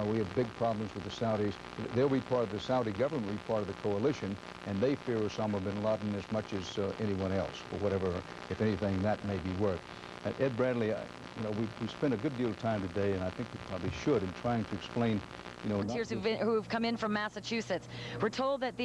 we have big problems with the Saudis. They'll be part of the Saudi government, will be part of the coalition, and they fear Osama bin Laden as much as anyone else, for whatever, if anything, that may be worth. Ed Bradley, you know, we spent a good deal of time today, and I think we probably should, in trying to explain, you know, volunteers who've come in from Massachusetts. We're told that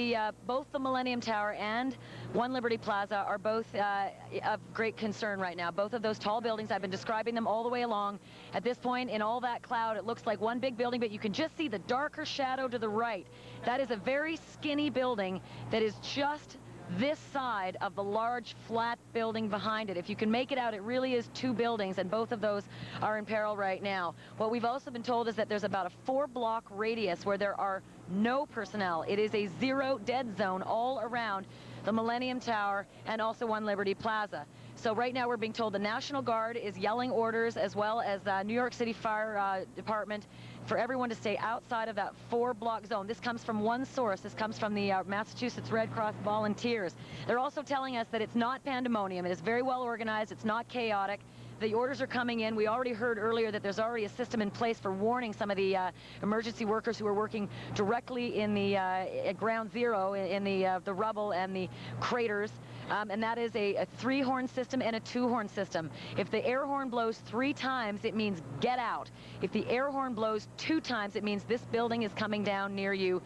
both the Millennium Tower and One Liberty Plaza are both of great concern right now. Both of those tall buildings, I've been describing them all the way along. At this point, in all that cloud, it looks like one big building, but you can just see the darker shadow to the right. That is a very skinny building that is just this side of the large flat building behind it. If you can make it out, it really is two buildings, and both of those are in peril right now. What we've also been told is that there's about a 4-block radius where there are no personnel. It is a zero dead zone all around the Millennium Tower and also One Liberty Plaza. So right now we're being told the National Guard is yelling orders, as well as the New York City Fire Department, for everyone to stay outside of that 4-block zone. This comes from one source. This comes from the Massachusetts Red Cross volunteers. They're also telling us that it's not pandemonium. It is very well organized. It's not chaotic. The orders are coming in. We already heard earlier that there's already a system in place for warning some of the emergency workers who are working directly in the at ground zero, in the rubble and the craters. And that is a 3-horn system and a 2-horn system. If the air horn blows 3 times, it means get out. If the air horn blows 2 times, it means this building is coming down near you.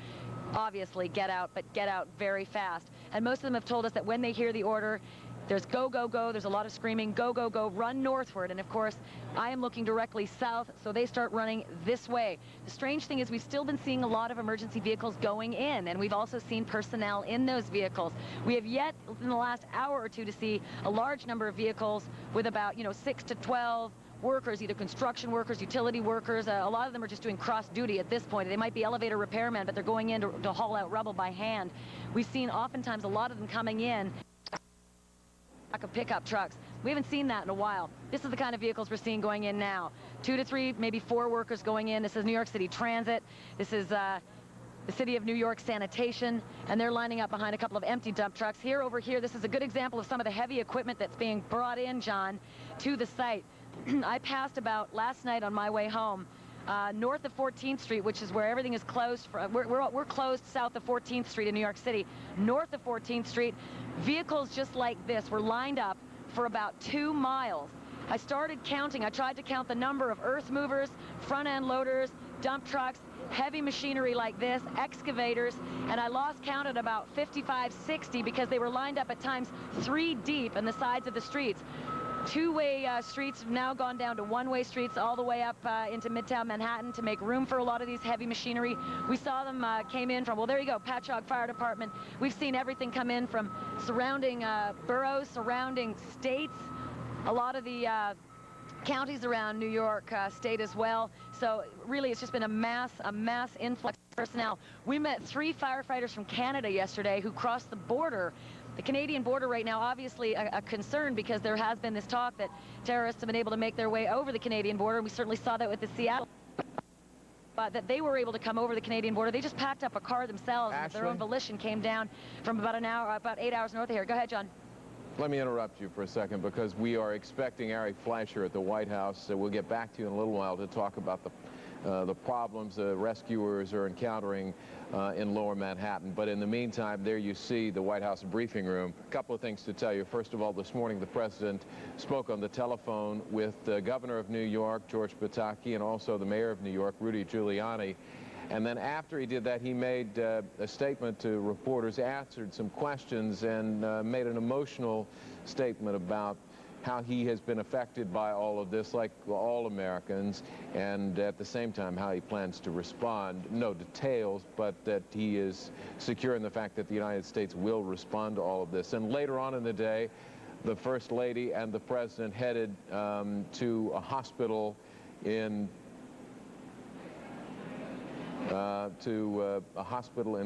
Obviously, get out, but get out very fast. And most of them have told us that when they hear the order, there's go, go, go. There's a lot of screaming, go, go, go, run northward. And of course, I am looking directly south, so they start running this way. The strange thing is we've still been seeing a lot of emergency vehicles going in, and we've also seen personnel in those vehicles. We have yet, in the last hour or two, to see a large number of vehicles with about, 6 to 12 workers, either construction workers, utility workers. A lot of them are just doing cross duty at this point. They might be elevator repairmen, but they're going in to haul out rubble by hand. We've seen oftentimes a lot of them coming in of pickup trucks. We haven't seen that in a while. This is the kind of vehicles we're seeing going in now. 2 to 3, maybe 4 workers going in. This is New York City Transit. This is the City of New York Sanitation, and they're lining up behind a couple of empty dump trucks. Here, over here, this is a good example of some of the heavy equipment that's being brought in, John, to the site. I passed about last night on my way home, north of 14th Street, which is where everything is closed. We're closed south of 14th Street in New York City. North of 14th Street, vehicles just like this were lined up for about 2 miles. I started counting. I tried to count the number of earth movers, front-end loaders, dump trucks, heavy machinery like this, excavators, and I lost count at about 55, 60 because they were lined up at times 3 deep on the sides of the streets. 2-way streets have now gone down to 1-way streets all the way up into Midtown Manhattan to make room for a lot of these heavy machinery. We saw them came in from, well, there you go, Patchogue Fire Department. We've seen everything come in from surrounding boroughs, surrounding states, a lot of the counties around New York State as well. So really, it's just been a mass influx of personnel. We met 3 firefighters from Canada yesterday who crossed the border. The Canadian border right now, obviously a concern, because there has been this talk that terrorists have been able to make their way over the Canadian border. We certainly saw that with the Seattle, but that they were able to come over the Canadian border. They just packed up a car themselves, and of their own volition came down from about about 8 hours north of here. Go ahead, John. Let me interrupt you for a second, because we are expecting Ari Fleischer at the White House. So we'll get back to you in a little while to talk about the problems the rescuers are encountering in Lower Manhattan. But in the meantime, there you see the White House briefing room. A couple of things to tell you. First of all, this morning the president spoke on the telephone with the governor of New York, George Pataki, and also the mayor of New York, Rudy Giuliani. And then after he did that, he made a statement to reporters, answered some questions, and made an emotional statement about how he has been affected by all of this, like all Americans, and at the same time how he plans to respond. No details, but that he is secure in the fact that the United States will respond to all of this. And later on in the day, the First Lady and the President headed to a hospital in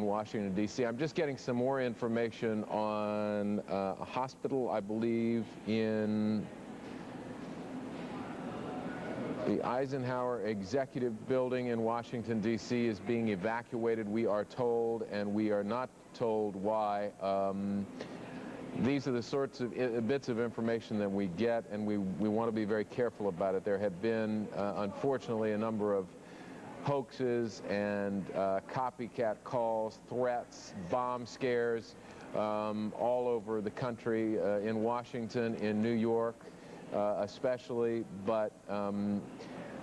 Washington, D.C. I'm just getting some more information on a hospital, I believe, in the Eisenhower Executive Building in Washington, D.C. is being evacuated, we are told, and we are not told why. These are the sorts of bits of information that we get, and we want to be very careful about it. There have been, unfortunately, a number of hoaxes and copycat calls, threats, bomb scares all over the country, in Washington, in New York. especially, but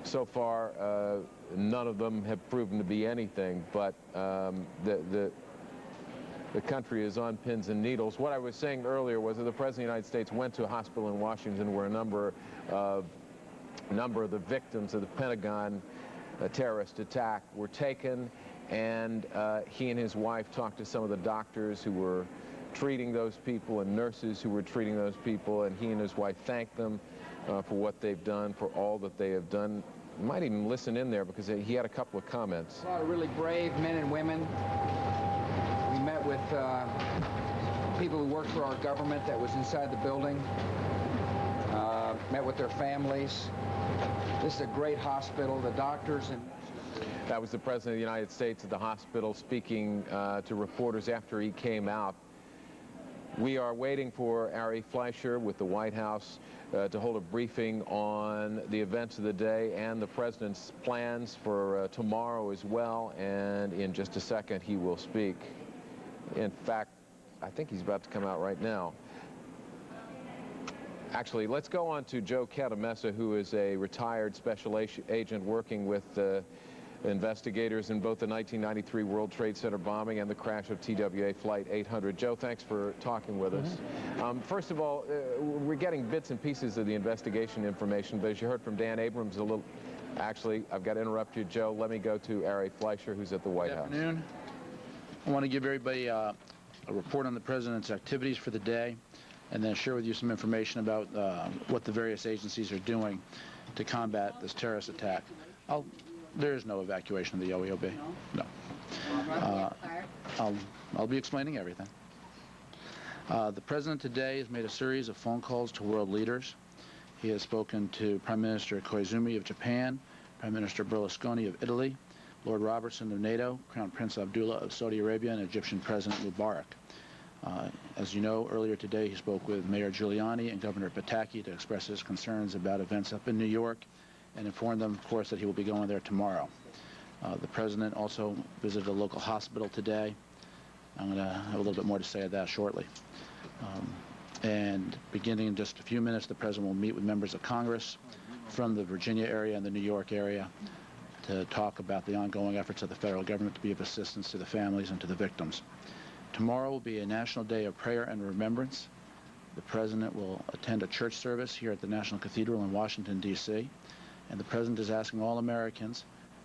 so far none of them have proven to be anything. But the country is on pins and needles. What I was saying earlier was that the President of the United States went to a hospital in Washington where a number of the victims of the Pentagon terrorist attack were taken, and he and his wife talked to some of the doctors who were treating those people and nurses who were treating those people, and he and his wife thanked them for what they've done, for all that they have done. You might even listen in there because he had a couple of comments. A lot of really brave men and women. We met with people who worked for our government that was inside the building, met with their families. This is a great hospital. The doctors and... That was the President of the United States at the hospital speaking to reporters after he came out. We are waiting for Ari Fleischer with the White House to hold a briefing on the events of the day and the President's plans for tomorrow as well, and in just a second he will speak. In fact, I think he's about to come out right now. Actually, let's go on to Joe Catamessa, who is a retired special agent working with investigators in both the 1993 World Trade Center bombing and the crash of TWA Flight 800. Joe, thanks for talking with us. First of all, we're getting bits and pieces of the investigation information, but as you heard from Dan Abrams a little... Actually, I've got to interrupt you, Joe. Let me go to Ari Fleischer, who's at the White House. Good afternoon. I want to give everybody a report on the President's activities for the day, and then share with you some information about what the various agencies are doing to combat this terrorist attack. There is no evacuation of the OEOB. No. I'll be explaining everything. The President today has made a series of phone calls to world leaders. He has spoken to Prime Minister Koizumi of Japan, Prime Minister Berlusconi of Italy, Lord Robertson of NATO, Crown Prince Abdullah of Saudi Arabia, and Egyptian President Mubarak. As you know, earlier today he spoke with Mayor Giuliani and Governor Pataki to express his concerns about events up in New York, and informed them, of course, that he will be going there tomorrow. The President also visited a local hospital today. I'm going to have a little bit more to say of that shortly. And beginning in just a few minutes, the President will meet with members of Congress from the Virginia area and the New York area to talk about the ongoing efforts of the federal government to be of assistance to the families and to the victims. Tomorrow will be a national day of prayer and remembrance. The President will attend a church service here at the National Cathedral in Washington, D.C., and the President is asking all Americans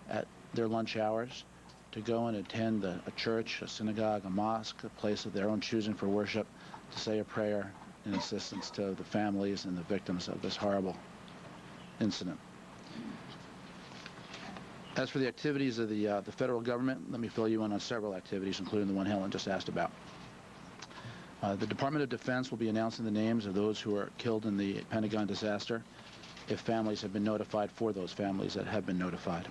at their lunch hours to go and attend a church, a synagogue, a mosque, a place of their own choosing for worship, to say a prayer in assistance to the families and the victims of this horrible incident. As for the activities of the federal government, let me fill you in on several activities, including the one Helen just asked about. The Department of Defense will be announcing the names of those who were killed in the Pentagon disaster, if families have been notified, for those families that have been notified.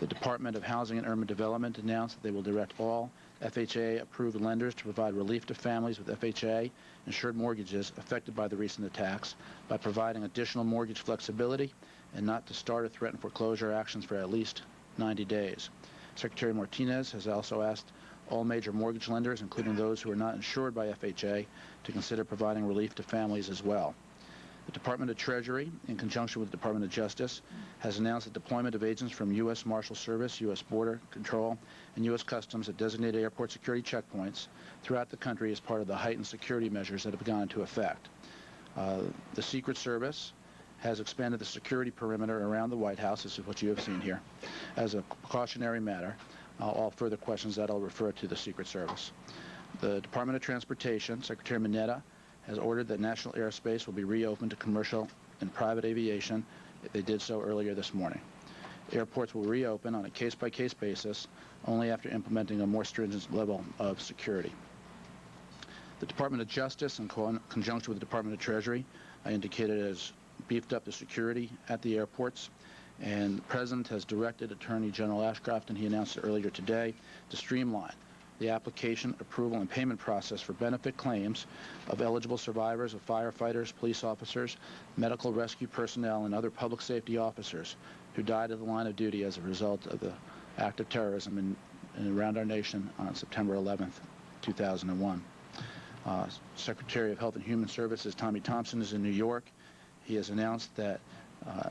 The Department of Housing and Urban Development announced that they will direct all FHA-approved lenders to provide relief to families with FHA-insured mortgages affected by the recent attacks by providing additional mortgage flexibility and not to start or threaten foreclosure actions for at least 90 days. Secretary Martinez has also asked all major mortgage lenders, including those who are not insured by FHA, to consider providing relief to families as well. The Department of Treasury, in conjunction with the Department of Justice, has announced the deployment of agents from U.S. Marshal Service, U.S. Border Control, and U.S. Customs at designated airport security checkpoints throughout the country as part of the heightened security measures that have gone into effect. The Secret Service has expanded the security perimeter around the White House, this is what you have seen here, as a precautionary matter. All further questions that I'll refer to the Secret Service. The Department of Transportation, Secretary Mineta, has ordered that national airspace will be reopened to commercial and private aviation. They did so earlier this morning. Airports will reopen on a case-by-case basis only after implementing a more stringent level of security. The Department of Justice, in conjunction with the Department of Treasury, I indicated, has beefed up the security at the airports, and the President has directed Attorney General Ashcroft, and he announced it earlier today, to streamline the application, approval, and payment process for benefit claims of eligible survivors of firefighters, police officers, medical rescue personnel, and other public safety officers who died in the line of duty as a result of the act of terrorism around our nation on September 11th, 2001. Secretary of Health and Human Services Tommy Thompson is in New York, he has announced that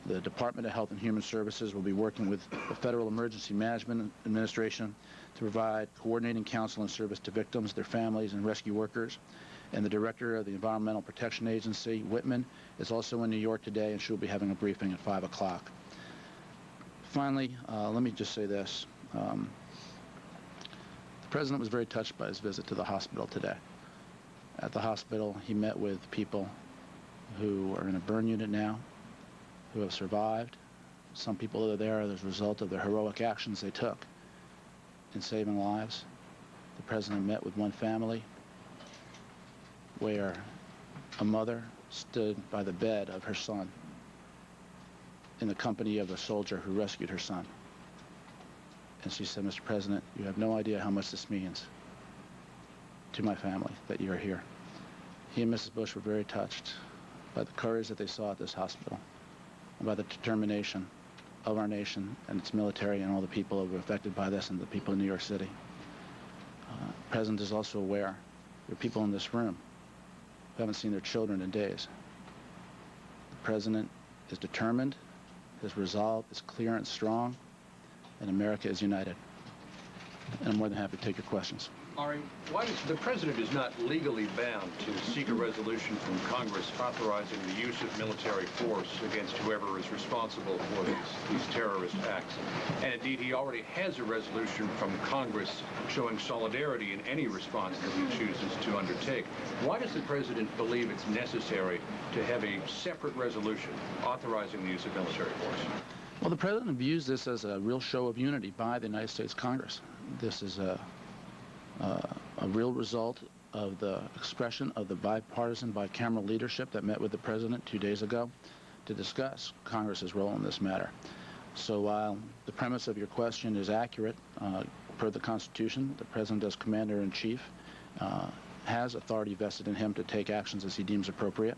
the Department of Health and Human Services will be working with the Federal Emergency Management Administration to provide coordinating counsel and service to victims, their families, and rescue workers. And the director of the Environmental Protection Agency, Whitman, is also in New York today, and she'll be having a briefing at 5 o'clock. Finally, let me just say this. The President was very touched by his visit to the hospital today. At the hospital, he met with people who are in a burn unit now, who have survived. Some people are there as a result of the heroic actions they took in saving lives. The President met with one family where a mother stood by the bed of her son in the company of a soldier who rescued her son. And she said, Mr. President, you have no idea how much this means to my family that you are here. He and Mrs. Bush were very touched by the courage that they saw at this hospital, and by the determination of our nation and its military and all the people who were affected by this and the people in New York City. The President is also aware there are people in this room who haven't seen their children in days. The President is determined, his resolve is clear and strong, and America is united. And I'm more than happy to take your questions. Ari, the President is not legally bound to seek a resolution from Congress authorizing the use of military force against whoever is responsible for these terrorist acts. And indeed, he already has a resolution from Congress showing solidarity in any response that he chooses to undertake. Why does the President believe it's necessary to have a separate resolution authorizing the use of military force? Well, the President views this as a real show of unity by the United States Congress. This is a real result of the expression of the bipartisan, bicameral leadership that met with the President 2 days ago to discuss Congress's role in this matter. So while the premise of your question is accurate, per the Constitution, the President as Commander-in-Chief has authority vested in him to take actions as he deems appropriate.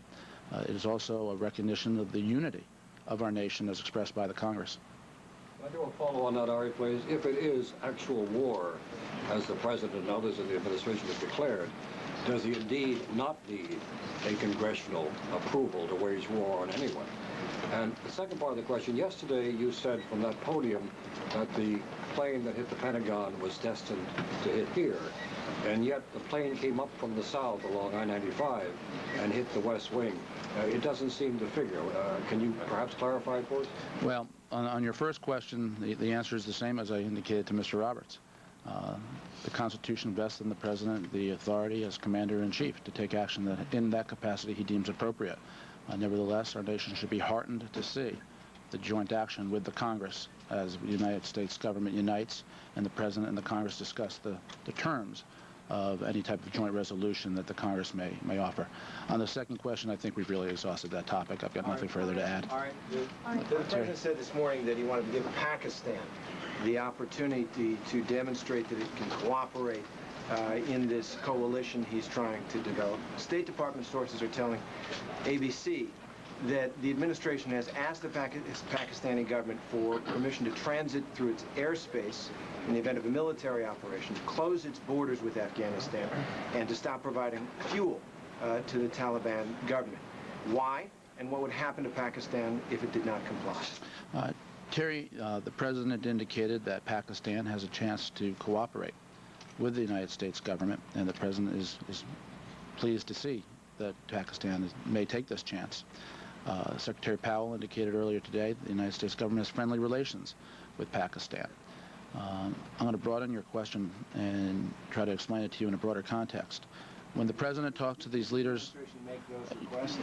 It is also a recognition of the unity of our nation as expressed by the Congress. I do a follow on that, Ari, please. If it is actual war, as the President and others in the administration have declared, does he indeed not need a congressional approval to wage war on anyone? And the second part of the question, yesterday you said from that podium that the plane that hit the Pentagon was destined to hit here, and yet the plane came up from the south along I-95 and hit the West Wing. It doesn't seem to figure. Can you perhaps clarify it for us? Well, on your first question, the answer is the same as I indicated to Mr. Roberts. The Constitution vests in the President the authority as Commander-in-Chief to take action that in that capacity he deems appropriate. Nevertheless, our nation should be heartened to see the joint action with the Congress as the United States government unites and the President and the Congress discuss the terms of any type of joint resolution that the Congress may offer. On the second question, I think we've really exhausted that topic. I've got nothing further to add. All right. The President said this morning that he wanted to give Pakistan the opportunity to demonstrate that it can cooperate in this coalition he's trying to develop. State Department sources are telling ABC that the administration has asked the Pakistani government for permission to transit through its airspace in the event of a military operation, to close its borders with Afghanistan, and to stop providing fuel to the Taliban government. Why, and what would happen to Pakistan if it did not comply? Terry, the President indicated that Pakistan has a chance to cooperate with the United States government, and the President is pleased to see that Pakistan may take this chance. Secretary Powell indicated earlier today that the United States government has friendly relations with Pakistan. I'm going to broaden your question and try to explain it to you in a broader context. When the President talks to these leaders,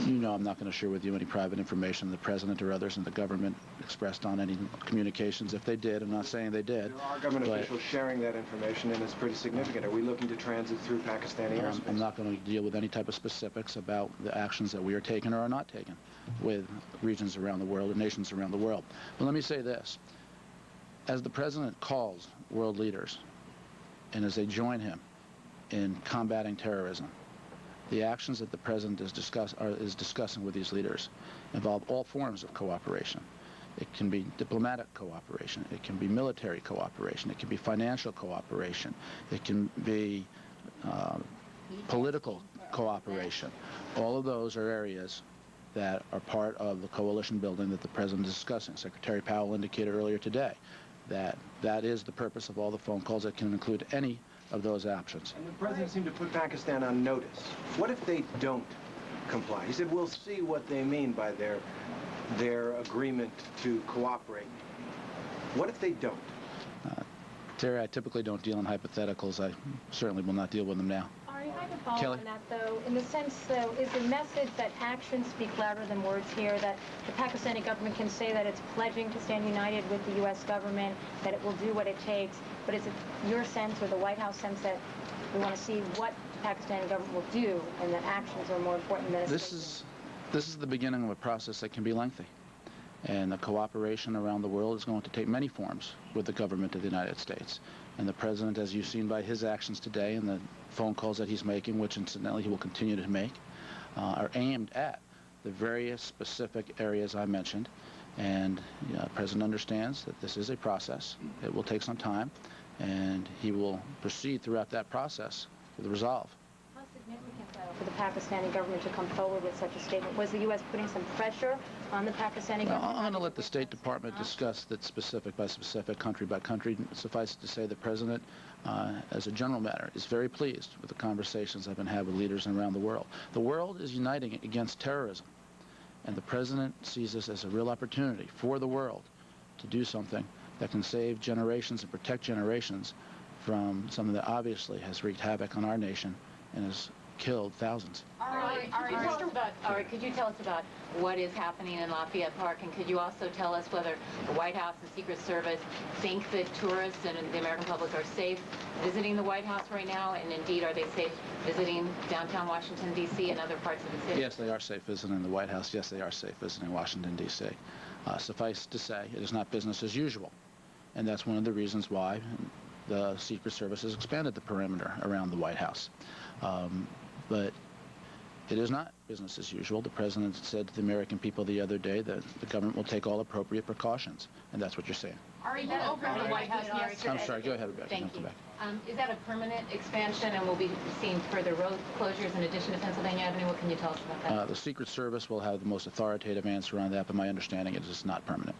you know I'm not going to share with you any private information the President or others in the government expressed on any communications. If they did, I'm not saying they did. There are government officials sharing that information, and it's pretty significant. Are we looking to transit through Pakistani airspace? I'm not going to deal with any type of specifics about the actions that we are taking or are not taking with regions around the world or nations around the world. But let me say this. As the President calls world leaders, and as they join him in combating terrorism, the actions that the President is discussing with these leaders involve all forms of cooperation. It can be diplomatic cooperation. It can be military cooperation. It can be financial cooperation. It can be political cooperation. All of those are areas that are part of the coalition building that the president is discussing. Secretary Powell indicated earlier today that that is the purpose of all the phone calls that can include any of those options. And the president seemed to put Pakistan on notice. What if they don't comply? He said, we'll see what they mean by their agreement to cooperate. What if they don't? Terry, I typically don't deal in hypotheticals. I certainly will not deal with them now. Ari, if I could follow Kelly? on that, though, in the sense, though, is the message that actions speak louder than words here, that the Pakistani government can say that it's pledging to stand united with the U.S. government, that it will do what it takes, but is it your sense or the White House sense that we want to see what the Pakistani government will do and that actions are more important than a statement? This is the beginning of a process that can be lengthy. And the cooperation around the world is going to take many forms with the government of the United States. And the president, as you've seen by his actions today and the phone calls that he's making, which incidentally he will continue to make, are aimed at the various specific areas I mentioned. And the president understands that this is a process. It will take some time, and he will proceed throughout that process with resolve. How significant, though, for the Pakistani government to come forward with such a statement? Was the U.S. putting some pressure on the Pakistani government? I'm going to let the State Department discuss that specific by specific, country by country. Suffice it to say, the President, as a general matter, is very pleased with the conversations I've been having with leaders around the world. The world is uniting against terrorism, and the President sees this as a real opportunity for the world to do something that can save generations and protect generations from something that obviously has wreaked havoc on our nation and has killed thousands. Ari, could you tell us about what is happening in Lafayette Park, and could you also tell us whether the White House and Secret Service think that tourists and the American public are safe visiting the White House right now, and indeed are they safe visiting downtown Washington, D.C. and other parts of the city? Yes, they are safe visiting the White House. Yes, they are safe visiting Washington, D.C. Suffice to say, it is not business as usual, and that's one of the reasons why the Secret Service has expanded the perimeter around the White House. But it is not business as usual. The president said to the American people the other day that the government will take all appropriate precautions, and that's what you're saying. Ari, you opened the White House yesterday. I'm sorry, go ahead, Rebecca. Thank you. Is that a permanent expansion, and we'll be seeing further road closures in addition to Pennsylvania Avenue? What can you tell us about that? The Secret Service will have the most authoritative answer on that, but my understanding is it's not permanent.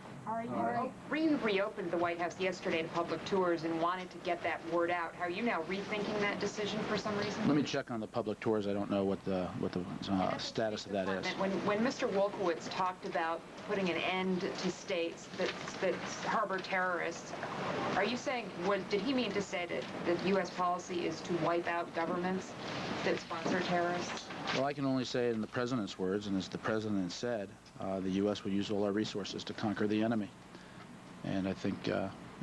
You reopened the White House yesterday to public tours and wanted to get that word out. Are you now rethinking that decision for some reason? Let me check on the public tours. I don't know what the status of that is. When Mr. Wolkowitz talked about putting an end to states that harbor terrorists, are you saying, did he mean to say that U.S. policy is to wipe out governments that sponsor terrorists? Well, I can only say it in the president's words, and as the president said, the U.S. will use all our resources to conquer the enemy. And I think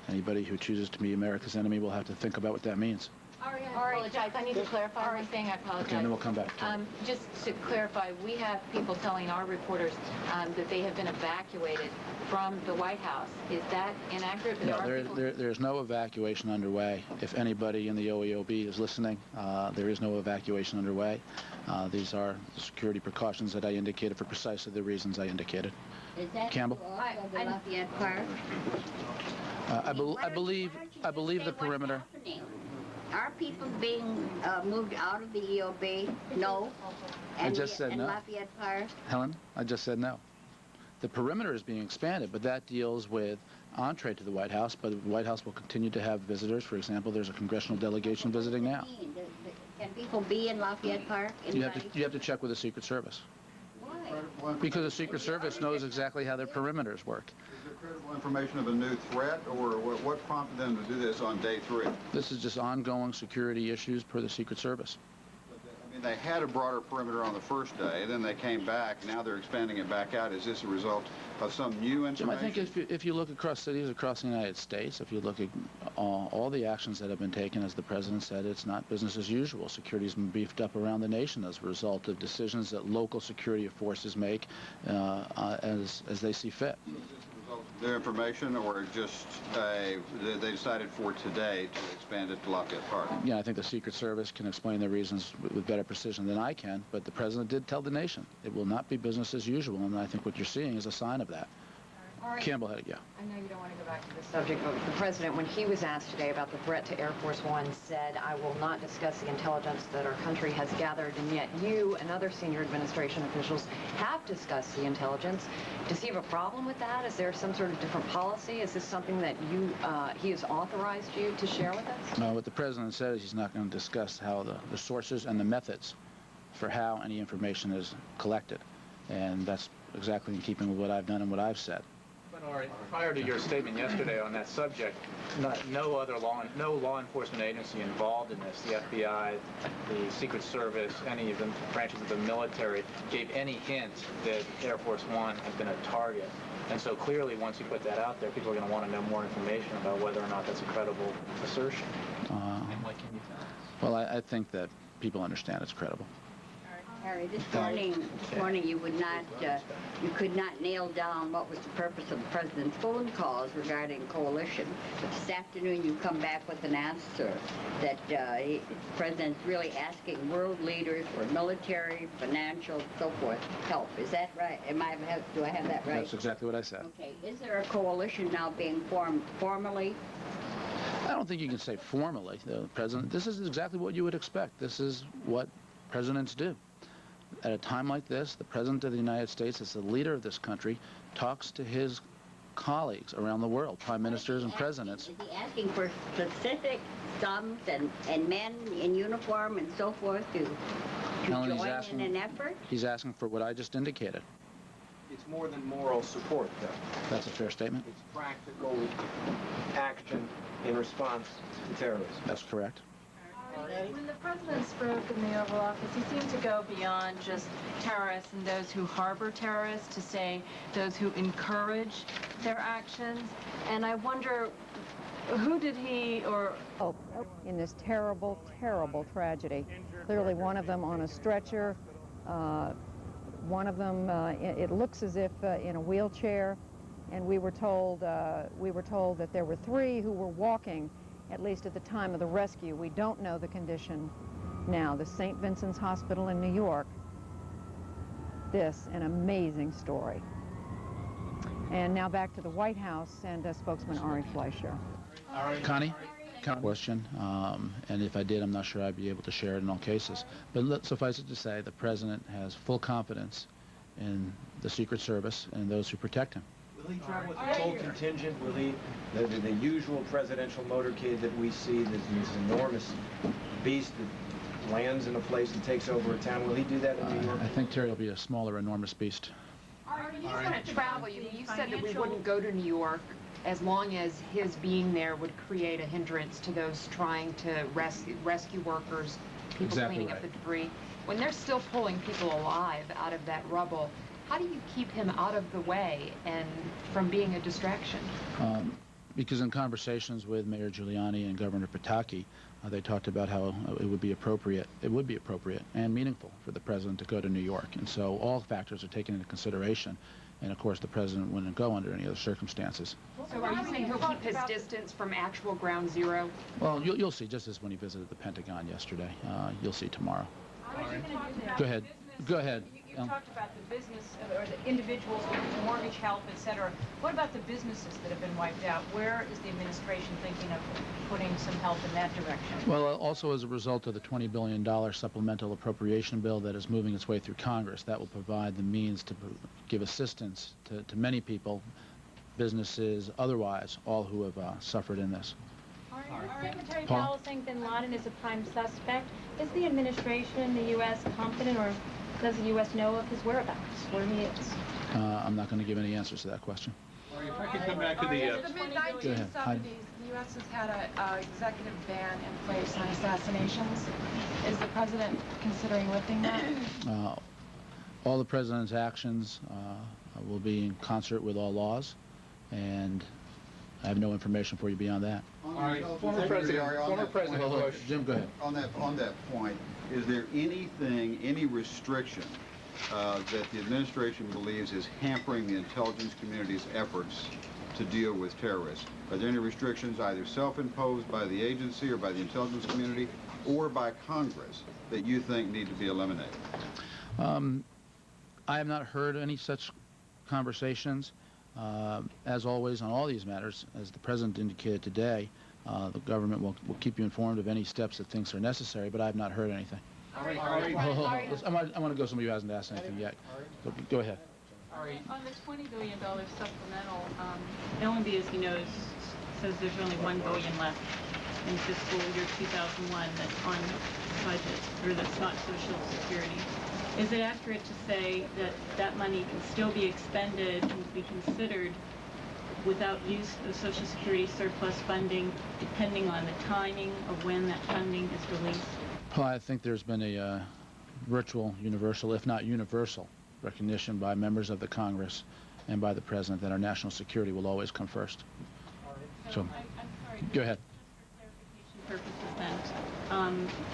anybody who chooses to be America's enemy will have to think about what that means. Ari, I apologize. I need to clarify one thing. I apologize. Okay, then we'll come back to it. Just to clarify, we have people telling our reporters that they have been evacuated from the White House. Is that inaccurate? No, there's no evacuation underway. If anybody in the OEOB is listening, there is no evacuation underway. These are the security precautions that I indicated for precisely the reasons I indicated. Is that Campbell? the Lafayette Park? I believe the perimeter. Are people being moved out of the EOB? No. I just said no. Lafayette Park? Helen, I just said no. The perimeter is being expanded, but that deals with entree to the White House, but the White House will continue to have visitors. For example, there's a congressional delegation visiting now. Can people be in Lafayette Park? You have to check with the Secret Service. Why? Because the Secret Service knows exactly how their perimeters work. Is there credible information of a new threat, or what prompted them to do this on day 3? This is just ongoing security issues per the Secret Service. I mean, they had a broader perimeter on the first day, then they came back, now they're expanding it back out. Is this a result of some new information? Jim, I think if you look across cities across the United States, if you look at all the actions that have been taken, as the president said, it's not business as usual. Security's been beefed up around the nation as a result of decisions that local security forces make as they see fit. Their information, or just they decided for today to expand it to Lafayette Park? Yeah, I think the Secret Service can explain the reasons with better precision than I can, but the president did tell the nation it will not be business as usual, and I think what you're seeing is a sign of that. Campbell had it, yeah. I know you don't want to go back to this subject, but the president, when he was asked today about the threat to Air Force One, said, "I will not discuss the intelligence that our country has gathered," and yet you and other senior administration officials have discussed the intelligence. Does he have a problem with that? Is there some sort of different policy? Is this something that he has authorized you to share with us? What the president said is he's not going to discuss how the sources and the methods for how any information is collected, and that's exactly in keeping with what I've done and what I've said. Prior to your statement yesterday on that subject, no law enforcement agency involved in this, the FBI, the Secret Service, any of the branches of the military, gave any hint that Air Force One had been a target. And so clearly, once you put that out there, people are going to want to know more information about whether or not that's a credible assertion. And what can you tell us? Well, I think that people understand it's credible. Harry, this morning you could not nail down what was the purpose of the president's phone calls regarding coalition. But this afternoon you come back with an answer that the president's really asking world leaders for military, financial, so forth, help. Is that right? Do I have that right? That's exactly what I said. Okay. Is there a coalition now being formed formally? I don't think you can say formally, the president. This is exactly what you would expect. This is what presidents do. At a time like this, the President of the United States, as the leader of this country, talks to his colleagues around the world, prime ministers and presidents. Is he asking for specific sums and men in uniform and so forth to join in an effort? He's asking for what I just indicated. It's more than moral support, though. That's a fair statement. It's practical action in response to terrorism. That's correct. When the president spoke in the Oval Office, he seemed to go beyond just terrorists and those who harbor terrorists to say those who encourage their actions. And I wonder, who did he in this terrible, terrible tragedy? Clearly one of them on a stretcher, one of them, it looks as if in a wheelchair, and we were told that there were 3 who were walking, at least at the time of the rescue. We don't know the condition now. The St. Vincent's Hospital in New York. An amazing story. And now back to the White House and spokesman Ari Fleischer. Connie? Question, and if I did, I'm not sure I'd be able to share it in all cases. But suffice it to say, the president has full confidence in the Secret Service and those who protect him. Will he travel with the full contingent? Will he, the usual presidential motorcade that we see, this enormous beast that lands in a place and takes over a town, will he do that in New York? I think Terry will be a smaller, enormous beast. He's going to travel. You said that we wouldn't go to New York as long as his being there would create a hindrance to those trying to rescue workers, people cleaning up the debris. When they're still pulling people alive out of that rubble, how do you keep him out of the way and from being a distraction? Because in conversations with Mayor Giuliani and Governor Pataki, they talked about how it would be appropriate and meaningful for the president to go to New York. And so all factors are taken into consideration. And of course, the president wouldn't go under any other circumstances. So are you saying he'll keep his distance from actual ground zero? Well, you'll see, just as when he visited the Pentagon yesterday. You'll see tomorrow. Go ahead. Go ahead. You talked about the business, or the individuals with mortgage help, et cetera. What about the businesses that have been wiped out? Where is the administration thinking of putting some help in that direction? Well, also as a result of the $20 billion supplemental appropriation bill that is moving its way through Congress, that will provide the means to give assistance to many people, businesses, otherwise, all who have suffered in this. Secretary Powell saying bin Laden is a prime suspect. Is the administration, the U.S. confident, or does the U.S. know of his whereabouts, where he is? I'm not going to give any answers to that question. If I could come back to the mid-1970s, the U.S. has had an executive ban in place on assassinations. Is the president considering lifting that? All the president's actions will be in concert with all laws, and I have no information for you beyond that. All right, former President Bush. Jim, go ahead. On that point, is there any restriction that the administration believes is hampering the intelligence community's efforts to deal with terrorists? Are there any restrictions either self-imposed by the agency or by the intelligence community or by Congress that you think need to be eliminated? I have not heard any such conversations. As always on all these matters, as the President indicated today, the government will keep you informed of any steps it thinks are necessary, but I have not heard anything. I want to go somebody who hasn't asked anything yet. Go ahead. On the $20 billion supplemental, NBC, as you know, says there's only $1 billion left in fiscal year 2001 that's on budget, or that's not Social Security. Is it accurate to say that that money can still be expended and be considered without use of Social Security surplus funding, depending on the timing of when that funding is released? Well, I think there's been a virtual, universal, if not universal, recognition by members of the Congress and by the President that our national security will always come first. So, I'm sorry. Go ahead. Purposes then,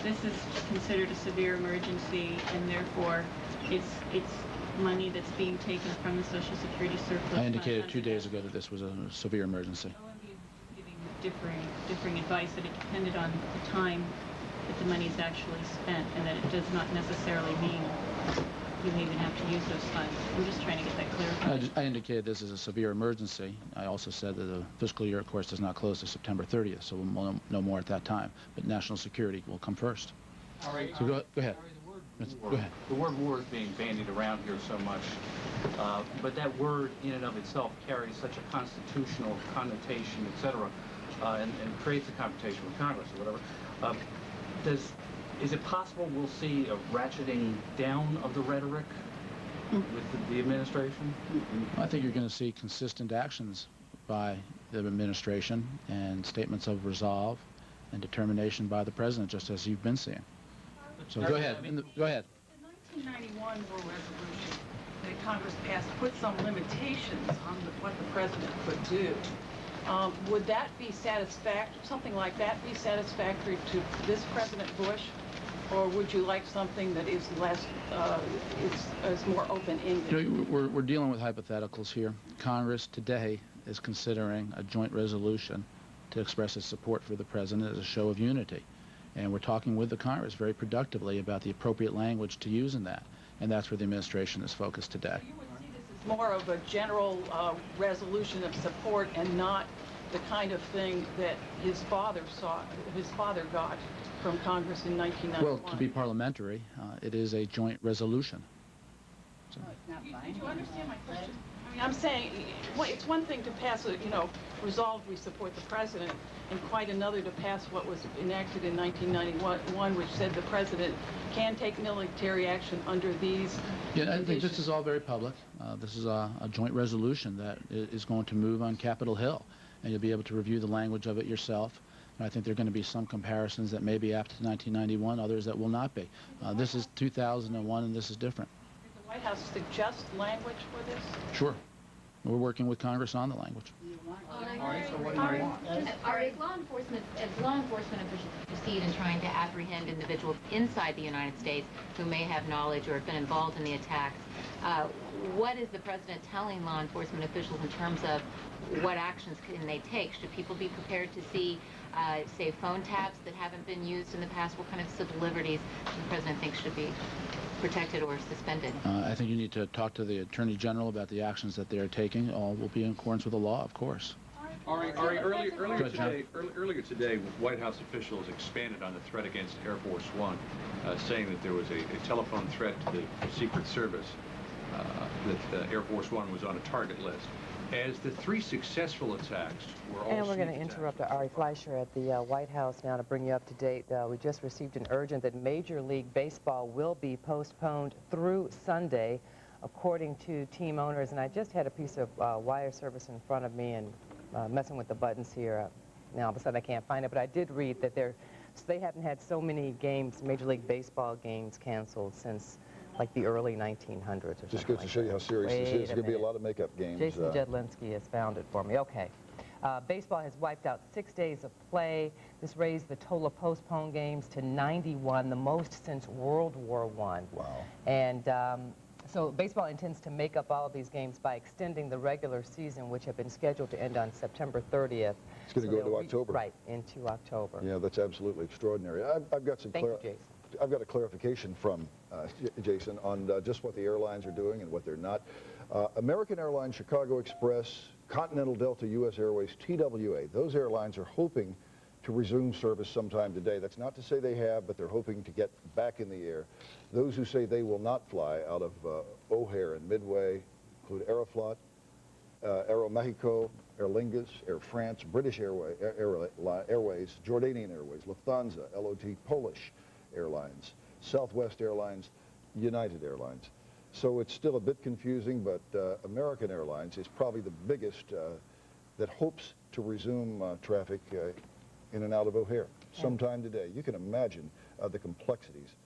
this is considered a severe emergency, and therefore it's money that's being taken from the Social Security surplus. I indicated 2 days ago that this was a severe emergency. OMB is giving differing advice that it depended on the time that the money is actually spent, and that it does not necessarily mean you even have to use those funds. I'm just trying to get that clarified. I indicated this is a severe emergency. I also said that the fiscal year, of course, does not close to September 30th, so we'll know more at that time. But national security will come first. All right. So go ahead. Go ahead. The word war is being bandied around here so much, but that word in and of itself carries such a constitutional connotation, etc., and creates a confrontation with Congress or whatever. Is it possible we'll see a ratcheting down of the rhetoric with the administration? I think you're going to see consistent actions by the administration and statements of resolve and determination by the President, just as you've been seeing. So go ahead. Go ahead. The 1991 war resolution that Congress passed put some limitations on what the President could do. Would that be satisfactory, something like that be satisfactory to this President Bush? Or would you like something that is less, is more open-ended? You know, we're dealing with hypotheticals here. Congress today is considering a joint resolution to express its support for the President as a show of unity. And we're talking with the Congress very productively about the appropriate language to use in that. And that's where the administration is focused today. You would see this as more of a general resolution of support and not the kind of thing that his father got from Congress in 1991. Well, to be parliamentary, it is a joint resolution. So. Did you understand my question? I mean, I'm saying, it's one thing to pass a, resolve we support the President, and quite another to pass what was enacted in 1991, which said the President can take military action under these Yeah, I think this is all very public. This is a joint resolution that is going to move on Capitol Hill, and you'll be able to review the language of it yourself. And I think there are going to be some comparisons that may be apt to 1991, others that will not be. This is 2001, and this is different. Did the White House suggest language for this? Sure. We're working with Congress on the language. As law enforcement officials proceed in trying to apprehend individuals inside the United States who may have knowledge or have been involved in the attacks, what is the President telling law enforcement officials in terms of what actions can they take? Should people be prepared to see, say, phone taps that haven't been used in the past? What kind of civil liberties does the President think should be protected or suspended? I think you need to talk to the Attorney General about the actions that they are taking. All will be in accordance with the law, of course. Ari, earlier today, White House officials expanded on the threat against Air Force One, saying that there was a telephone threat to the Secret Service, that Air Force One was on a target list. As the three successful attacks were all And we're going to interrupt Ari Fleischer at the White House now to bring you up to date. We just received an urgent that Major League Baseball will be postponed through Sunday, according to team owners. And I just had a piece of wire service in front of me and messing with the buttons here. Now all of a sudden I can't find it, but I did read that they haven't had so many games, Major League Baseball games, canceled since like the early 1900s or something. Just goes to show you how serious this is. There's going to be a lot of makeup games. Jason Jedlinski has found it for me. Okay. Baseball has wiped out 6 days of play. This raised the total of postponed games to 91, the most since World War I. Wow. And so baseball intends to make up all of these games by extending the regular season, which had been scheduled to end on September 30th. It's going to go into October. Right, into October. Yeah, that's absolutely extraordinary. I've got some Thank you, Jason. I've got a clarification from Jason on just what the airlines are doing and what they're not. American Airlines, Chicago Express, Continental Delta, U.S. Airways, TWA, those airlines are hoping to resume service sometime today. That's not to say they have, but they're hoping to get back in the air. Those who say they will not fly out of O'Hare and Midway include Aeroflot, Aeromexico, Aer Lingus, Air France, British Airways, Jordanian Airways, Lufthansa, LOT Polish Airlines, Southwest Airlines, United Airlines. So it's still a bit confusing, but American Airlines is probably the biggest that hopes to resume traffic in and out of O'Hare sometime today. You can imagine the complexities